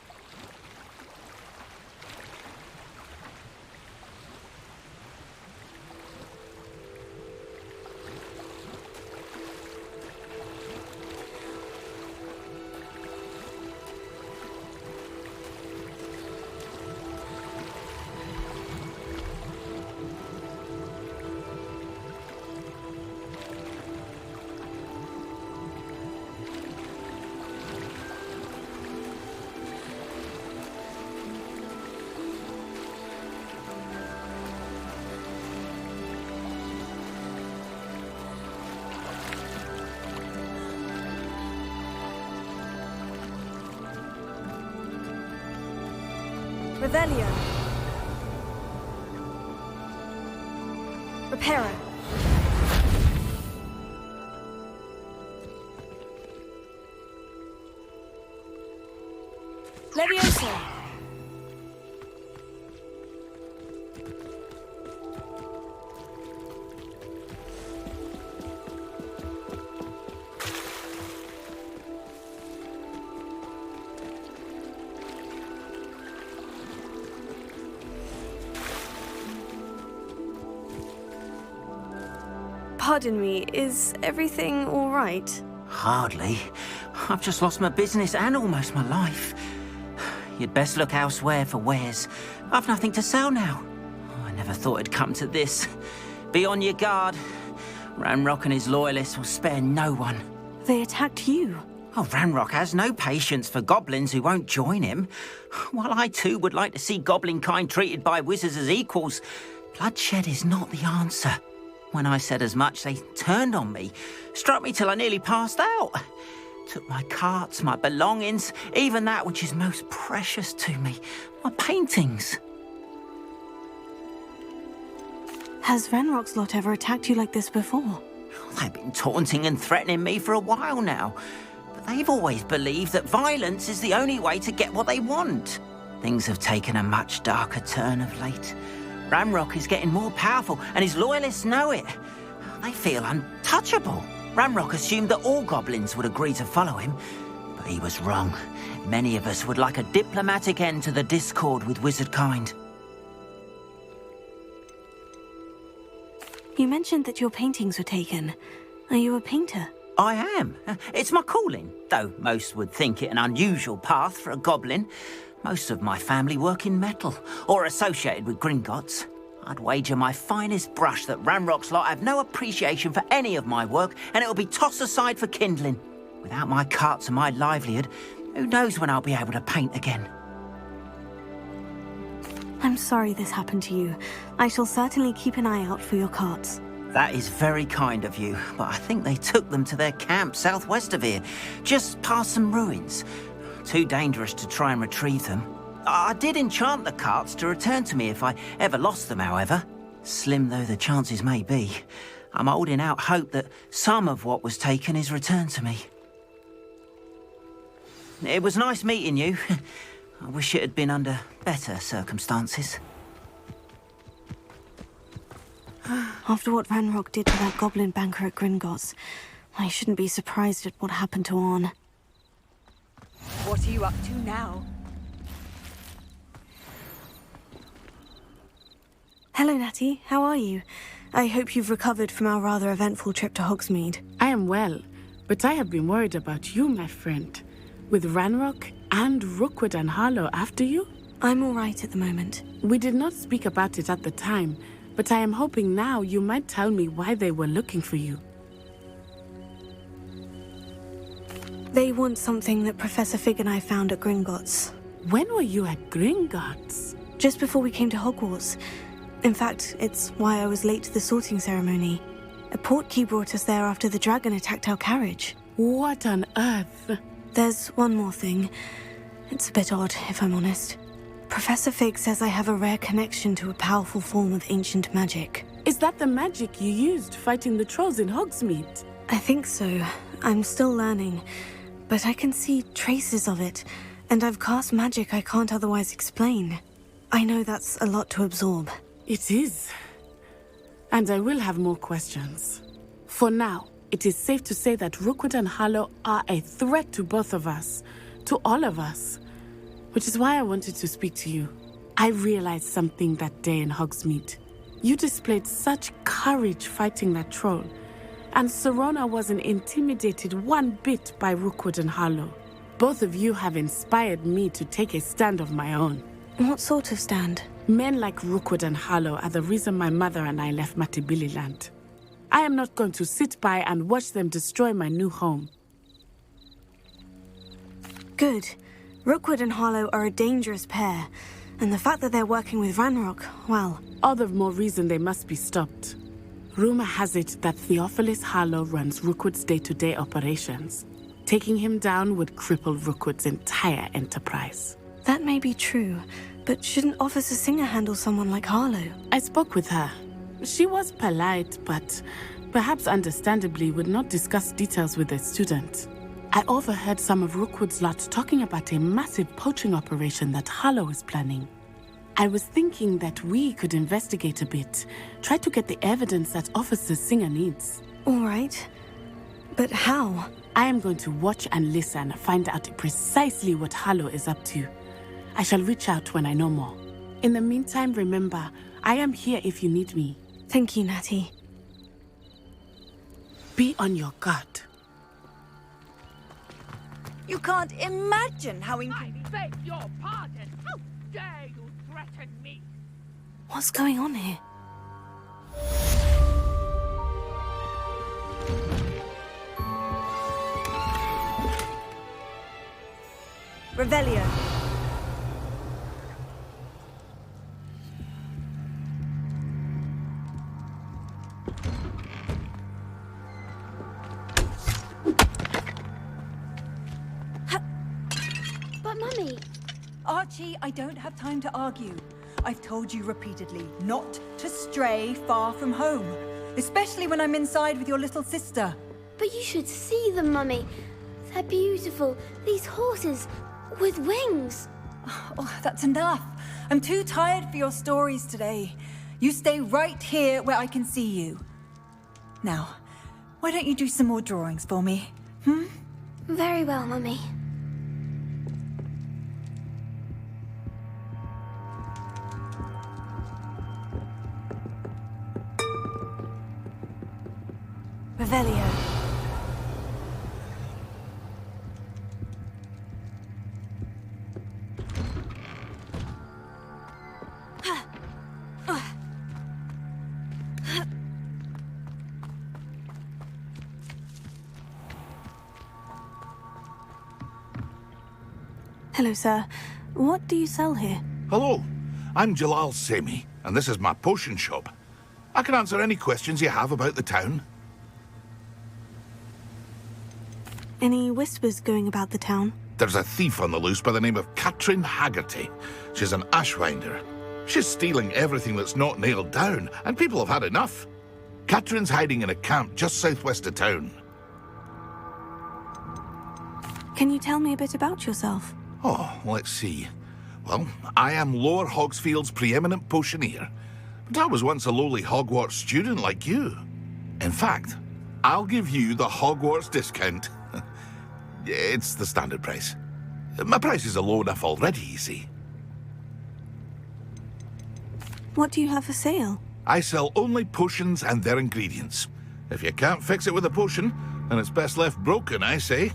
Revelio. Reparo. Levioso. Pardon me, is everything all right? Hardly. I've just lost my business and almost my life. You'd best look elsewhere for wares. I've nothing to sell now. I never thought it'd come to this. Be on your guard. Ranrock and his loyalists will spare no one. They attacked you? Oh, Ranrock has no patience for goblins who won't join him. While I too would like to see goblin kind treated by wizards as equals, bloodshed is not the answer. When I said as much, they turned on me, struck me till I nearly passed out. Took my carts, my belongings, even that which is most precious to me, my paintings. Has Ranrock's lot ever attacked you like this before? They've been taunting and threatening me for a while now. But they've always believed that violence is the only way to get what they want. Things have taken a much darker turn of late. Ranrock is getting more powerful, and his loyalists know it. They feel untouchable. Ranrock assumed that all goblins would agree to follow him, but he was wrong. Many of us would like a diplomatic end to the discord with wizard kind. You mentioned that your paintings were taken. Are you a painter? I am. It's my calling, though most would think it an unusual path for a goblin. Most of my family work in metal, or associated with Gringotts. I'd wager my finest brush that Ranrock's lot have no appreciation for any of my work, and it'll be tossed aside for kindling. Without my carts and my livelihood, who knows when I'll be able to paint again? I'm sorry this happened to you. I shall certainly keep an eye out for your carts. That is very kind of you, but I think they took them to their camp southwest of here, just past some ruins. Too dangerous to try and retrieve them. I did enchant the carts to return to me if I ever lost them, however. Slim though the chances may be, I'm holding out hope that some of what was taken is returned to me. It was nice meeting you. I wish it had been under better circumstances. After what Ranrock did to that goblin banker at Gringotts, I shouldn't be surprised at what happened to Orn. What are you up to now? Hello, Natty. How are you? I hope you've recovered from our rather eventful trip to Hogsmeade. I am well, but I have been worried about you, my friend. With Ranrock and Rookwood and Harlow after you? I'm all right at the moment. We did not speak about it at the time, but I am hoping now you might tell me why they were looking for you. They want something that Professor Fig and I found at Gringotts. When were you at Gringotts? Just before we came to Hogwarts. In fact, it's why I was late to the sorting ceremony. A portkey brought us there after the dragon attacked our carriage. What on earth? There's one more thing. It's a bit odd, if I'm honest. Professor Fig says I have a rare connection to a powerful form of ancient magic. Is that the magic you used fighting the trolls in Hogsmeade? I think so. I'm still learning, but I can see traces of it, and I've cast magic I can't otherwise explain. I know that's a lot to absorb. It is. And I will have more questions. For now, it is safe to say that Rookwood and Harlow are a threat to both of us, to all of us. Which is why I wanted to speak to you. I realized something that day in Hogsmeade. You displayed such courage fighting that troll, and Serona wasn't intimidated one bit by Rookwood and Harlow. Both of you have inspired me to take a stand of my own. What sort of stand? Men like Rookwood and Harlow are the reason my mother and I left Matabeleland. I am not going to sit by and watch them destroy my new home. Good. Rookwood and Harlow are a dangerous pair, and the fact that they're working with Ranrock, well... All the more reason they must be stopped. Rumor has it that Theophilus Harlow runs Rookwood's day-to-day operations. Taking him down would cripple Rookwood's entire enterprise. That may be true, but shouldn't Officer Singer handle someone like Harlow? I spoke with her. She was polite, but perhaps understandably would not discuss details with a student. I overheard some of Rookwood's lot talking about a massive poaching operation that Harlow is planning. I was thinking that we could investigate a bit, try to get the evidence that Officer Singer needs. All right. But how? I am going to watch and listen, find out precisely what Harlow is up to. I shall reach out when I know more. In the meantime, remember, I am here if you need me. Thank you, Natty. Be on your guard. You can't imagine how I beg your pardon. How dare you threaten me? What's going on here? Revelio. But Mummy... Archie, I don't have time to argue. I've told you repeatedly not to stray far from home, especially when I'm inside with your little sister. But you should see them, Mummy. They're beautiful. These horses with wings. Oh, that's enough. I'm too tired for your stories today. You stay right here where I can see you. Now, why don't you do some more drawings for me? Very well, Mummy. Revelio. Hello, sir. What do you sell here? Hello, I'm Jalal Semi, and this is my potion shop. I can answer any questions you have about the town. Any whispers going about the town? There's a thief on the loose by the name of Katrin Haggerty. She's an ashwinder. She's stealing everything that's not nailed down, and people have had enough. Katrin's hiding in a camp just southwest of town. Can you tell me a bit about yourself? Oh, let's see. Well, I am Lower Hogsfield's preeminent potioneer, but I was once a lowly Hogwarts student like you. In fact, I'll give you the Hogwarts discount. It's the standard price. My prices are low enough already, you see. What do you have for sale? I sell only potions and their ingredients. If you can't fix it with a potion, then it's best left broken, I say.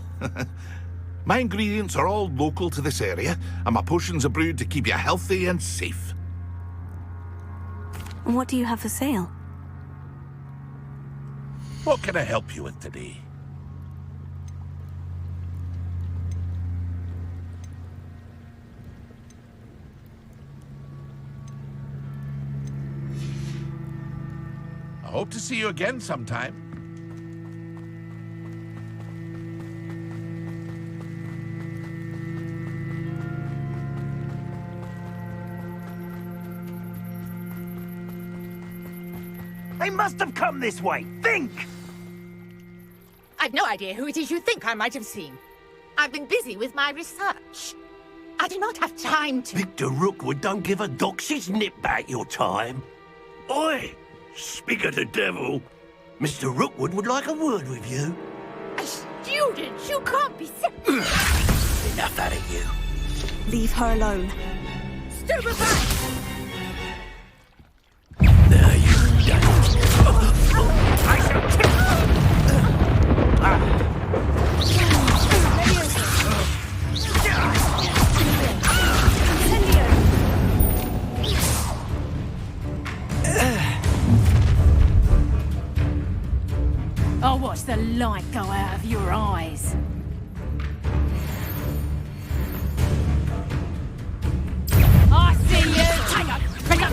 My ingredients are all local to this area, and my potions are brewed to keep you healthy and safe. What do you have for sale? What can I help you with today? I hope to see you again sometime. They must have come this way. Think! I've no idea who it is you think I might have seen. I've been busy with my research. I do not have time to... Victor Rookwood don't give a doxy's nip back your time. Oi! Speak of the devil. Mr. Rookwood would like a word with you. A student? You can't be... Enough out of you. Leave her alone. Stupefy! There you've done it. I shall kill I'll watch the light go out of your eyes. I see you! Hang on! Pick up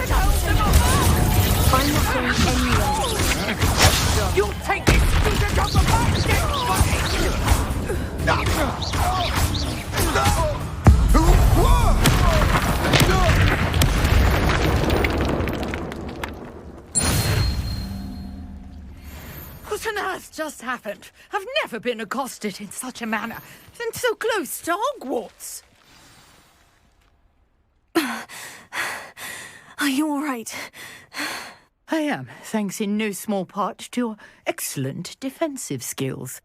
I'm not going anywhere. You'll take this speaker off the What on earth just happened? I've never been accosted in such a manner, and so close to Hogwarts. Are you all right? I am, thanks in no small part to your excellent defensive skills.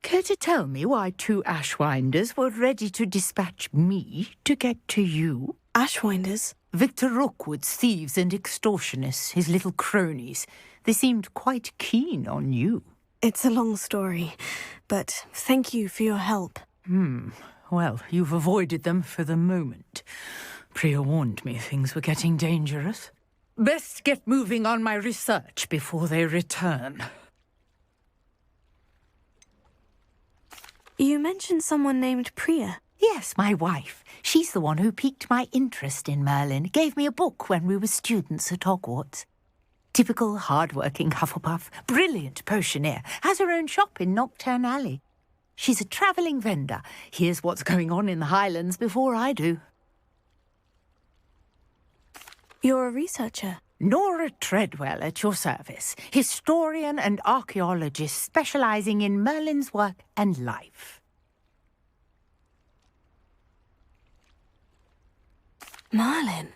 Care to tell me why two Ashwinders were ready to dispatch me to get to you? Ashwinders? Victor Rookwood's thieves and extortionists, his little cronies. They seemed quite keen on you. It's a long story, but thank you for your help. Well, you've avoided them for the moment. Priya warned me things were getting dangerous. Best get moving on my research before they return. You mentioned someone named Priya. Yes, my wife. She's the one who piqued my interest in Merlin. Gave me a book when we were students at Hogwarts. Typical hard-working Hufflepuff, brilliant potioneer, has her own shop in Knockturn Alley. She's a travelling vendor. Hears what's going on in the Highlands before I do. You're a researcher? Nora Treadwell at your service. Historian and archaeologist specialising in Merlin's work and life. Merlin?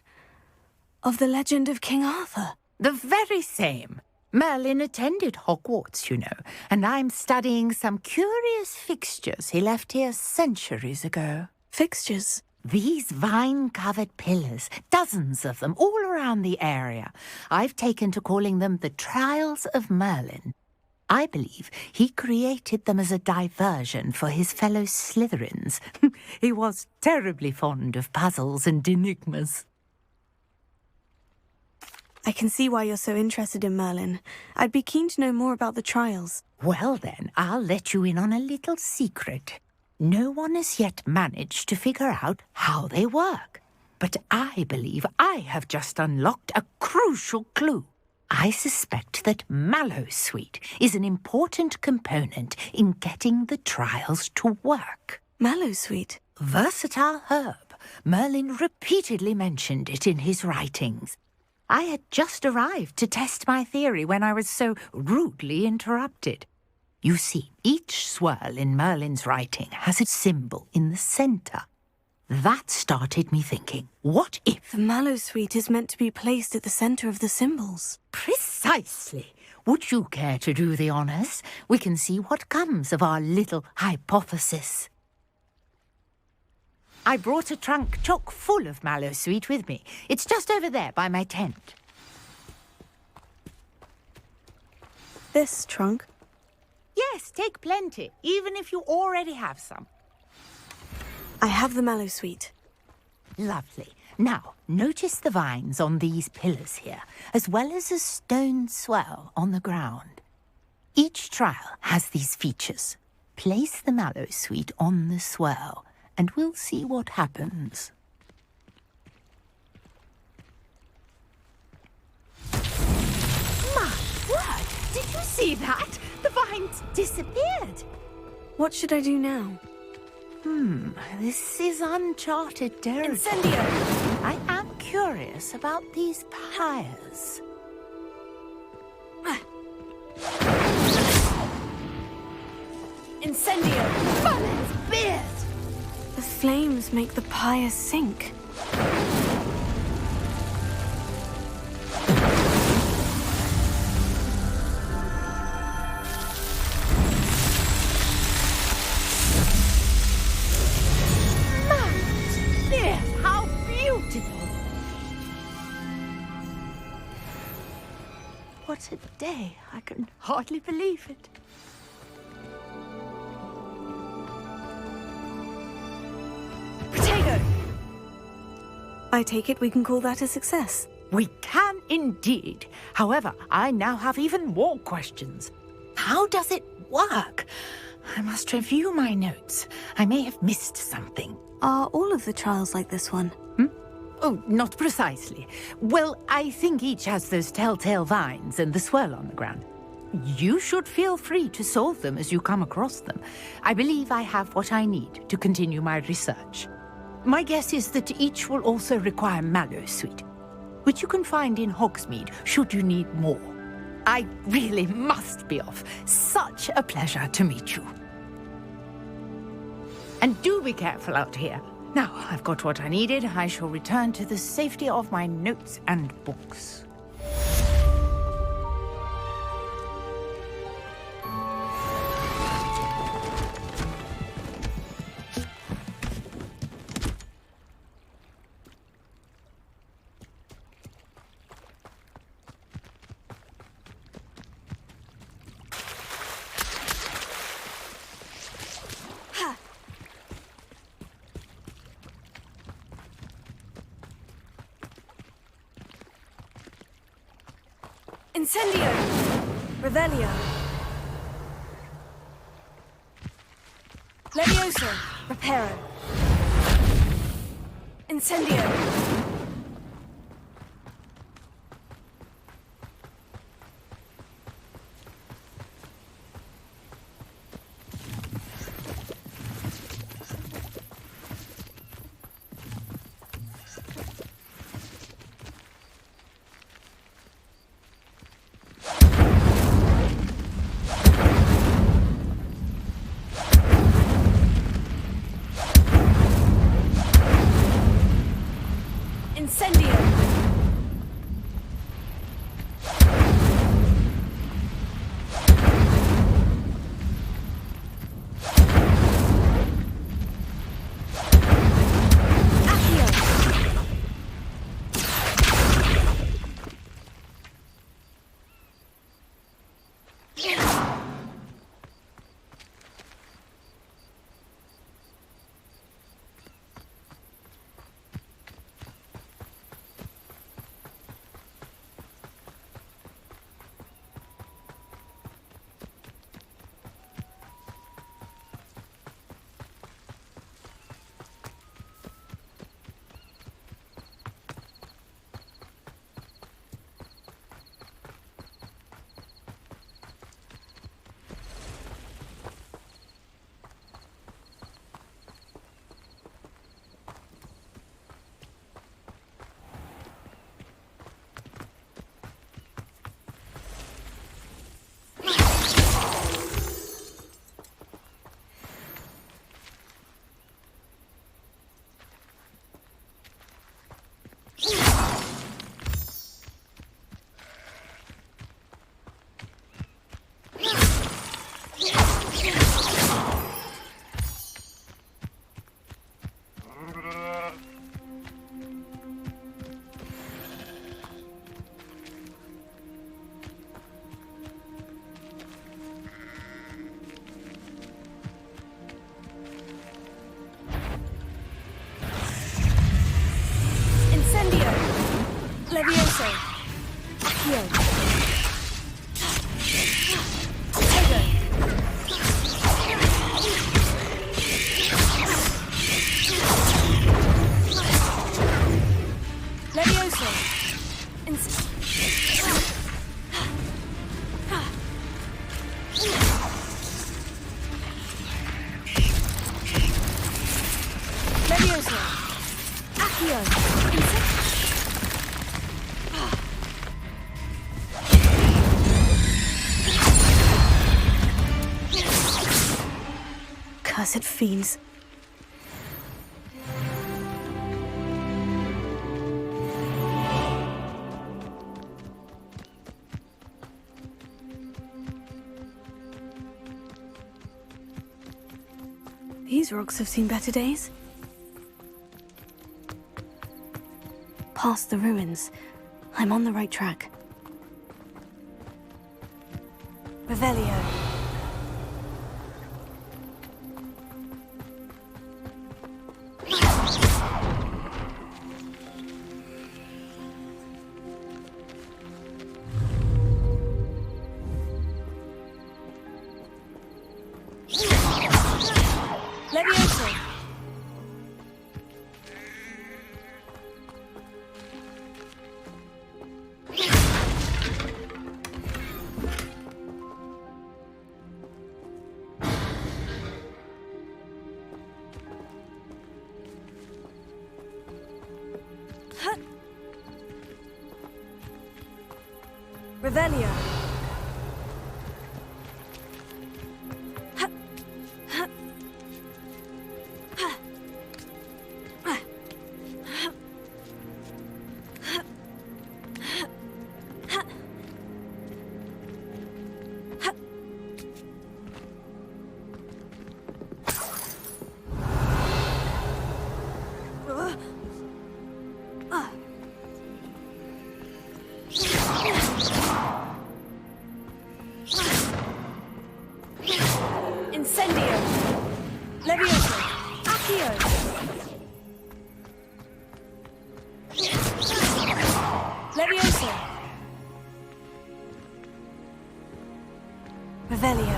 Of the legend of King Arthur? The very same. Merlin attended Hogwarts, you know, and I'm studying some curious fixtures he left here centuries ago. Fixtures? These vine-covered pillars, dozens of them, all around the area. I've taken to calling them the Trials of Merlin. I believe he created them as a diversion for his fellow Slytherins. He was terribly fond of puzzles and enigmas. I can see why you're so interested in Merlin. I'd be keen to know more about the trials. Well then, I'll let you in on a little secret. No one has yet managed to figure out how they work. But I believe I have just unlocked a crucial clue. I suspect that mallowsweet is an important component in getting the trials to work. Mallowsweet? Versatile herb. Merlin repeatedly mentioned it in his writings. I had just arrived to test my theory when I was so rudely interrupted. You see, each swirl in Merlin's writing has a symbol in the centre. That started me thinking, what if... The mallowsweet is meant to be placed at the centre of the symbols. Precisely. Would you care to do the honours? We can see what comes of our little hypothesis. I brought a trunk chock full of mallowsweet with me. It's just over there by my tent. This trunk? Yes, take plenty, even if you already have some. I have the mallowsweet. Lovely. Now, notice the vines on these pillars here, as well as a stone swell on the ground. Each trial has these features. Place the mallowsweet on the swell, and we'll see what happens. My word! Did you see that? The vines disappeared. What should I do now? This is uncharted territory. Incendio! I am curious about these pyres. Incendio! Merlin's beard! The flames make the pyre sink. How beautiful! What a day. I can hardly believe it. Potato! I take it we can call that a success. We can indeed. However, I now have even more questions. How does it work? I must review my notes. I may have missed something. Are all of the trials like this one? Oh, not precisely. Well, I think each has those telltale vines and the swirl on the ground. You should feel free to solve them as you come across them. I believe I have what I need to continue my research. My guess is that each will also require mallowsweet, which you can find in Hogsmeade should you need more. I really must be off. Such a pleasure to meet you. And do be careful out here. Now, I've got what I needed. I shall return to the safety of my notes and books. Incendio! Revelio! Levioso! Reparo! Incendio! Accio. Levioso. Levioso. Accio. Cursed fiends. These rocks have seen better days. Past the ruins. I'm on the right track. Revelio. Levioso. Revelio. Incendio. Levioso. Accio. Levioso. Revelio.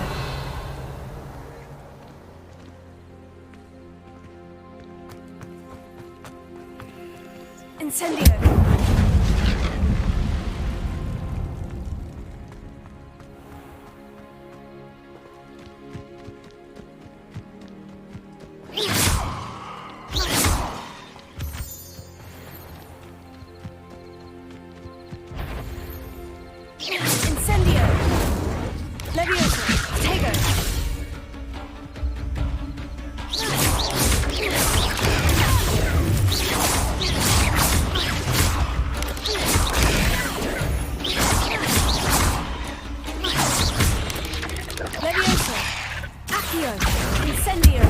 Incendio. Incendio. Levioso. Tego. Levioso. Accio. Incendio.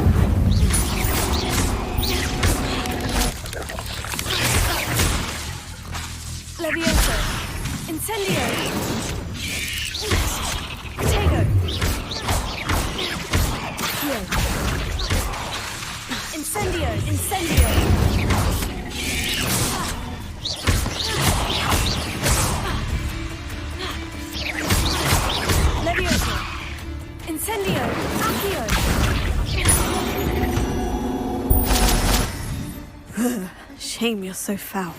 Levioso. Incendio. Tego. Accio. Incendio. Incendio. Levioso. Incendio. Accio. Shame you're so foul.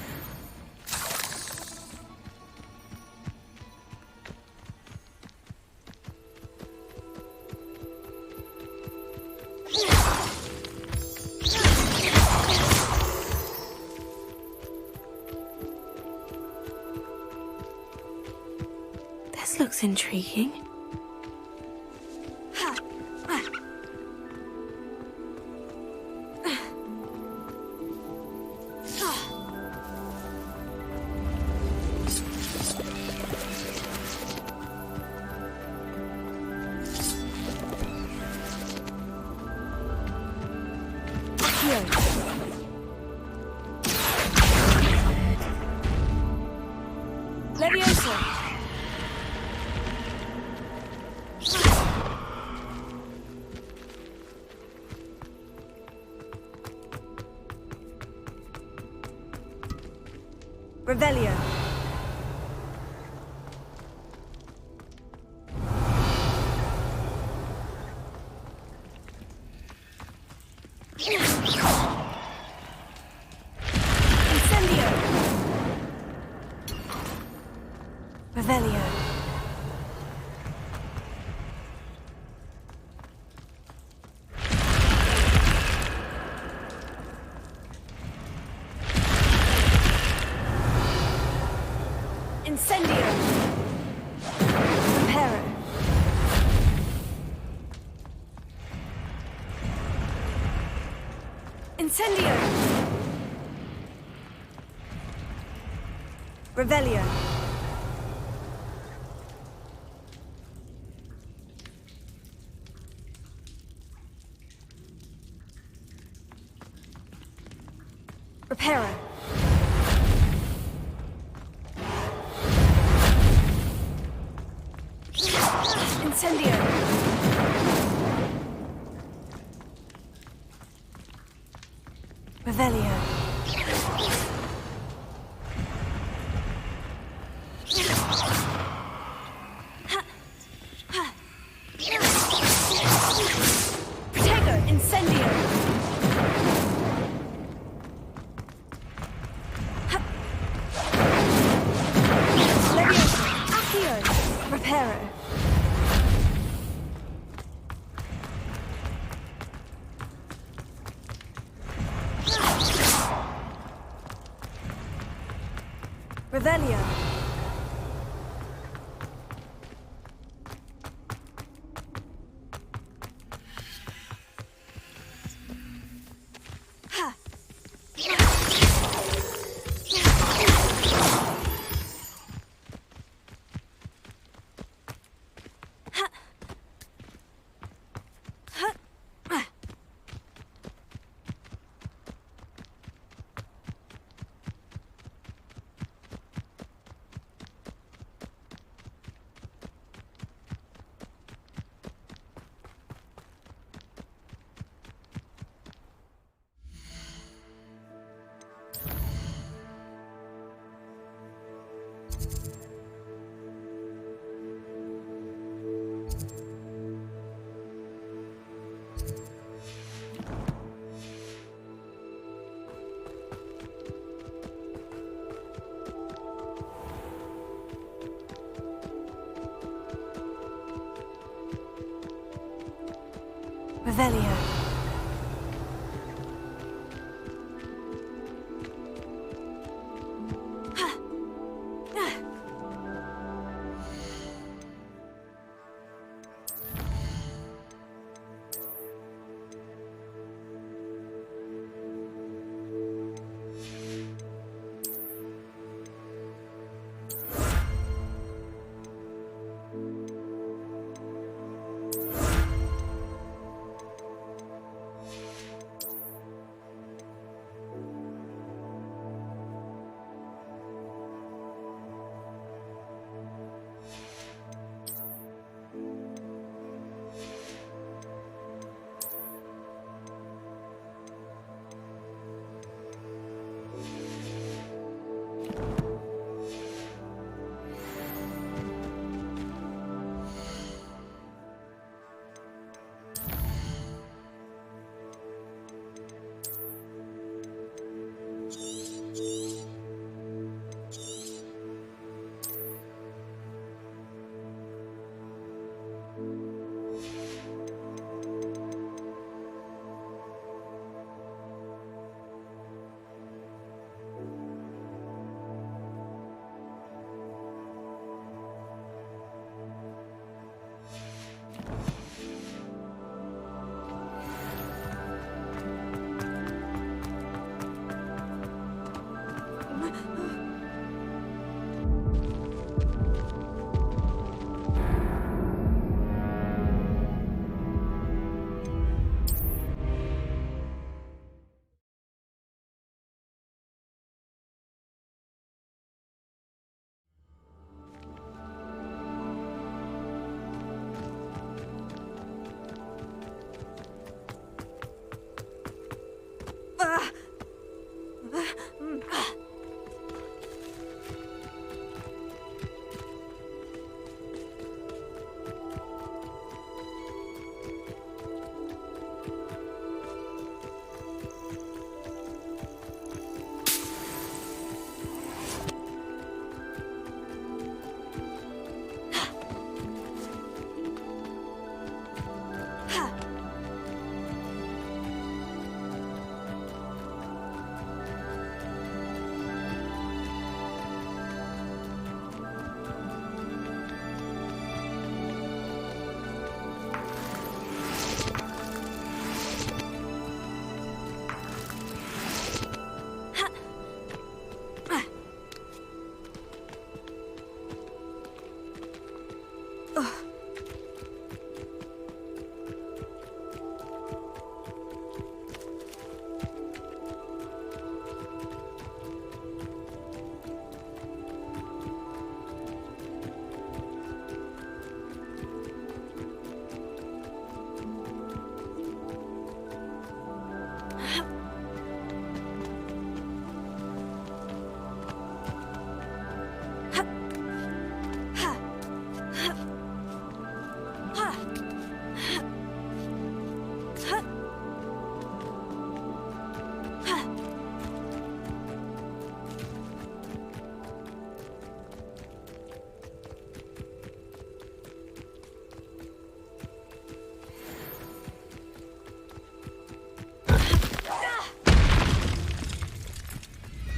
This looks intriguing. Levioso. Revelio. Revelio. Incendio. Reparo. Incendio. Revelio. Reparo. Incendio. Revelio. Protego. Incendio. Levioso. Accio. Reparo. Revelio. Ha. Ha. Ha. Revelio. Ha. Ah.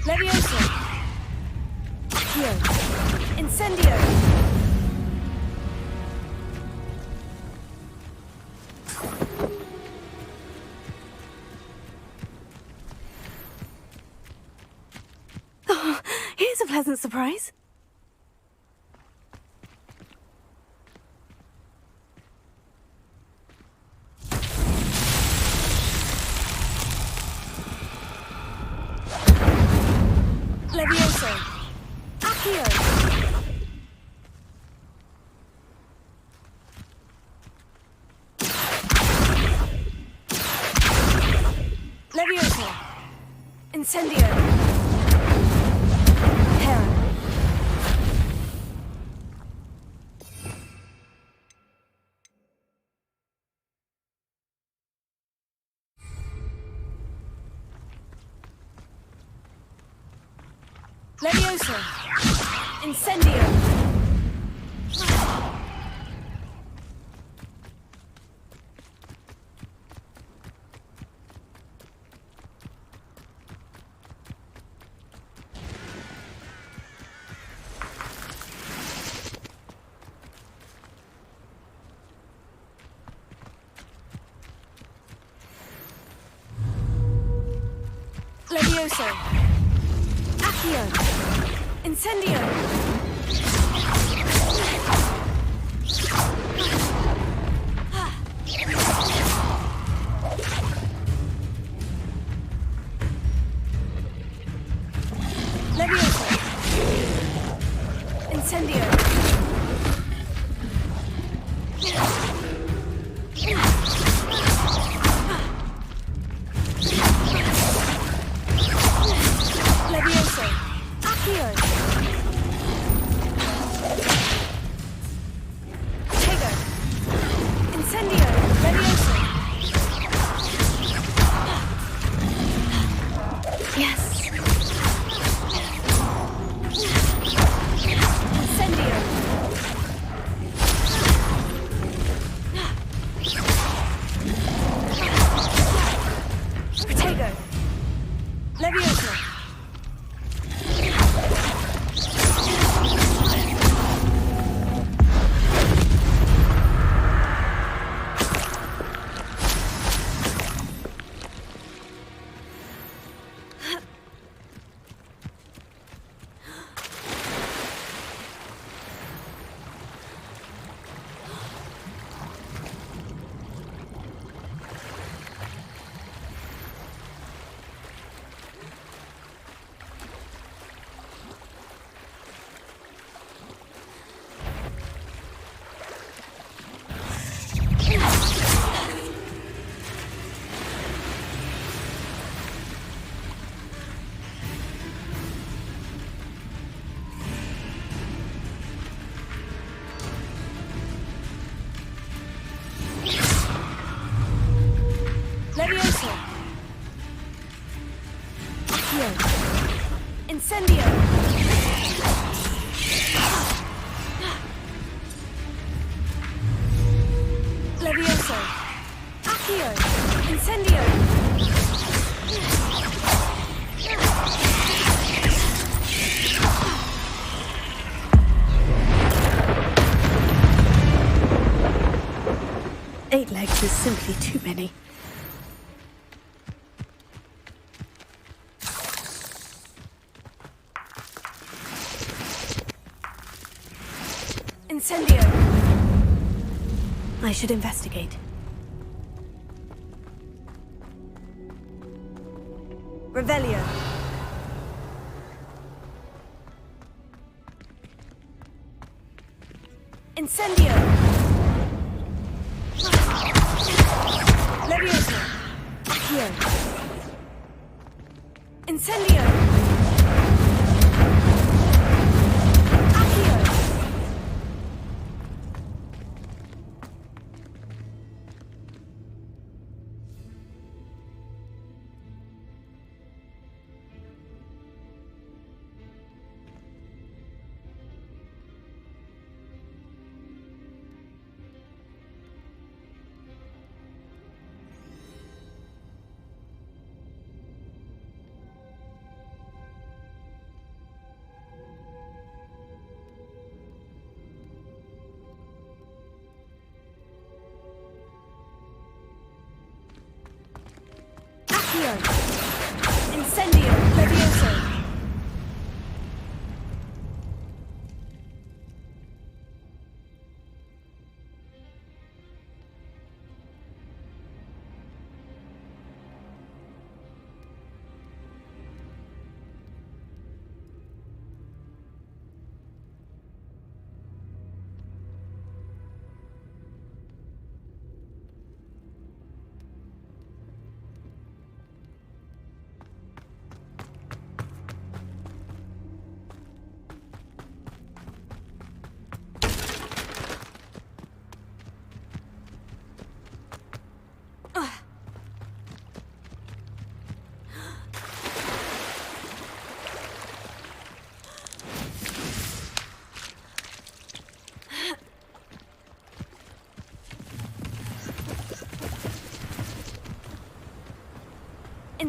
Levioso! Accio! Incendio! Oh, here's a pleasant surprise. Levioso! Accio! Levioso! Incendio! Hera! Levioso! Incendio! Levioso! Accio! Incendio! Levioso! Incendio! Levioso! Accio! Tego! Incendio! Levioso! Yes! Incendio! Protego! Levioso! Levioso! Accio! Incendio! Levioso! Accio! Incendio! Eight legs is simply too many. Incendio! I should investigate. Revelio! Incendio! Levioso! Accio! Incendio! Accio!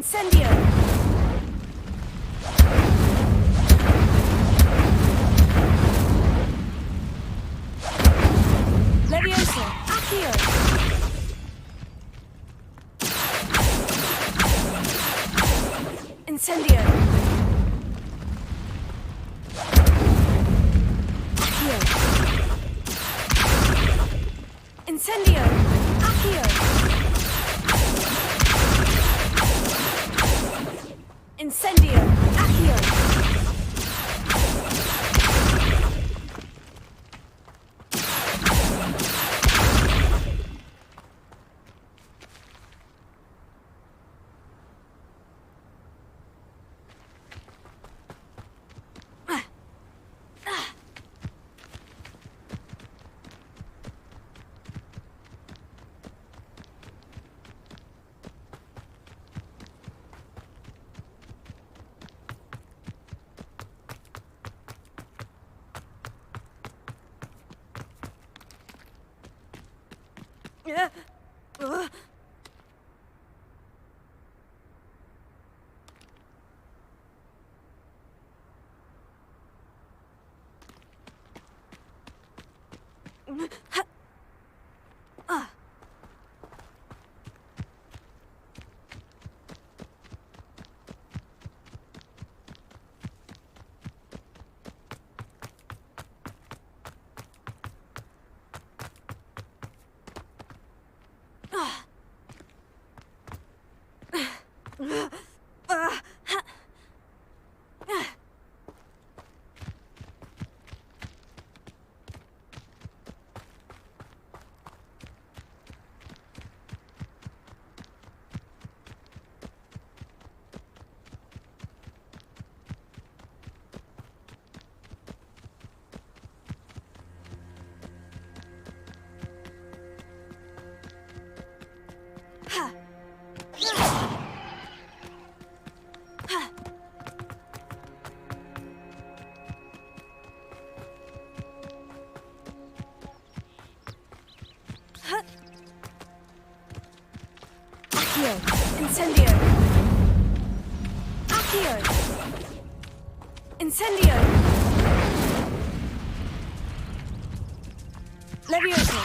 Incendio! Levioso! Accio! Incendio! Accio! Incendio! Accio! Incendio! Accio! Accio! Incendio! Accio! Incendio! Levioso!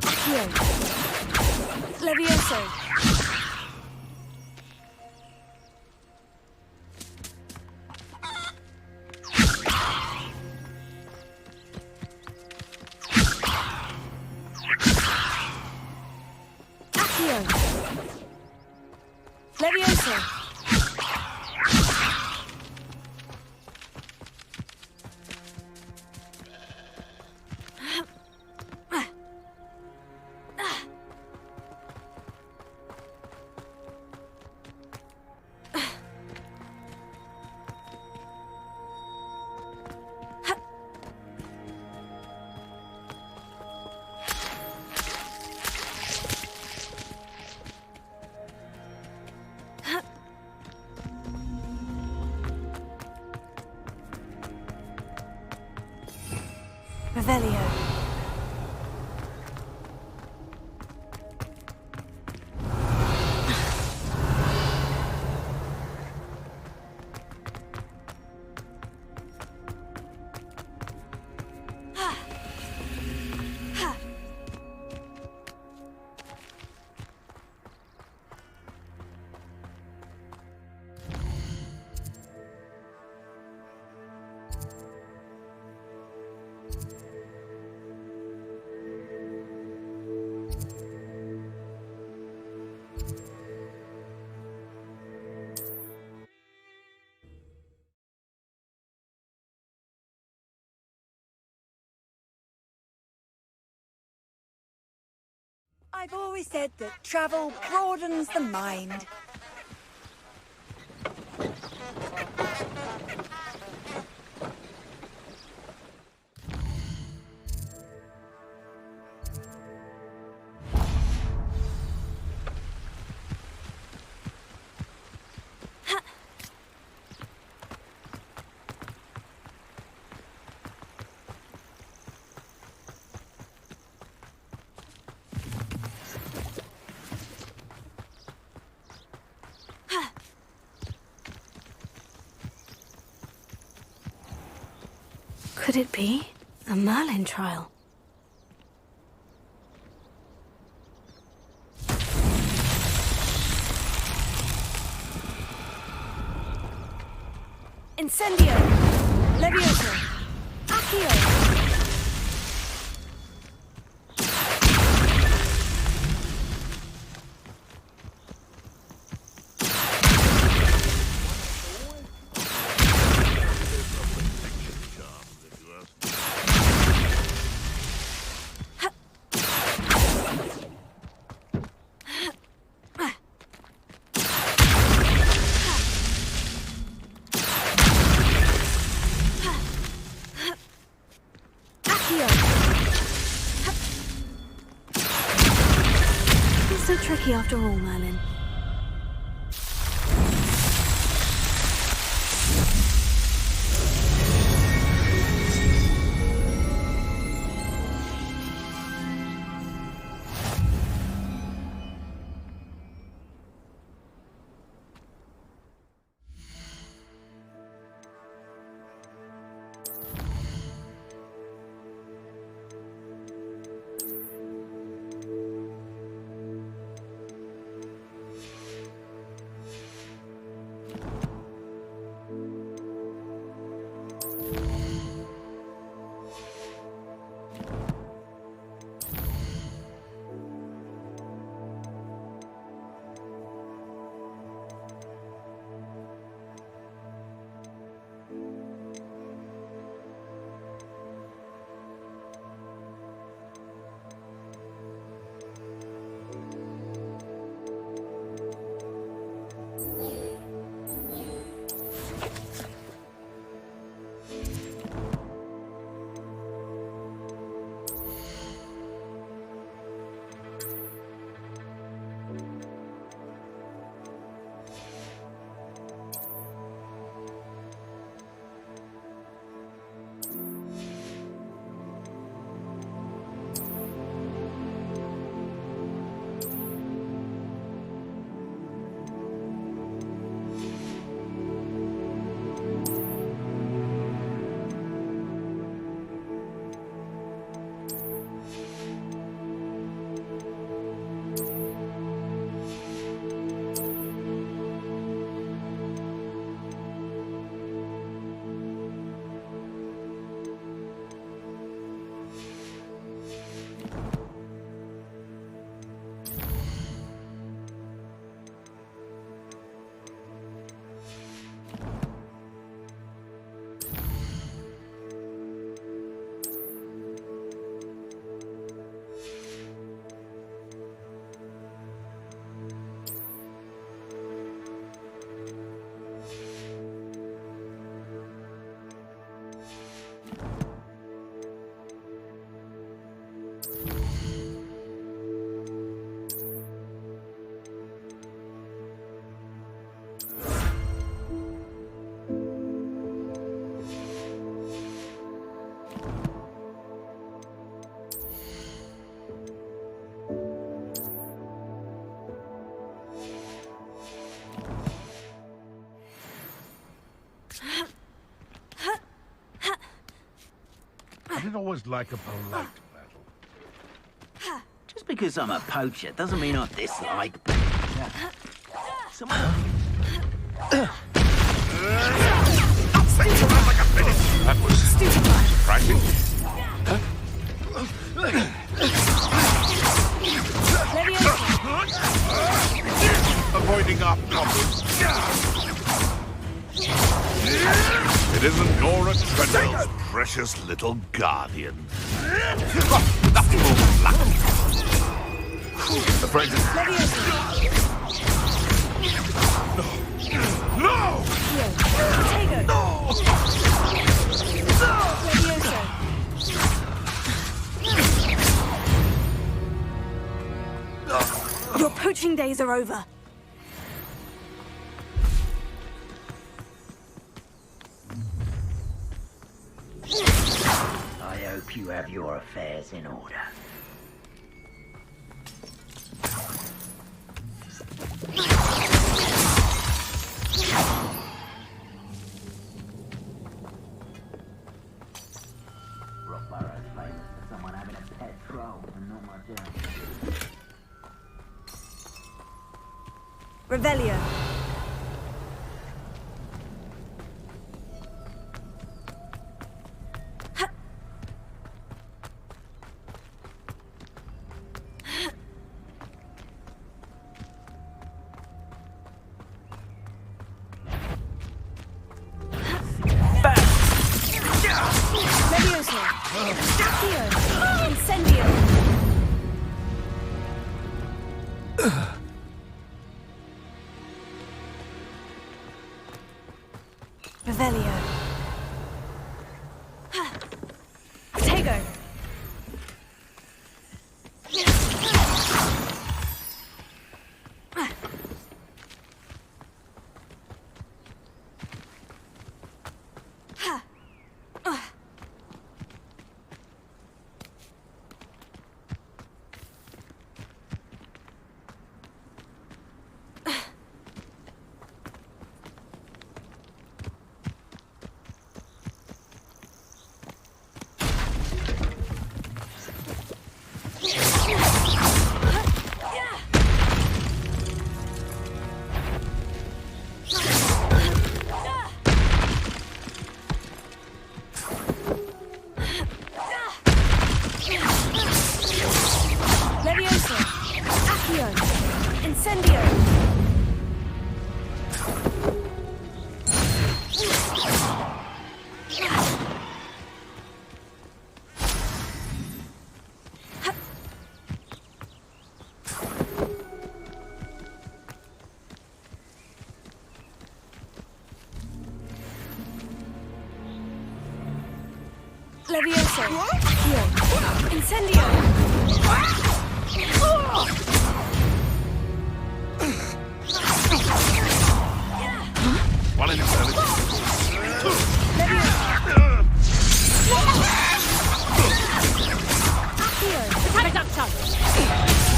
Accio! Levioso! Levioso! Revelio. I've always said that travel broadens the mind. Could it be a Merlin trial? Incendio! Levioso! Accio! So tricky after all, Merlin. I did always like a polite battle. Just because I'm a poacher doesn't mean I dislike. Someone. That was surprising. Avoiding our problems. It isn't Nora Treadwell's precious little guardian. Nothing more luck. Afraid it's... No! Your poaching days are over. I hope you have your affairs in order. Revelio. Levioso. Accio. Incendio. Revelio. Tego. Levioso. Accio. Incendio. Levioso. Accio. Incendio. One in seven. Have it up, son.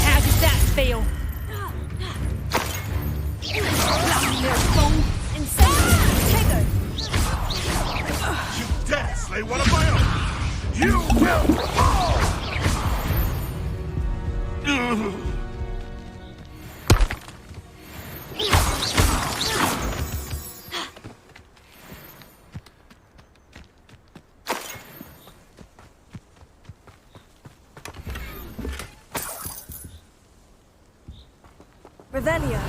How does that feel? Bloody little fool. Tego. You dare slay one of my own! You will fall! Revelio.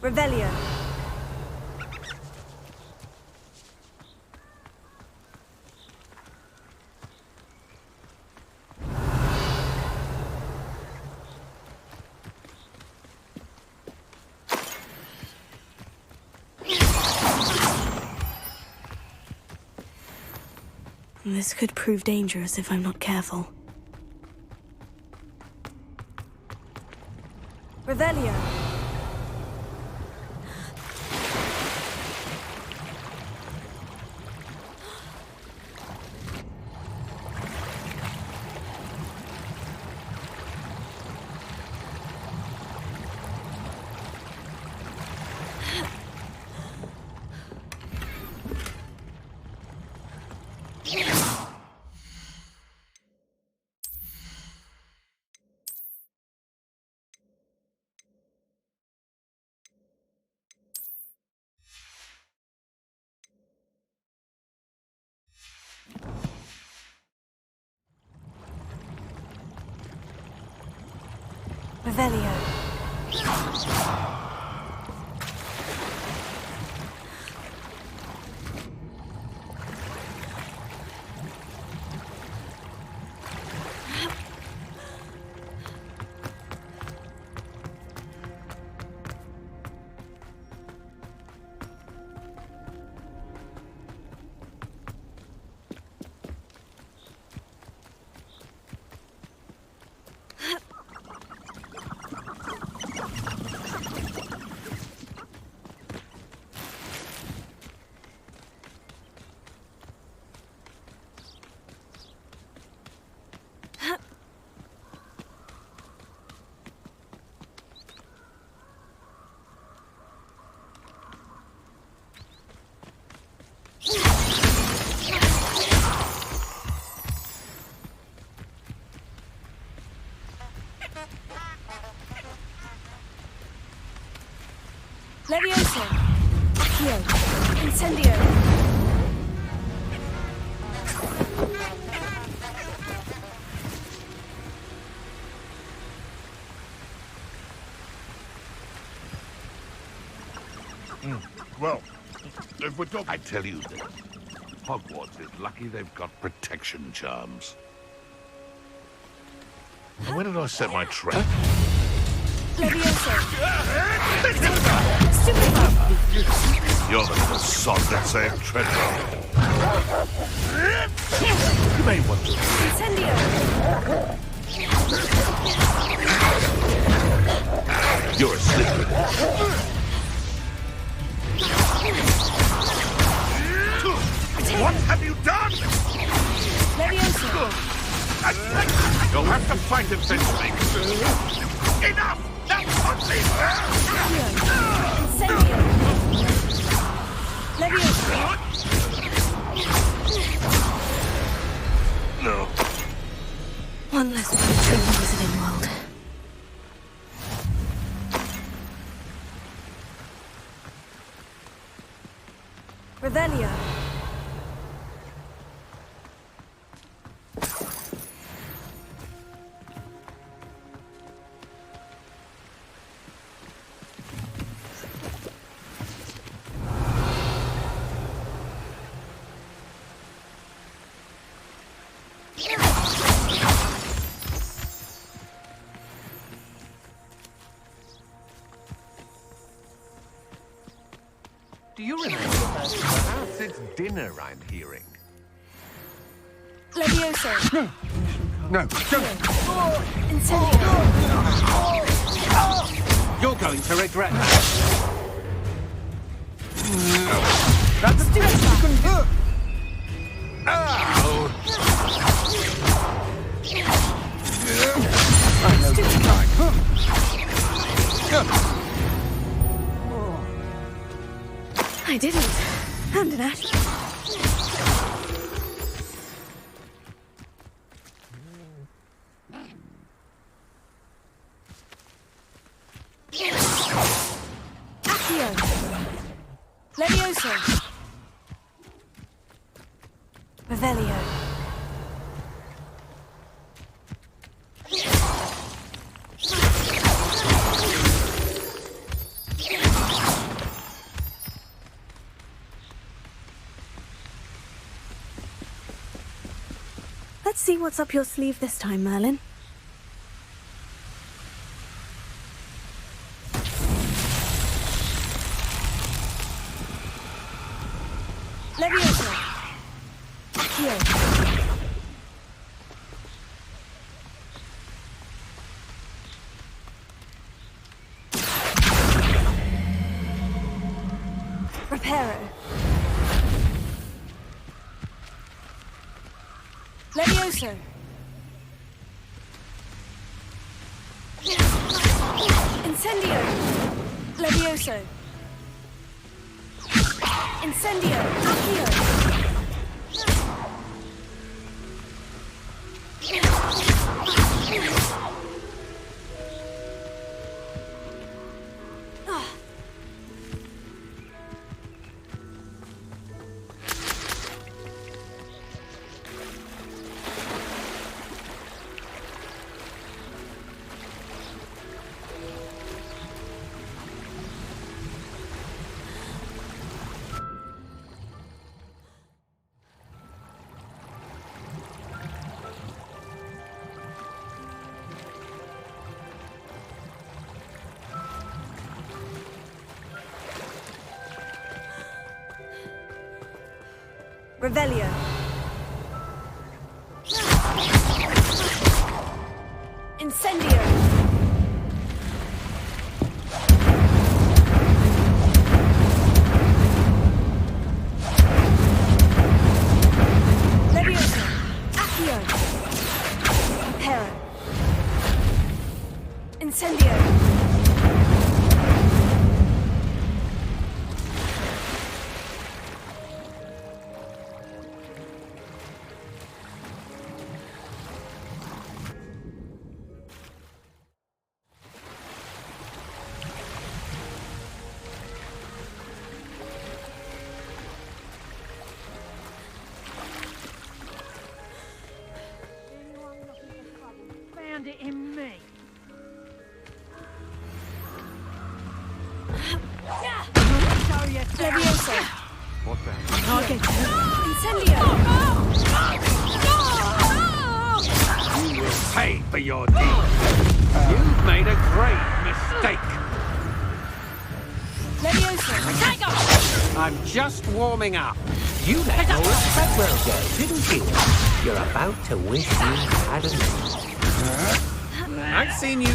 Revelio. This could prove dangerous if I'm not careful. Revelio. Revelio. Incendio! Well, if we're talking... I tell you that Hogwarts is lucky they've got protection charms. And where did I set my trap? You're the little sod that saved Treadwell. You may want to... Incendio! You're a slippery. What have you done? You'll have to fight eventually. Enough! That's No. One less country in the Wizarding World. Revelio. Do you remember how it's dinner I'm hearing? Levioso. No, don't. Incendio. You're going to regret that. That's a I didn't. And an ash. Accio. Levioso. Revelio. Let's see what's up your sleeve this time, Merlin. Levioso. Accio. Reparo. Levioso. Incendio. Levioso. Incendio. Accio. Revelio. Incendio. Levioso. Accio. Reparo. Incendio. find it in me. Show you. Leviosa. What's that? Target. Incendio. You will pay for your deed. You've made a great mistake. Leviosa. Tiger. I'm just warming up. You let Laura Treadwell go, didn't you? You're about to wish you hadn't. I've seen you.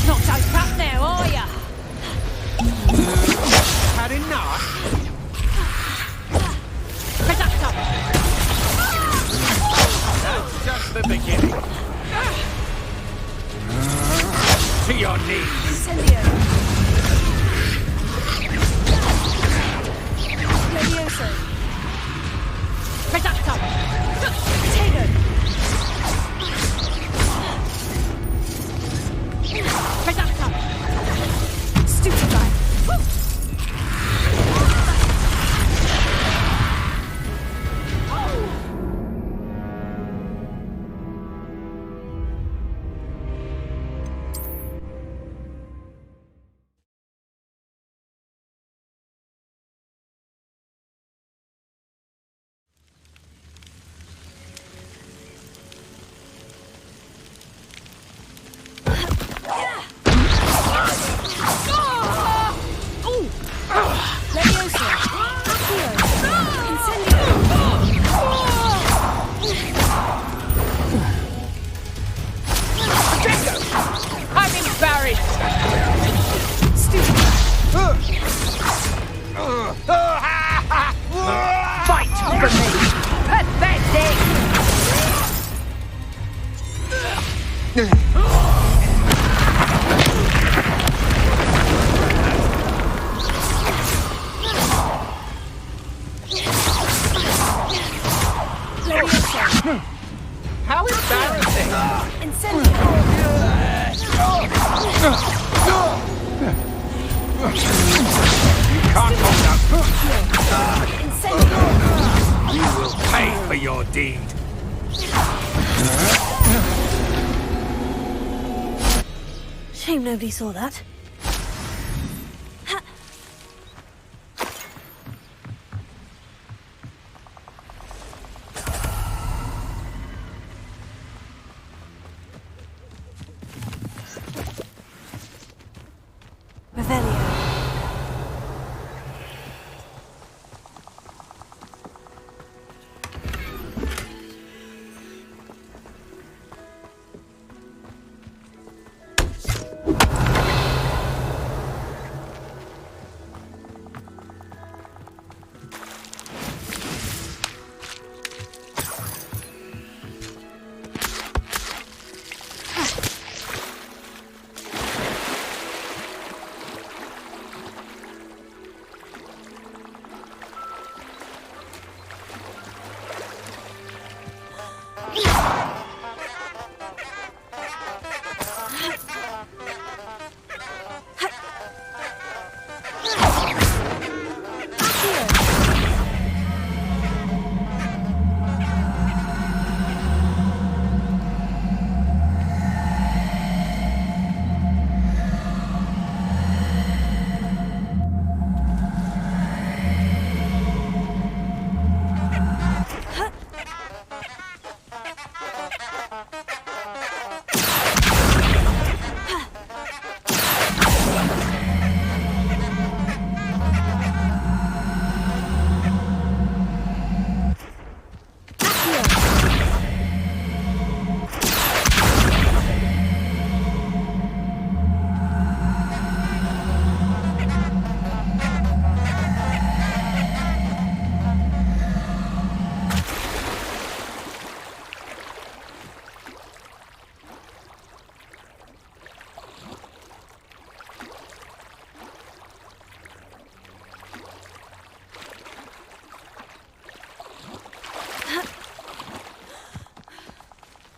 Not so tough now, are ya? Had enough? That's just the beginning. To your knees. Incendio. Leviosa. Potato. Stupefy. Leviosa. Accio. Incendio. I'm embarrassed. Fight for me. Pathetic. How embarrassing! Incendio. You can't hold up. Incendio. You will pay for your deed. Shame nobody saw that. Revelio.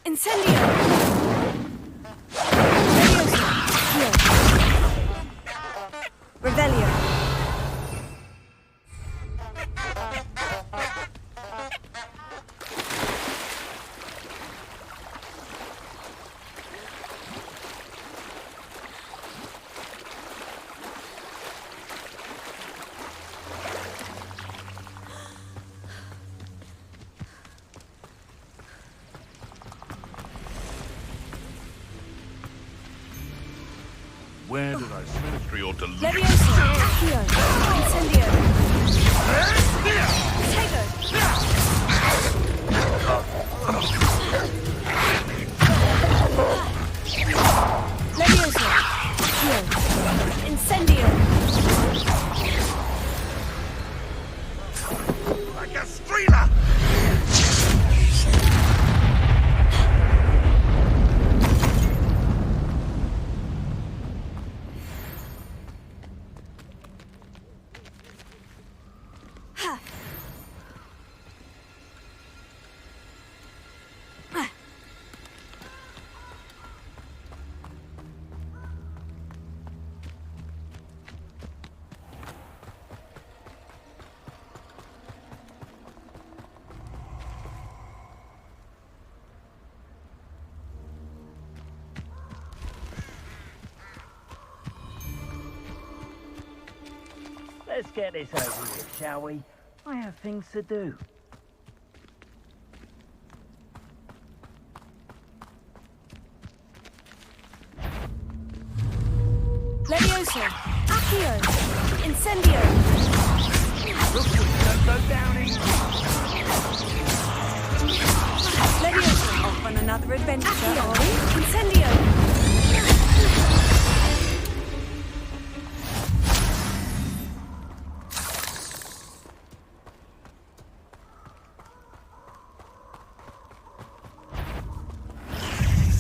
Incendio! where did I symmetry or delusion? Leviosa, Accio, Incendio. Tego. Leviosa, Accio, Incendio. Like a streamer! Let's get this over with, shall we? I have things to do. Leviosa, Accio, Incendio. Rookwood, don't go down easy. Leviosa, Off on another adventure. Accio, Incendio.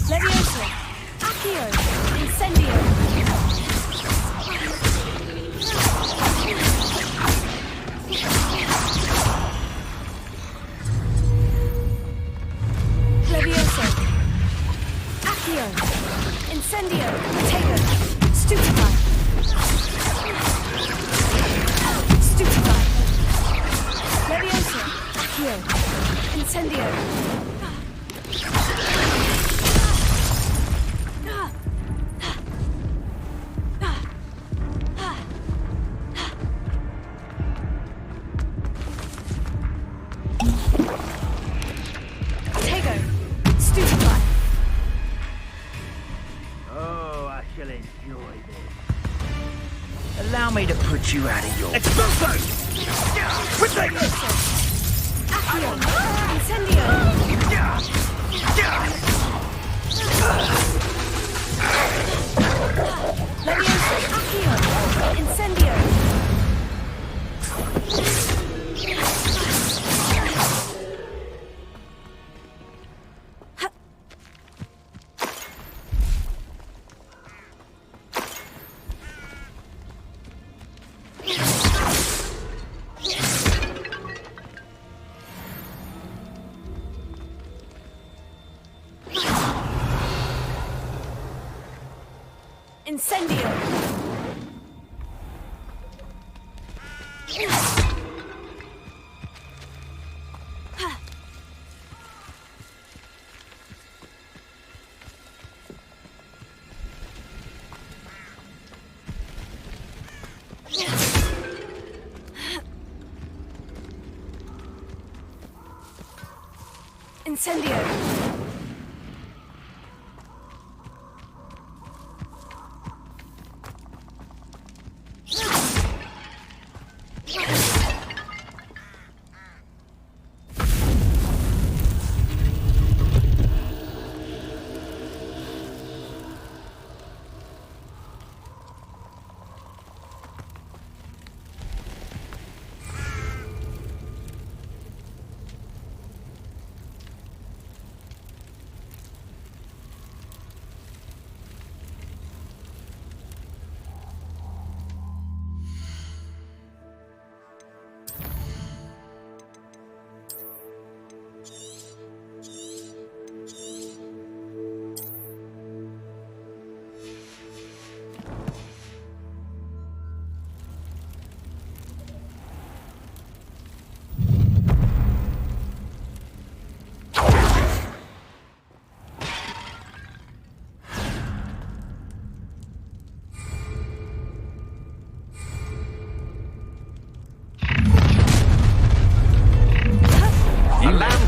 Leviosa, Accio, Incendio. Leviosa, Accio, Incendio, Tego, Stupefy. Stupefy. Leviosa, Accio, Incendio. Tego, Stupefy. Oh, I shall enjoy this. Allow me to put you out of your... Expulso! Leviosa, Accio, Incendio. Leviosa, Accio, Incendio. Incendio. Incendio.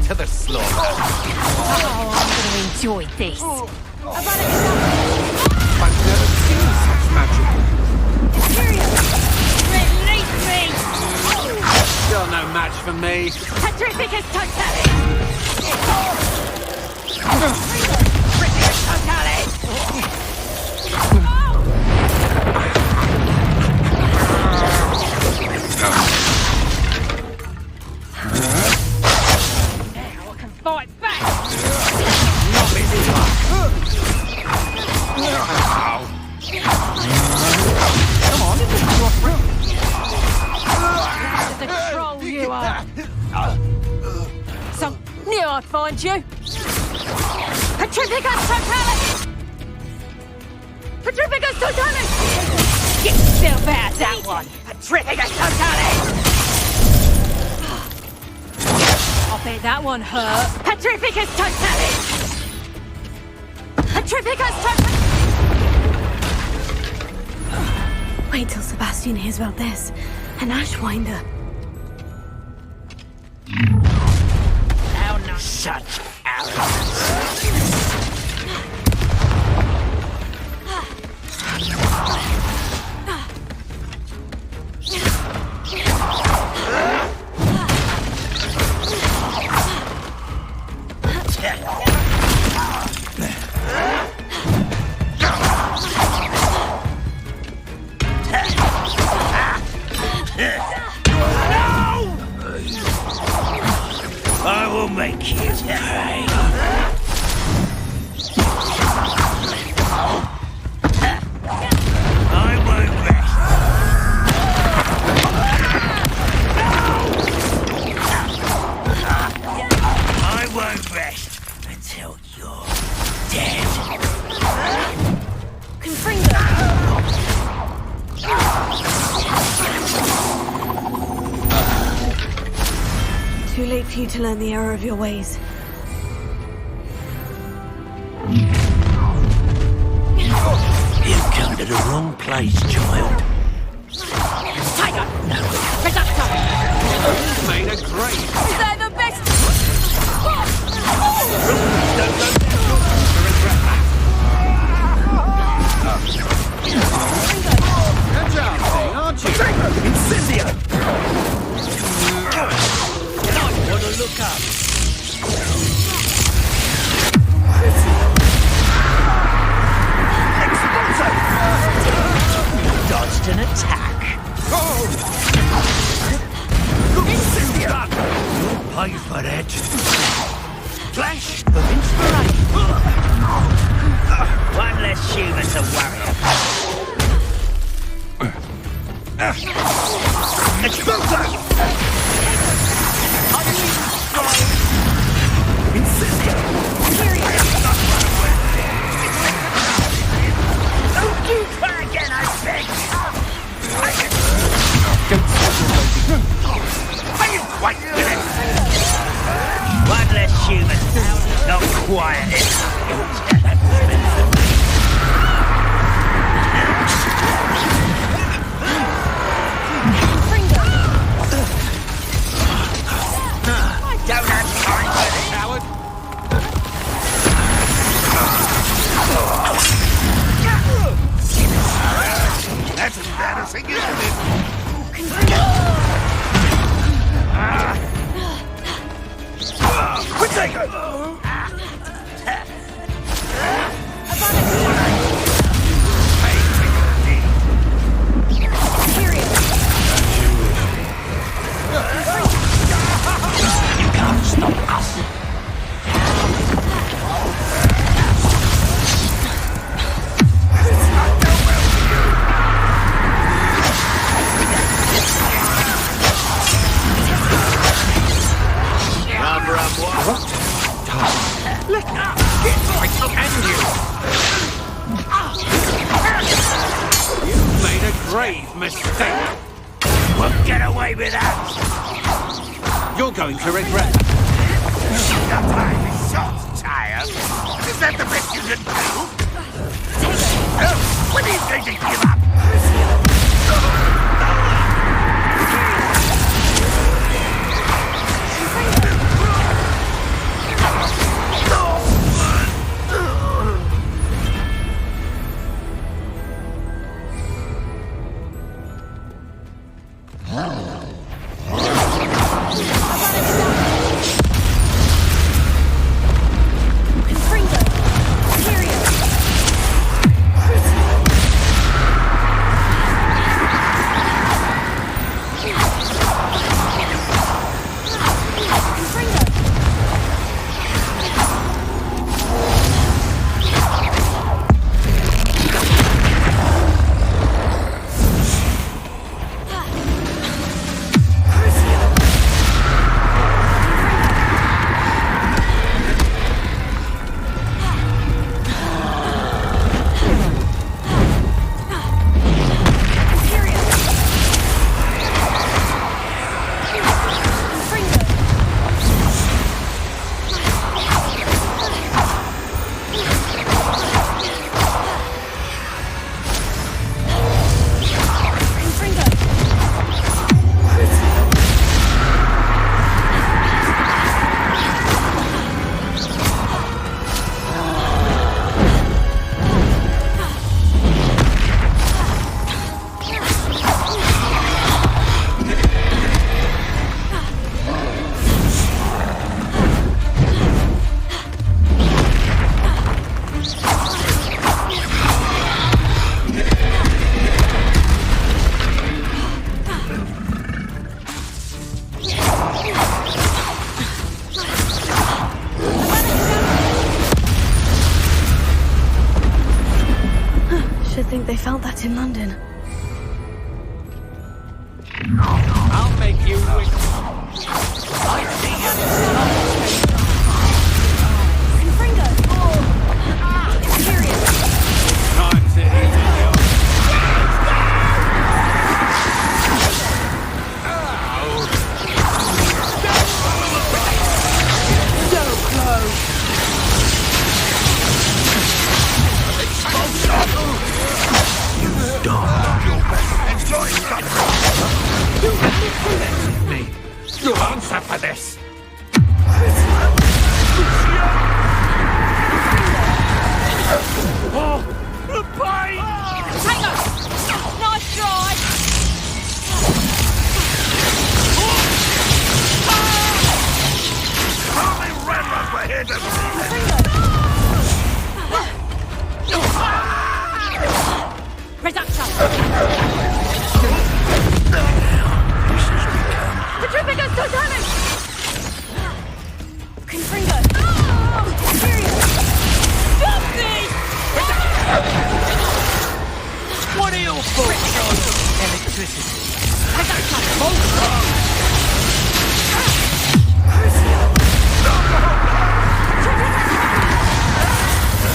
To the slaughter. Oh, I'm going to enjoy this. I've never seen such magic. Release me! You're no match for me. Petrificus totalis! Petrificus totalis! Now I can fight back! Not me this one. Come on, the troll you are! So, knew I'd find you! Petrificus totalis! Petrificus totalis! Get yourself out that one! Petrificus totalis! I bet that one hurt! Petrificus totalis! Petrificus totalis! Wait till Sebastian hears about this. An Ashwinder. How not such arrogance. I will make you pay. I won't rest. I won't rest until you're dead. Too late for you to learn the error of your ways. You've come to the wrong place, child. Tiger! Reductor! You made a grave. They're the best! Catch out thing, aren't you? Incendio! I want to look up. Dodged an attack. Incendio! You'll pay for that. Flash of inspiration. One less human to worry about. Expulso! Incendio! Don't you try again, I beg! Are you quite finished? One less human. Not quiet. Don't have time for this, Howard. That's embarrassing, isn't it? Quick take it! You can't stop us. You've made a grave mistake. Won't get away with that. You're going to regret. Your time is short, child. Is that the best you can do? Oh, when are you going to give up? think they felt that in London. I'll make you wish. I see you. Confringo! Period. Time to eat your... So close. Me. You answer for this. Oh, the pain! Tango! Nice try! Only Redruns were here to Reduction! The Trippica's totemic! Confringo! Period! Stop me! What are your thoughts on electricity?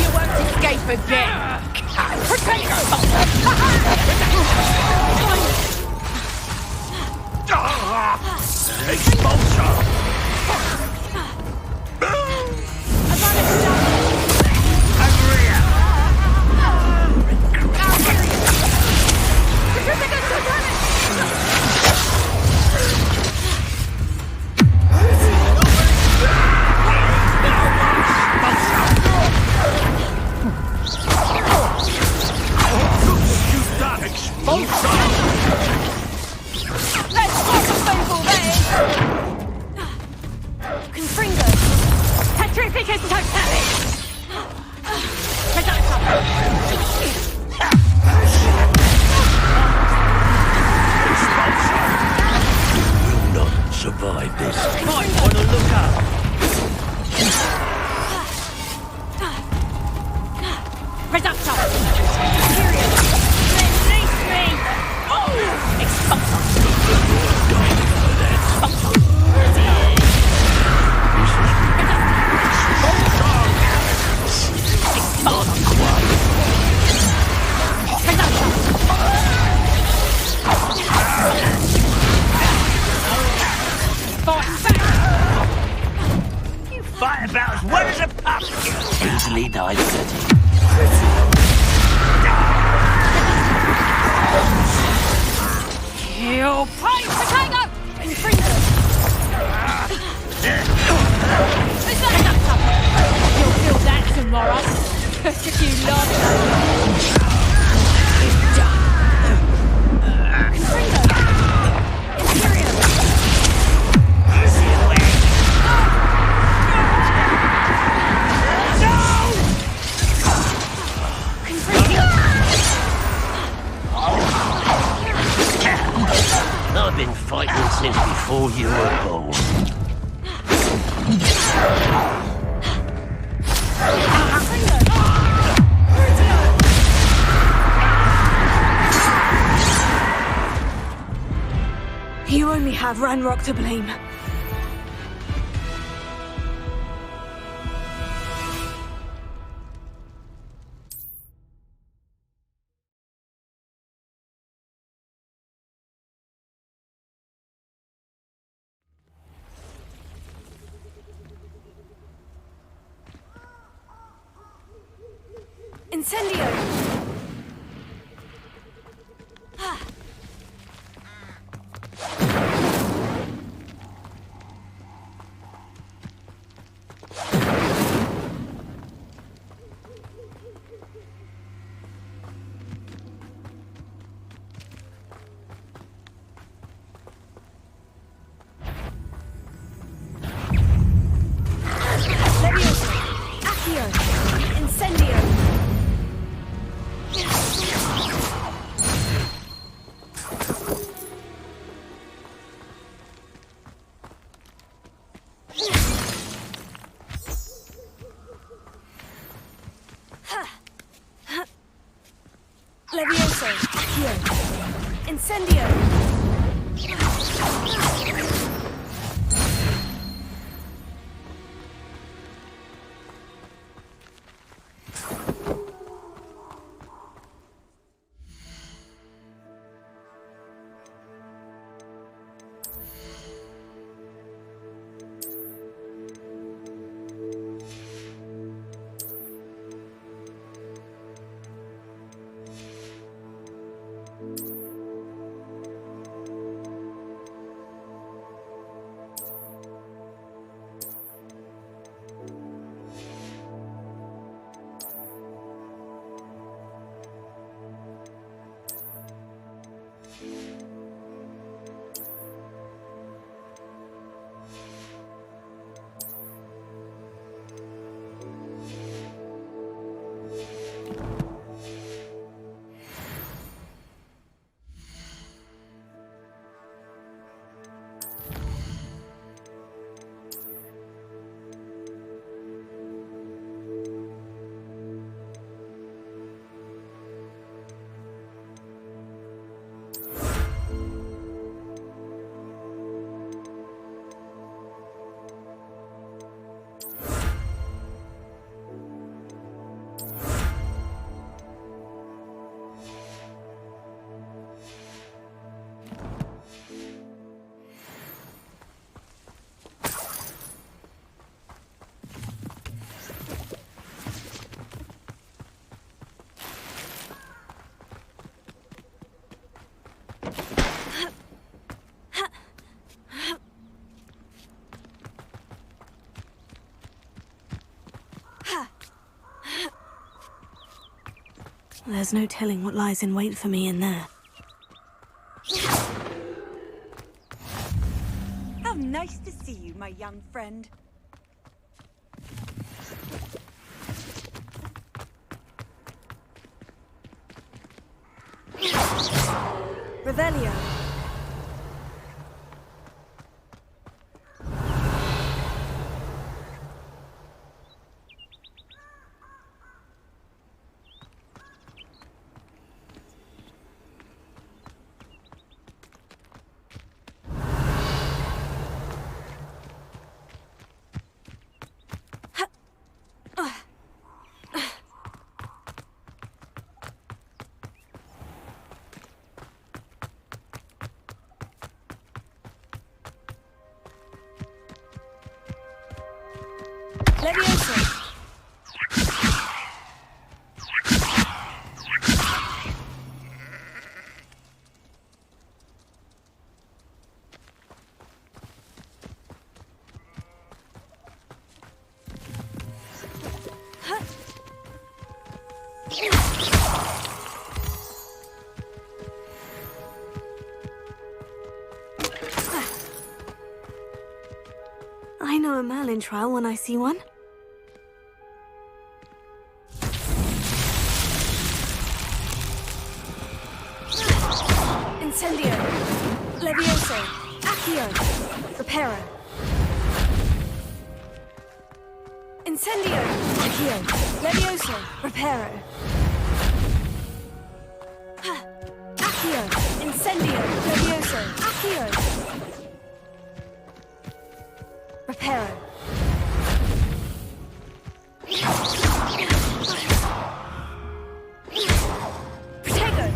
You won't escape again! Expulsion! Confringo! Petrificus totemic! Will not survive this. Might want to look up. Reduction! Period! Release me! Oh! Expulsion! You fight about as well as a pumpkin. Easily diverted. Kill Prime Potato! Confringo! You'll feel that tomorrow. Took you long Confringo! Imperium! You only have Ranrock to blame. Incendio! Levioso, Accio, Incendio! There's no telling what lies in wait for me in there. How nice to see you, my young friend. Revelio. Levioso. I know a Merlin trial when I see one. Incendio. Levioso. Accio. Prepare. Reparo. Incendio. Accio. Levioso. Reparo. Accio. Incendio. Levioso. Accio. Reparo. Protego.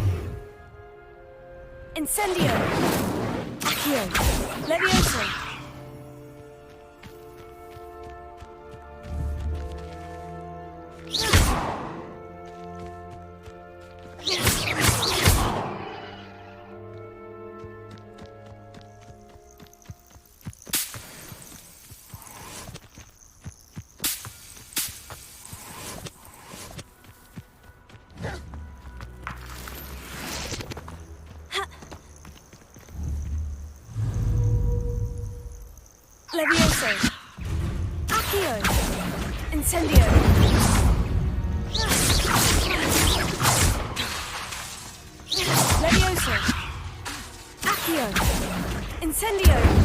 Incendio. Accio. Levioso. Levioso. Accio. Incendio. Levioso. Accio. Incendio.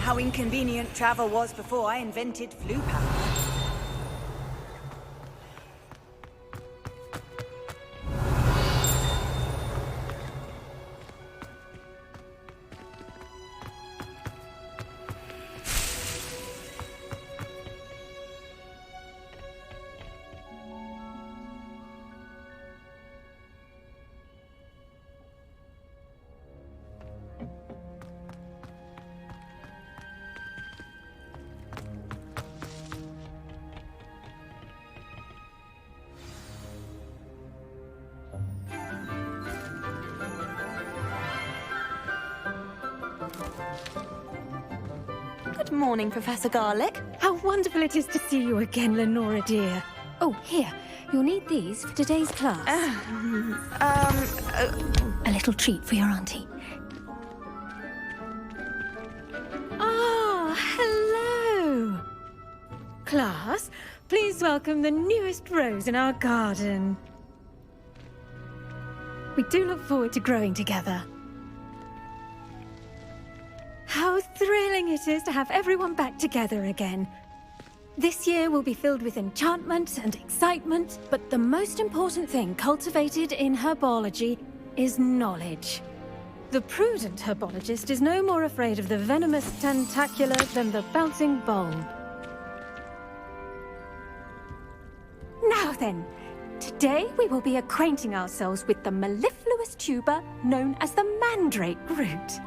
how inconvenient travel was before I invented flu power. Good morning, Professor Garlick. How wonderful it is to see you again, Lenora dear. Oh, here. You'll need these for today's class. A little treat for your auntie. Ah, hello. Class, please welcome the newest rose in our garden. We do look forward to growing together. How thrilling it is to have everyone back together again. This year will be filled with enchantment and excitement, but the most important thing cultivated in herbology is knowledge. The prudent herbologist is no more afraid of the venomous tentacula than the bouncing bulb. Now then, today we will be acquainting ourselves with the mellifluous tuber known as the mandrake root.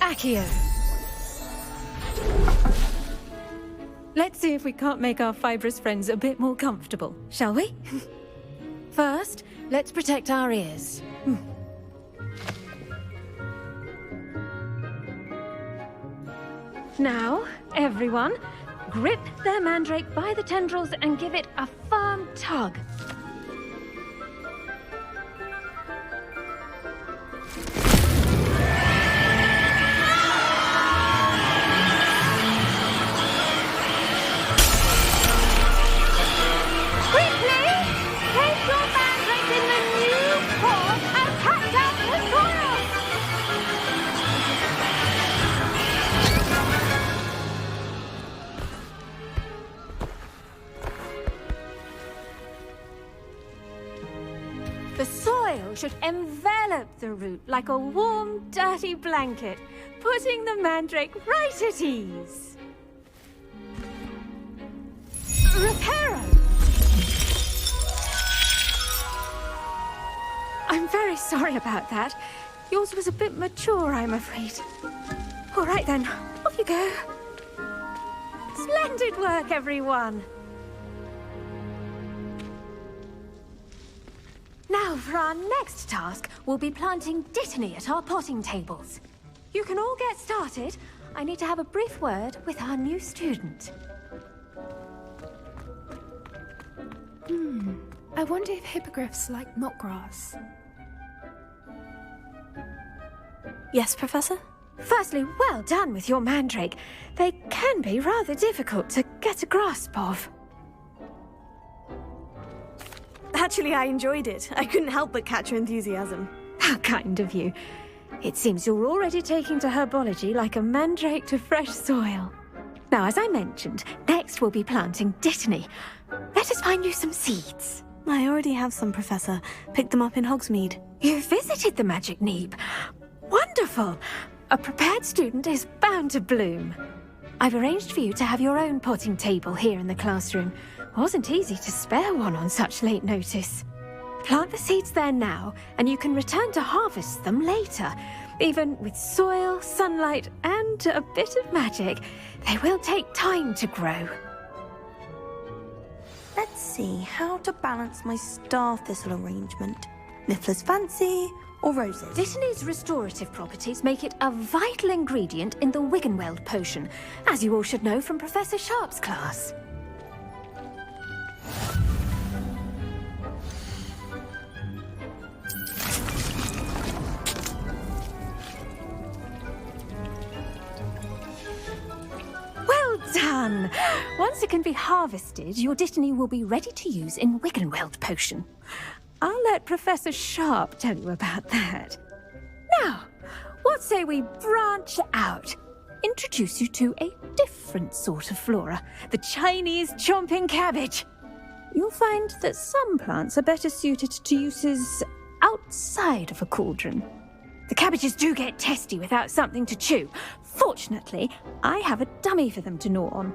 Accio. Let's see if we can't make our fibrous friends a bit more comfortable, shall we? First, let's protect our ears. Now, everyone, grip their mandrake by the tendrils and give it a firm tug. The soil should envelop the root like a warm, dirty blanket, putting the mandrake right at ease. Reparo! I'm very sorry about that. Yours was a bit mature, I'm afraid. All right then, off you go. Splendid work, everyone! Now, for our next task, we'll be planting dittany at our potting tables. You can all get started. I need to have a brief word with our new student. I wonder if hippogriffs like milkgrass. Yes, Professor? Firstly, well done with your mandrake. They can be rather difficult to get a grasp of. Actually, I enjoyed it. I couldn't help but catch your enthusiasm. How kind of you. It seems you're already taking to herbology like a mandrake to fresh soil. Now, as I mentioned, next we'll be planting dittany. Let us find you some seeds. I already have some, Professor. Picked them up in Hogsmeade. You visited the Magic Neep. Wonderful. A prepared student is bound to bloom. I've arranged for you to have your own potting table here in the classroom. Wasn't easy to spare one on such late notice. Plant the seeds there now, and you can return to harvest them later. Even with soil, sunlight, and a bit of magic, they will take time to grow. Let's see how to balance my star thistle arrangement. Miffler's Fancy or roses? Dittany's restorative properties make it a vital ingredient in the Wiggenweld potion, as you all should know from Professor Sharp's class. Well done! Once it can be harvested, your dittany will be ready to use in Wiggenweld potion. I'll let Professor Sharp tell you about that. Now, what say we branch out? introduce you to a different sort of flora, the Chinese chomping cabbage. You'll find that some plants are better suited to uses outside of a cauldron. The cabbages do get testy without something to chew. Fortunately, I have a dummy for them to gnaw on.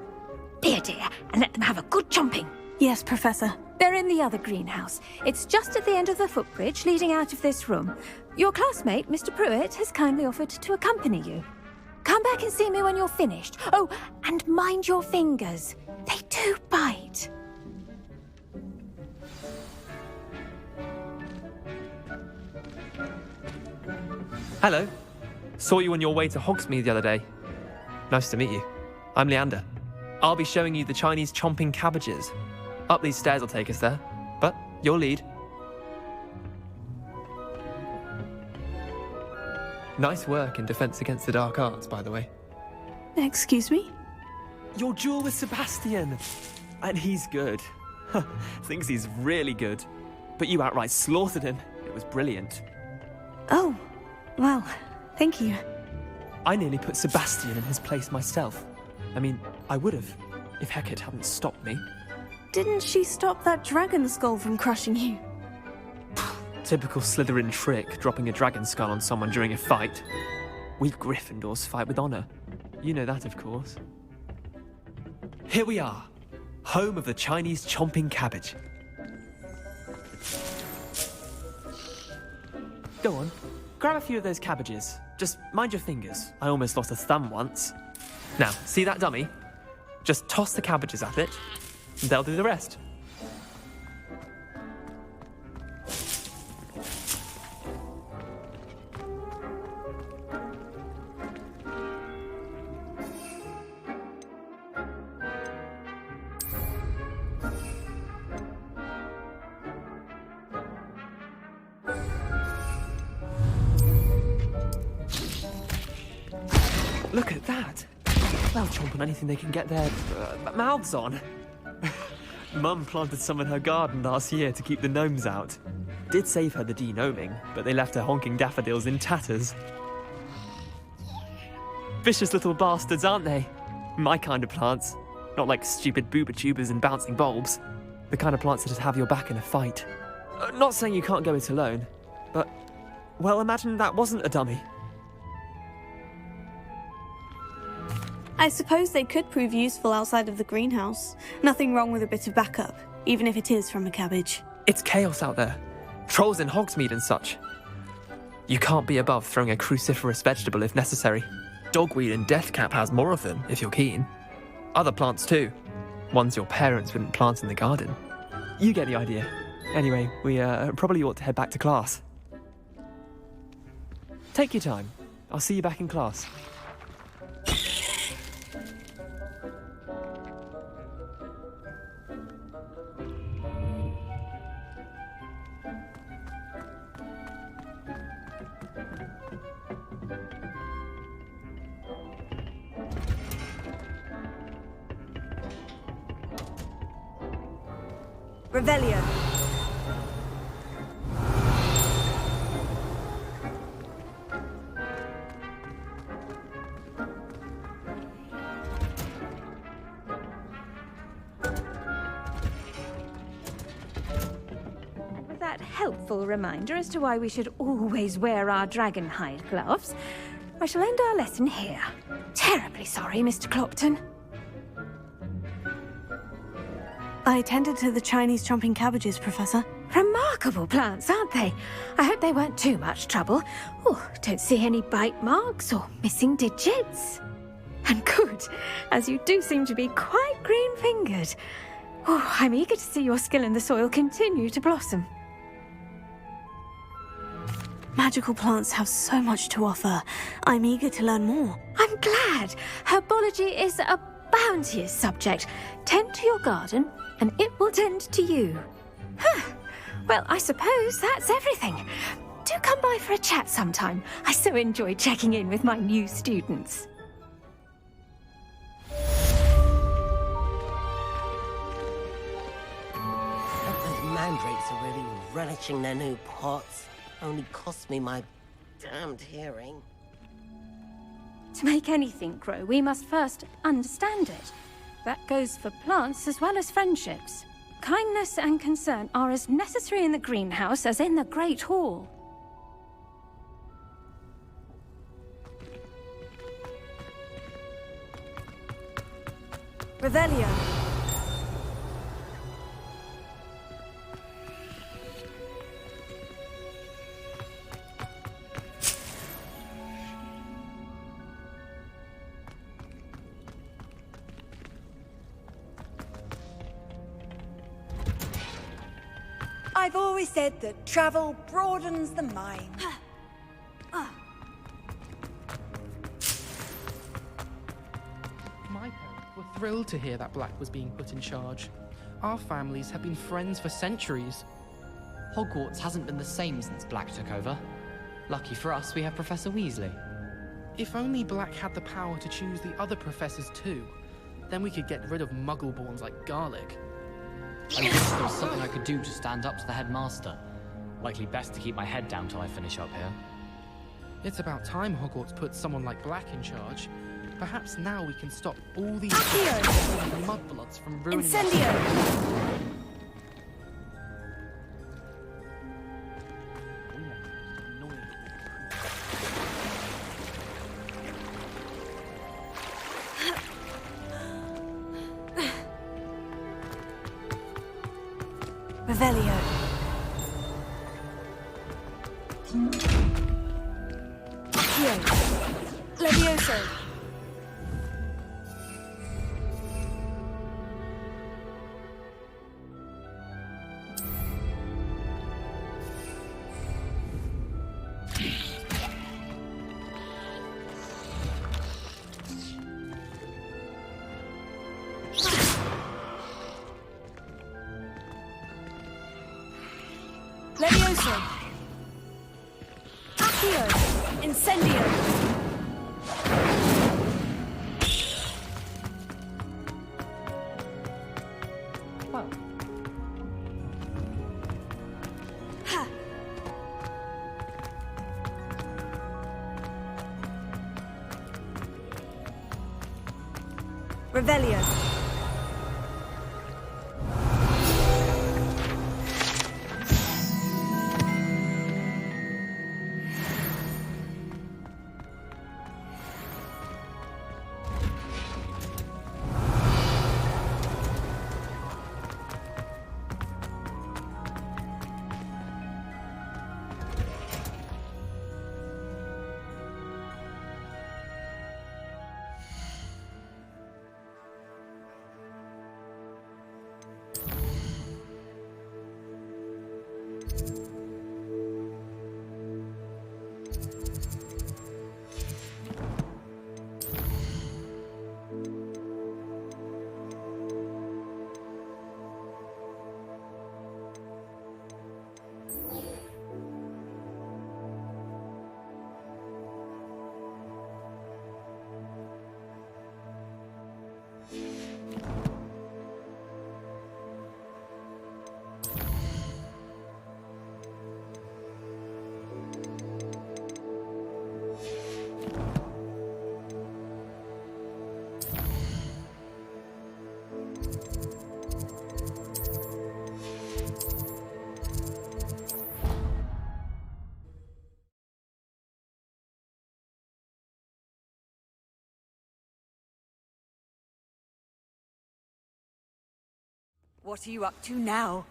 Be a dear and let them have a good chomping. Yes, Professor. They're in the other greenhouse. It's just at the end of the footbridge leading out of this room. Your classmate, Mr. Pruitt, has kindly offered to accompany you. Come back and see me when you're finished. Oh, and mind your fingers. They do bite. Hello. Saw you on your way to Hogsmeade the other day. Nice to meet you. I'm Leander. I'll be showing you the Chinese chomping cabbages. Up these stairs will take us there, but your lead. Nice work in Defense Against the Dark Arts, by the way. Excuse me? Your duel with Sebastian. And he's good. Thinks he's really good. But you outright slaughtered him. It was brilliant. Oh, well, thank you. I nearly put Sebastian in his place myself. I mean, I would have, if Hecate hadn't stopped me. Didn't she stop that dragon skull from crushing you? Typical Slytherin trick, dropping a dragon skull on someone during a fight. We Gryffindors fight with honor. You know that, of course. Here we are, home of the Chinese chomping cabbage. Go on, grab a few of those cabbages. Just mind your fingers. I almost lost a thumb once. Now, see that dummy? Just toss the cabbages at it, and they'll do the rest. Look at that! They'll chomp on anything they can get their mouths on. Mum planted some in her garden last year to keep the gnomes out. Did save her the de-gnoming, but they left her honking daffodils in tatters. Vicious little bastards, aren't they? My kind of plants. Not like stupid booba tubers and bouncing bulbs. The kind of plants that just have your back in a fight. Not saying you can't go it alone, but, well, imagine that wasn't a dummy. I suppose they could prove useful outside of the greenhouse. Nothing wrong with a bit of backup, even if it is from a cabbage. It's chaos out there. Trolls in Hogsmeade and such. You can't be above throwing a cruciferous vegetable if necessary. Dogweed and deathcap has more of them, if you're keen. Other plants too. Ones your parents wouldn't plant in the garden. You get the idea. Anyway, we probably ought to head back to class. Take your time. I'll see you back in class. Revelio. With that helpful reminder as to why we should always wear our dragon hide gloves, I shall end our lesson here. Terribly sorry, Mr. Clopton. I attended to the Chinese chomping cabbages, Professor. Remarkable plants, aren't they? I hope they weren't too much trouble. Oh, don't see any bite marks or missing digits. And good, as you do seem to be quite green-fingered. Oh, I'm eager to see your skill in the soil continue to blossom. Magical plants have so much to offer. I'm eager to learn more. I'm glad. Herbology is a bounteous subject. Tend to your garden, and it will tend to you. Well, I suppose that's everything. Do come by for a chat sometime. I so enjoy checking in with my new students. Those mandrakes are really relishing their new pots. Only cost me my damned hearing. To make anything grow, we must first understand it. That goes for plants as well as friendships. Kindness and concern are as necessary in the greenhouse as in the Great Hall. Revelio. I've always said that travel broadens the mind. My parents were thrilled to hear that Black was being put in charge. Our families have been friends for centuries. Hogwarts hasn't been the same since Black took over. Lucky for us, we have Professor Weasley. If only Black had the power to choose the other professors too, then we could get rid of Muggleborns like Garlic. I wish there was something I could do to stand up to the headmaster. Likely best to keep my head down till I finish up here. It's about time Hogwarts put someone like Black in charge. Perhaps now we can stop all these mudbloods from ruining Incendio! Revelio. Accio. Levioso. Levioso. Accio. Incendio. Well. Ha. Revelio. What are you up to now?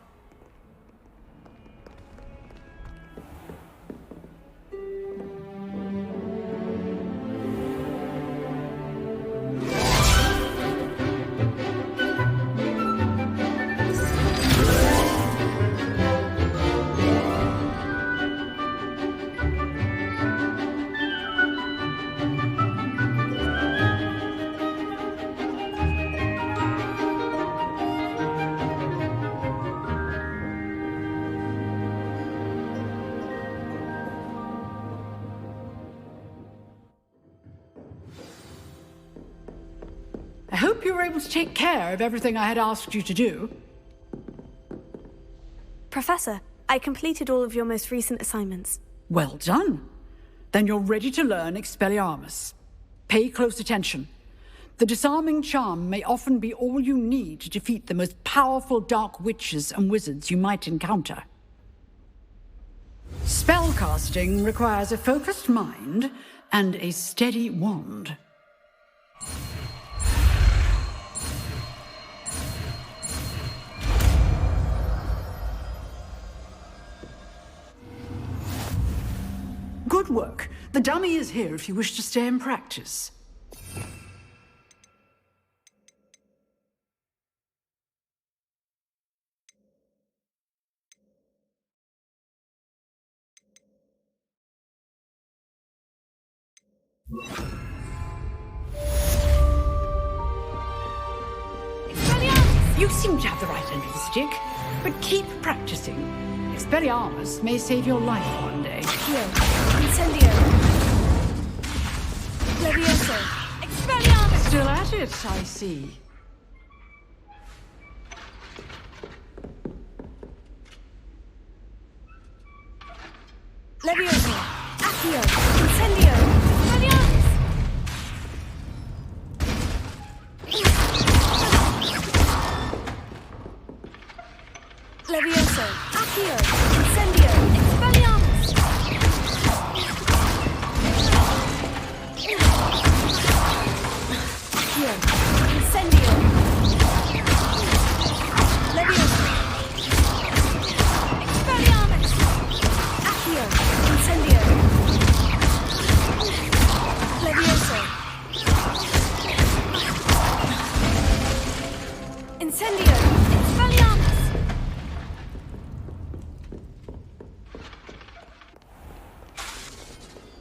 I hope you were able to take care of everything I had asked you to do. Professor, I completed all of your most recent assignments. Well done. Then you're ready to learn Expelliarmus. Pay close attention. The disarming charm may often be all you need to defeat the most powerful dark witches and wizards you might encounter. Spellcasting requires a focused mind and a steady wand. Good work. The dummy is here if you wish to stay and practice. You seem to have the right end of the stick, but keep practicing. Expelliarmus may save your life one day. Here, Incendio. Levioso. Expelliarmus! Still at it, I see. Levioso. Accio. Incendio. Expelliarmus! Levioso. Accio. Incendio. Expelliarmus! Accio. Incendio. Levioso. Expelliarmus! Accio. Incendio. Levioso. Incendio. Expelliarmus!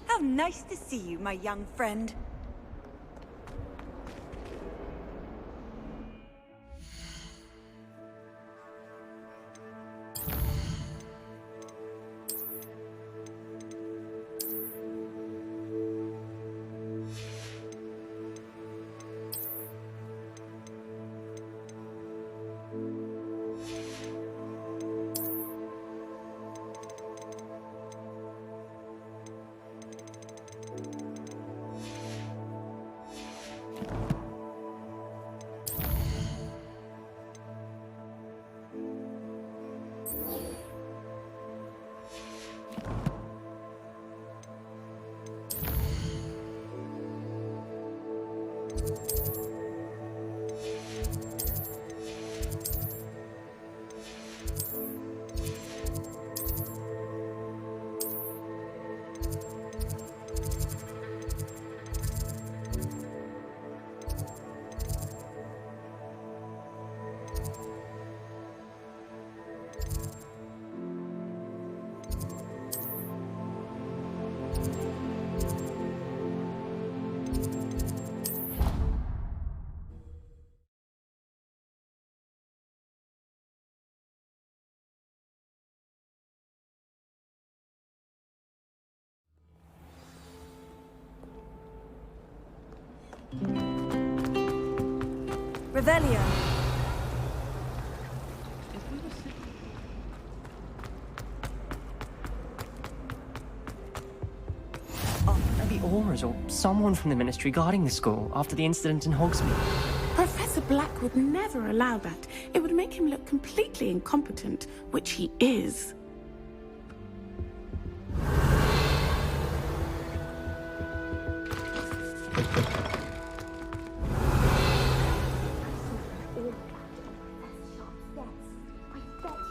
How nice to see you, my young friend. Revelio. Maybe Aura's or someone from the Ministry guarding the school after the incident in Hogsmeade. Professor Black would never allow that. It would make him look completely incompetent, which he is.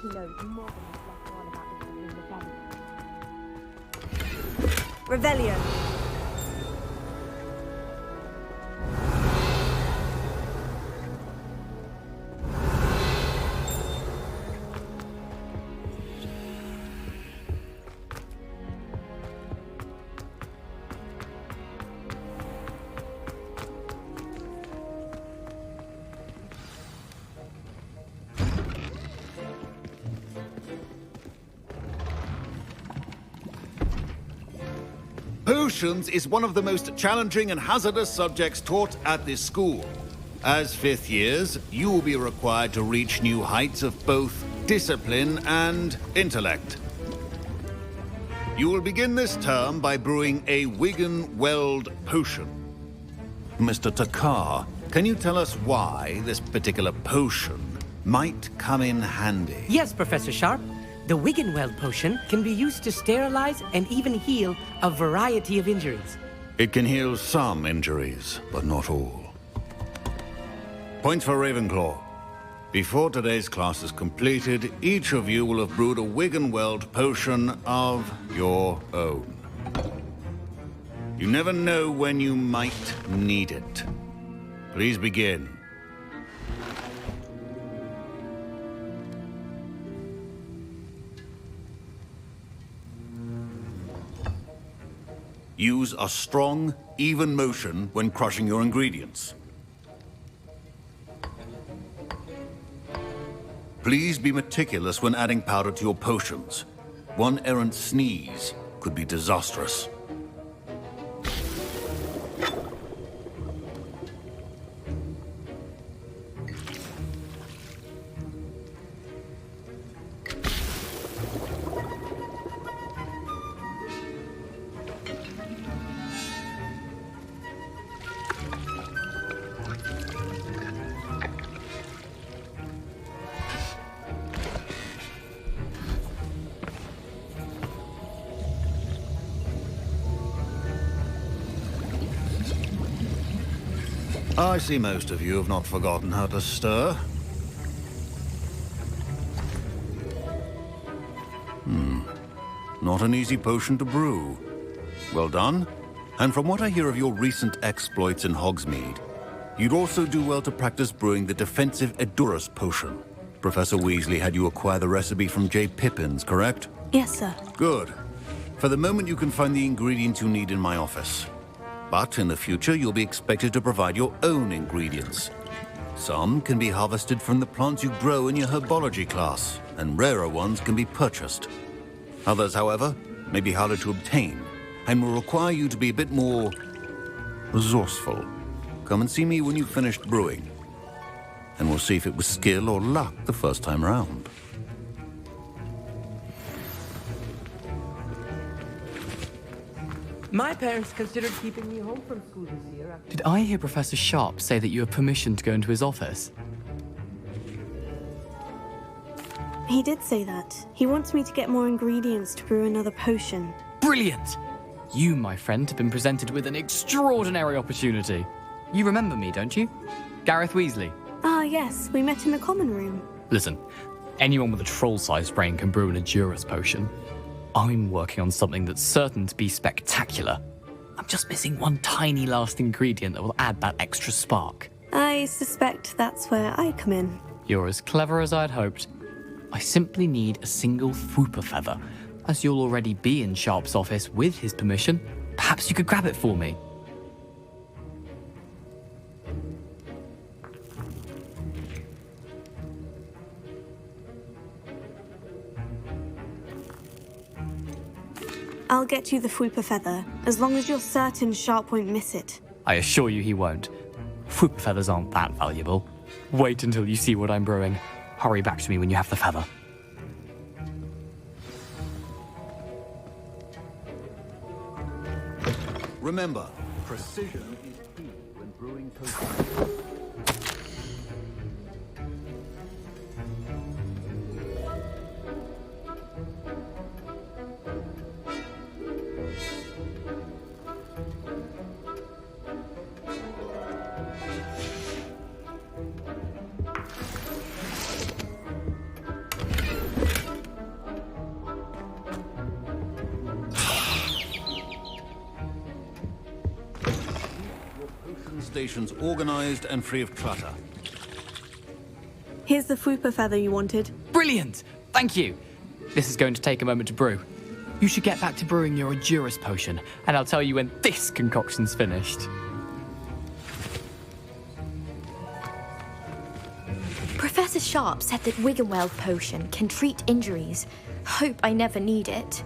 He knows more than he's left on about the Green Rebellion. Revelio. Potions is one of the most challenging and hazardous subjects taught at this school. As fifth years, you will be required to reach new heights of both discipline and intellect. You will begin this term by brewing a Wigan Weld potion. Mr. Takar, can you tell us why this particular potion might come in handy? Yes, Professor Sharp. The Wiggenweld potion can be used to sterilize and even heal a variety of injuries. It can heal some injuries, but not all. Points for Ravenclaw. Before today's class is completed, each of you will have brewed a Wiggenweld potion of your own. You never know when you might need it. Please begin. Use a strong, even motion when crushing your ingredients. Please be meticulous when adding powder to your potions. One errant sneeze could be disastrous. I see most of you have not forgotten how to stir. Not an easy potion to brew. Well done. And from what I hear of your recent exploits in Hogsmeade, you'd also do well to practice brewing the defensive Edurus potion. Professor Weasley had you acquire the recipe from J. Pippins, correct? Yes, sir. Good. For the moment, you can find the ingredients you need in my office. But in the future, you'll be expected to provide your own ingredients. Some can be harvested from the plants you grow in your herbology class, and rarer ones can be purchased. Others, however, may be harder to obtain, and will require you to be a bit more resourceful. Come and see me when you've finished brewing, and we'll see if it was skill or luck the first time round. My parents considered keeping me home from school this year. Did I hear Professor Sharp say that you have permission to go into his office? He did say that. He wants me to get more ingredients to brew another potion. Brilliant! You, my friend, have been presented with an extraordinary opportunity. You remember me, don't you? Gareth Weasley. Ah, yes. We met in the common room. Listen, anyone with a troll-sized brain can brew an Edurus potion. I'm working on something that's certain to be spectacular. I'm just missing one tiny last ingredient that will add that extra spark. I suspect that's where I come in. You're as clever as I'd hoped. I simply need a single Fwooper feather. As you'll already be in Sharp's office with his permission, perhaps you could grab it for me. I'll get you the Fwooper feather, as long as you're certain Sharp won't miss it. I assure you he won't. Fwooper feathers aren't that valuable. Wait until you see what I'm brewing. Hurry back to me when you have the feather. Remember, precision is key when brewing potions. Stations organized and free of clutter. Here's the Fwooper feather you wanted. Brilliant! Thank you! This is going to take a moment to brew. You should get back to brewing your Edurus potion, and I'll tell you when this concoction's finished. Professor Sharp said that Wiggenweld potion can treat injuries. Hope I never need it.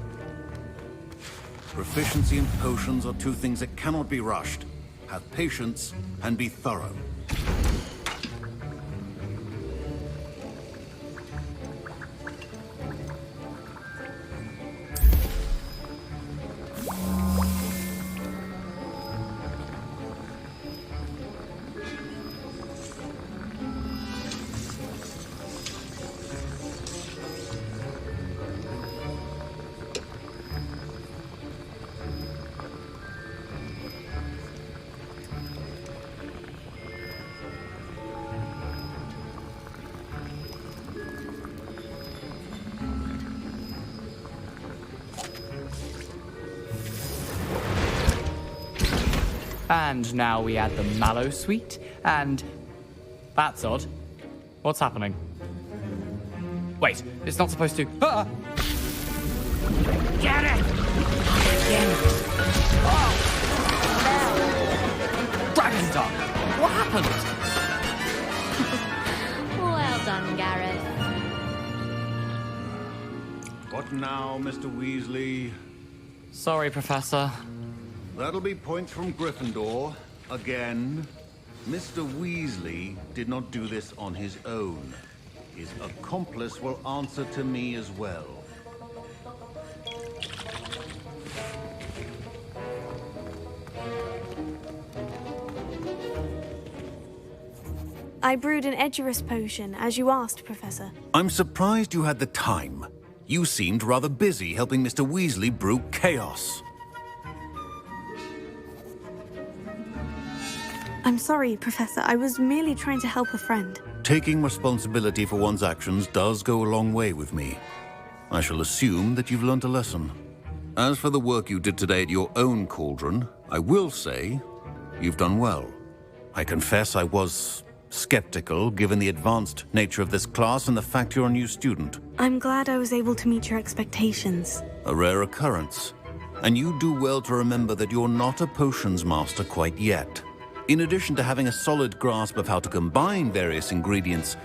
Proficiency in potions are two things that cannot be rushed. Have patience and be thorough. And now we add the mallow sweet, and... That's odd. What's happening? Wait, it's not supposed to... Ah! Get it! Oh! Dragon Duck! What happened? Well done, Gareth. What now, Mr. Weasley? Sorry, Professor. That'll be points from Gryffindor. Again. Mr. Weasley did not do this on his own. His accomplice will answer to me as well. I brewed an Edgerus potion, as you asked, Professor. I'm surprised you had the time. You seemed rather busy helping Mr. Weasley brew chaos. I'm sorry, Professor. I was merely trying to help a friend. Taking responsibility for one's actions does go a long way with me. I shall assume that you've learnt a lesson. As for the work you did today at your own cauldron, I will say you've done well. I confess I was skeptical, given the advanced nature of this class and the fact you're a new student. I'm glad I was able to meet your expectations. A rare occurrence. And you do well to remember that you're not a potions master quite yet. In addition to having a solid grasp of how to combine various ingredients,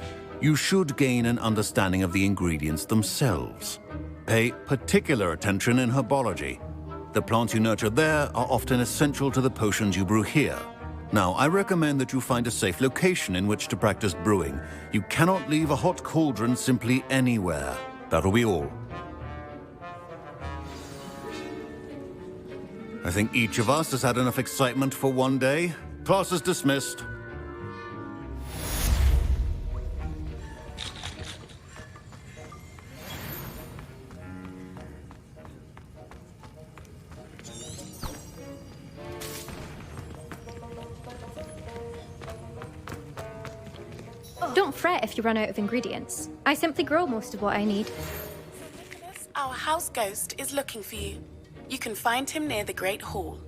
you should gain an understanding of the ingredients themselves. Pay particular attention in herbology. The plants you nurture there are often essential to the potions you brew here. Now, I recommend that you find a safe location in which to practice brewing. You cannot leave a hot cauldron simply anywhere. That'll be all. I think each of us has had enough excitement for one day. Class is dismissed. Don't fret if you run out of ingredients. I simply grow most of what I need. Our house ghost is looking for you. You can find him near the Great Hall.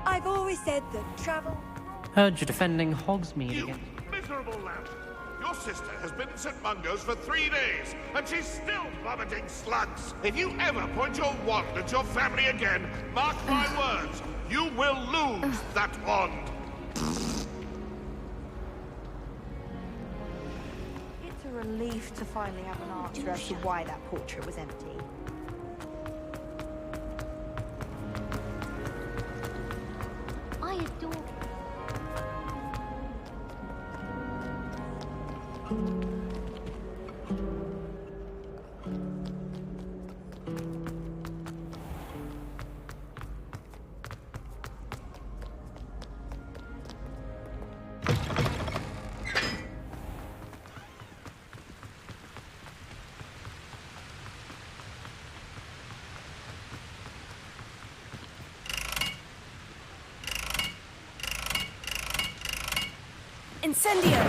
I've always said that travel... Heard you're defending Hogsmeade again. Miserable lamp! Your sister has been at St. Mungo's for 3 days, and she's still vomiting slugs! If you ever point your wand at your family again, mark my words, you will lose that wand! It's a relief to finally have an answer as to why that portrait was empty. I adore... Incendio!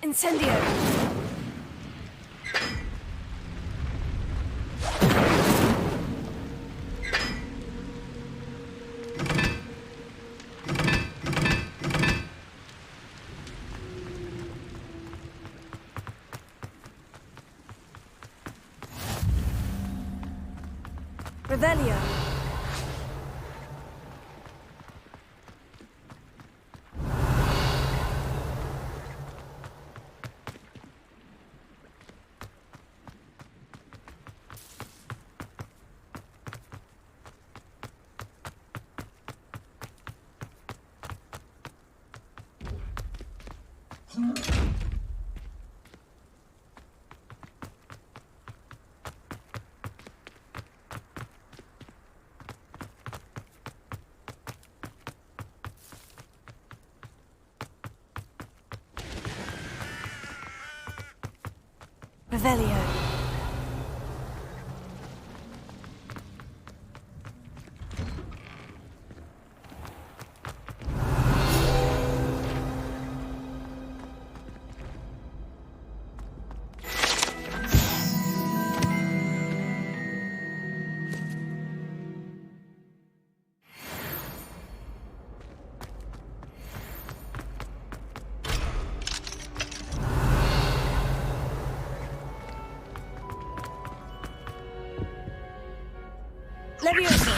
Incendio! Revelio! Revelio. Leviosa.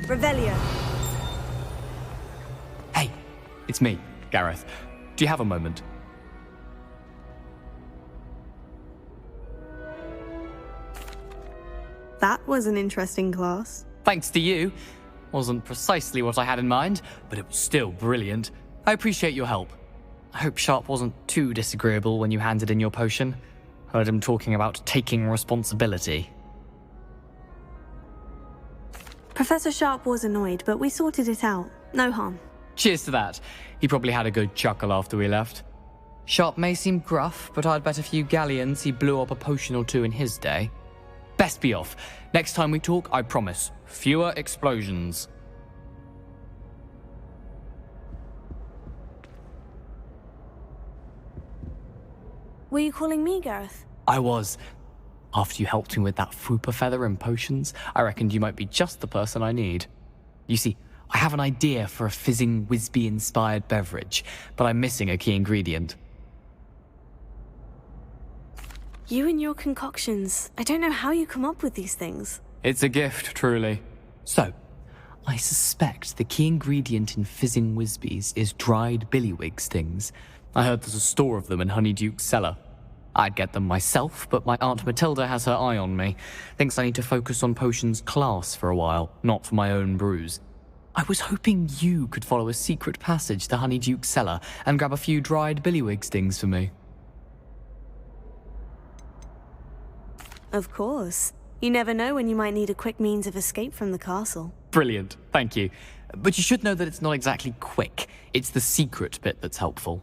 Revelio. Hey, it's me, Gareth. Do you have a moment? That was an interesting class. Thanks to you. Wasn't precisely what I had in mind, but it was still brilliant. I appreciate your help. I hope Sharp wasn't too disagreeable when you handed in your potion. Heard him talking about taking responsibility. Professor Sharp was annoyed, but we sorted it out. No harm. Cheers to that. He probably had a good chuckle after we left. Sharp may seem gruff, but I'd bet a few galleons he blew up a potion or two in his day. Best be off. Next time we talk, I promise, fewer explosions. Were you calling me, Gareth? I was. After you helped me with that Fupa feather and potions, I reckoned you might be just the person I need. You see, I have an idea for a fizzing Whizbee-inspired beverage, but I'm missing a key ingredient. You and your concoctions. I don't know how you come up with these things. It's a gift, truly. So, I suspect the key ingredient in fizzing Whizbees is dried billywig stings. I heard there's a store of them in Honeyduke's cellar. I'd get them myself, but my Aunt Matilda has her eye on me. Thinks I need to focus on potions class for a while, not for my own brews. I was hoping you could follow a secret passage to Honeyduke's cellar and grab a few dried billywig stings for me. Of course. You never know when you might need a quick means of escape from the castle. Brilliant, thank you. But you should know that it's not exactly quick. It's the secret bit that's helpful.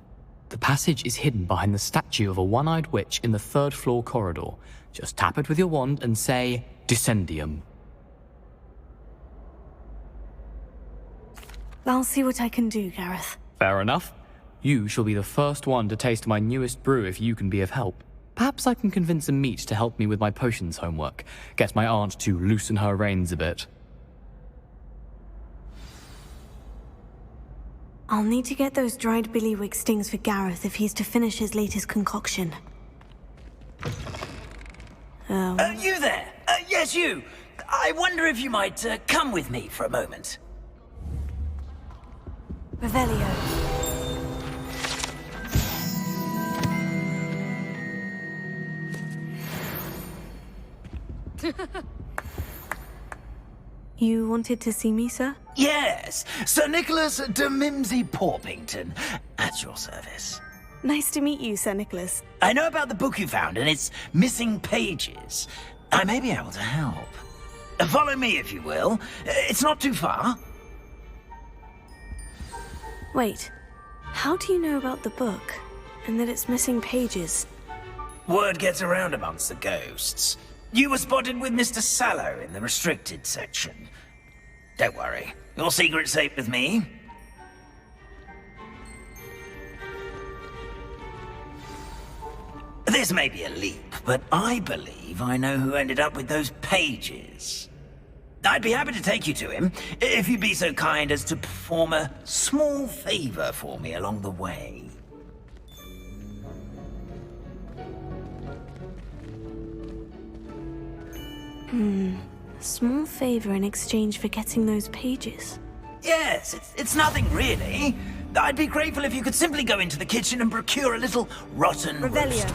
The passage is hidden behind the statue of a one-eyed witch in the third-floor corridor. Just tap it with your wand and say, Descendium. I'll see what I can do, Gareth. Fair enough. You shall be the first one to taste my newest brew if you can be of help. Perhaps I can convince a meat to help me with my potions homework. Get my aunt to loosen her reins a bit. I'll need to get those dried billywig stings for Gareth if he's to finish his latest concoction. You there? Yes, you. I wonder if you might come with me for a moment. Revelio. You wanted to see me, sir? Yes, Sir Nicholas de Mimsy Porpington, at your service. Nice to meet you, Sir Nicholas. I know about the book you found and its missing pages. I may be able to help. Follow me, if you will. It's not too far. Wait, how do you know about the book, and that it's missing pages? Word gets around amongst the ghosts. You were spotted with Mr. Sallow in the restricted section. Don't worry, your secret's safe with me. This may be a leap, but I believe I know who ended up with those pages. I'd be happy to take you to him, if you'd be so kind as to perform a small favor for me along the way. A small favor in exchange for getting those pages. Yes, it's nothing really. I'd be grateful if you could simply go into the kitchen and procure a little rotten roast.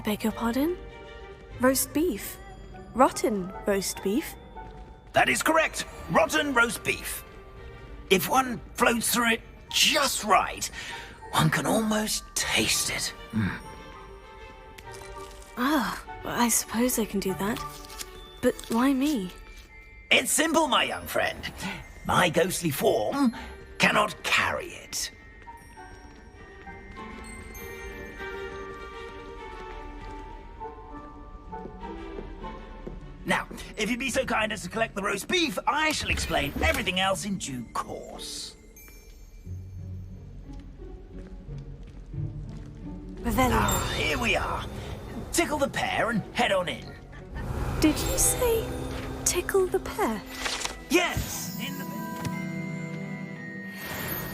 beg your pardon? Roast beef. Rotten roast beef. That is correct. Rotten roast beef. If one floats through it just right, one can almost taste it. Ah, well, I suppose I can do that. But why me? It's simple, my young friend. My ghostly form cannot carry it. Now, if you'd be so kind as to collect the roast beef, I shall explain everything else in due course. Revelio. Here we are. Tickle the pear and head on in. Did you say tickle the pear? Yes, in the...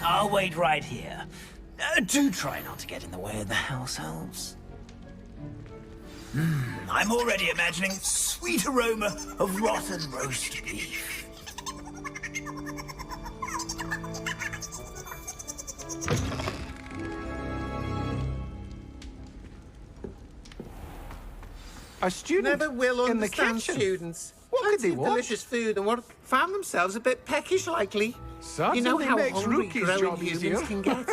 I'll wait right here. Do try not to get in the way of the house elves. I'm already imagining sweet aroma of rotten roast beef. A student never will in the understand kitchen. students. What could they Plenty of watch? delicious food and what found themselves a bit peckish likely. Certainly you know how makes hungry Rookie's growing job humans easier. can get.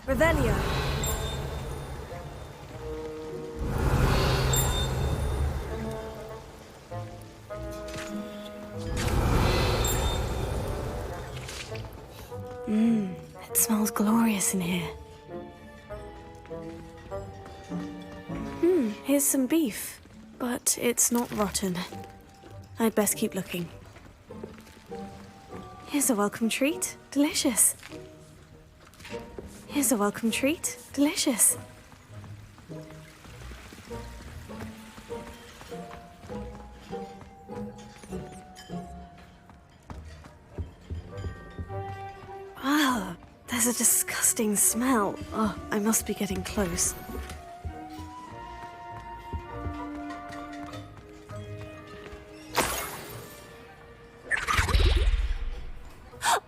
Revelio. It smells glorious in here. Here's some beef, but it's not rotten. I'd best keep looking. Here's a welcome treat. Delicious. Here's a welcome treat. Delicious. Ah, there's a disgusting smell. Oh, I must be getting close.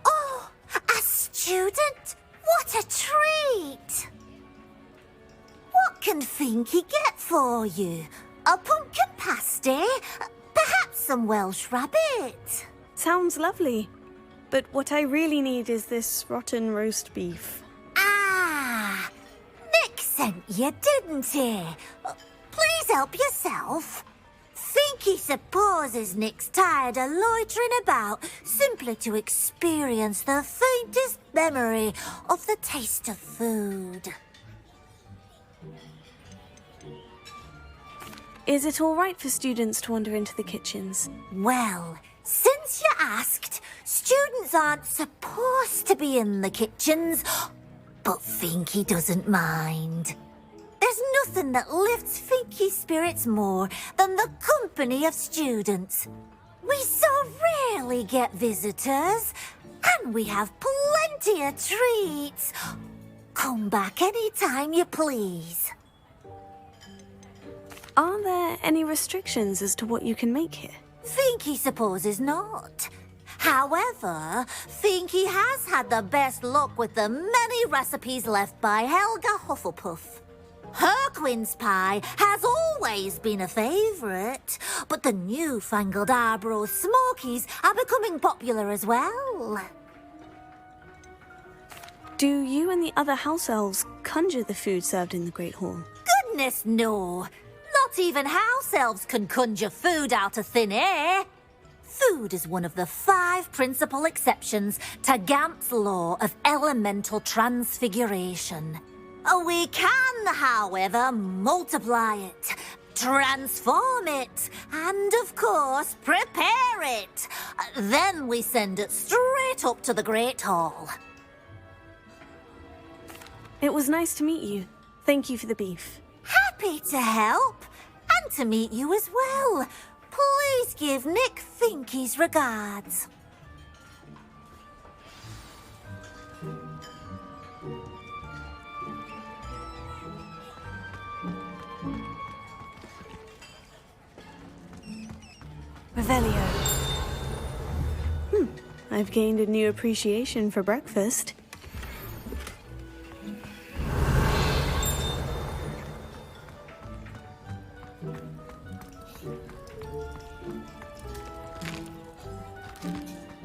Oh, a student? What a treat! What can Finky get for you? A pumpkin pasty? Perhaps some Welsh rabbit? Sounds lovely. But what I really need is this rotten roast beef. Ah, Nick sent you, didn't he? Please help yourself. Finky supposes Nick's tired of loitering about simply to experience the faintest memory of the taste of food. Is it all right for students to wander into the kitchens? Well, since you asked, students aren't supposed to be in the kitchens, but Finky doesn't mind. There's nothing that lifts Finky's spirits more than the company of students. We so rarely get visitors, and we have plenty of treats. Come back any time you please. Are there any restrictions as to what you can make here? Finky supposes not. However, Finky has had the best luck with the many recipes left by Helga Hufflepuff. Her quince pie has always been a favourite, but the newfangled Arborough Smokies are becoming popular as well. Do you and the other house elves conjure the food served in the Great Hall? Goodness no! Not even house elves can conjure food out of thin air. Food is one of the 5 principal exceptions to Gamp's law of elemental transfiguration. We can, however, multiply it, transform it, and, of course, prepare it. Then we send it straight up to the Great Hall. It was nice to meet you. Thank you for the beef. Happy to help, and to meet you as well. Please give Nick Finky's regards. Revelio. I've gained a new appreciation for breakfast.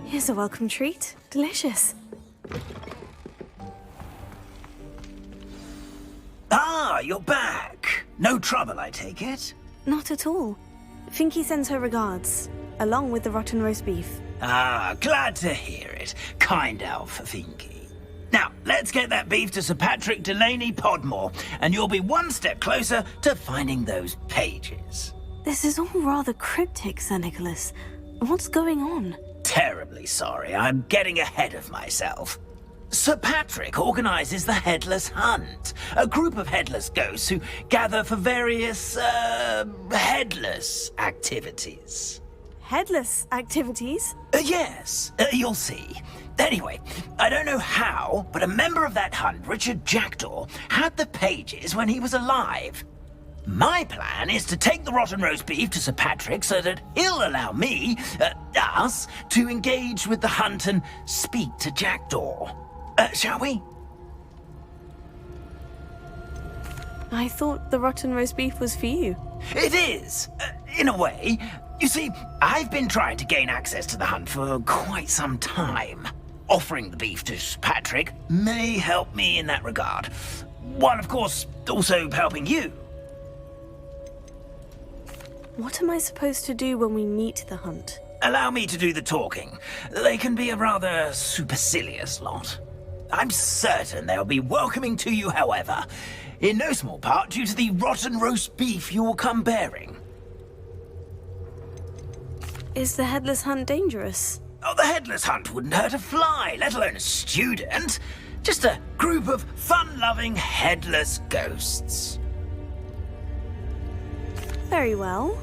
Here's a welcome treat. Delicious. Ah, you're back. No trouble, I take it? Not at all. Finky sends her regards, along with the rotten roast beef. Ah, glad to hear it. Kind elf, Finky. Now, let's get that beef to Sir Patrick Delaney Podmore, and you'll be one step closer to finding those pages. This is all rather cryptic, Sir Nicholas. What's going on? Terribly sorry, I'm getting ahead of myself. Sir Patrick organises the Headless Hunt, a group of headless ghosts who gather for various, headless activities. Headless activities? Yes, you'll see. Anyway, I don't know how, but a member of that hunt, Richard Jackdaw, had the pages when he was alive. My plan is to take the rotten roast beef to Sir Patrick so that he'll allow me, us, to engage with the hunt and speak to Jackdaw. Shall we? I thought the rotten roast beef was for you. It is, in a way. You see, I've been trying to gain access to the hunt for quite some time. Offering the beef to Sir Patrick may help me in that regard. While, of course, also helping you. What am I supposed to do when we meet the hunt? Allow me to do the talking. They can be a rather supercilious lot. I'm certain they'll be welcoming to you, however, in no small part due to the rotten roast beef you will come bearing. Is the Headless Hunt dangerous? Oh, the Headless Hunt wouldn't hurt a fly, let alone a student. Just a group of fun-loving headless ghosts. Very well.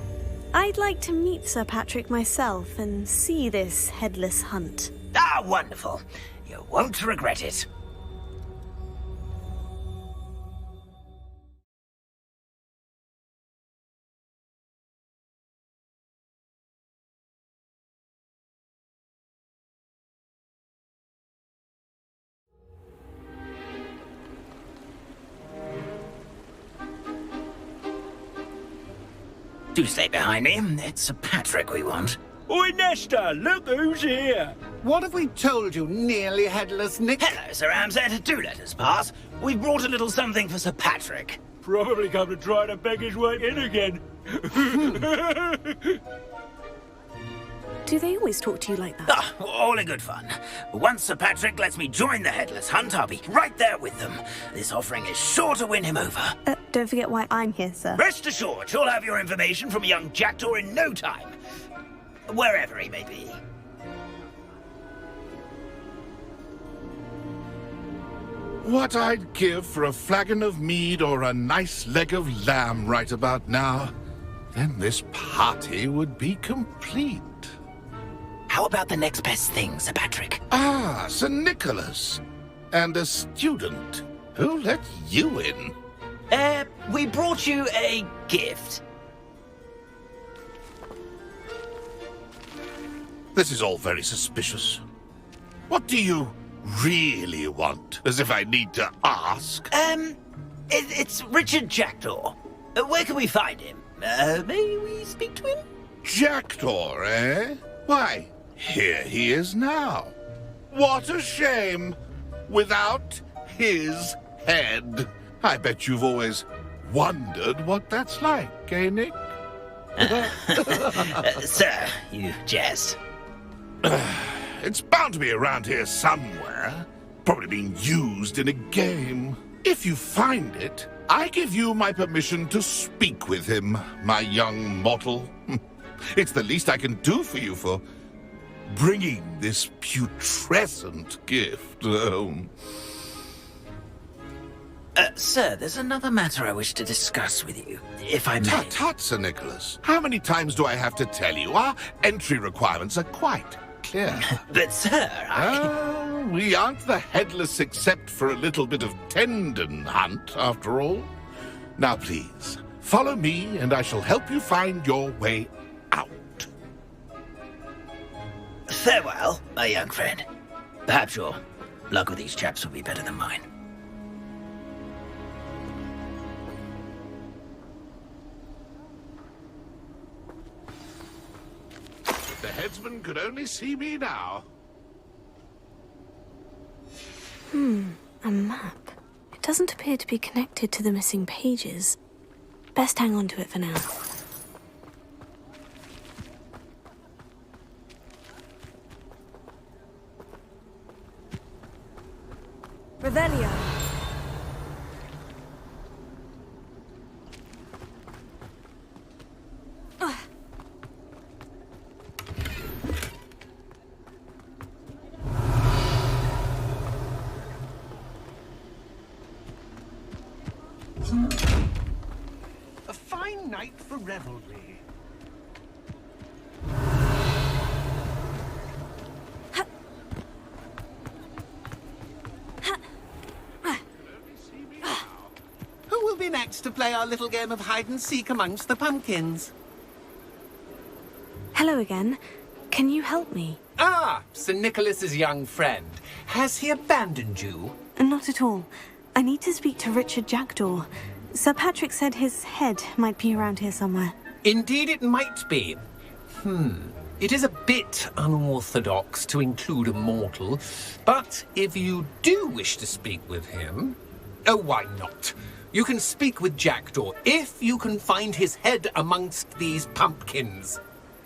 I'd like to meet Sir Patrick myself and see this Headless Hunt. Ah, wonderful. You won't regret it. Do stay behind me. It's Sir Patrick we want. Oi, Nesta, look who's here. What have we told you, nearly headless Nick? Hello, Sir Ramsay. Do let us pass. We've brought a little something for Sir Patrick. Probably come to try to beg his way in again. Do they always talk to you like that? Ah, all in good fun. Once Sir Patrick lets me join the Headless Hunt, I'll be right there with them. This offering is sure to win him over. Don't forget why I'm here, sir. Rest assured, you'll have your information from a young Jackdaw in no time. Wherever he may be. What I'd give for a flagon of mead or a nice leg of lamb right about now. Then this party would be complete. How about the next best thing, Sir Patrick? Ah, Sir Nicholas. And a student. Who let you in? We brought you a gift. This is all very suspicious. What do you really want? As if I need to ask. It's Richard Jackdaw. Where can we find him? May we speak to him? Jackdaw, eh? Why, here he is now. What a shame. Without his head. I bet you've always wondered what that's like, eh, Nick? Sir, you jest. It's bound to be around here somewhere. Probably being used in a game. If you find it, I give you my permission to speak with him, my young mortal. It's the least I can do for you for bringing this putrescent gift home. Sir, there's another matter I wish to discuss with you, if I may. Tut, tut, Sir Nicholas. How many times do I have to tell you? Our entry requirements are quite clear. But, sir, we aren't the headless except for a little bit of tendon hunt, after all. Now, please, follow me, and I shall help you find your way out. Farewell, my young friend. Perhaps your luck with these chaps will be better than mine. If the headsman could only see me now. A map. It doesn't appear to be connected to the missing pages. Best hang on to it for now. Revelio. A fine night for revelry. Who will be next to play our little game of hide-and-seek amongst the pumpkins? Hello again. Can you help me? Ah, Sir Nicholas's young friend. Has he abandoned you? Not at all. I need to speak to Richard Jackdaw. Sir Patrick said his head might be around here somewhere. Indeed it might be. It is a bit unorthodox to include a mortal, but if you do wish to speak with him... Oh, why not? You can speak with Jackdaw if you can find his head amongst these pumpkins.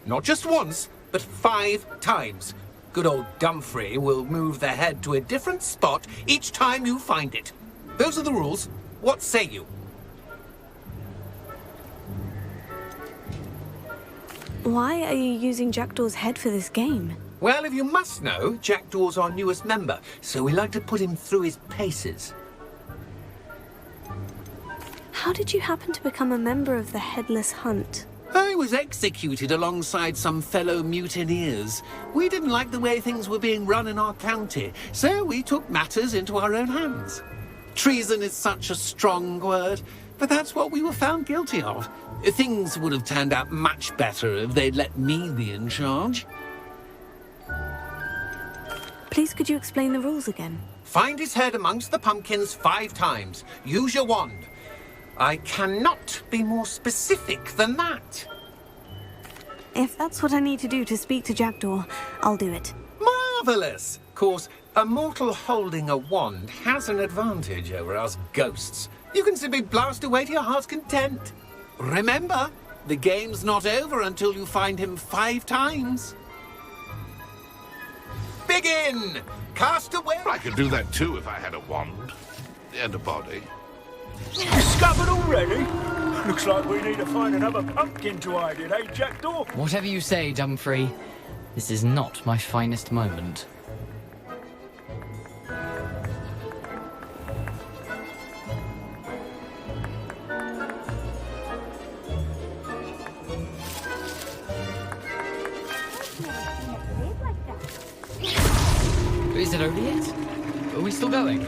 Not just once, but 5 times. Good old Dumfrey will move the head to a different spot each time you find it. Those are the rules. What say you? Why are you using Jackdaw's head for this game? Well, if you must know, Jackdaw's our newest member, so we like to put him through his paces. How did you happen to become a member of the Headless Hunt? I was executed alongside some fellow mutineers. We didn't like the way things were being run in our county, so we took matters into our own hands. Treason is such a strong word, but that's what we were found guilty of. Things would have turned out much better if they'd let me be in charge. Please could you explain the rules again? Find his head amongst the pumpkins 5 times. Use your wand. I cannot be more specific than that. If that's what I need to do to speak to Jackdaw, I'll do it. Marvellous! Of course, a mortal holding a wand has an advantage over us ghosts. You can simply blast away to your heart's content. Remember, the game's not over until you find him 5 times. Begin! Cast away! I could do that too if I had a wand. And a body. Discovered already? Looks like we need to find another pumpkin to hide in, eh, Jackdaw? Whatever you say, Dumfrey. This is not my finest moment. Is it over yet? Are we still going?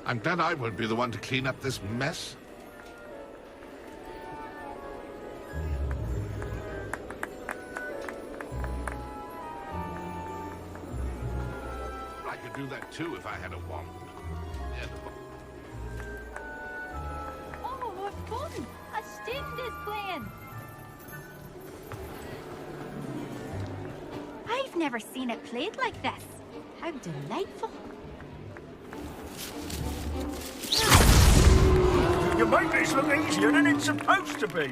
I'm glad I won't be the one to clean up this mess. I could do that too if I had a wand. Oh, what fun! A stint is playing! I've never seen it played like this. How delightful! You make this look easier than it's supposed to be.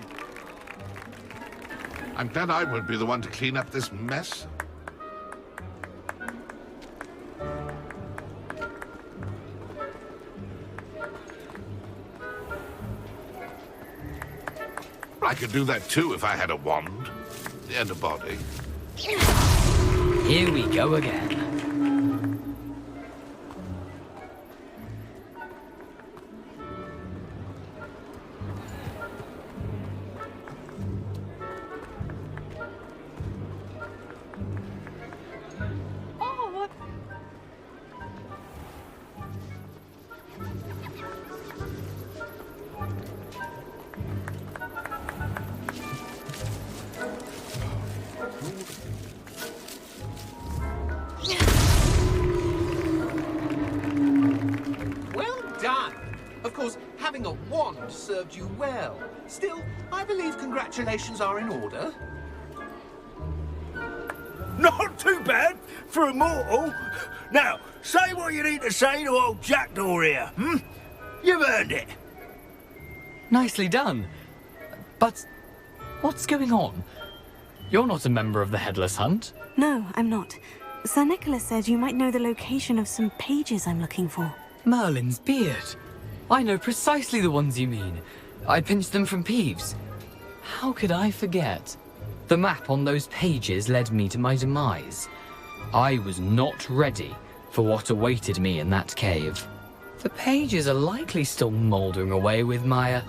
I'm glad I won't be the one to clean up this mess. I could do that too if I had a wand and a body. Here we go again. course, having a wand served you well. Still, I believe congratulations are in order. Not too bad for a mortal. Now, say what you need to say to old Jackdaw here, hmm? You've earned it. Nicely done. But what's going on? You're not a member of the Headless Hunt. No, I'm not. Sir Nicholas said you might know the location of some pages I'm looking for. Merlin's beard. I know precisely the ones you mean. I pinched them from Peeves. How could I forget? The map on those pages led me to my demise. I was not ready for what awaited me in that cave. The pages are likely still mouldering away with my,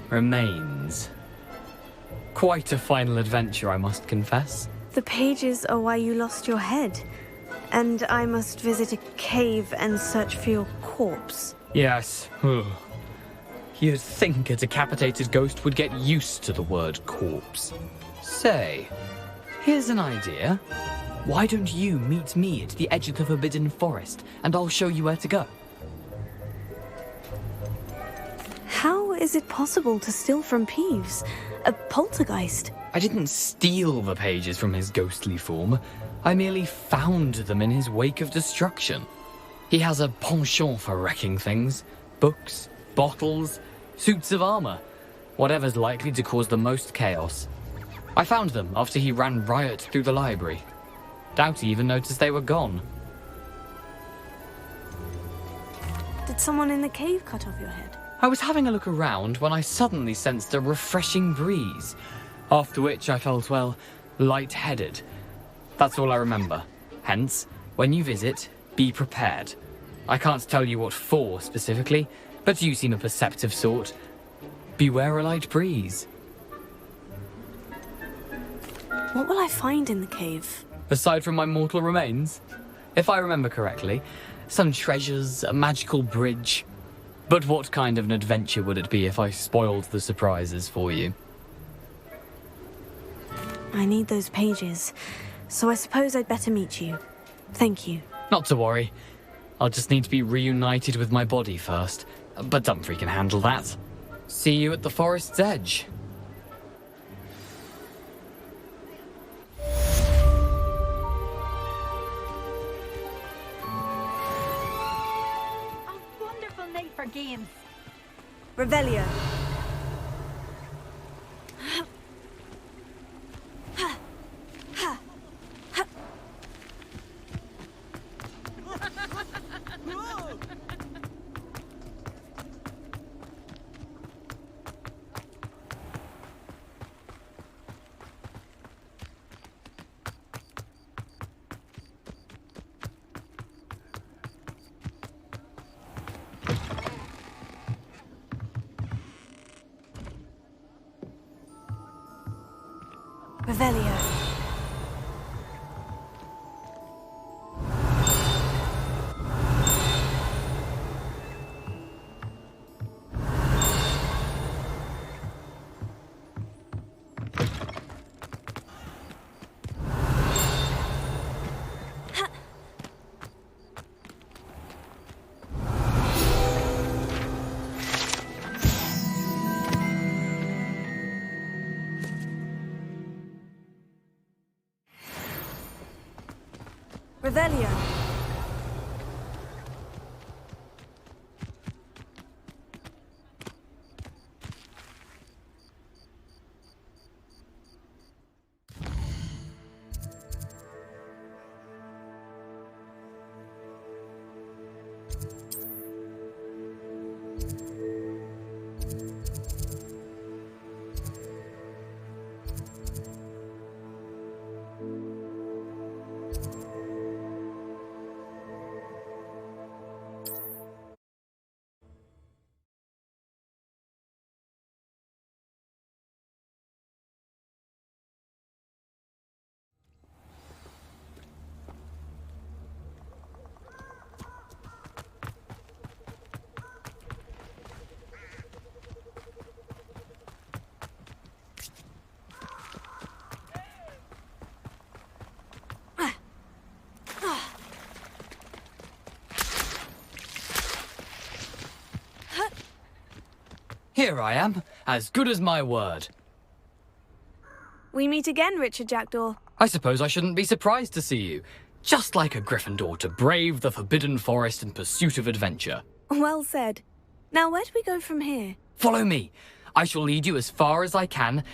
remains. Quite a final adventure, I must confess. The pages are why you lost your head. And I must visit a cave and search for your corpse. Yes. You'd think a decapitated ghost would get used to the word corpse. Say, here's an idea. Why don't you meet me at the edge of the Forbidden Forest, and I'll show you where to go? How is it possible to steal from Peeves? A poltergeist? I didn't steal the pages from his ghostly form. I merely found them in his wake of destruction. He has a penchant for wrecking things. Books, bottles, suits of armor. Whatever's likely to cause the most chaos. I found them after he ran riot through the library. Doubt he even noticed they were gone. Did someone in the cave cut off your head? I was having a look around when I suddenly sensed a refreshing breeze, after which I felt, well, lightheaded. That's all I remember. Hence, when you visit, be prepared. I can't tell you what for specifically, but you seem a perceptive sort. Beware a light breeze. What will I find in the cave? Aside from my mortal remains, if I remember correctly, some treasures, a magical bridge. But what kind of an adventure would it be if I spoiled the surprises for you? I need those pages, so I suppose I'd better meet you. Thank you. Not to worry. I'll just need to be reunited with my body first. But Dumfries can handle that. See you at the forest's edge. A wonderful night for games. Revelio. Revelio. Revelio. Here I am, as good as my word. We meet again, Richard Jackdaw. I suppose I shouldn't be surprised to see you. Just like a Gryffindor to brave the Forbidden Forest in pursuit of adventure. Well said. Now, where do we go from here? Follow me. I shall lead you as far as I can,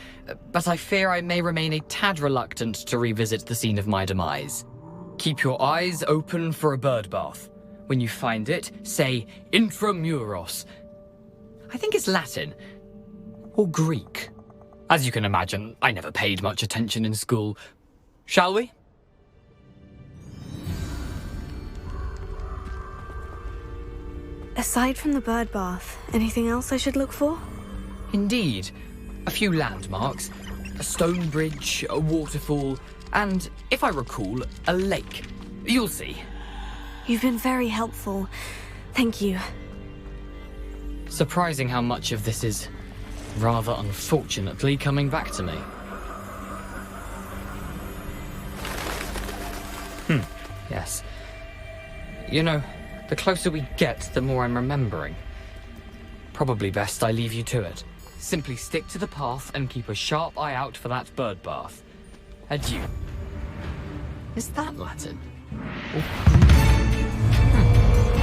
but I fear I may remain a tad reluctant to revisit the scene of my demise. Keep your eyes open for a bird bath. When you find it, say intramuros. I think it's Latin. Or Greek. As you can imagine, I never paid much attention in school. Shall we? Aside from the bird bath, anything else I should look for? Indeed. A few landmarks. A stone bridge, a waterfall, and, if I recall, a lake. You'll see. You've been very helpful. Thank you. Surprising how much of this is, rather unfortunately, coming back to me. Yes. You know, the closer we get, the more I'm remembering. Probably best I leave you to it. Simply stick to the path and keep a sharp eye out for that bird bath. Adieu. Is that Latin?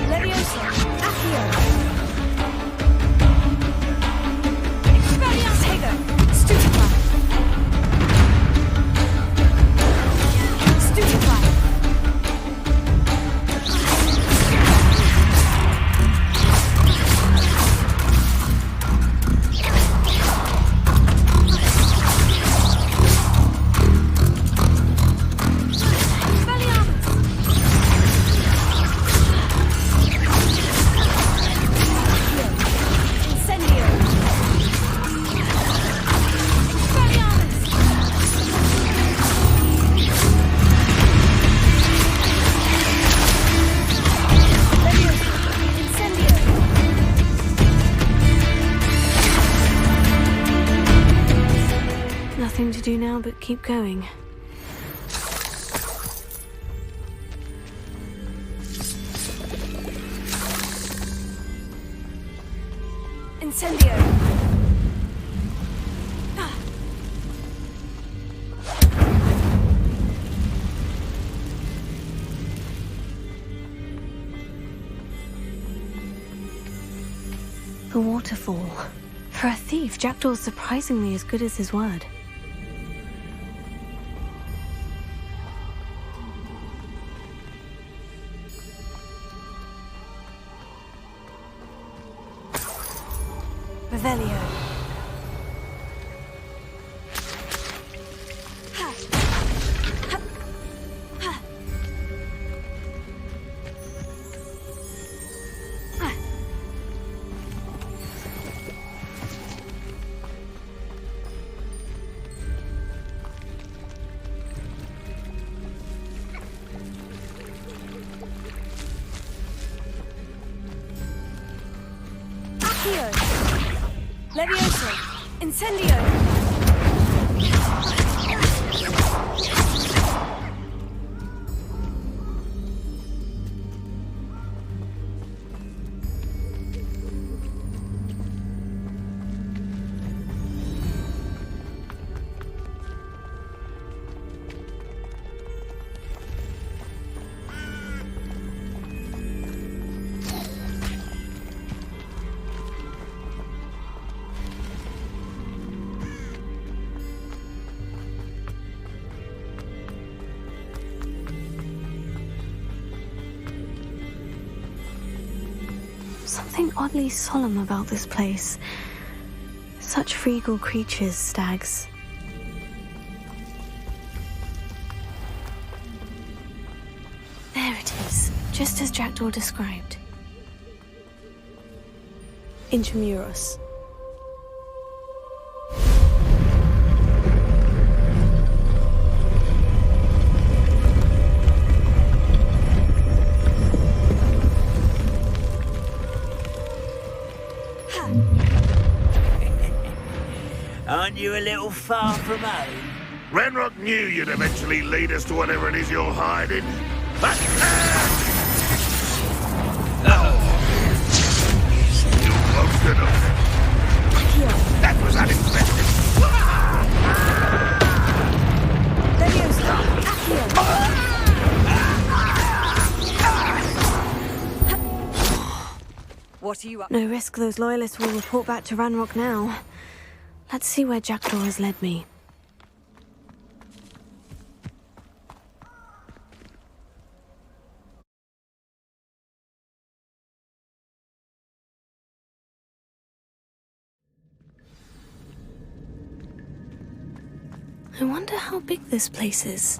Leviosa, Accio. Expelliarmus, Stupefy. Stupefy. Nothing to do now but keep going. Incendio! The waterfall. For a thief, Jackdaw's surprisingly as good as his word. Revelio. Leviosa! Incendio! Something oddly solemn about this place. Such regal creatures, stags. There it is, just as Jackdaw described. Intramuros. Aren't you a little far from home? Renrock knew you'd eventually lead us to whatever it is you're hiding. But you're close enough. What are you up? No risk those loyalists will report back to Ranrock now. Let's see where Jackdaw has led me. I wonder how big this place is.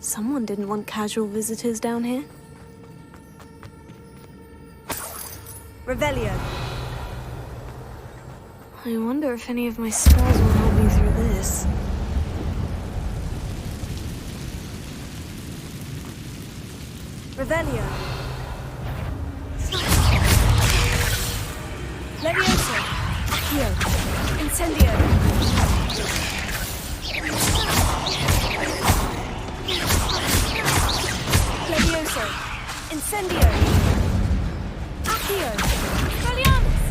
Someone didn't want casual visitors down here. Revelio. I wonder if any of my spells will help me through this. Revelio. Levioso. Accio. Incendio. Levioso. Incendio. Accio. Expelliarmus.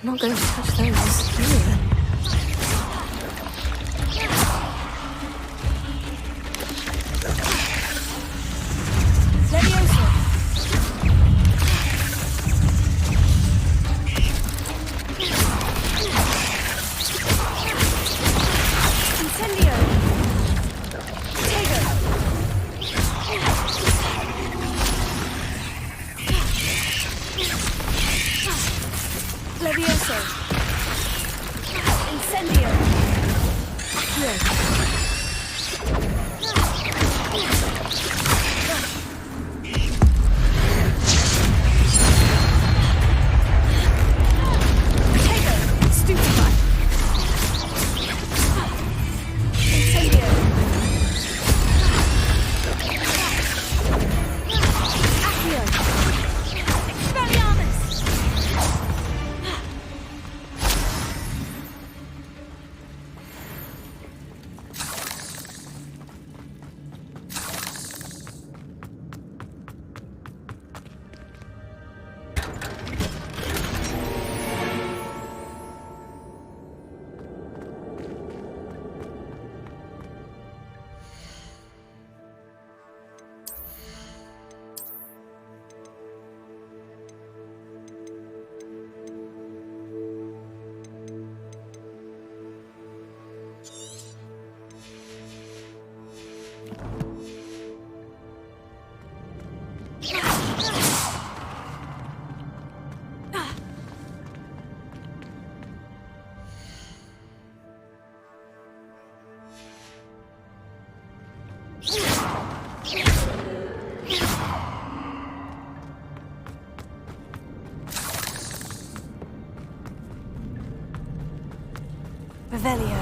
I'm not going to touch those. Either. Levioso. Incendio. Tego. Levioso. Incendio. Accio. Tego. Stupefy. Incendio. Accio. Expelliarmus. Revelio.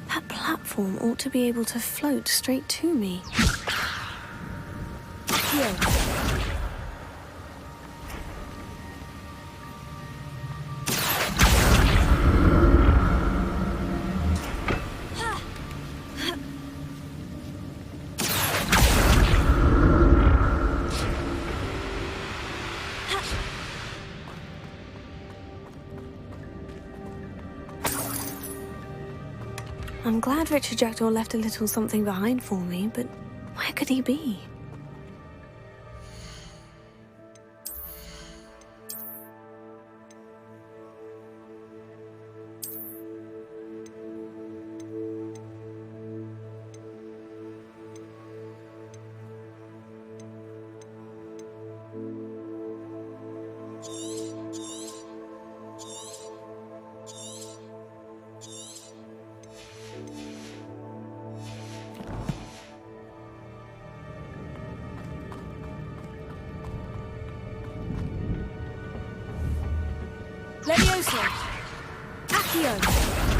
That platform ought to be able to float straight to me. Here. I'm glad Richard Jackdaw left a little something behind for me, but where could he be? Levioso! Accio!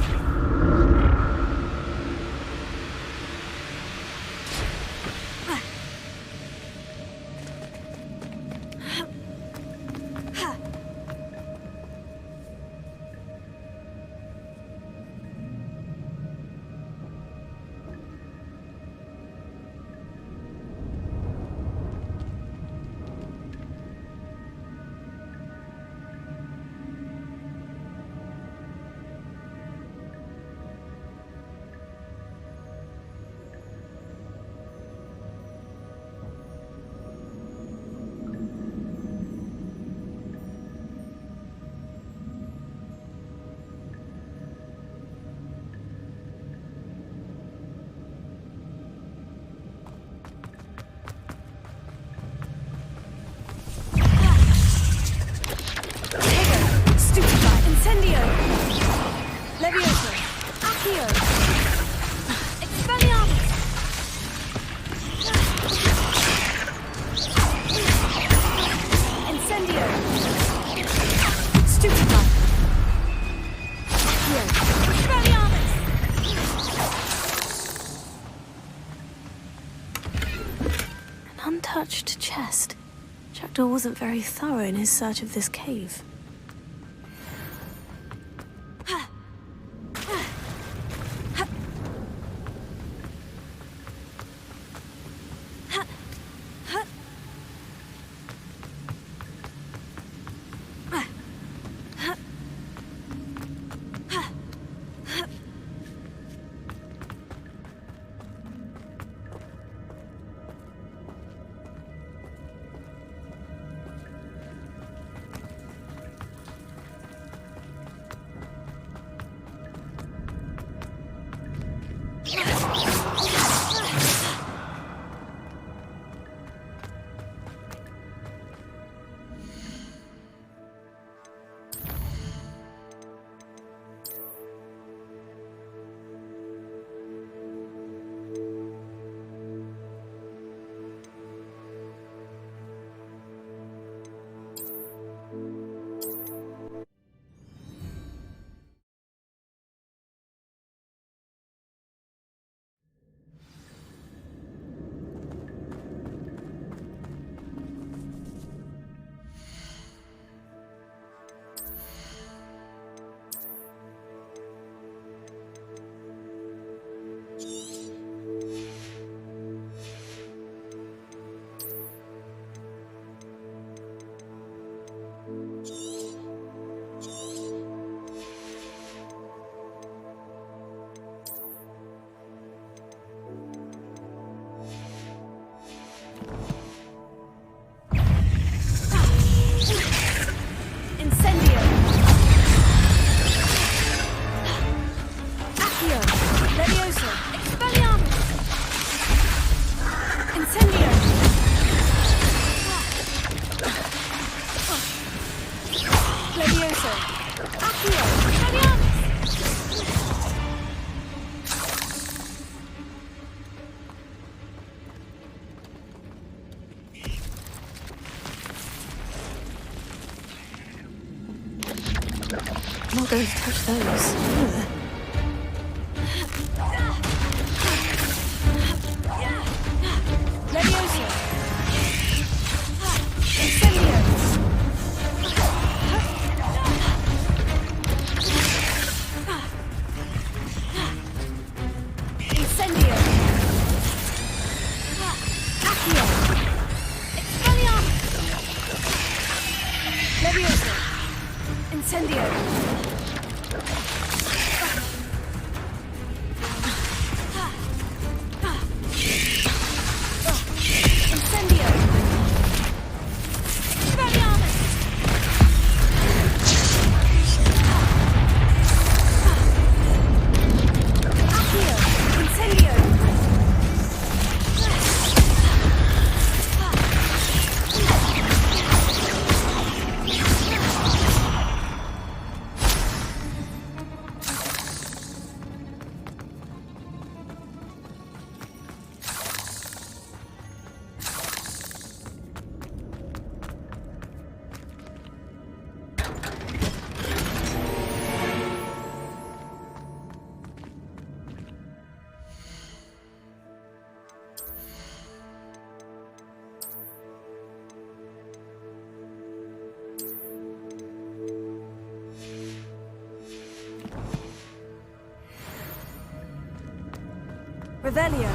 Incendio! Levioso! Accio! Expelliarmus! Incendio! Stupefy! Accio! Expelliarmus! An untouched chest. Jackdaw wasn't very thorough in his search of this cave. going to touch those. Ugh. Leviosa! Incendio! Incendio! Accio! Expelliarmus! Leviosa! Incendio! Incendio! Expelliarmus! Accio! Incendio! Revelio.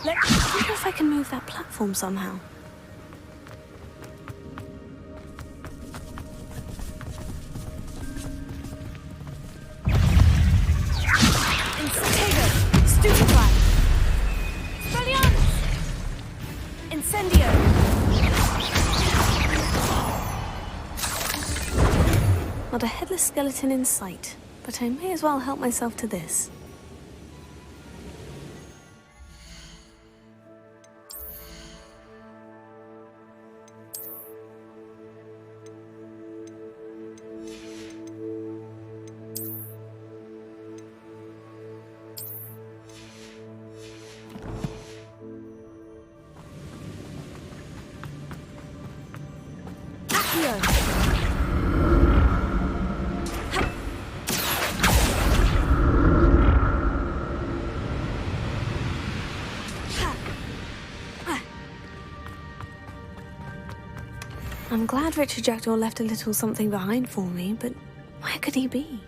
I wonder if I can move that platform somehow. Stupefy! Expelliarmus! Incendio! Not a headless skeleton in sight, but I may as well help myself to this. I'm glad Richard Jackdaw left a little something behind for me, but where could he be?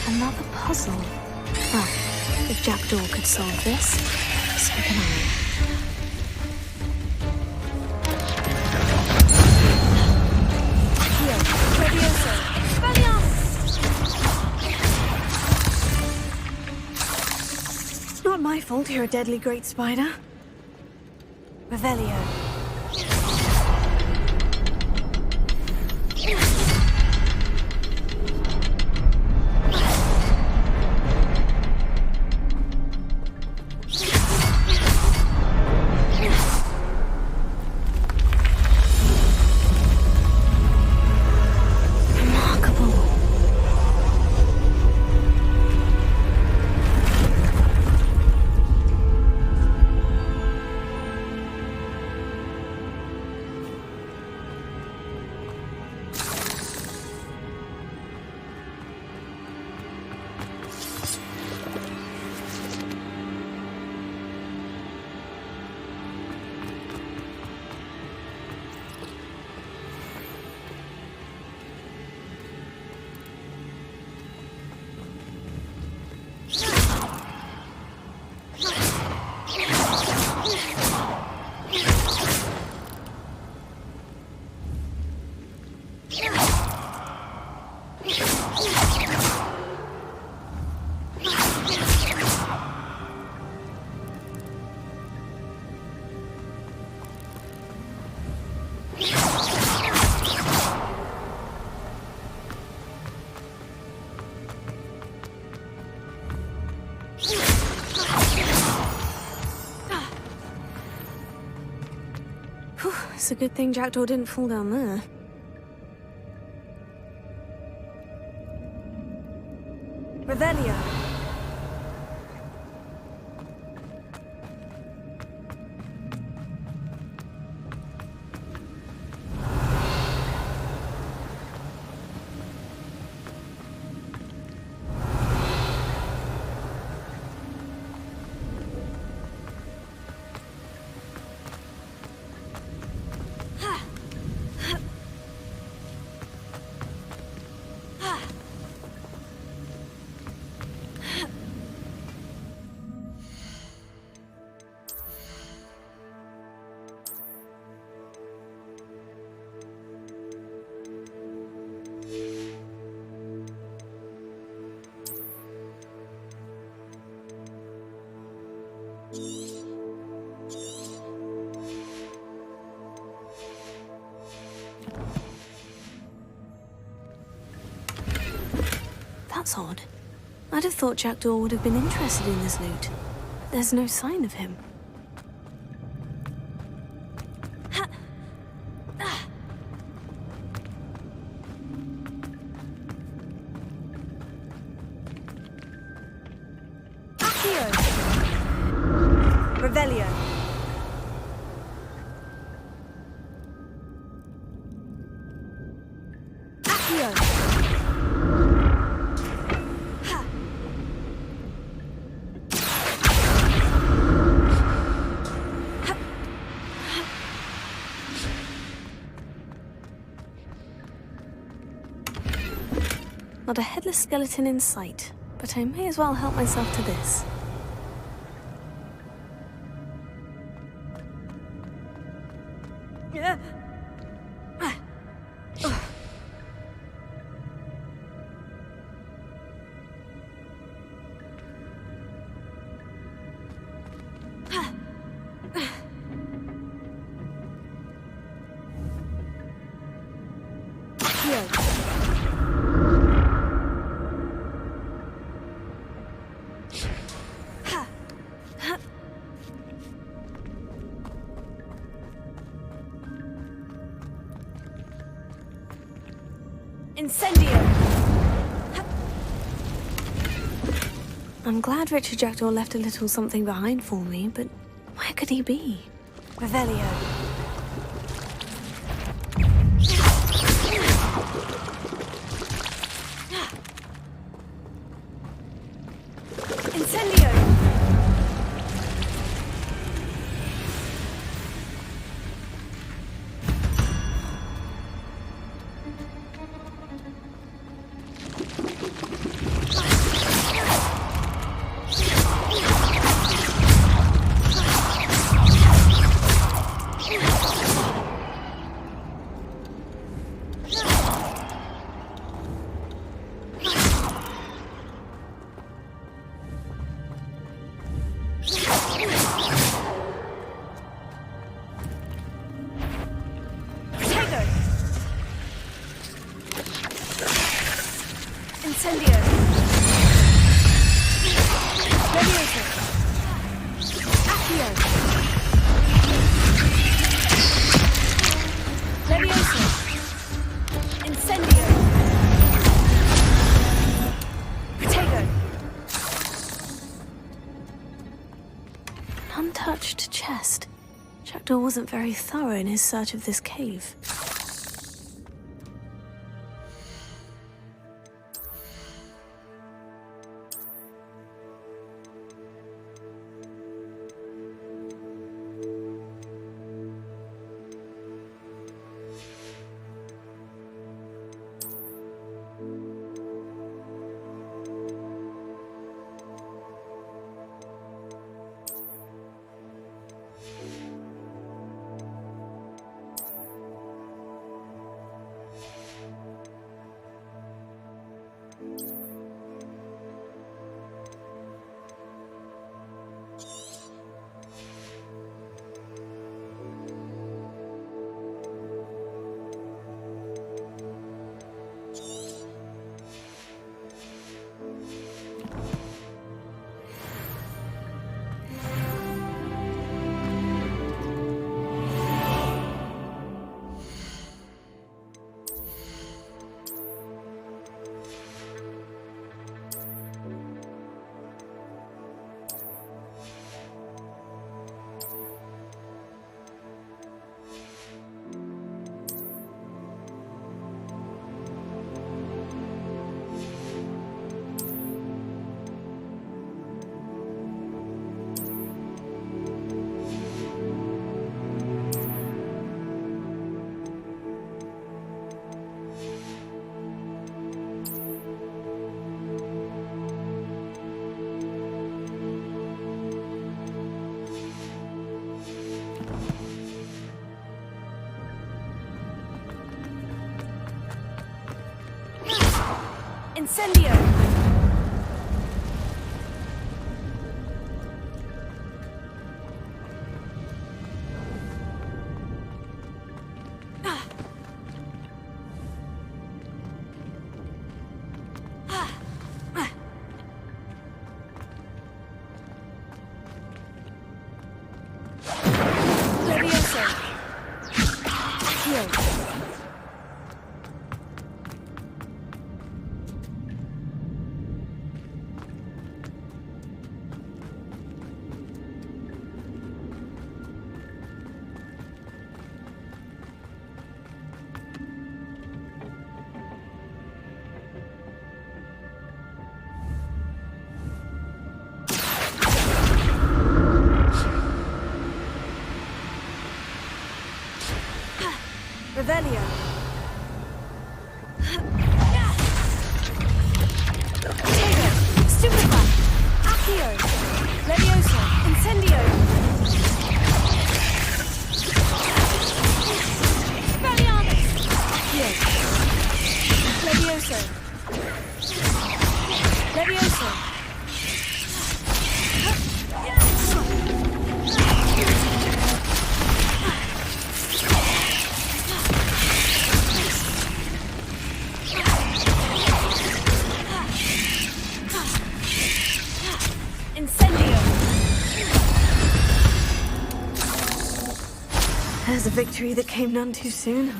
Another puzzle. Well, if Jackdaw could solve this, so can I. Accio! Leviosa! Expelliarmus! It's not my fault you're a deadly great spider. Revelio. It's a good thing Jackdaw didn't fall down there. Revelio. That's odd. I'd have thought Jackdaw would have been interested in this loot. There's no sign of him. Accio! Revelio. Accio! Not a headless skeleton in sight, but I may as well help myself to this. Incendio! I'm glad Richard Jackdaw left a little something behind for me, but where could he be? Revelio. Incendio! Incendio! Radiator! Accio! Radiator! Incendio! Protego! An untouched chest. Jackdaw wasn't very thorough in his search of this cave. Incendio! Revelio. Tego. Stupefy. Accio. Levioso. Incendio. Expelliarmus. Accio. Levioso. Levioso. There's a victory that came none too soon.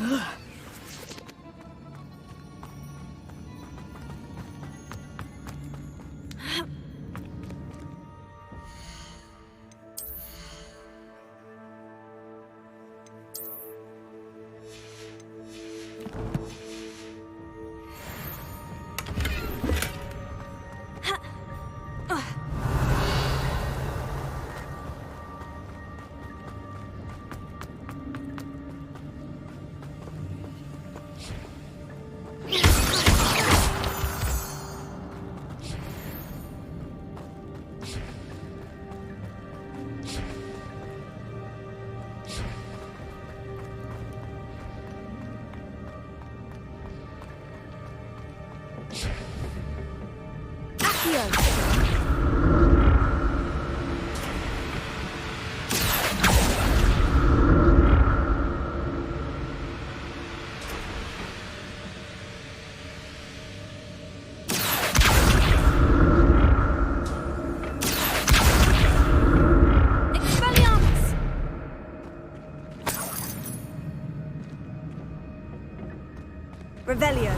Revelio.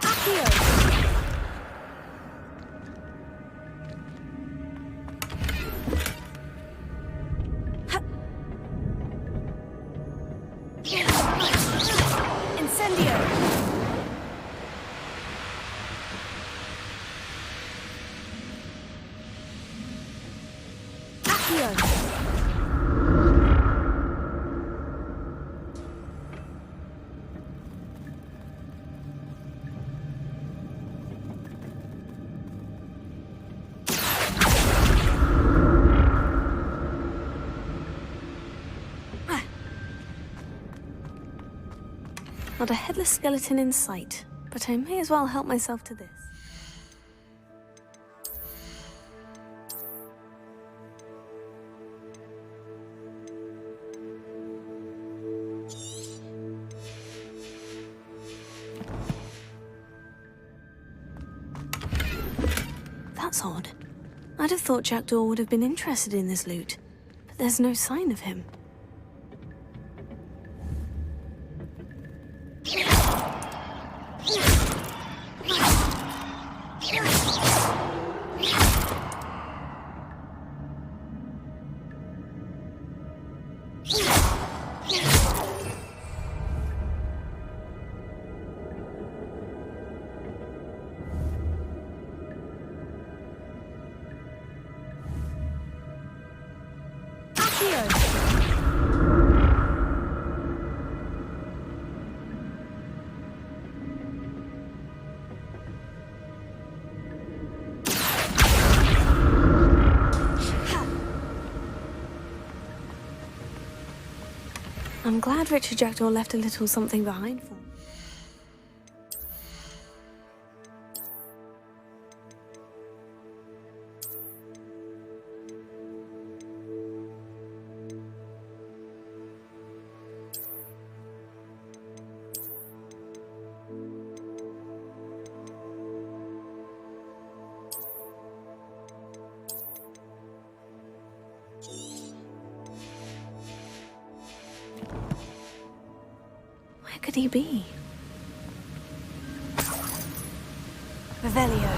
Accio. Incendio. Accio. Not a headless skeleton in sight, but I may as well help myself to this. That's odd. I'd have thought Jackdaw would have been interested in this loot, but there's no sign of him. I'm glad Richard Jackdaw left a little something behind for me. could he be? Revelio.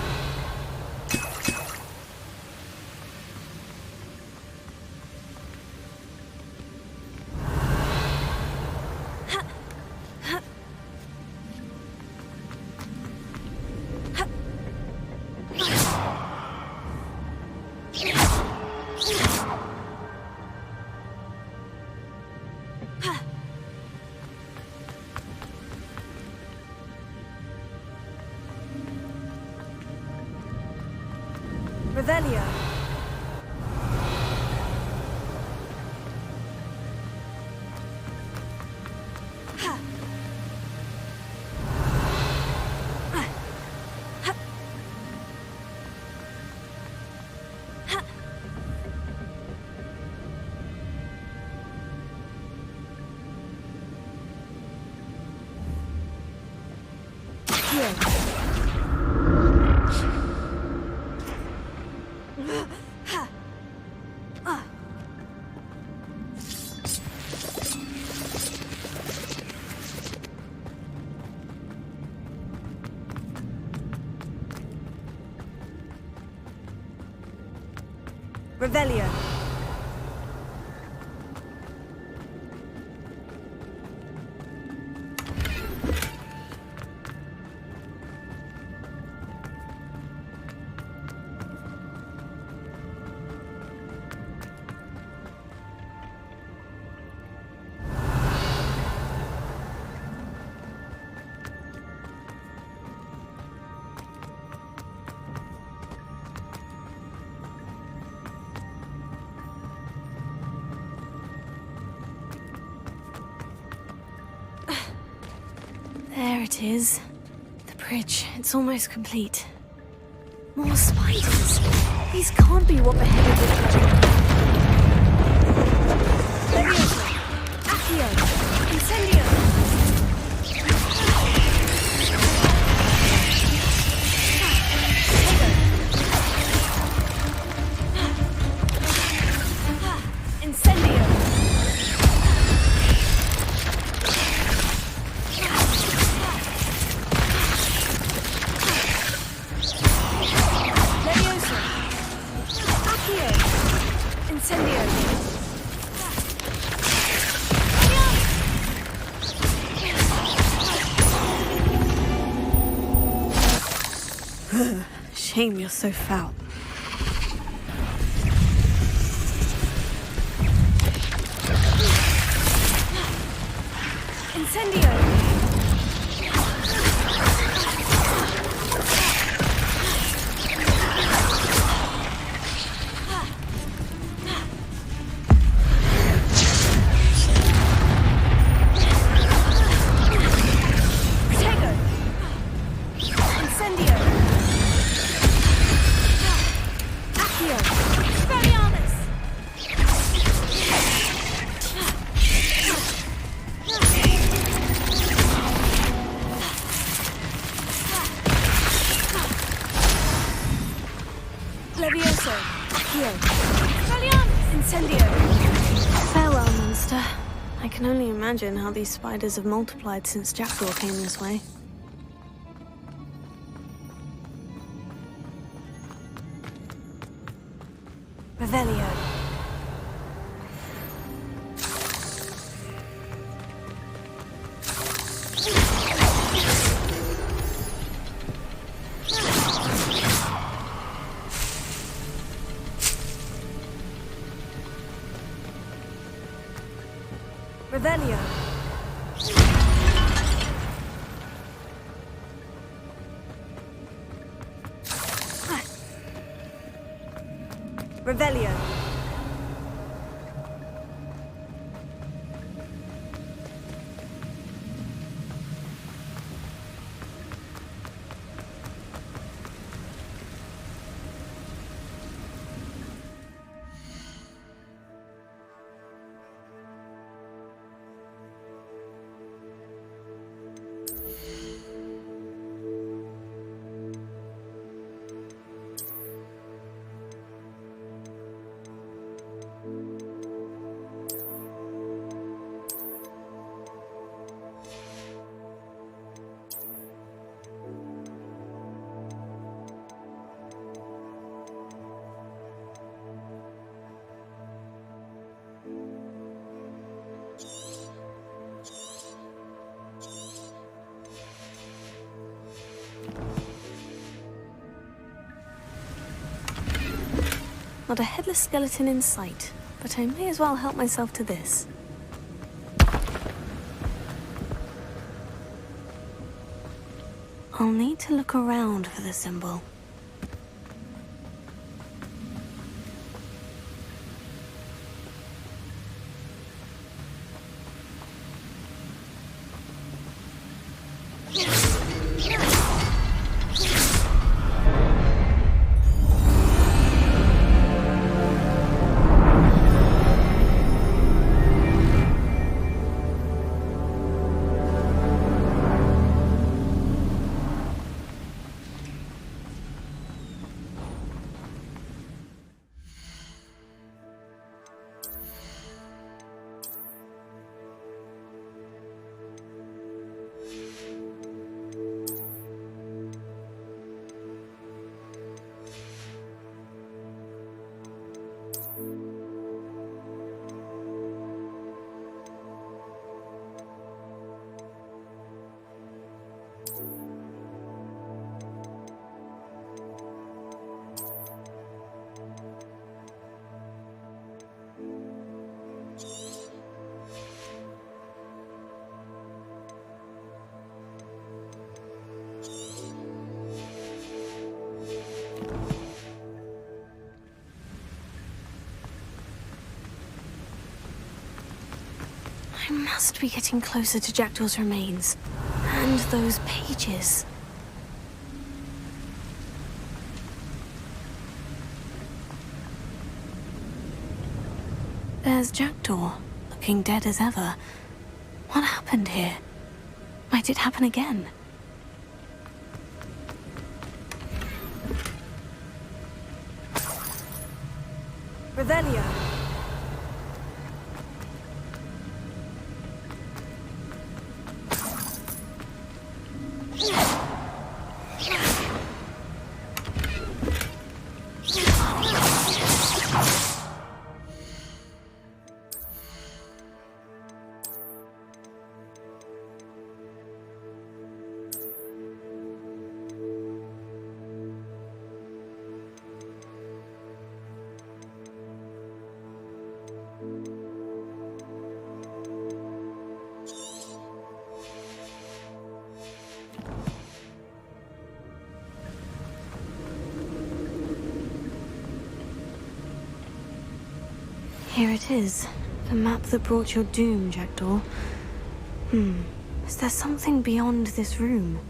Revelio. Revelio. There it is. The bridge. It's almost complete. More spiders. These can't be what beheaded the dragon. Leviosa! Accio! Incendio! Incendio! Shame you're so foul. Incendio! Levioso! Accio! Incendio! Farewell, monster. I can only imagine how these spiders have multiplied since Jackdaw came this way. Revelio. Revelio. Revelio. Not a headless skeleton in sight, but I may as well help myself to this. I'll need to look around for the symbol. I must be getting closer to Jackdaw's remains. And those pages. There's Jackdaw, looking dead as ever. What happened here? Might it happen again? Revelio. Here it is. The map that brought your doom, Jackdaw. Is there something beyond this room?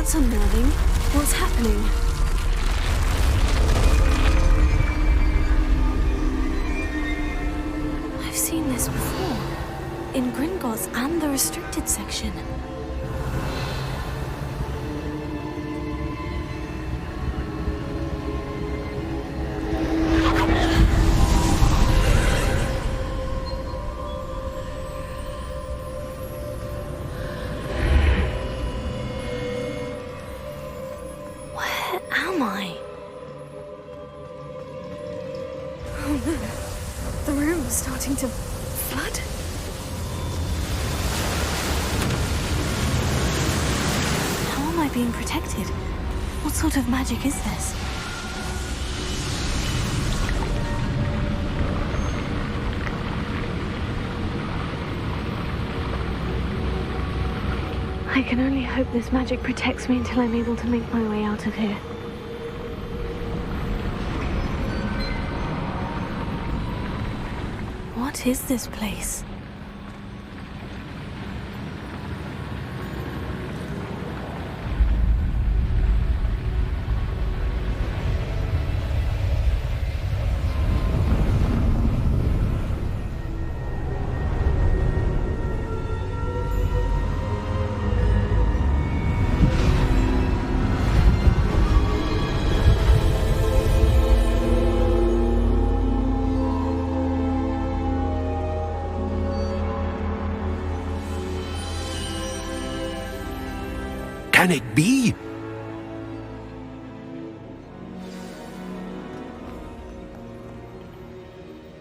That's unnerving. What's happening? I've seen this before. In Gringotts and the restricted section. Where am I? Oh no. The room is starting to flood. How am I being protected? What sort of magic is this? I can only hope this magic protects me until I'm able to make my way out of here. What is this place? Can it be?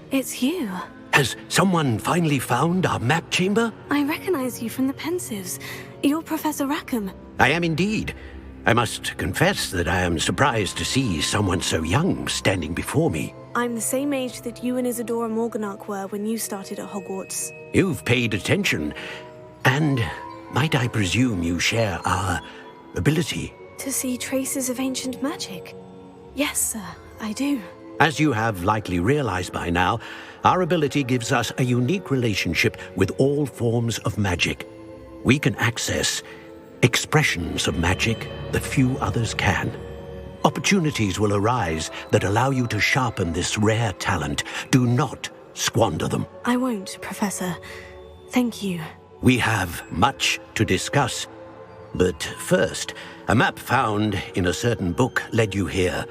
It's you. Has someone finally found our map chamber? I recognize you from the Pensives. You're Professor Rackham. I am indeed. I must confess that I am surprised to see someone so young standing before me. I'm the same age that you and Isadora Morganach were when you started at Hogwarts. You've paid attention, and might I presume you share our ability? To see traces of ancient magic? Yes, sir, I do. As you have likely realized by now, our ability gives us a unique relationship with all forms of magic. We can access expressions of magic that few others can. Opportunities will arise that allow you to sharpen this rare talent. Do not squander them. I won't, Professor. Thank you. We have much to discuss. But first, a map found in a certain book led you here.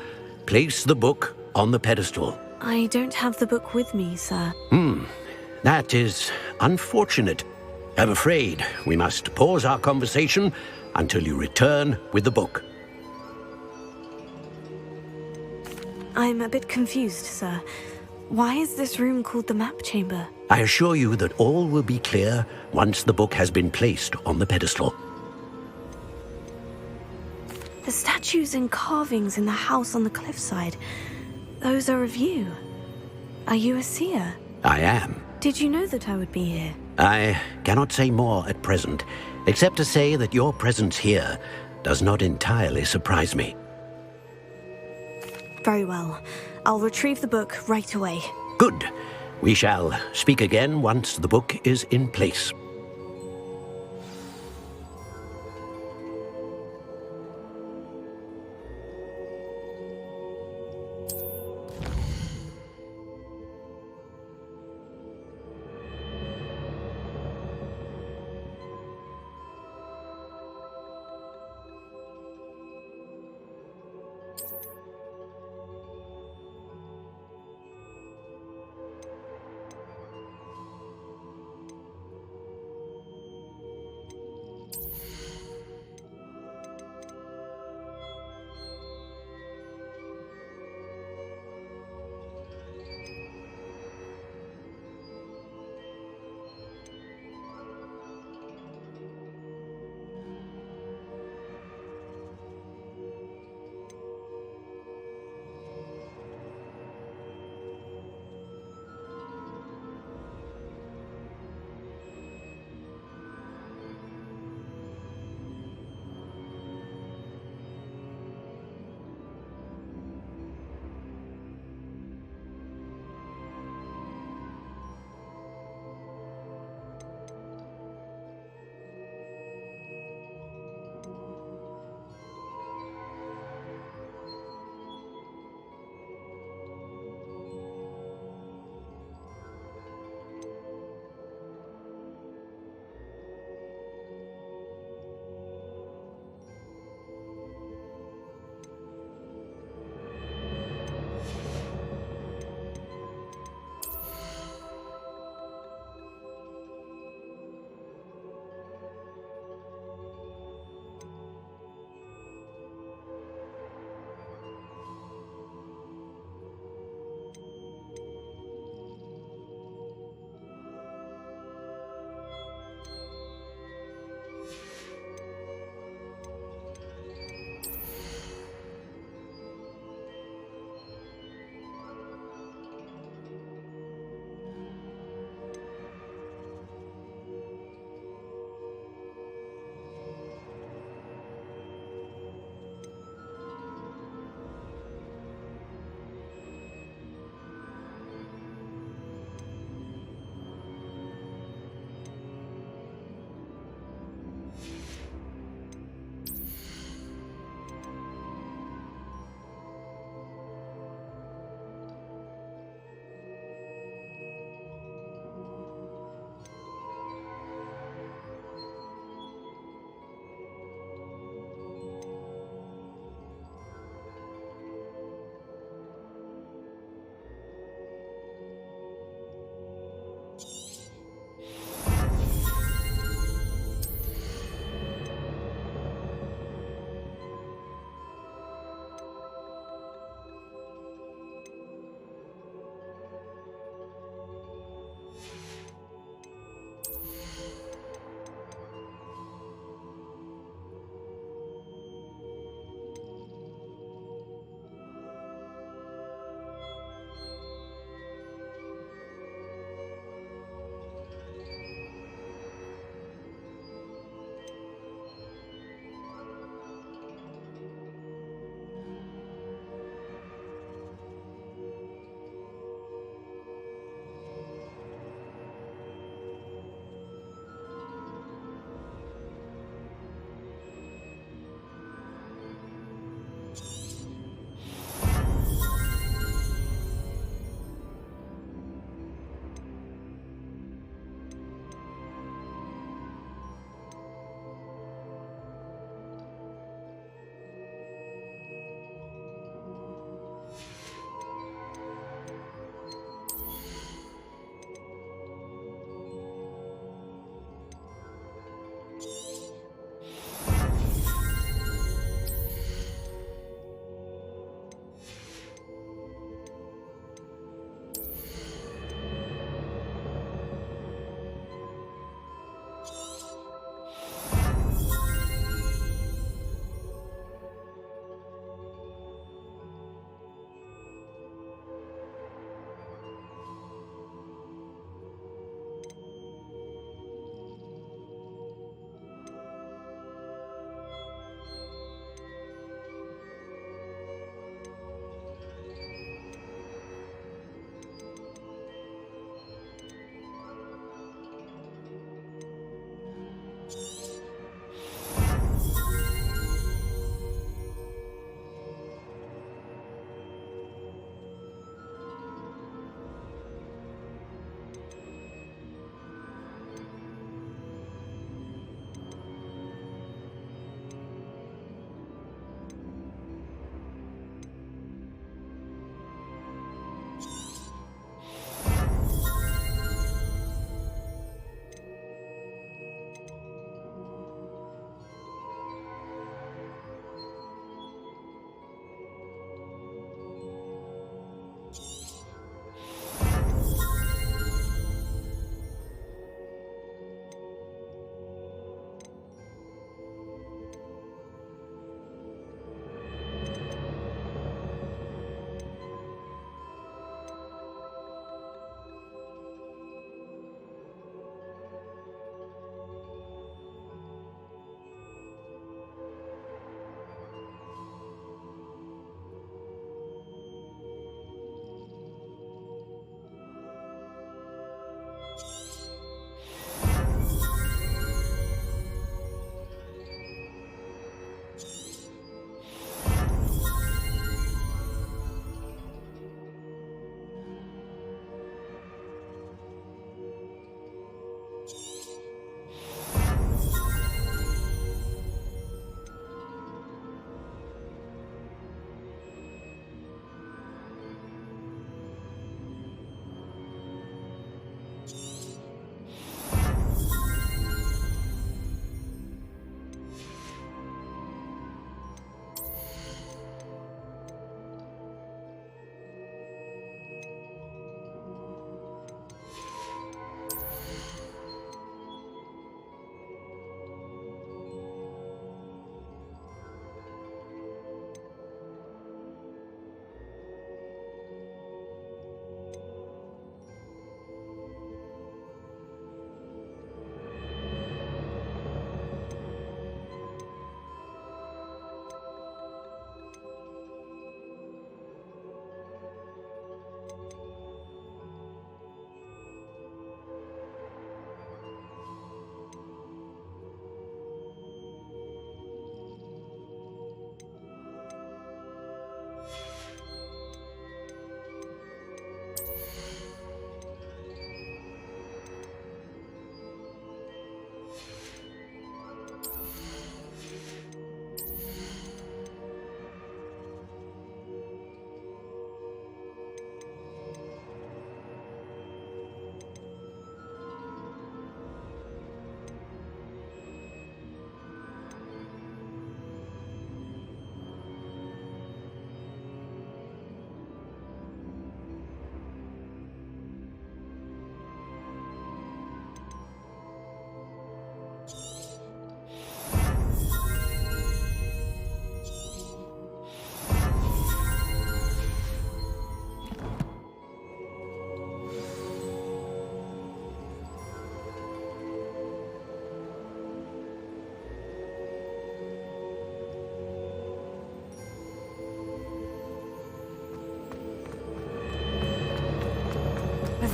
Place the book on the pedestal. I don't have the book with me, sir. That is unfortunate. I'm afraid we must pause our conversation until you return with the book. I'm a bit confused, sir. Why is this room called the map chamber? I assure you that all will be clear once the book has been placed on the pedestal. The statues and carvings in the house on the cliffside, those are of you. Are you a seer? I am. Did you know that I would be here? I cannot say more at present, except to say that your presence here does not entirely surprise me. Very well. I'll retrieve the book right away. Good. We shall speak again once the book is in place.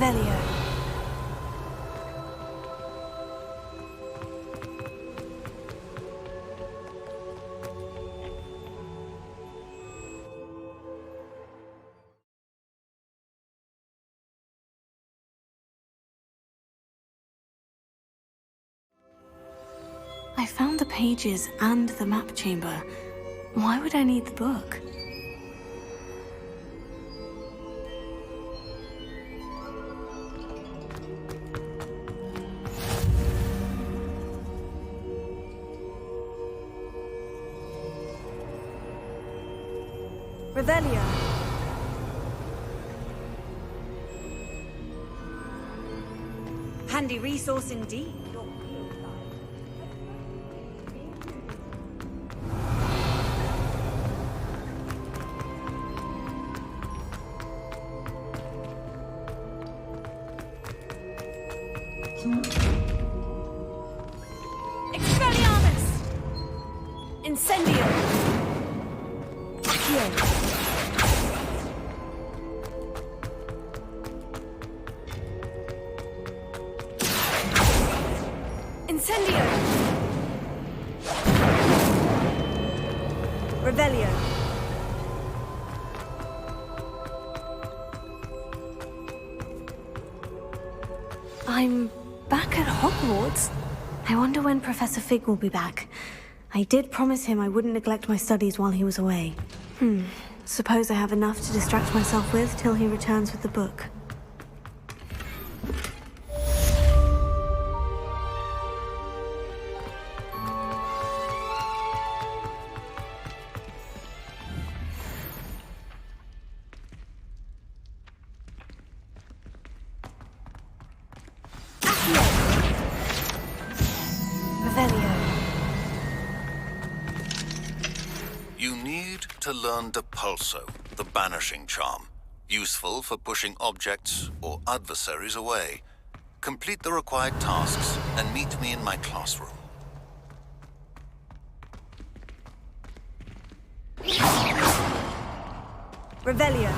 Revelio. I found the pages and the map chamber. Why would I need the book? Revelio. Handy resource indeed. Expelliarmus! Incendio! Accio! Incendio! Revelio! I'm back at Hogwarts. I wonder when Professor Fig will be back. I did promise him I wouldn't neglect my studies while he was away. Suppose I have enough to distract myself with till he returns with the book. You need to learn Depulso, the banishing charm. Useful for pushing objects or adversaries away. Complete the required tasks and meet me in my classroom. Revelio.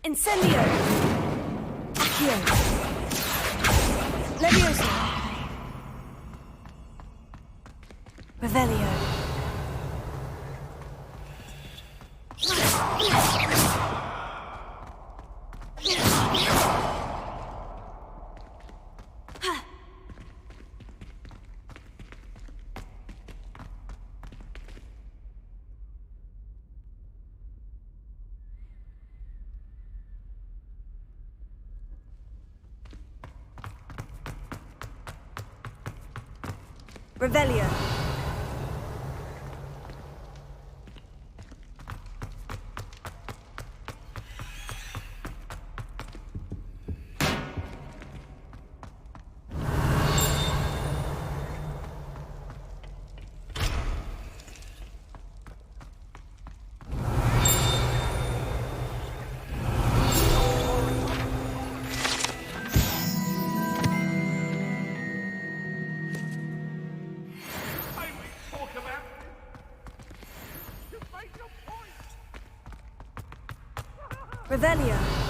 Incendio! Accio! Leviosa! Revelio! Revelio. Revelio.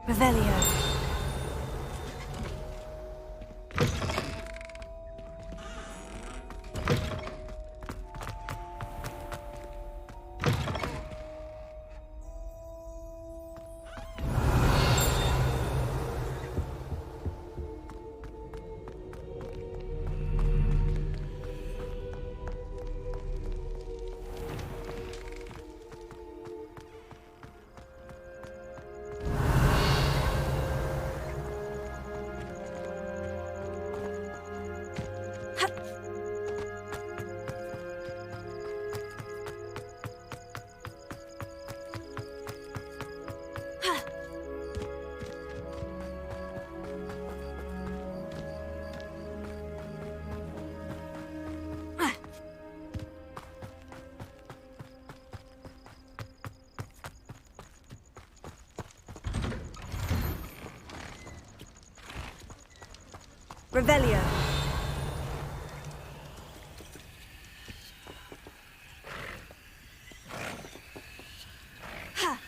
Revelio. Revelio. Ha!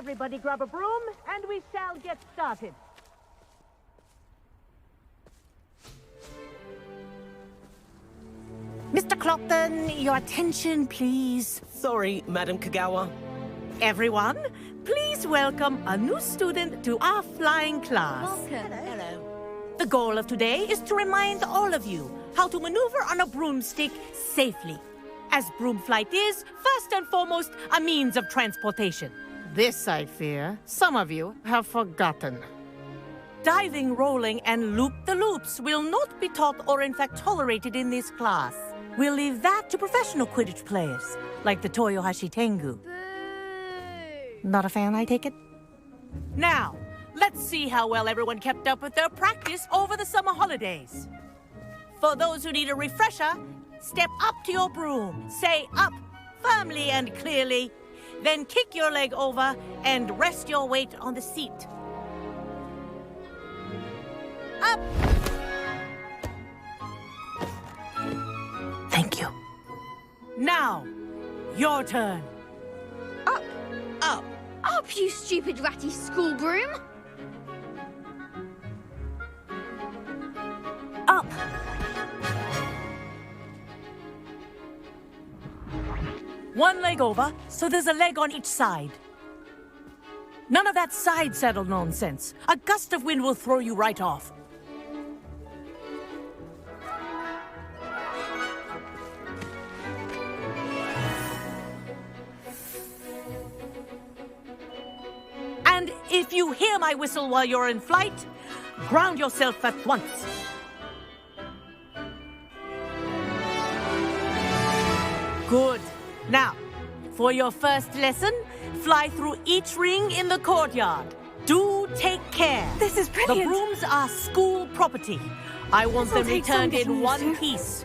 Everybody grab a broom, and we shall get started. Mr. Clopton, your attention, please. Sorry, Madam Kagawa. Everyone, please welcome a new student to our flying class. Welcome. Hello. The goal of today is to remind all of you how to maneuver on a broomstick safely, as broom flight is, first and foremost, a means of transportation. This, I fear, some of you have forgotten. Diving, rolling, and loop-the-loops will not be taught or in fact tolerated in this class. We'll leave that to professional Quidditch players, like the Toyohashi Tengu. Not a fan, I take it? Now, let's see how well everyone kept up with their practice over the summer holidays. For those who need a refresher, step up to your broom, say up firmly and clearly, then kick your leg over and rest your weight on the seat. Up! Thank you. Now, your turn. Up! Up! Up, you stupid ratty school broom! Up! One leg over, so there's a leg on each side. None of that side saddle nonsense. A gust of wind will throw you right off. And if you hear my whistle while you're in flight, ground yourself at once. Good. Now, for your first lesson, fly through each ring in the courtyard. Do take care. This is brilliant. The brooms are school property. I want them returned in one piece.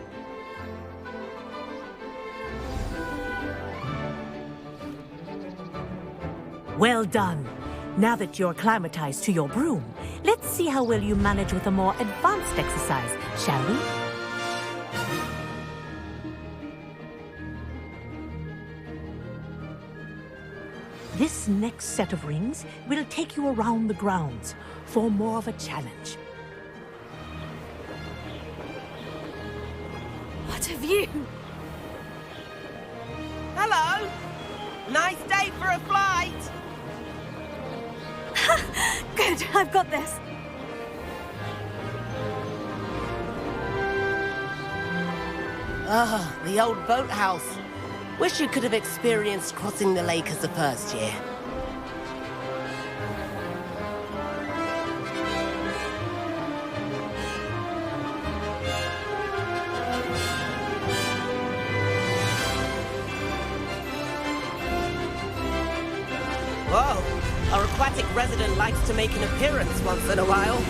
Well done. Now that you're acclimatized to your broom, let's see how well you manage with a more advanced exercise, shall we? This next set of rings will take you around the grounds for more of a challenge. What a view! Hello! Nice day for a flight! Good, I've got this. Ah, the old boathouse. Wish you could have experienced crossing the lake as a first year. Whoa, our aquatic resident likes to make an appearance once in a while.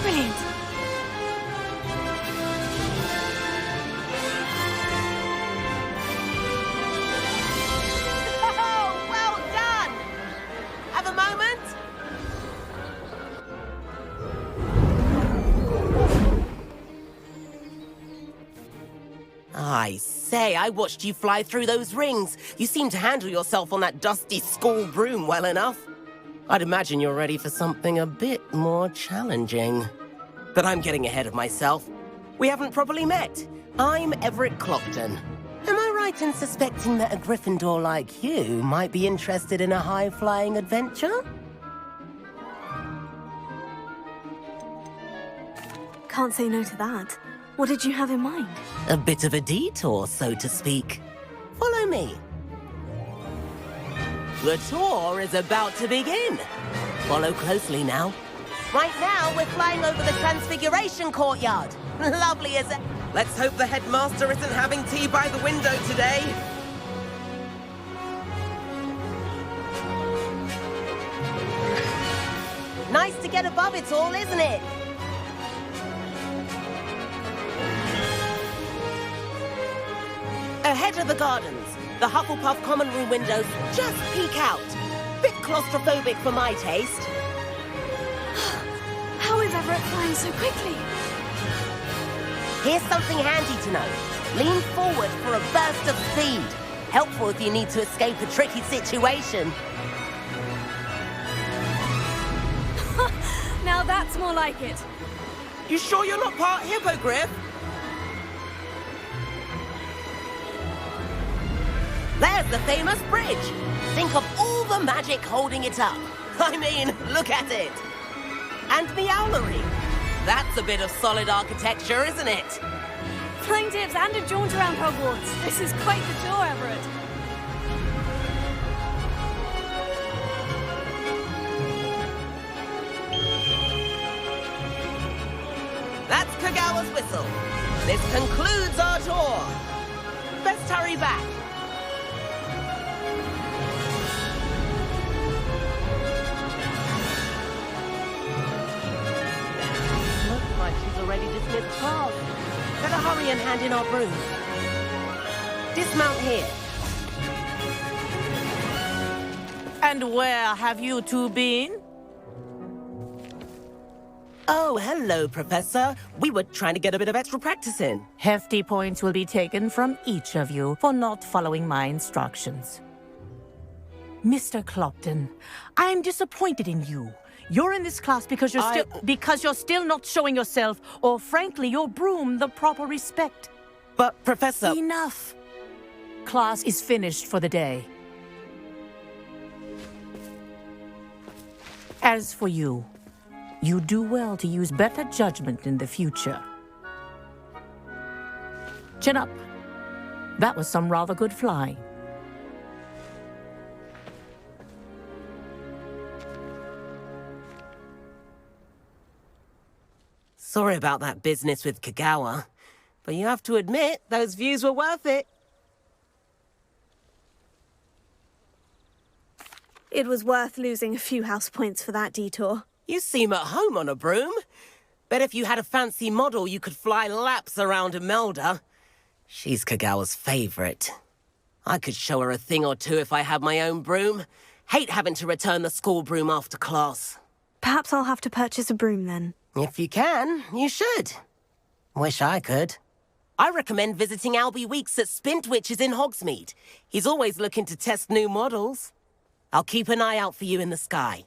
Brilliant. Oh, well done! Have a moment? I say, I watched you fly through those rings. You seem to handle yourself on that dusty school broom well enough. I'd imagine you're ready for something a bit more challenging. But I'm getting ahead of myself. We haven't properly met. I'm Everett Clopton. Am I right in suspecting that a Gryffindor like you might be interested in a high-flying adventure? Can't say no to that. What did you have in mind? A bit of a detour, so to speak. Follow me. The tour is about to begin. Follow closely now. Right now, we're flying over the Transfiguration Courtyard. Lovely, is it? Let's hope the headmaster isn't having tea by the window today. Nice to get above it all, isn't it? Ahead of the gardens, the Hufflepuff common room windows just peek out. Bit claustrophobic for my taste. How is Everett flying so quickly? Here's something handy to know. Lean forward for a burst of speed. Helpful if you need to escape a tricky situation. Now that's more like it. You sure you're not part hippogriff? There's the famous bridge. Think of all the magic holding it up. I mean, look at it. And the owlery. That's a bit of solid architecture, isn't it? Flying tips and a jaunt around Hogwarts. This is quite the tour, Everett. That's Kagawa's whistle. This concludes our tour. Best hurry back. Looks like she's already dismissed class. Better hurry and hand in our broom. Dismount here. And where have you two been? Oh, hello, Professor. We were trying to get a bit of extra practice in. Hefty points will be taken from each of you for not following my instructions. Mr. Clopton, I'm disappointed in you. You're in this class because you're still not showing yourself, or frankly, your broom the proper respect. But, Professor... Enough. Class is finished for the day. As for you, you do well to use better judgment in the future. Chin up. That was some rather good flying. Sorry about that business with Kagawa, but you have to admit, those views were worth it. It was worth losing a few house points for that detour. You seem at home on a broom. Bet if you had a fancy model, you could fly laps around Imelda. She's Kagawa's favorite. I could show her a thing or two if I had my own broom. Hate having to return the school broom after class. Perhaps I'll have to purchase a broom then. If you can, you should. Wish I could. I recommend visiting Albie Weeks at Spintwitches in Hogsmeade. He's always looking to test new models. I'll keep an eye out for you in the sky.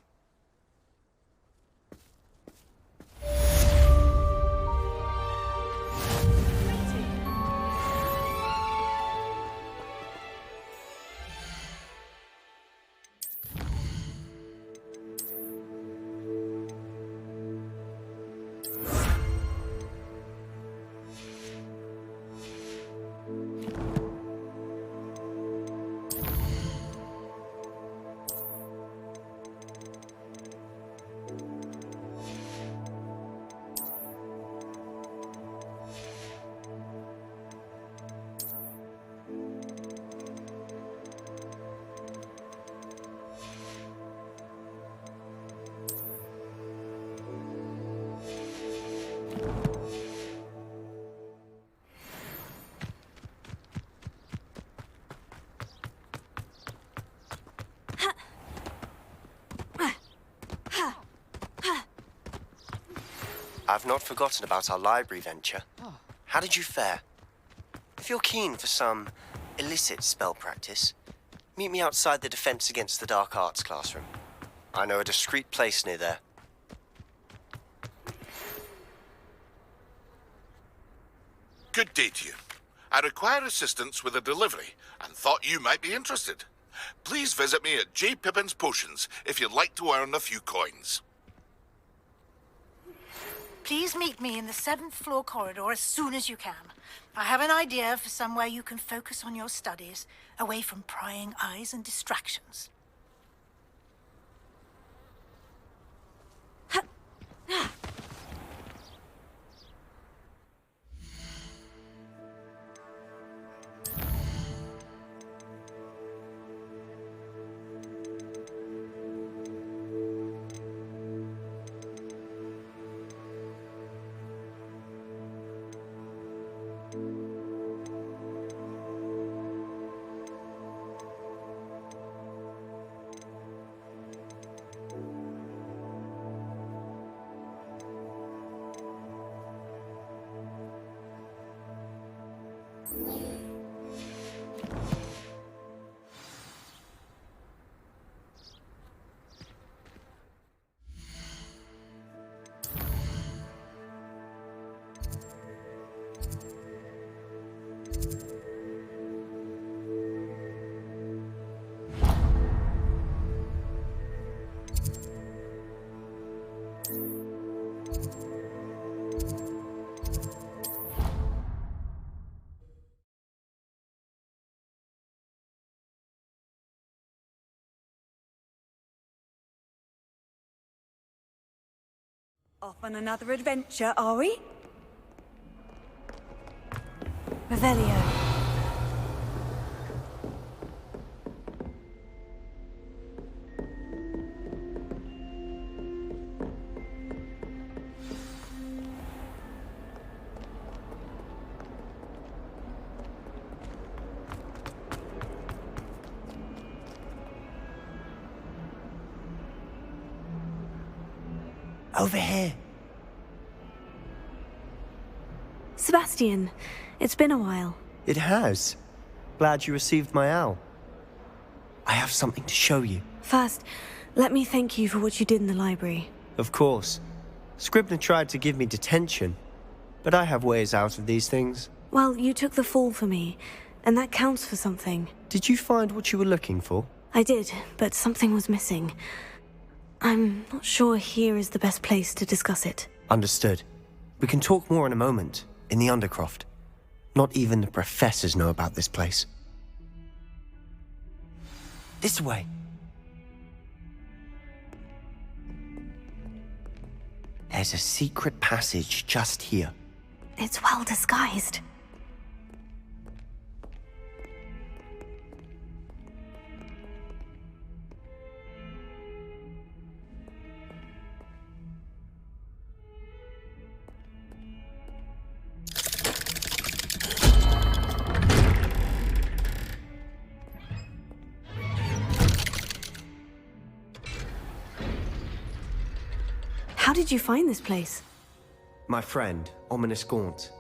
I've not forgotten about our library venture. How did you fare? If you're keen for some illicit spell practice, meet me outside the Defense Against the Dark Arts classroom. I know a discreet place near there. Good day to you. I require assistance with a delivery and thought you might be interested. Please visit me at J. Pippin's Potions if you'd like to earn a few coins. Please meet me in the 7th floor corridor as soon as you can. I have an idea for somewhere you can focus on your studies, away from prying eyes and distractions. Off on another adventure, are we? Revelio. Over here. Sebastian, it's been a while. It has. Glad you received my owl. I have something to show you. First, let me thank you for what you did in the library. Of course. Scribner tried to give me detention, but I have ways out of these things. Well, you took the fall for me, and that counts for something. Did you find what you were looking for? I did, but something was missing. I'm not sure here is the best place to discuss it. Understood. We can talk more in a moment, in the Undercroft. Not even the professors know about this place. This way. There's a secret passage just here. It's well disguised. How did you find this place? My friend, Ominous Gaunt.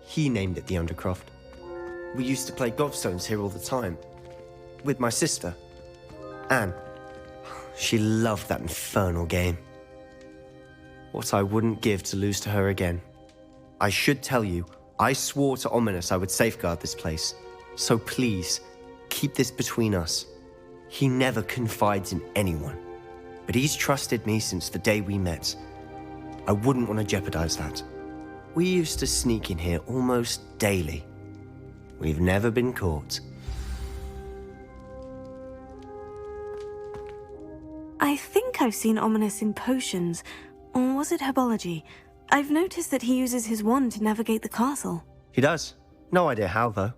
He named it the Undercroft. We used to play gobstones here all the time. With my sister, Anne. She loved that infernal game. What I wouldn't give to lose to her again. I should tell you, I swore to Ominous I would safeguard this place. So please, keep this between us. He never confides in anyone. But he's trusted me since the day we met. I wouldn't want to jeopardize that. We used to sneak in here almost daily. We've never been caught. I think I've seen Ominous in potions. Or was it herbology? I've noticed that he uses his wand to navigate the castle. He does. No idea how, though.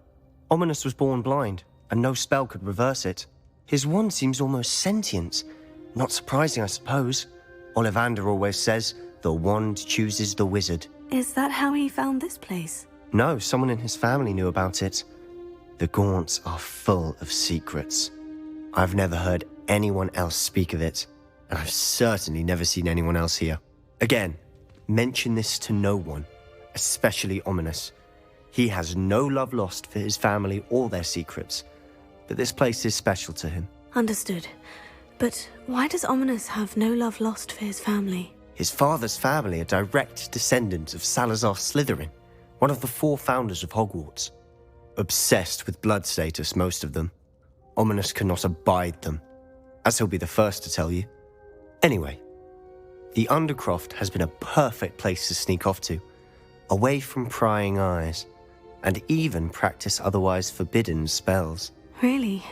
Ominous was born blind, and no spell could reverse it. His wand seems almost sentient. Not surprising, I suppose. Ollivander always says, the wand chooses the wizard. Is that how he found this place? No, someone in his family knew about it. The Gaunts are full of secrets. I've never heard anyone else speak of it, and I've certainly never seen anyone else here. Again, mention this to no one, especially Ominous. He has no love lost for his family or their secrets, but this place is special to him. Understood. But why does Ominous have no love lost for his family? His father's family are direct descendants of Salazar Slytherin, one of the 4 founders of Hogwarts. Obsessed with blood status, most of them. Ominous cannot abide them, as he'll be the first to tell you. Anyway, the Undercroft has been a perfect place to sneak off to, away from prying eyes, and even practice otherwise forbidden spells. Really?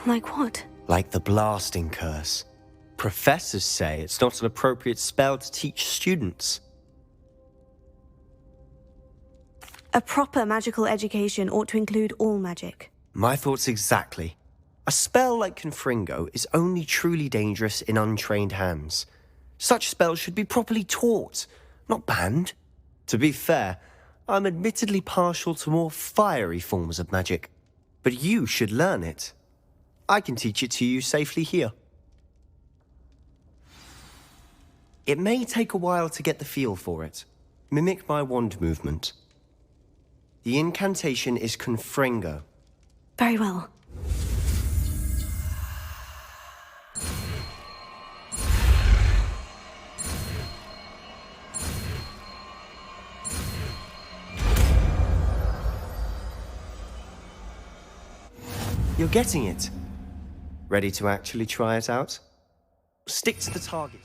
Like what? Like the blasting curse. Professors say it's not an appropriate spell to teach students. A proper magical education ought to include all magic. My thoughts exactly. A spell like Confringo is only truly dangerous in untrained hands. Such spells should be properly taught, not banned. To be fair, I'm admittedly partial to more fiery forms of magic. But you should learn it. I can teach it to you safely here. It may take a while to get the feel for it. Mimic my wand movement. The incantation is Confringo. Very well. You're getting it. Ready to actually try it out? Stick to the target.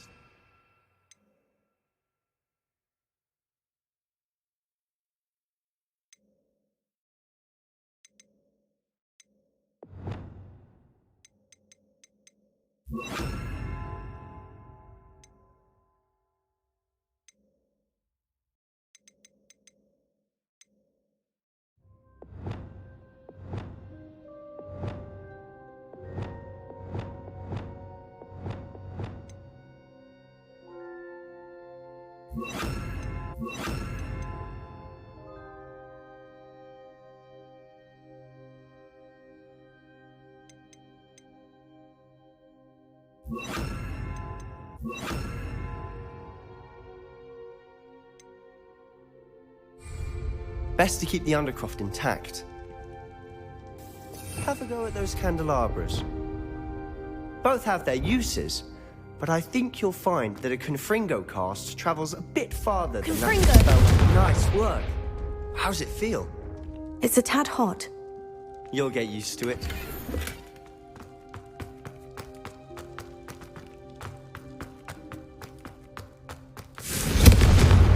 Best to keep the Undercroft intact. Have a go at those candelabras. Both have their uses, but I think you'll find that a Confringo cast travels a bit farther than that spell. Nice work. How's it feel? It's a tad hot. You'll get used to it.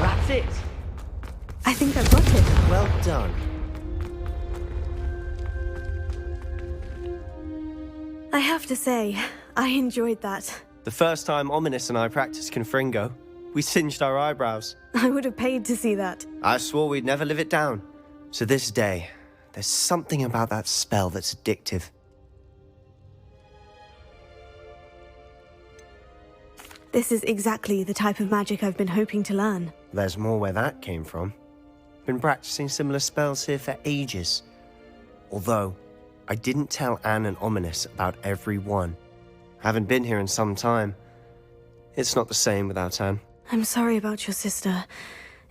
That's it. I think I've got it. Well done. I have to say, I enjoyed that. The first time Ominous and I practiced Confringo, we singed our eyebrows. I would have paid to see that. I swore we'd never live it down. To this day, there's something about that spell that's addictive. This is exactly the type of magic I've been hoping to learn. There's more where that came from. Been practicing similar spells here for ages. Although, I didn't tell Anne and Ominous about every one. Haven't been here in some time. It's not the same without Anne. I'm sorry about your sister.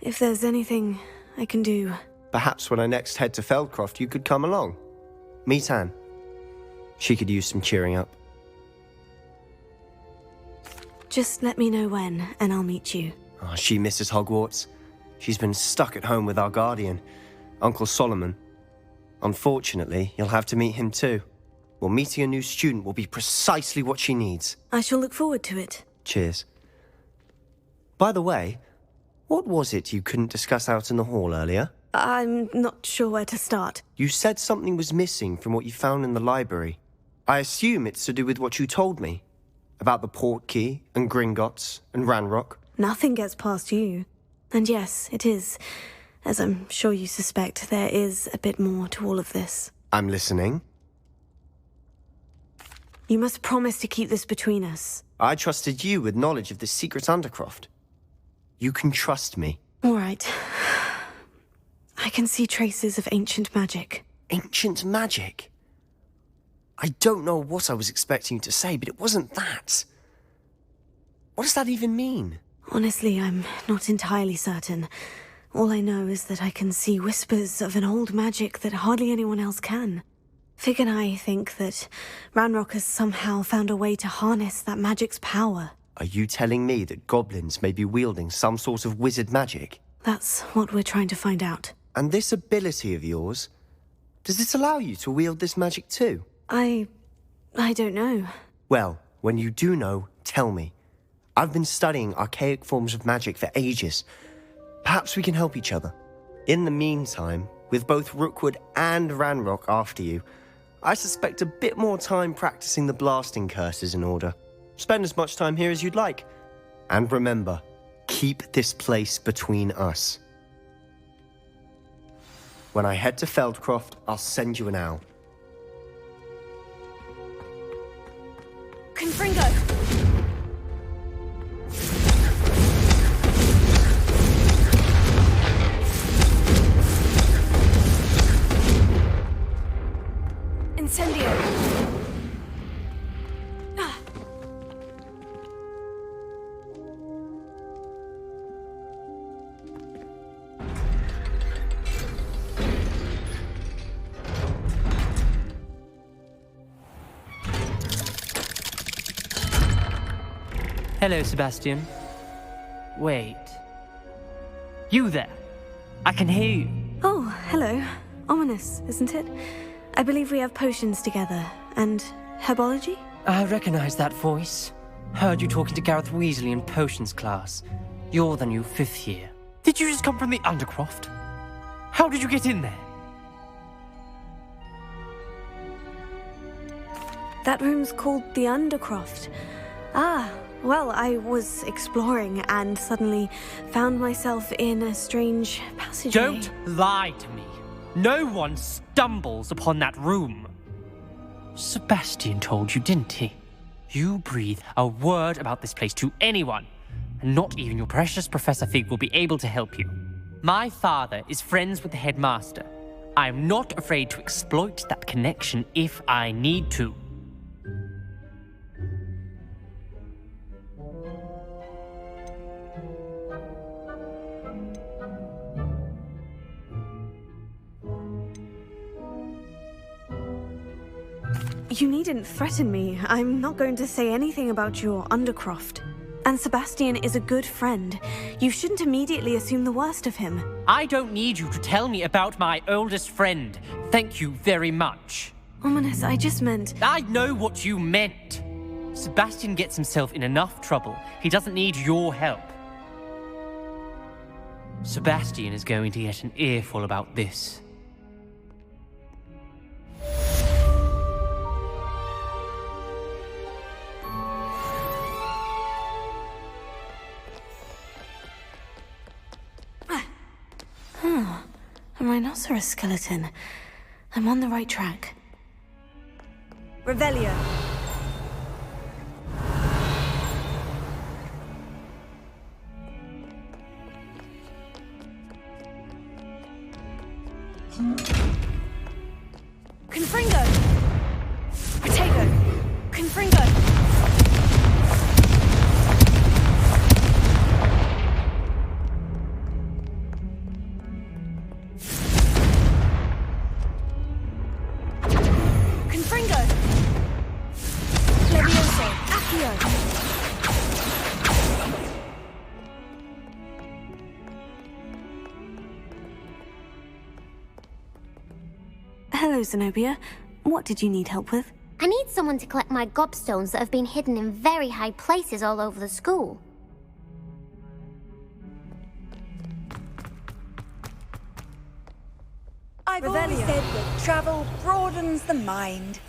If there's anything I can do... Perhaps when I next head to Feldcroft, you could come along. Meet Anne. She could use some cheering up. Just let me know when, and I'll meet you. Oh, she misses Hogwarts. She's been stuck at home with our guardian, Uncle Solomon. Unfortunately, you'll have to meet him too. Well, meeting a new student will be precisely what she needs. I shall look forward to it. Cheers. By the way, what was it you couldn't discuss out in the hall earlier? I'm not sure where to start. You said something was missing from what you found in the library. I assume it's to do with what you told me. About the Portkey, and Gringotts, and Ranrock. Nothing gets past you. And yes, it is. As I'm sure you suspect, there is a bit more to all of this. I'm listening. You must promise to keep this between us. I trusted you with knowledge of the secret Undercroft. You can trust me. All right. I can see traces of ancient magic. Ancient magic? I don't know what I was expecting you to say, but it wasn't that. What does that even mean? Honestly, I'm not entirely certain. All I know is that I can see whispers of an old magic that hardly anyone else can. Fig and I think that Ranrock has somehow found a way to harness that magic's power. Are you telling me that goblins may be wielding some sort of wizard magic? That's what we're trying to find out. And this ability of yours, does it allow you to wield this magic too? I don't know. Well, when you do know, tell me. I've been studying archaic forms of magic for ages. Perhaps we can help each other. In the meantime, with both Rookwood and Ranrock after you, I suspect a bit more time practicing the blasting curse is in order. Spend as much time here as you'd like. And remember, keep this place between us. When I head to Feldcroft, I'll send you an owl. Confringo! Incendio! Hello, Sebastian. Wait. You there? I can hear you. Oh, hello. Ominous, isn't it? I believe we have potions together. And herbology? I recognize that voice. Heard you talking to Gareth Weasley in potions class. You're the new 5th year. Did you just come from the Undercroft? How did you get in there? That room's called the Undercroft. Ah, well, I was exploring and suddenly found myself in a strange passageway. Don't lie to me. No one stumbles upon that room. Sebastian told you, didn't he? You breathe a word about this place to anyone, and not even your precious Professor Fig will be able to help you. My father is friends with the headmaster. I am not afraid to exploit that connection if I need to. You needn't threaten me. I'm not going to say anything about your undercroft. And Sebastian is a good friend. You shouldn't immediately assume the worst of him. I don't need you to tell me about my oldest friend. Thank you very much. Ominous, I just meant... I know what you meant. Sebastian gets himself in enough trouble. He doesn't need your help. Sebastian is going to get an earful about this. A rhinoceros skeleton. I'm on the right track. Revelio. Confringo! Protego! Confringo! Confringo! Levioso! Accio! Hello, Zenobia. What did you need help with? I need someone to collect my gobstones that have been hidden in very high places all over the school. I've always said that travel broadens the mind.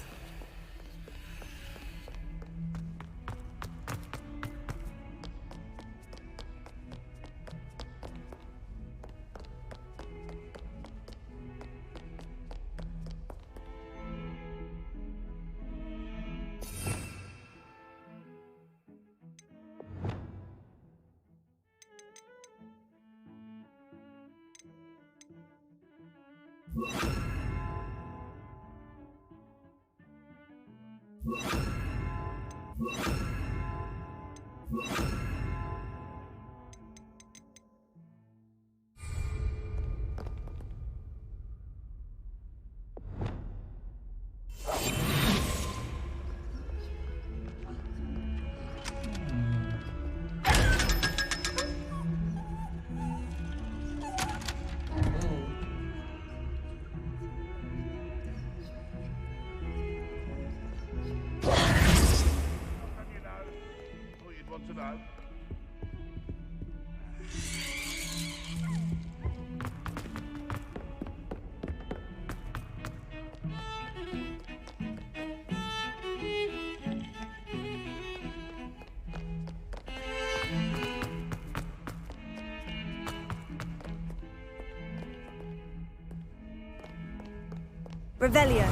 Revelio.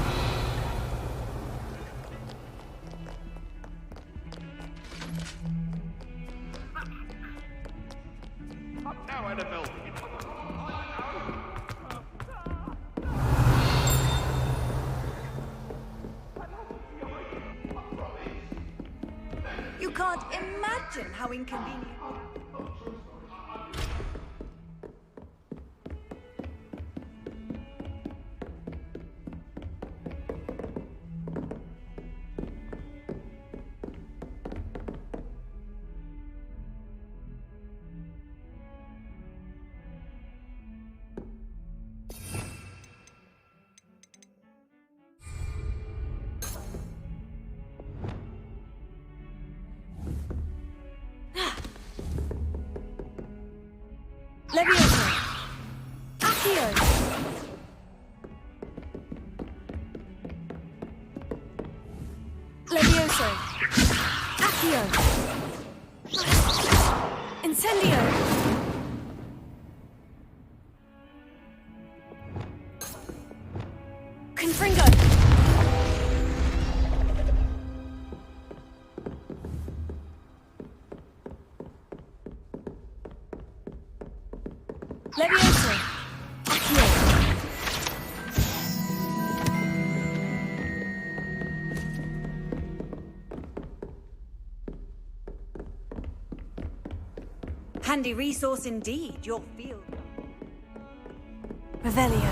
Now, Annabelle. You can't imagine how inconvenient. Levioso! Accio! Levioso! Accio! Incendio! Confringo! Levioso! Accio! Handy resource indeed, your field. Revelio.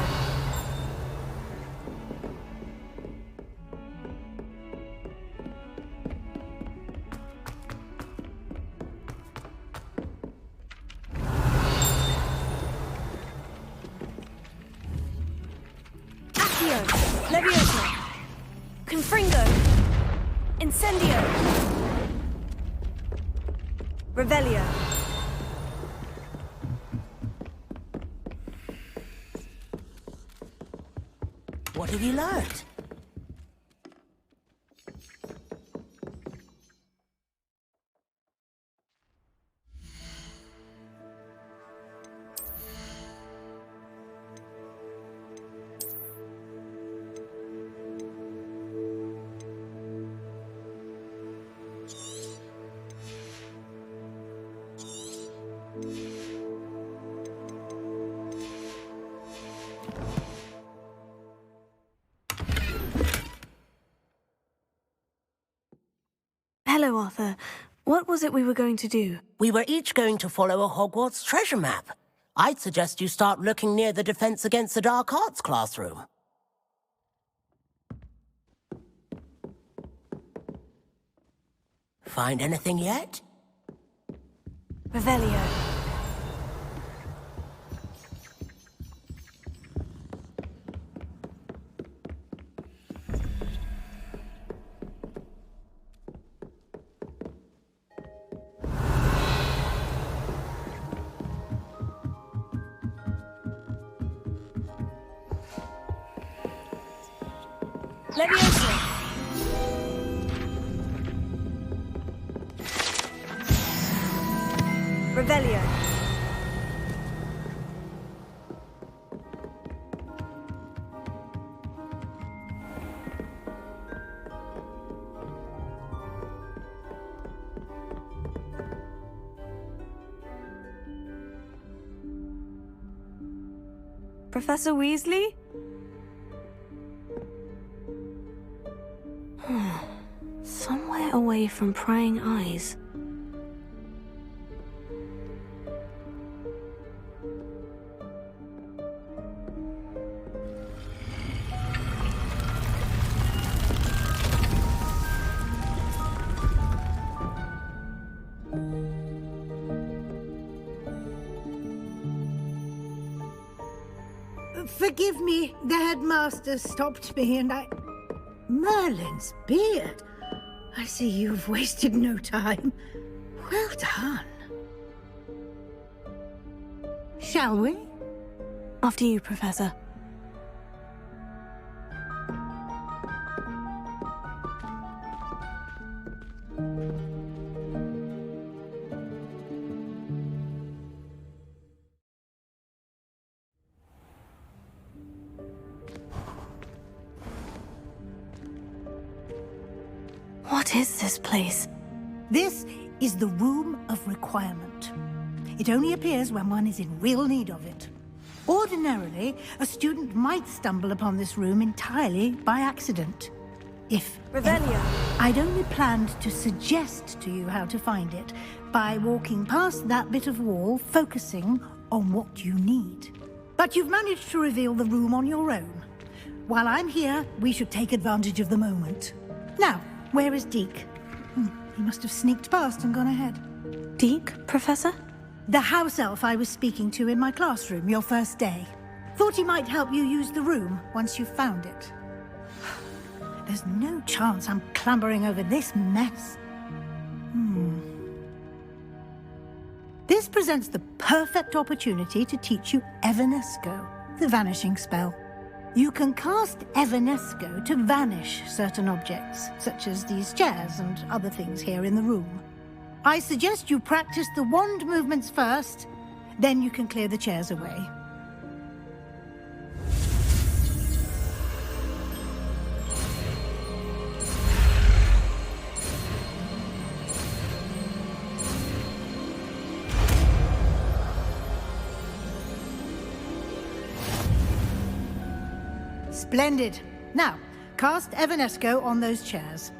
Fringo! Incendio! Revelio! What have you learned? Hello, Arthur. What was it we were going to do? We were each going to follow a Hogwarts treasure map. I'd suggest you start looking near the Defense Against the Dark Arts classroom. Find anything yet? Revelio. Leviosa! Revelio. Professor Weasley? Somewhere away from prying eyes. Forgive me, the headmaster stopped me and I... Merlin's beard. I see you've wasted no time. Well done. Shall we? After you, Professor. What is this place? This is the Room of Requirement. It only appears when one is in real need of it. Ordinarily, a student might stumble upon this room entirely by accident. If Revelio. I'd only planned to suggest to you how to find it by walking past that bit of wall, focusing on what you need. But you've managed to reveal the room on your own. While I'm here, we should take advantage of the moment. Now, where is Deke? He must have sneaked past and gone ahead. Deke, Professor? The house elf I was speaking to in my classroom your first day. Thought he might help you use the room once you've found it. There's no chance I'm clambering over this mess. This presents the perfect opportunity to teach you Evanesco, the vanishing spell. You can cast Evanesco to vanish certain objects, such as these chairs and other things here in the room. I suggest you practice the wand movements first, then you can clear the chairs away. Splendid. Now, cast Evanesco on those chairs.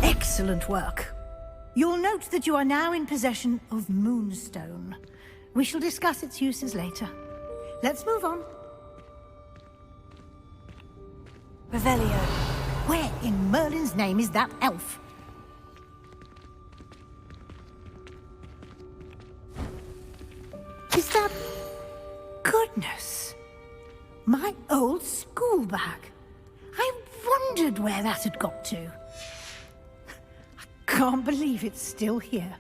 Excellent work. You'll note that you are now in possession of Moonstone. We shall discuss its uses later. Let's move on. Revelio. Where in Merlin's name is that elf? the goodness? My old school bag. I wondered where that had got to. I can't believe it's still here.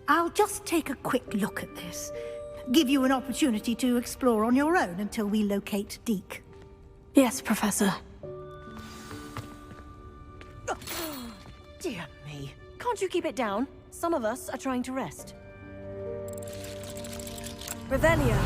I'll just take a quick look at this. Give you an opportunity to explore on your own until we locate Deke. Yes, Professor. Dear me. Can't you keep it down? Some of us are trying to rest. Revelio.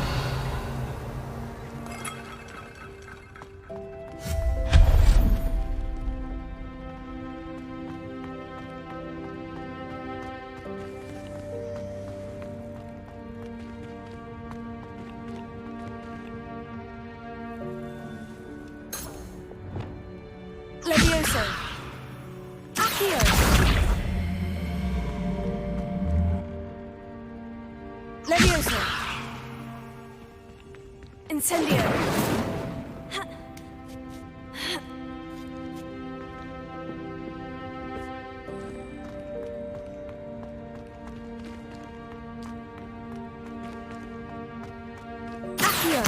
Levioso. Accio. Levioso. Incendio. Accio.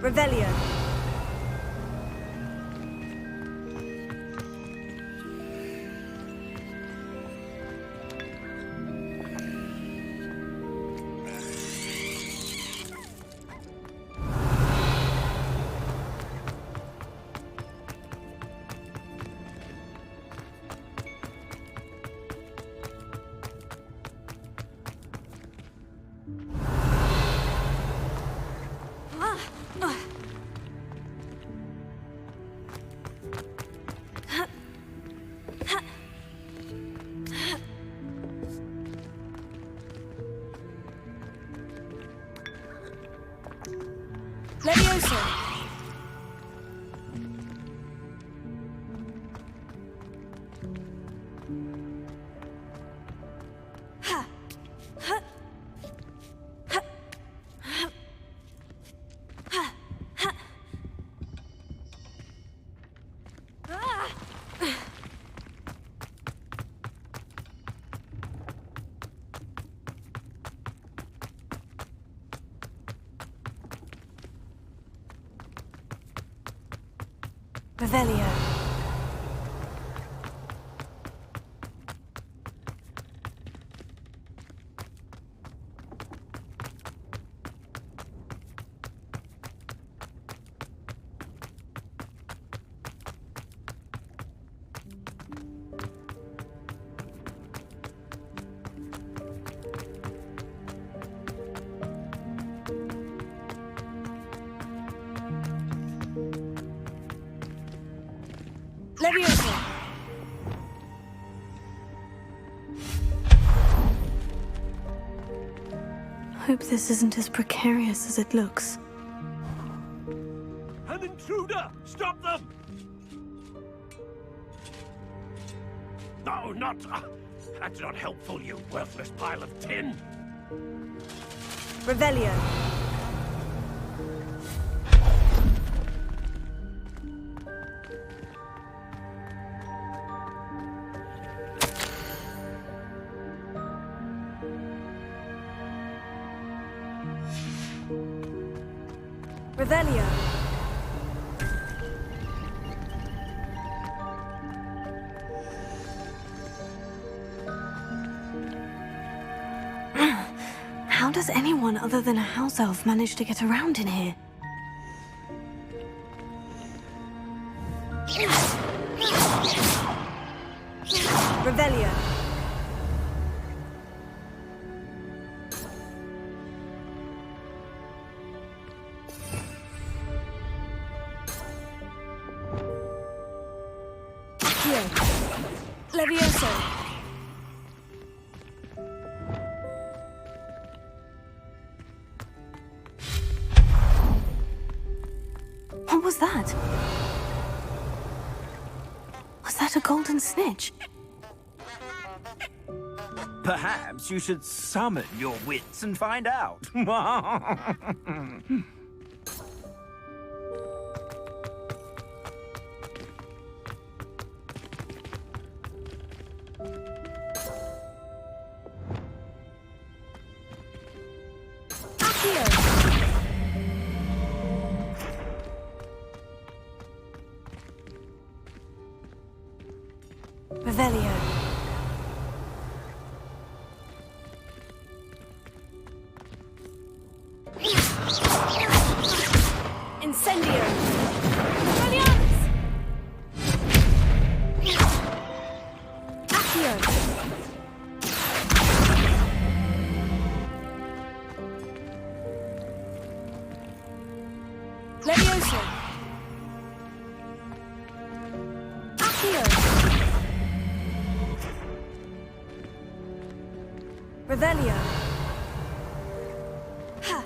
Revelio. Levioso. Ha. Ha. Ha. Ha. Ha. Ha. Ah. Revelio. Levioso. Hope this isn't as precarious as it looks. An intruder! Stop them! No, not... that's not helpful, you worthless pile of tin! Revelio. Revelio. How does anyone other than a house elf manage to get around in here? Revelio. Levioso. What was that? Was that a golden snitch? Perhaps you should summon your wits and find out. Revelio. Incendio. Brilliance. Accio. Levioso. Accio. Revelio. Ha.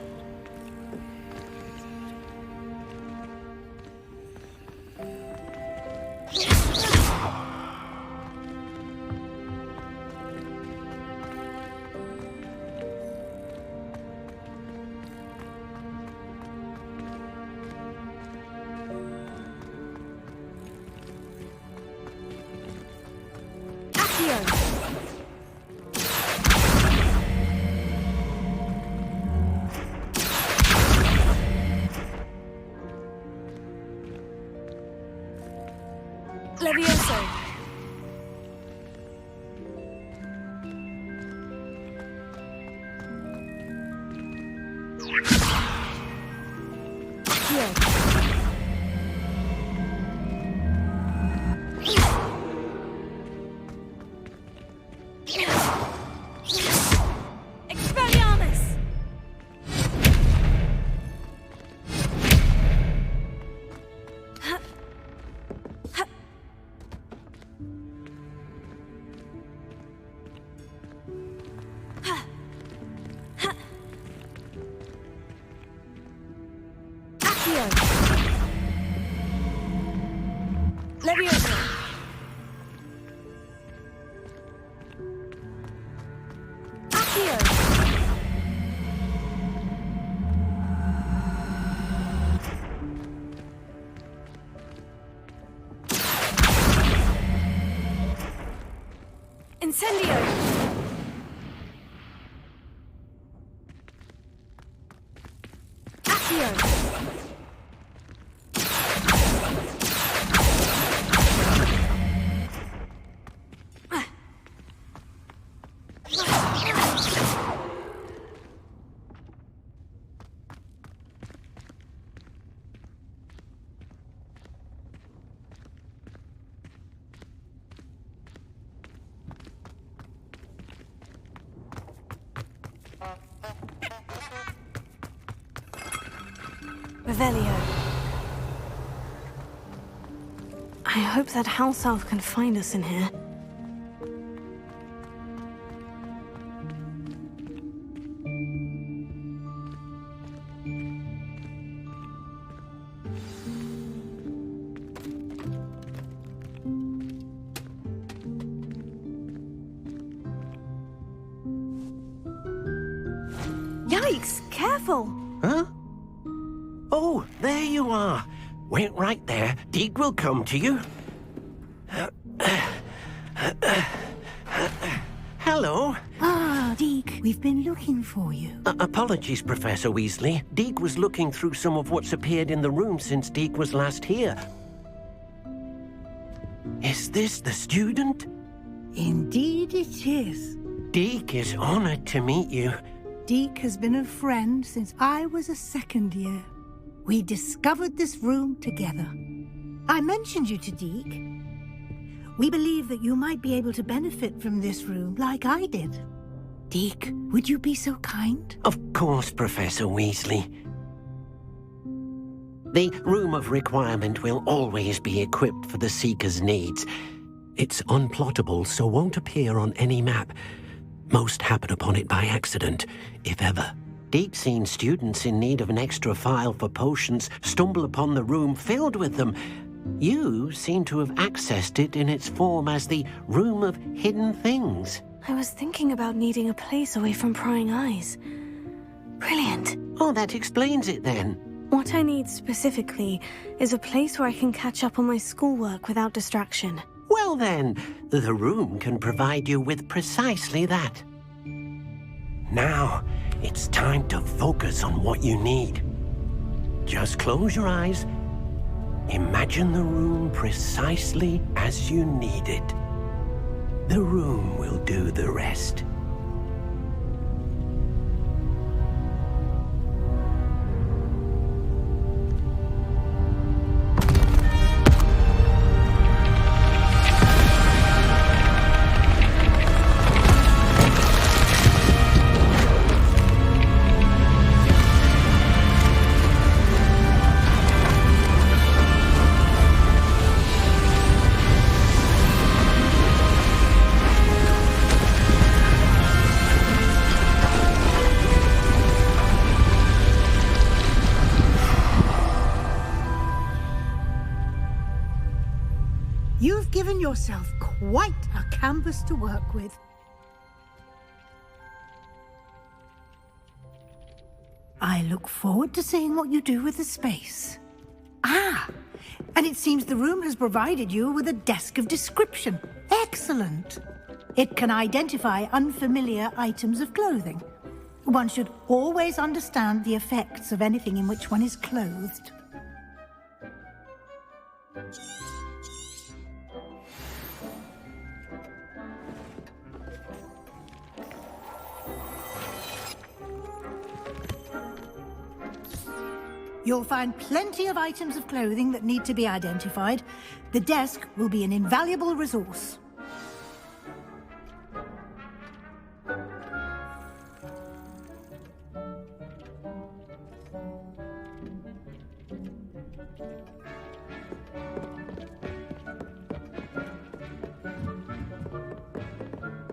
Accio. Levioso. Expelliarmus. Accio. Levioso. Accio. Incendio. Accio. Revelio. I hope that house elf can find us in here. Yikes! Careful! Huh? Oh, there you are. Wait right there. Deke will come to you. Hello. Ah, Deke, we've been looking for you. Apologies, Professor Weasley. Deke was looking through some of what's appeared in the room since Deke was last here. Is this the student? Indeed it is. Deke is honored to meet you. Deke has been a friend since I was a second year. We discovered this room together. I mentioned you to Deke. We believe that you might be able to benefit from this room like I did. Deke, would you be so kind? Of course, Professor Weasley. The Room of Requirement will always be equipped for the Seeker's needs. It's unplottable, so won't appear on any map. Most happen upon it by accident, if ever. Deke's seen students in need of an extra file for potions stumble upon the room filled with them. You seem to have accessed it in its form as the Room of Hidden Things. I was thinking about needing a place away from prying eyes. Brilliant. Oh, that explains it then. What I need specifically is a place where I can catch up on my schoolwork without distraction. Well then, the room can provide you with precisely that. Now, it's time to focus on what you need. Just close your eyes. Imagine the room precisely as you need it. The room will do the rest. You've given yourself quite a canvas to work with. I look forward to seeing what you do with the space. Ah, and it seems the room has provided you with a desk of description. Excellent. It can identify unfamiliar items of clothing. One should always understand the effects of anything in which one is clothed. You'll find plenty of items of clothing that need to be identified. The desk will be an invaluable resource.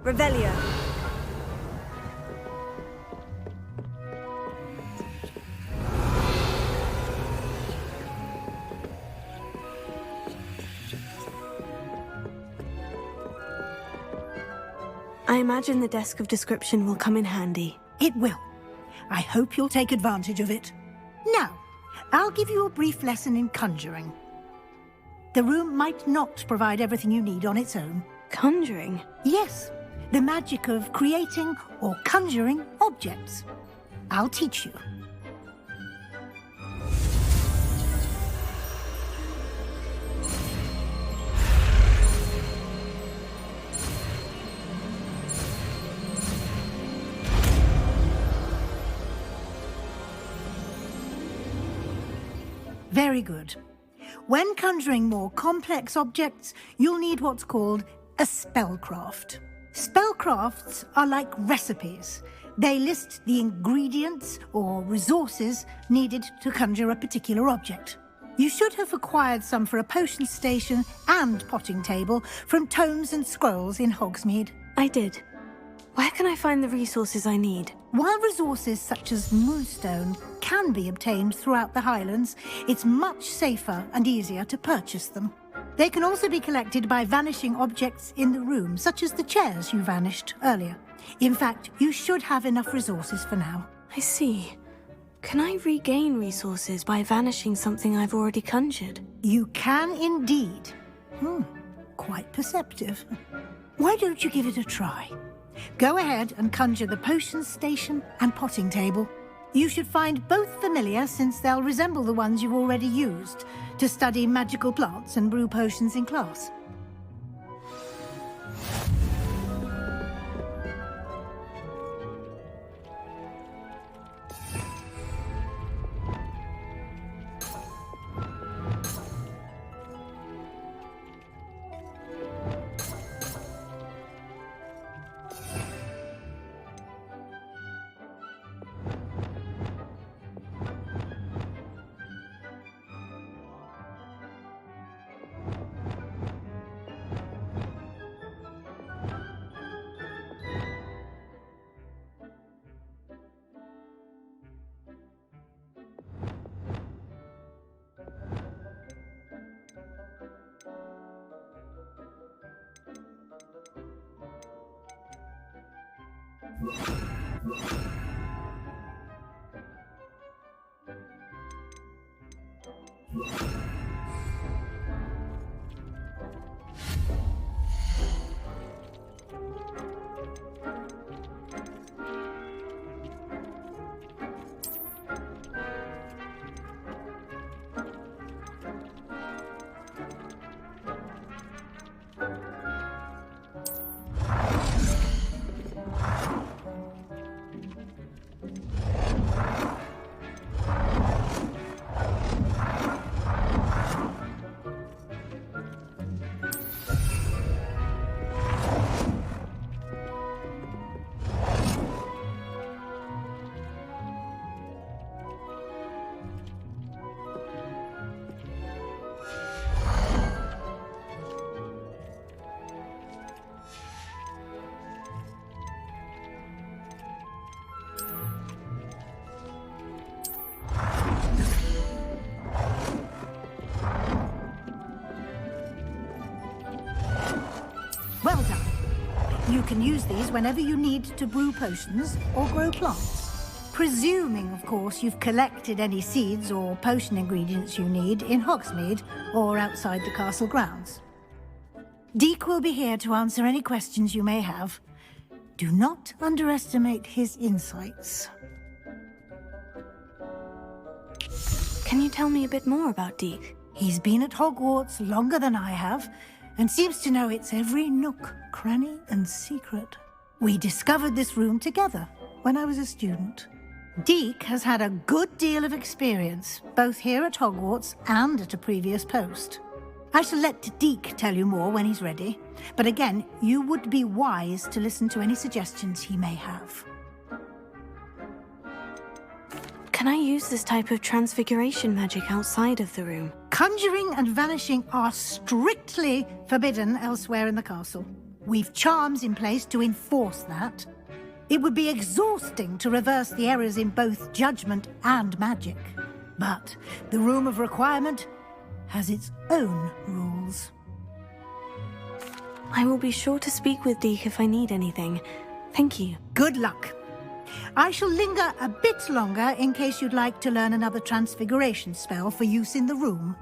Revelio. I imagine the desk of description will come in handy. It will. I hope you'll take advantage of it. Now, I'll give you a brief lesson in conjuring. The room might not provide everything you need on its own. Conjuring? Yes, the magic of creating or conjuring objects. I'll teach you. Very good. When conjuring more complex objects, you'll need what's called a spellcraft. Spellcrafts are like recipes. They list the ingredients or resources needed to conjure a particular object. You should have acquired some for a potion station and potting table from tomes and scrolls in Hogsmeade. I did. Where can I find the resources I need? While resources such as moonstone can be obtained throughout the Highlands, it's much safer and easier to purchase them. They can also be collected by vanishing objects in the room, such as the chairs you vanished earlier. In fact, you should have enough resources for now. I see. Can I regain resources by vanishing something I've already conjured? You can indeed. Quite perceptive. Why don't you give it a try? Go ahead and conjure the potion station and potting table. You should find both familiar, since they'll resemble the ones you've already used to study magical plants and brew potions in class. Well done. You can use these whenever you need to brew potions or grow plants. Presuming, of course, you've collected any seeds or potion ingredients you need in Hogsmeade or outside the castle grounds. Deek will be here to answer any questions you may have. Do not underestimate his insights. Can you tell me a bit more about Deek? He's been at Hogwarts longer than I have, and seems to know its every nook, cranny, and secret. We discovered this room together when I was a student. Deek has had a good deal of experience, both here at Hogwarts and at a previous post. I shall let Deek tell you more when he's ready, but again, you would be wise to listen to any suggestions he may have. Can I use this type of transfiguration magic outside of the room? Conjuring and vanishing are strictly forbidden elsewhere in the castle. We've charms in place to enforce that. It would be exhausting to reverse the errors in both judgment and magic. But the Room of Requirement has its own rules. I will be sure to speak with Deek if I need anything. Thank you. Good luck. I shall linger a bit longer in case you'd like to learn another transfiguration spell for use in the room.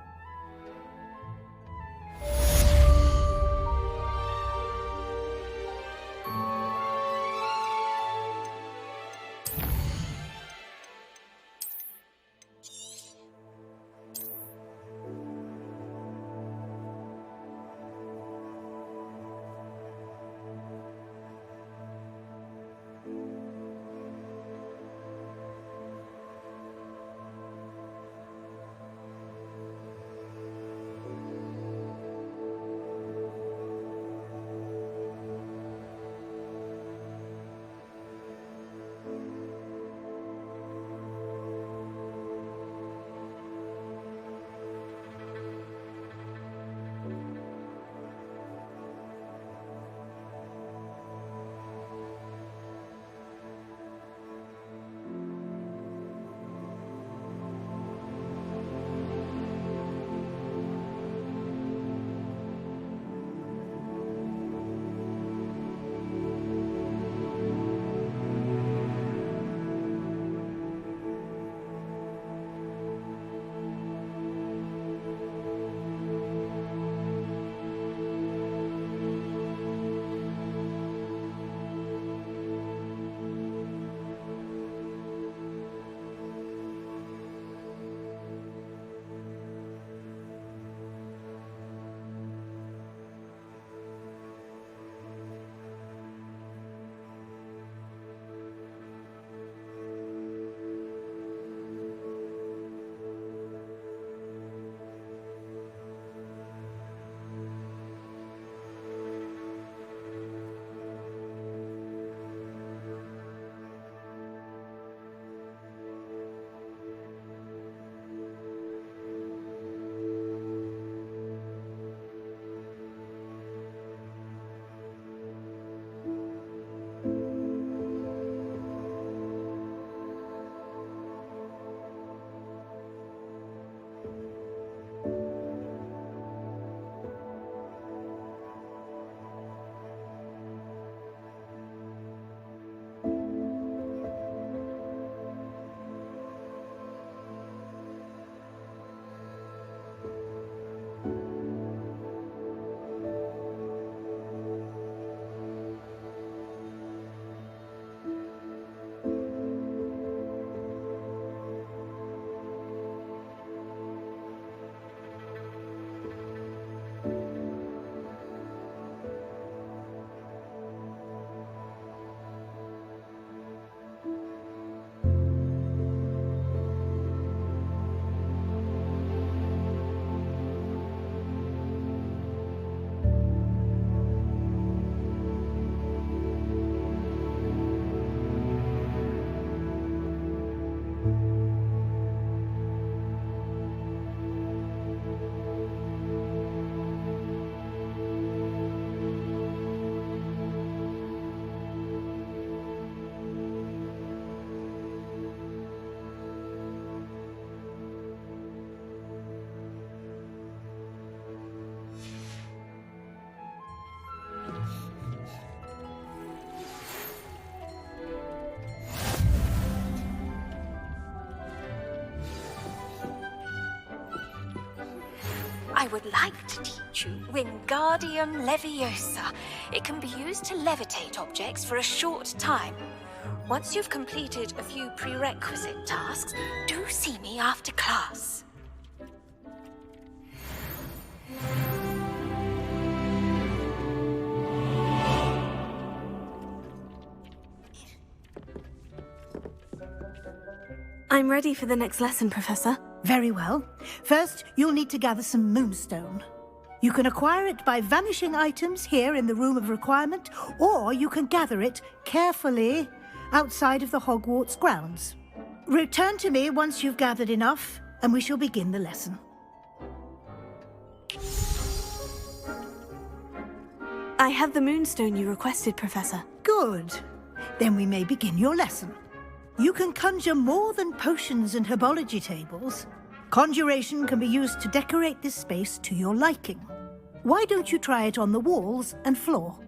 I would like to teach you Wingardium Leviosa. It can be used to levitate objects for a short time. Once you've completed a few prerequisite tasks, do see me after class. I'm ready for the next lesson, Professor. Very well. First, you'll need to gather some moonstone. You can acquire it by vanishing items here in the Room of Requirement, or you can gather it carefully outside of the Hogwarts grounds. Return to me once you've gathered enough, and we shall begin the lesson. I have the moonstone you requested, Professor. Good. Then we may begin your lesson. You can conjure more than potions and herbology tables. Conjuration can be used to decorate this space to your liking. Why don't you try it on the walls and floor?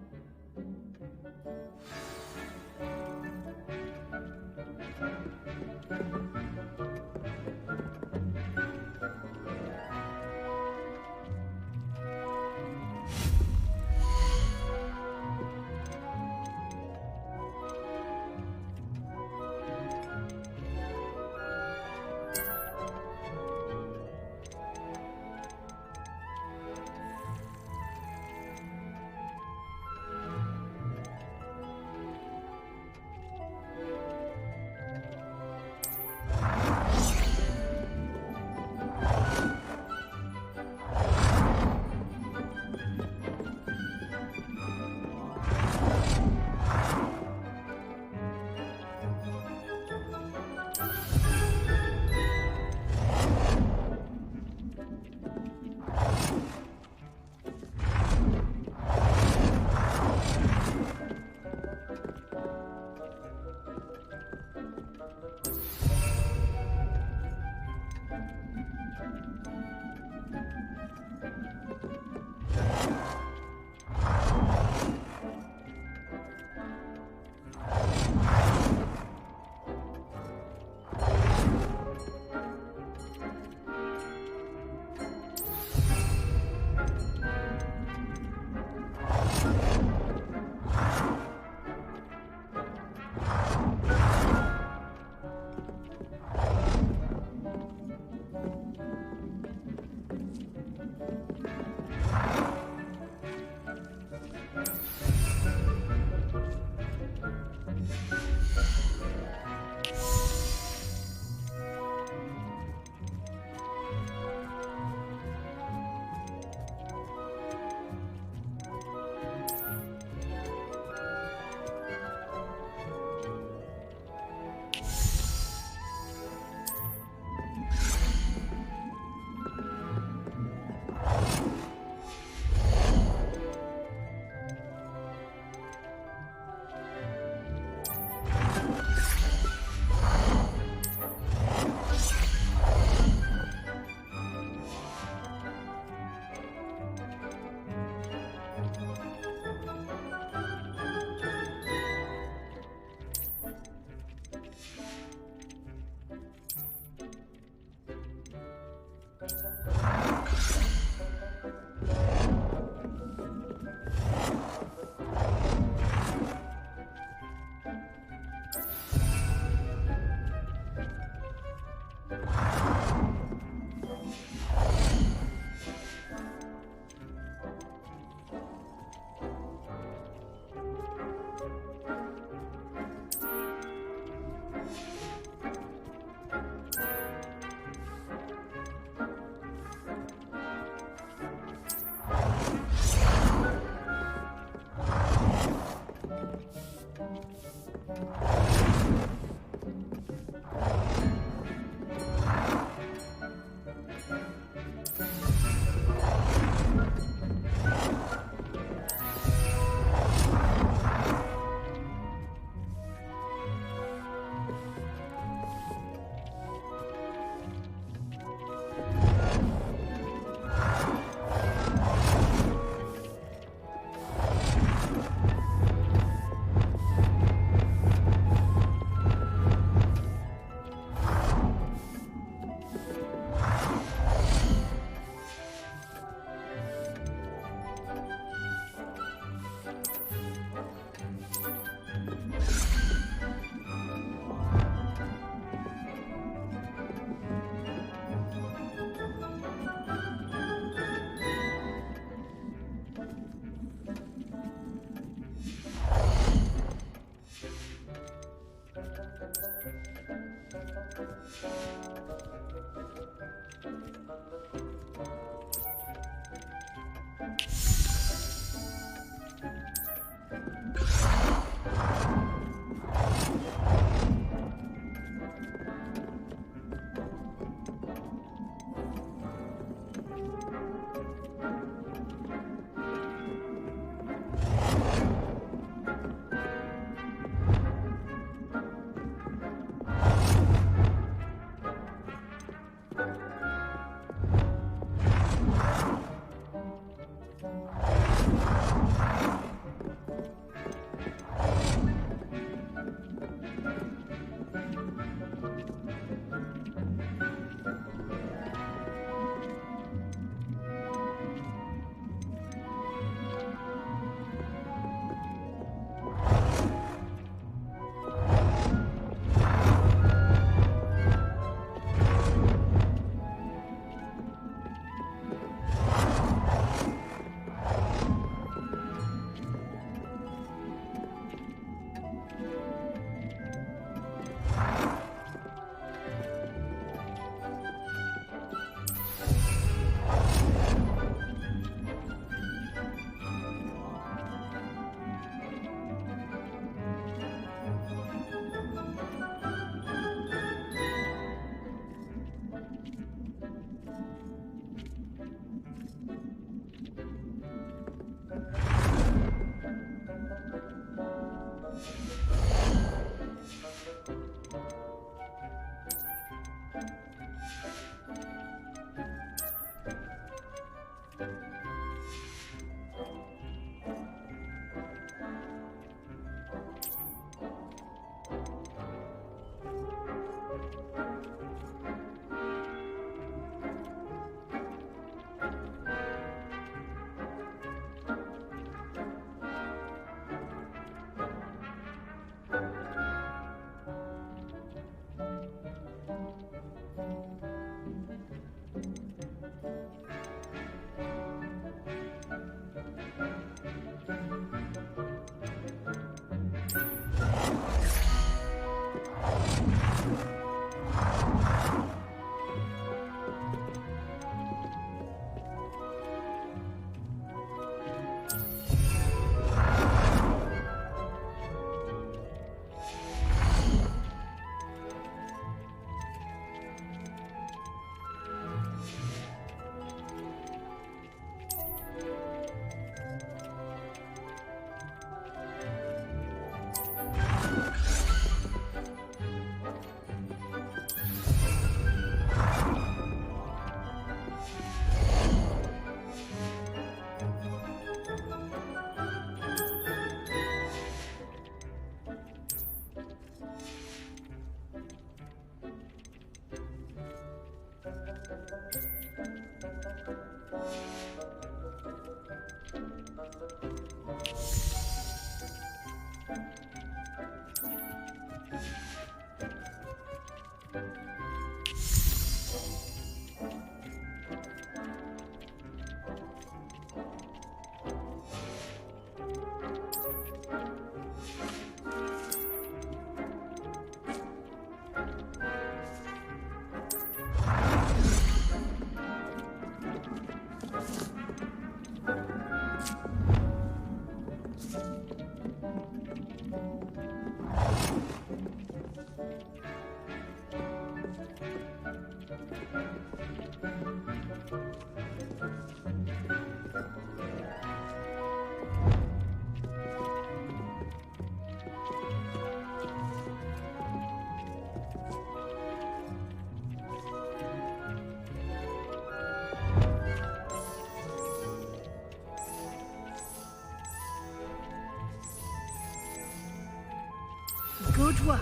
Good work.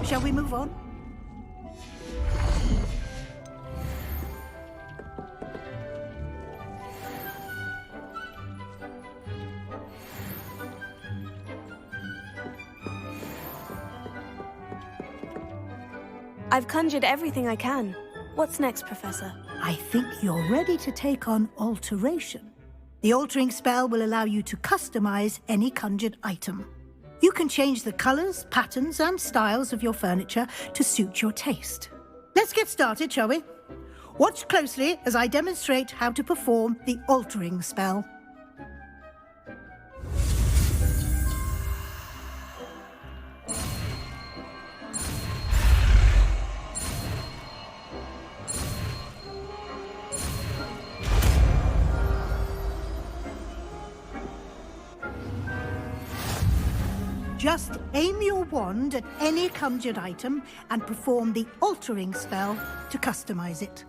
Shall we move on? I've conjured everything I can. What's next, Professor? I think you're ready to take on alteration. The altering spell will allow you to customize any conjured item. You can change the colors, patterns, and styles of your furniture to suit your taste. Let's get started, shall we? Watch closely as I demonstrate how to perform the altering spell. Just aim your wand at any conjured item and perform the altering spell to customize it.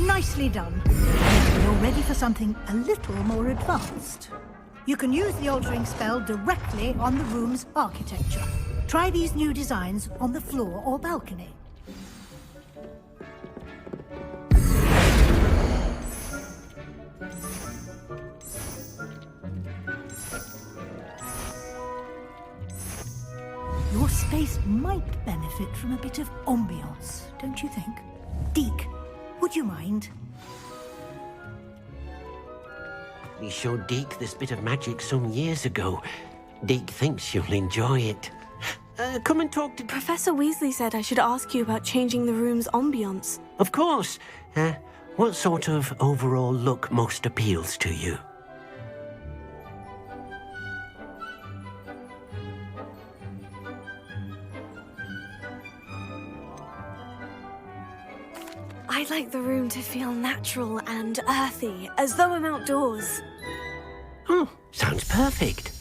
Nicely done. You're ready for something a little more advanced. You can use the altering spell directly on the room's architecture. Try these new designs on the floor or balcony. Your space might benefit from a bit of ambiance, don't you think? Deke, would you mind? We showed Deke this bit of magic some years ago. Deke thinks you'll enjoy it. Come and talk to... Professor Weasley said I should ask you about changing the room's ambiance. Of course. What sort of overall look most appeals to you? I'd like the room to feel natural and earthy, as though I'm outdoors. Oh, sounds perfect.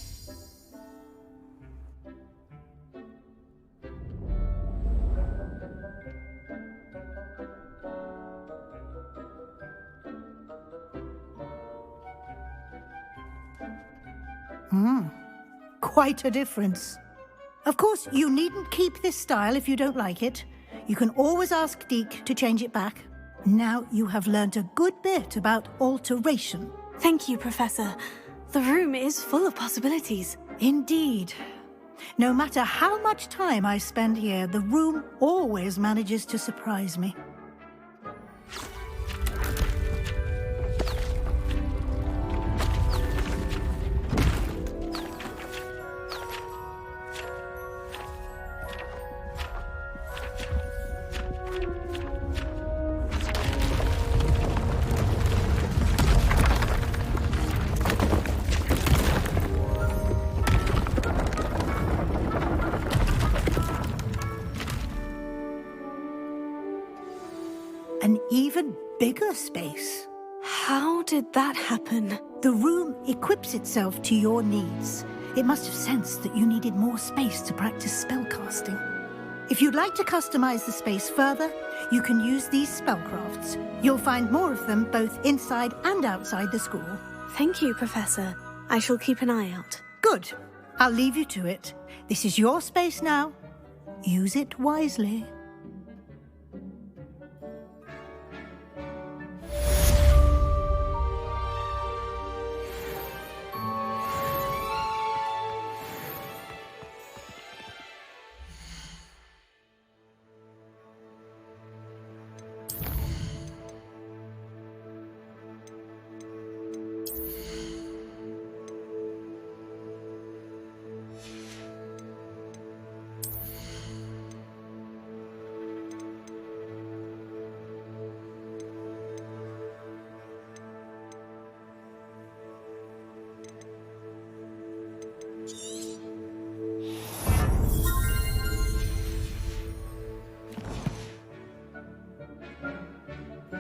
Quite a difference. Of course, you needn't keep this style if you don't like it. You can always ask Deke to change it back. Now you have learnt a good bit about alteration. Thank you, Professor. The room is full of possibilities. Indeed. No matter how much time I spend here, the room always manages to surprise me. An even bigger space. How did that happen? The room equips itself to your needs. It must have sensed that you needed more space to practice spellcasting. If you'd like to customize the space further, you can use these spellcrafts. You'll find more of them both inside and outside the school. Thank you, Professor. I shall keep an eye out. Good. I'll leave you to it. This is your space now. Use it wisely.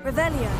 Revelio.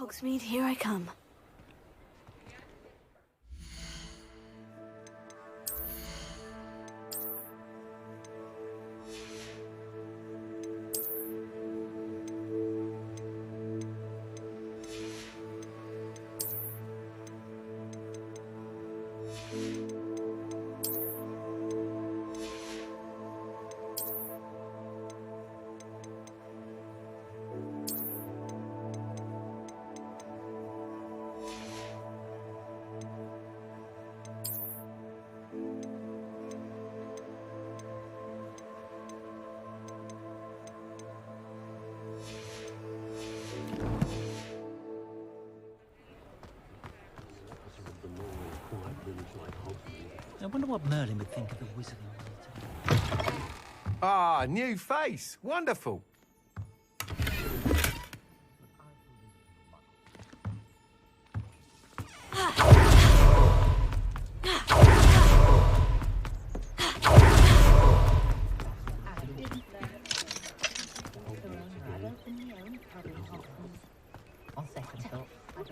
Hogsmeade, here I come. I wonder what Merlin would think of the wizard. Ah, new face. Wonderful.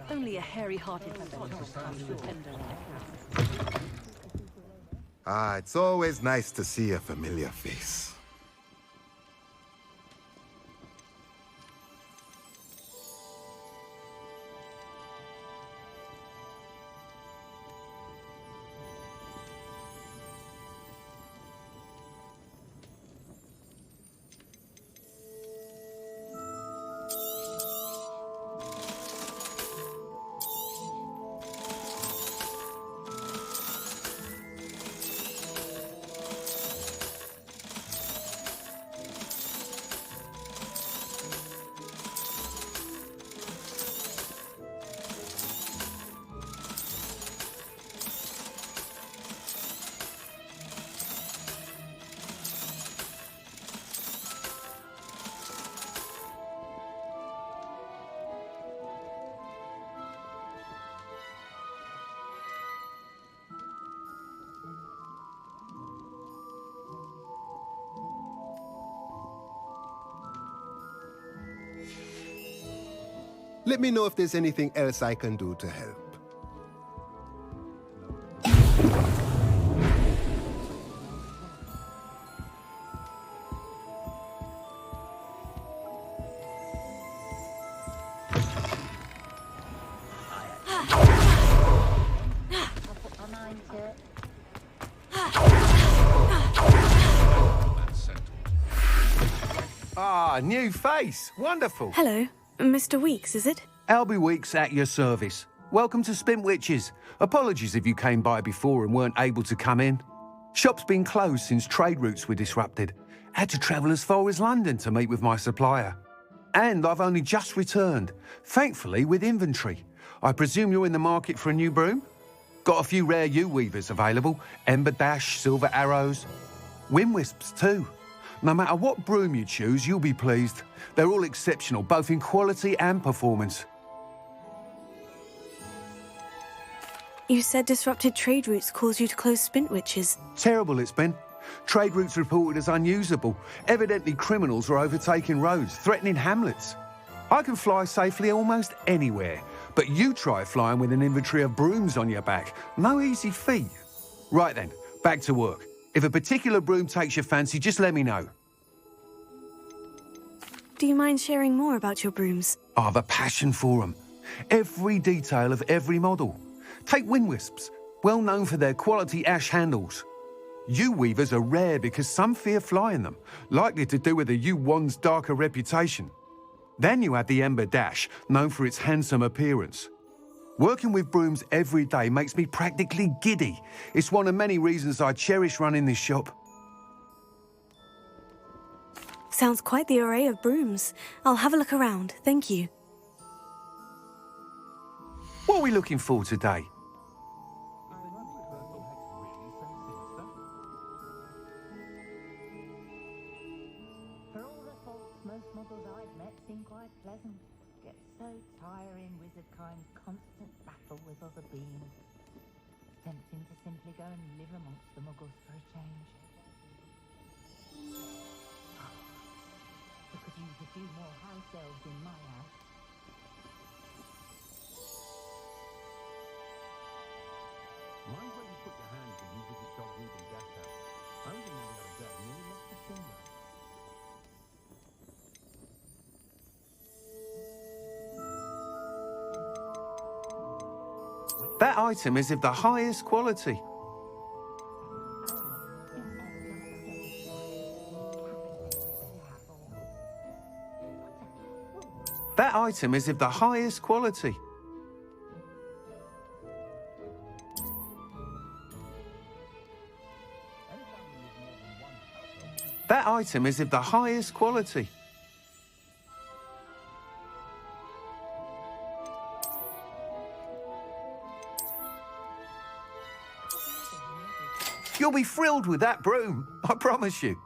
Only a hairy-hearted Ah, it's always nice to see a familiar face. Let me know if there's anything else I can do to help. Ah, new face. Wonderful. Hello, Mr. Weeks, is it? Albie Weeks at your service. Welcome to Spintwitches. Apologies if you came by before and weren't able to come in. Shop's been closed since trade routes were disrupted. Had to travel as far as London to meet with my supplier. And I've only just returned, thankfully with inventory. I presume you're in the market for a new broom? Got a few rare yew-weavers available. Ember Dash, Silver Arrows. Wind Wisps too. No matter what broom you choose, you'll be pleased. They're all exceptional, both in quality and performance. You said disrupted trade routes caused you to close Spintwitches. Terrible it's been. Trade routes reported as unusable. Evidently criminals were overtaking roads, threatening hamlets. I can fly safely almost anywhere, but you try flying with an inventory of brooms on your back. No easy feat. Right then, back to work. If a particular broom takes your fancy, just let me know. Do you mind sharing more about your brooms? I have a passion for them. Every detail of every model. Take Wind Wisps, well known for their quality ash handles. Yew weavers are rare because some fear flying them, likely to do with the yew wand's darker reputation. Then you have the Ember Dash, known for its handsome appearance. Working with brooms every day makes me practically giddy. It's one of many reasons I cherish running this shop. Sounds quite the array of brooms. I'll have a look around, thank you. What are we looking for today? Most models I've met seem quite pleasant. Get so tiring, wizardkind's constant battle with other beings. Tempting to simply go and live amongst the muggles for a change. I could use a few more house elves in my house. Mind where you put your hands when you visit Dogwood and Dash. I was in there the other day and nearly lost a finger. That item is of the highest quality. That item is of the highest quality. That item is of the highest quality. You'll be thrilled with that broom, I promise you.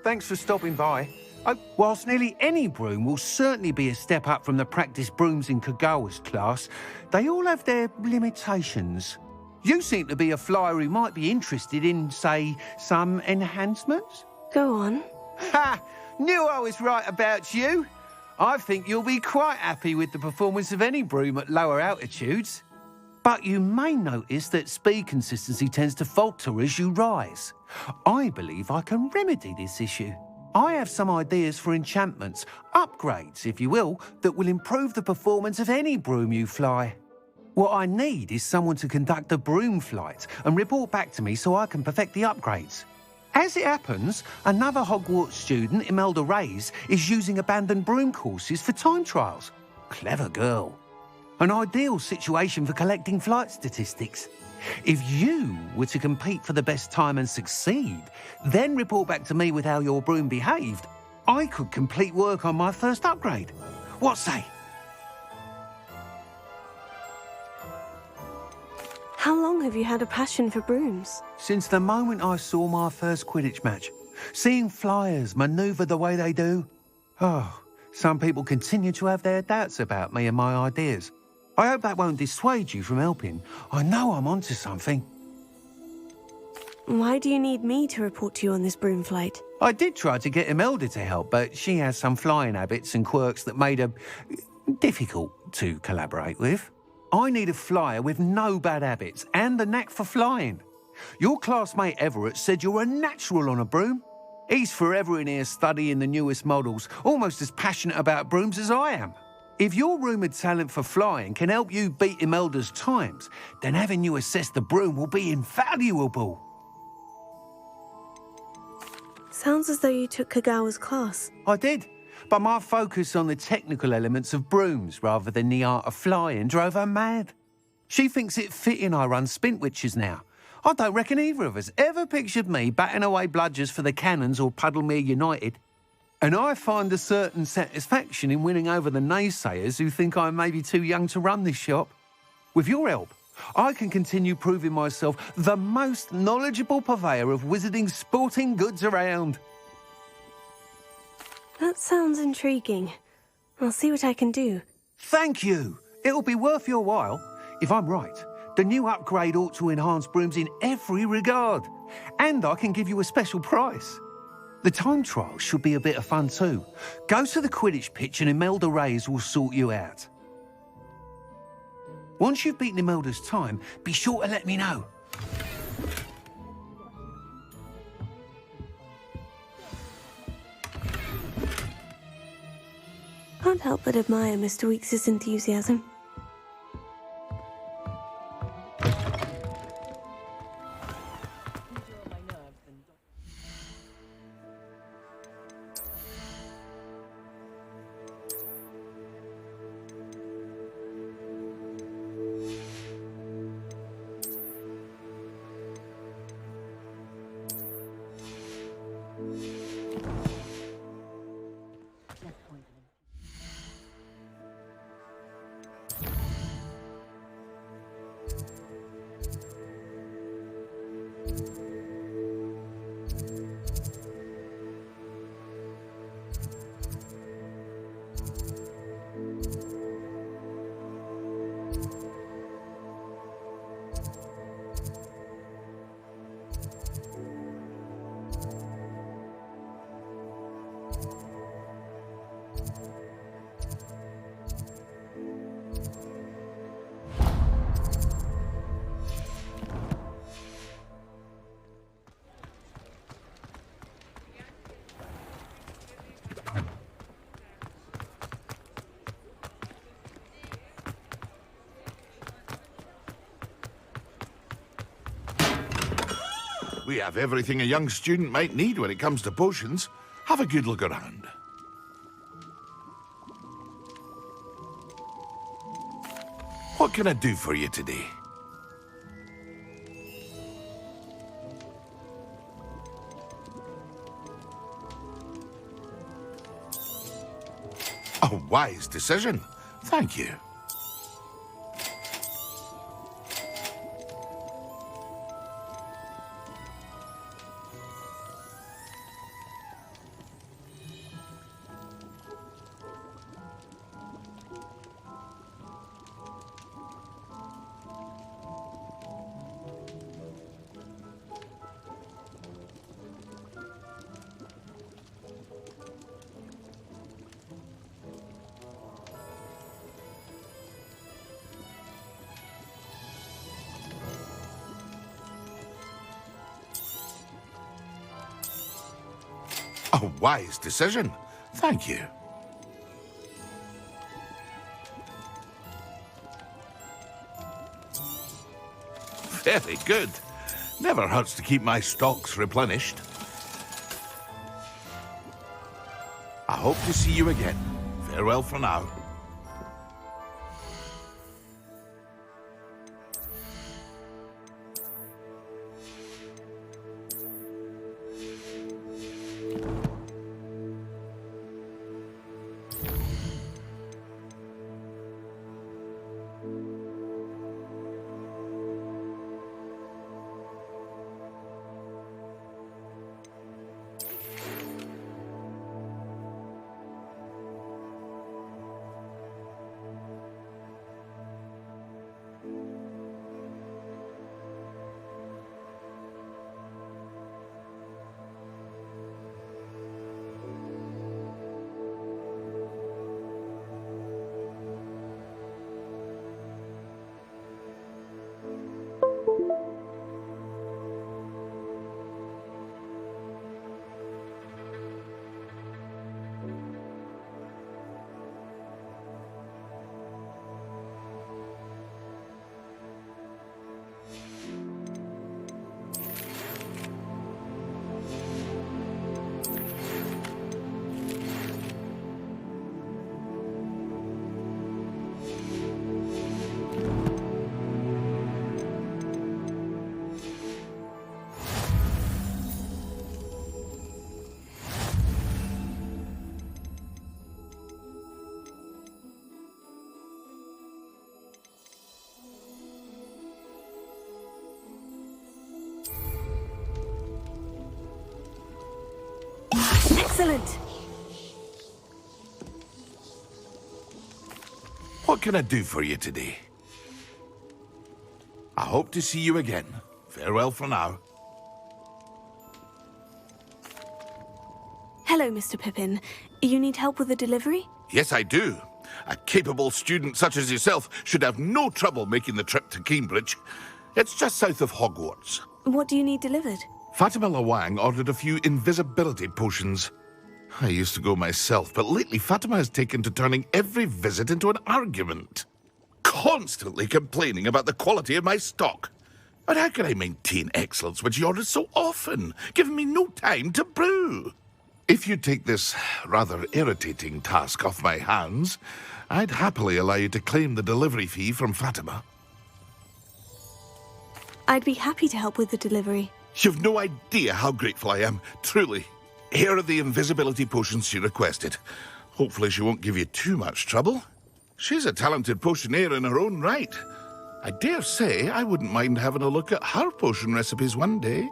Thanks for stopping by. Whilst nearly any broom will certainly be a step up from the practice brooms in Kagawa's class, they all have their limitations. You seem to be a flyer who might be interested in, say, some enhancements? Go on. Ha! Knew I was right about you. I think you'll be quite happy with the performance of any broom at lower altitudes. But you may notice that speed consistency tends to falter as you rise. I believe I can remedy this issue. I have some ideas for enchantments, upgrades, if you will, that will improve the performance of any broom you fly. What I need is someone to conduct a broom flight and report back to me so I can perfect the upgrades. As it happens, another Hogwarts student, Imelda Reyes, is using abandoned broom courses for time trials. Clever girl. An ideal situation for collecting flight statistics. If you were to compete for the best time and succeed, then report back to me with how your broom behaved, I could complete work on my first upgrade. What say? How long have you had a passion for brooms? Since the moment I saw my first Quidditch match. Seeing flyers manoeuvre the way they do. Oh, some people continue to have their doubts about me and my ideas. I hope that won't dissuade you from helping. I know I'm onto something. Why do you need me to report to you on this broom flight? I did try to get Imelda to help, but she has some flying habits and quirks that made her difficult to collaborate with. I need a flyer with no bad habits and the knack for flying. Your classmate Everett said you're a natural on a broom. He's forever in here studying the newest models, almost as passionate about brooms as I am. If your rumoured talent for flying can help you beat Imelda's times, then having you assess the broom will be invaluable. Sounds as though you took Kagawa's class. I did, but my focus on the technical elements of brooms rather than the art of flying drove her mad. She thinks it fitting I run Spintwitches now. I don't reckon either of us ever pictured me batting away bludgers for the Cannons or Puddlemere United. And I find a certain satisfaction in winning over the naysayers who think I'm maybe too young to run this shop. With your help, I can continue proving myself the most knowledgeable purveyor of wizarding sporting goods around. That sounds intriguing. I'll see what I can do. Thank you. It'll be worth your while. If I'm right, the new upgrade ought to enhance brooms in every regard. And I can give you a special price. The time trial should be a bit of fun too. Go to the Quidditch pitch and Imelda Reyes will sort you out. Once you've beaten Imelda's time, be sure to let me know. Can't help but admire Mr. Weekes' enthusiasm. We have everything a young student might need when it comes to potions. Have a good look around. What can I do for you today? A wise decision. Thank you. A wise decision. Thank you. Very good. Never hurts to keep my stocks replenished. I hope to see you again. Farewell for now. Excellent. What can I do for you today? I hope to see you again. Farewell for now. Hello, Mr. Pippin. You need help with a delivery? Yes, I do. A capable student such as yourself should have no trouble making the trip to Cambridge. It's just south of Hogwarts. What do you need delivered? Fatima Lawang ordered a few invisibility potions. I used to go myself, but lately Fatima has taken to turning every visit into an argument. Constantly complaining about the quality of my stock. But how can I maintain excellence when she orders so often, giving me no time to brew? If you take this rather irritating task off my hands, I'd happily allow you to claim the delivery fee from Fatima. I'd be happy to help with the delivery. You've no idea how grateful I am, truly. Here are the invisibility potions she requested. Hopefully she won't give you too much trouble. She's a talented potioneer in her own right. I dare say I wouldn't mind having a look at her potion recipes one day.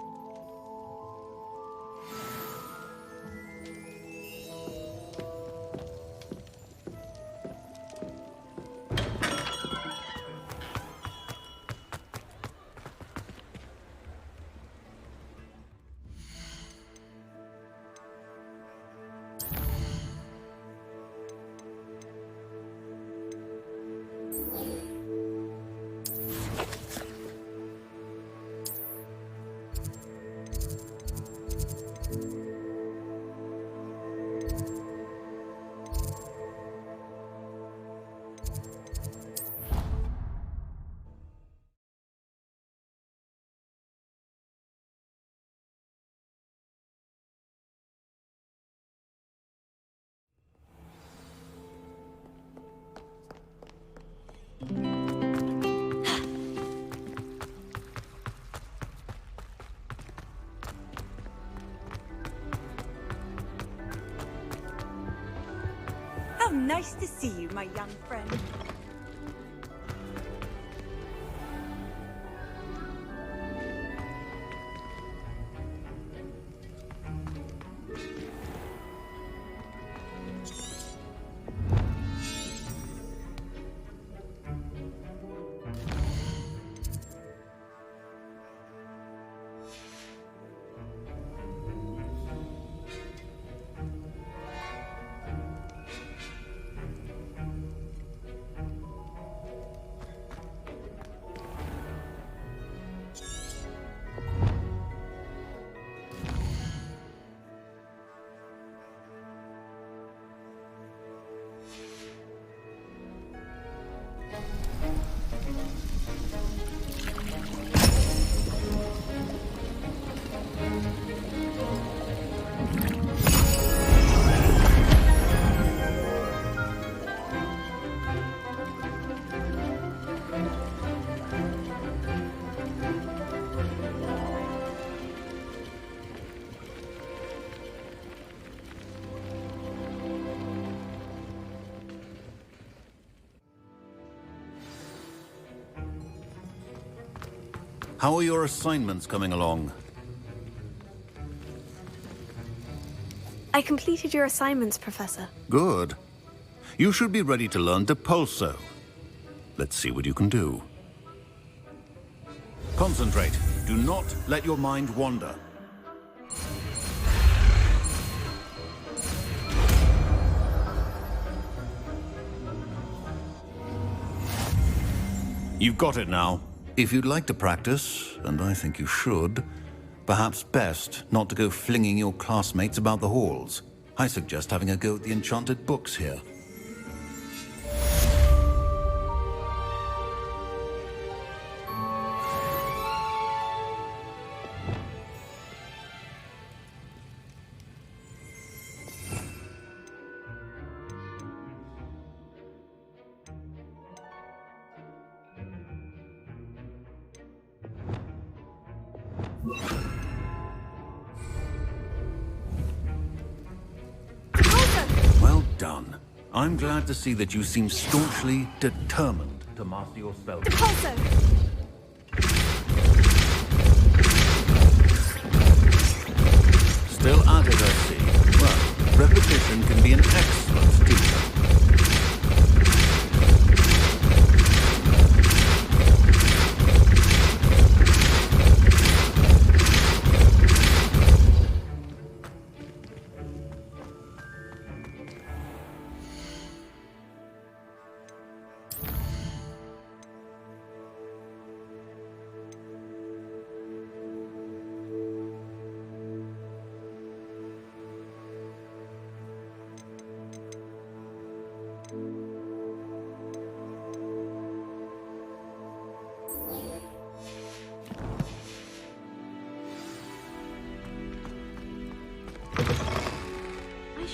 How nice to see you, my young friend. How are your assignments coming along? I completed your assignments, Professor. Good. You should be ready to learn Depulso. Let's see what you can do. Concentrate. Do not let your mind wander. You've got it now. If you'd like to practice, and I think you should, perhaps best not to go flinging your classmates about the halls. I suggest having a go at the enchanted books here. Well done. I'm glad to see that you seem staunchly determined to master your spell. Still at it, I see. Well,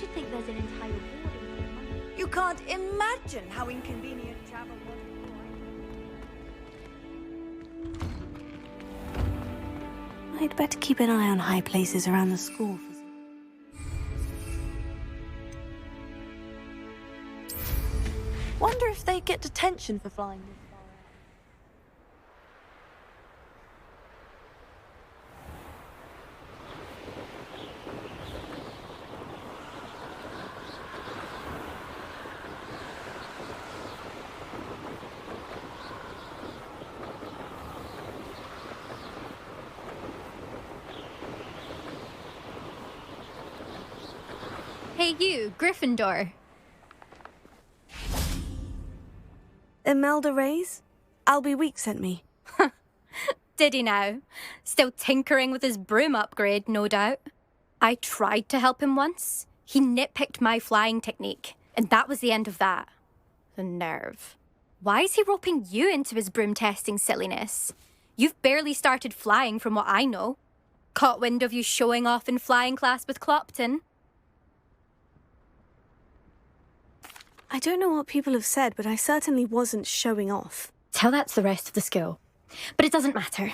should think there's an entire boarding. You can't imagine how inconvenient travel was. I'd better keep an eye on high places around the school. Wonder if they get detention for flying this far out. Hey you, Gryffindor. Imelda Reyes? Albie Week sent me. Did he now? Still tinkering with his broom upgrade, no doubt. I tried to help him once. He nitpicked my flying technique, and that was the end of that. The nerve. Why is he roping you into his broom testing silliness? You've barely started flying from what I know. Caught wind of you showing off in flying class with Clopton. I don't know what people have said, but I certainly wasn't showing off. Tell that to the rest of the school. But it doesn't matter.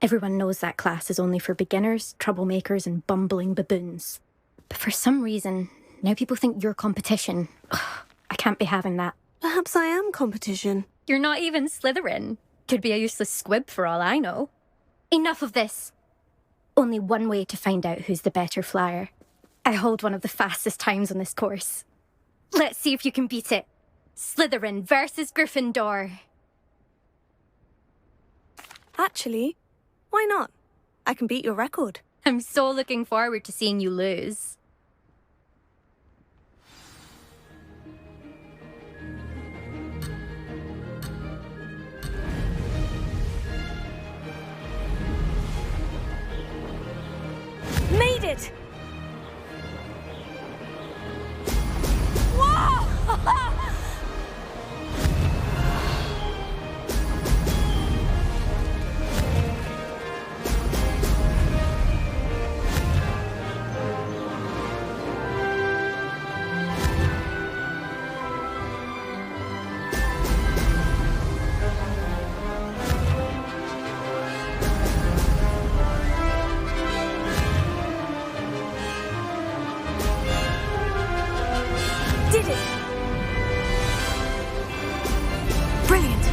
Everyone knows that class is only for beginners, troublemakers, and bumbling baboons. But for some reason, now people think you're competition. Ugh, I can't be having that. Perhaps I am competition. You're not even Slytherin. Could be a useless squib for all I know. Enough of this. Only one way to find out who's the better flyer. I hold one of the fastest times on this course. Let's see if you can beat it. Slytherin versus Gryffindor. Actually, why not? I can beat your record. I'm so looking forward to seeing you lose. Made it! Whoa! Did it! Brilliant!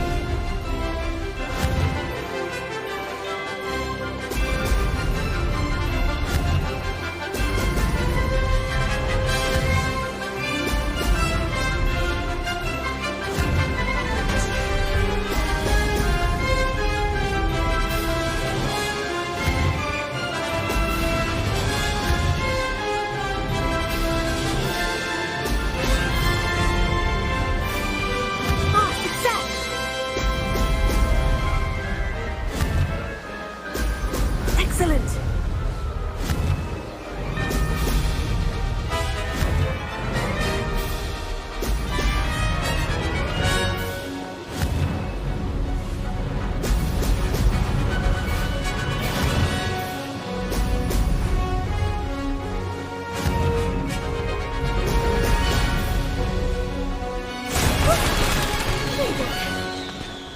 Excellent!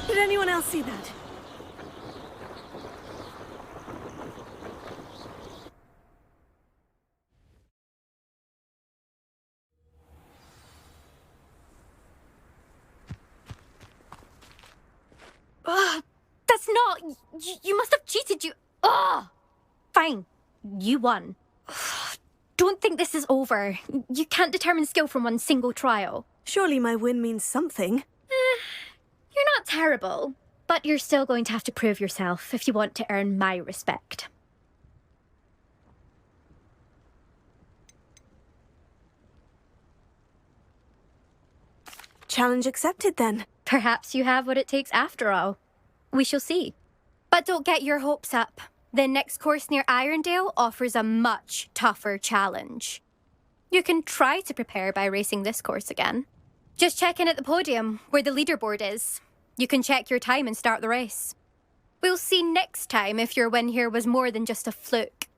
Did anyone else see that? Ugh, that's not... You must have cheated, you... Ugh! Fine. You won. Ugh, don't think this is over. You can't determine skill from one single trial. Surely my win means something. You're not terrible, but you're still going to have to prove yourself if you want to earn my respect. Challenge accepted, then. Perhaps you have what it takes after all. We shall see. But don't get your hopes up. The next course near Irondale offers a much tougher challenge. You can try to prepare by racing this course again. Just check in at the podium, where the leaderboard is. You can check your time and start the race. We'll see next time if your win here was more than just a fluke.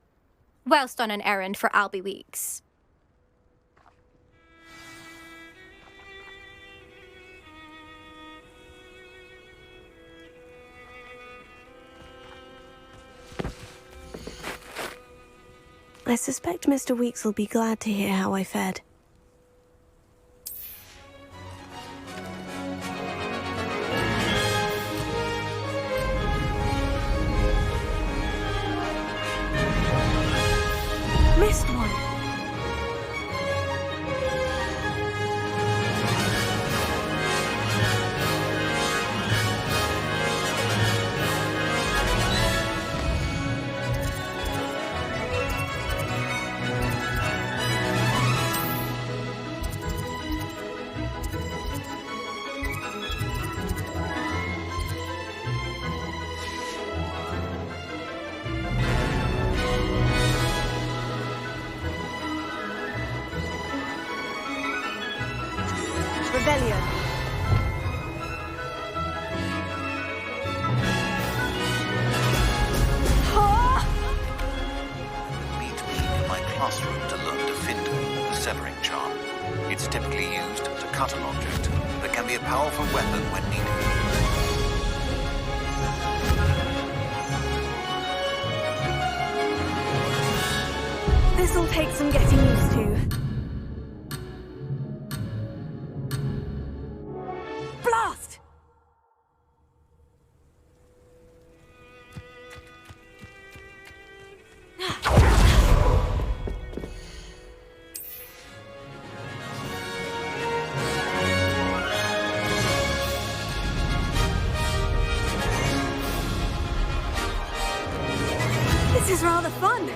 Whilst on an errand for Albie Weeks. I suspect Mr. Weeks will be glad to hear how I fared. Missed one. Rebellion. Meet me in my classroom to learn Defender, the severing charm. It's typically used to cut an object, but can be a powerful weapon when needed. This'll take some getting used to. Blast! This is rather fun.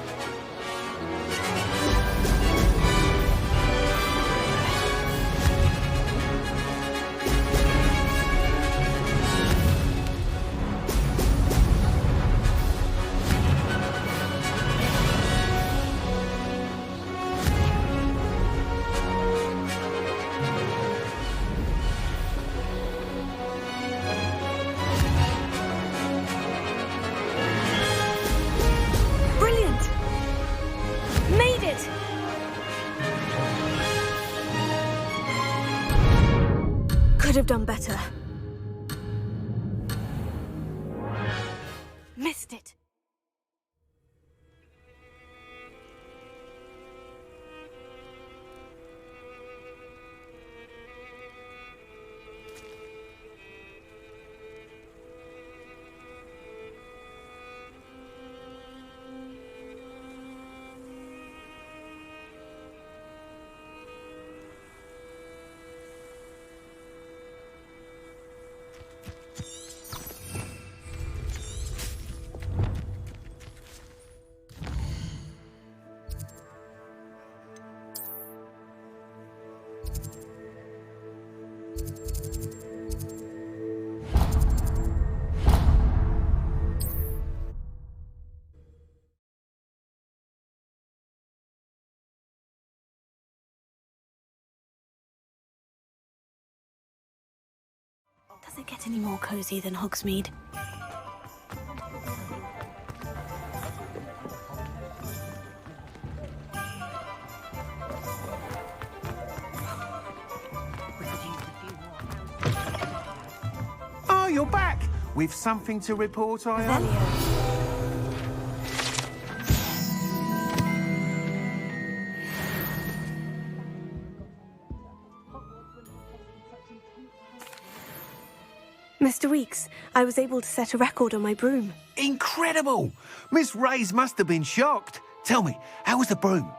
Brilliant! Made it! Could have done better. Missed it. Does it get any more cozy than Hogsmeade? Oh, you're back! With something to report, I am? Mr. Weeks, I was able to set a record on my broom. Incredible! Miss Reyes must have been shocked. Tell me, how was the broom?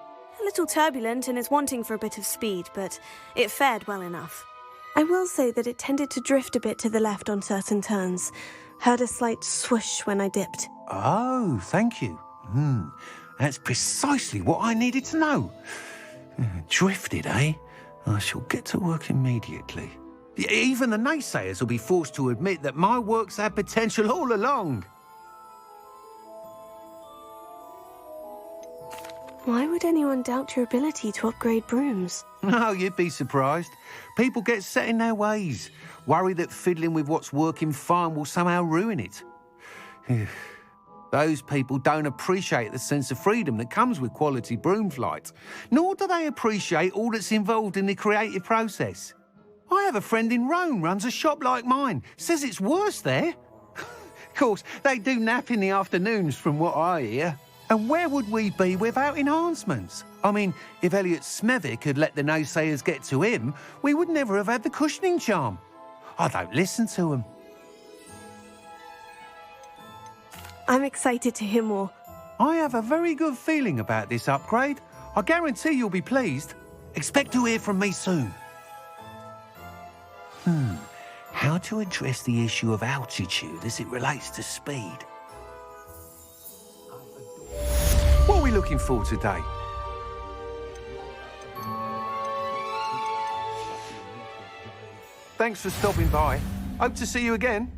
A little turbulent and is wanting for a bit of speed, but it fared well enough. I will say that it tended to drift a bit to the left on certain turns. Heard a slight swoosh when I dipped. Oh, thank you. That's precisely what I needed to know. Drifted, eh? I shall get to work immediately. Even the naysayers will be forced to admit that my work's had potential all along. Why would anyone doubt your ability to upgrade brooms? No, you'd be surprised. People get set in their ways, worry that fiddling with what's working fine will somehow ruin it. Those people don't appreciate the sense of freedom that comes with quality broom flight, nor do they appreciate all that's involved in the creative process. I have a friend in Rome runs a shop like mine, says it's worse there. Of course, they do nap in the afternoons from what I hear. And where would we be without enhancements? I mean, if Elliot Smethwick had let the naysayers get to him, we would never have had the cushioning charm. I don't listen to them. I'm excited to hear more. I have a very good feeling about this upgrade. I guarantee you'll be pleased. Expect to hear from me soon. How to address the issue of altitude as it relates to speed? What are we looking for today? Thanks for stopping by. Hope to see you again.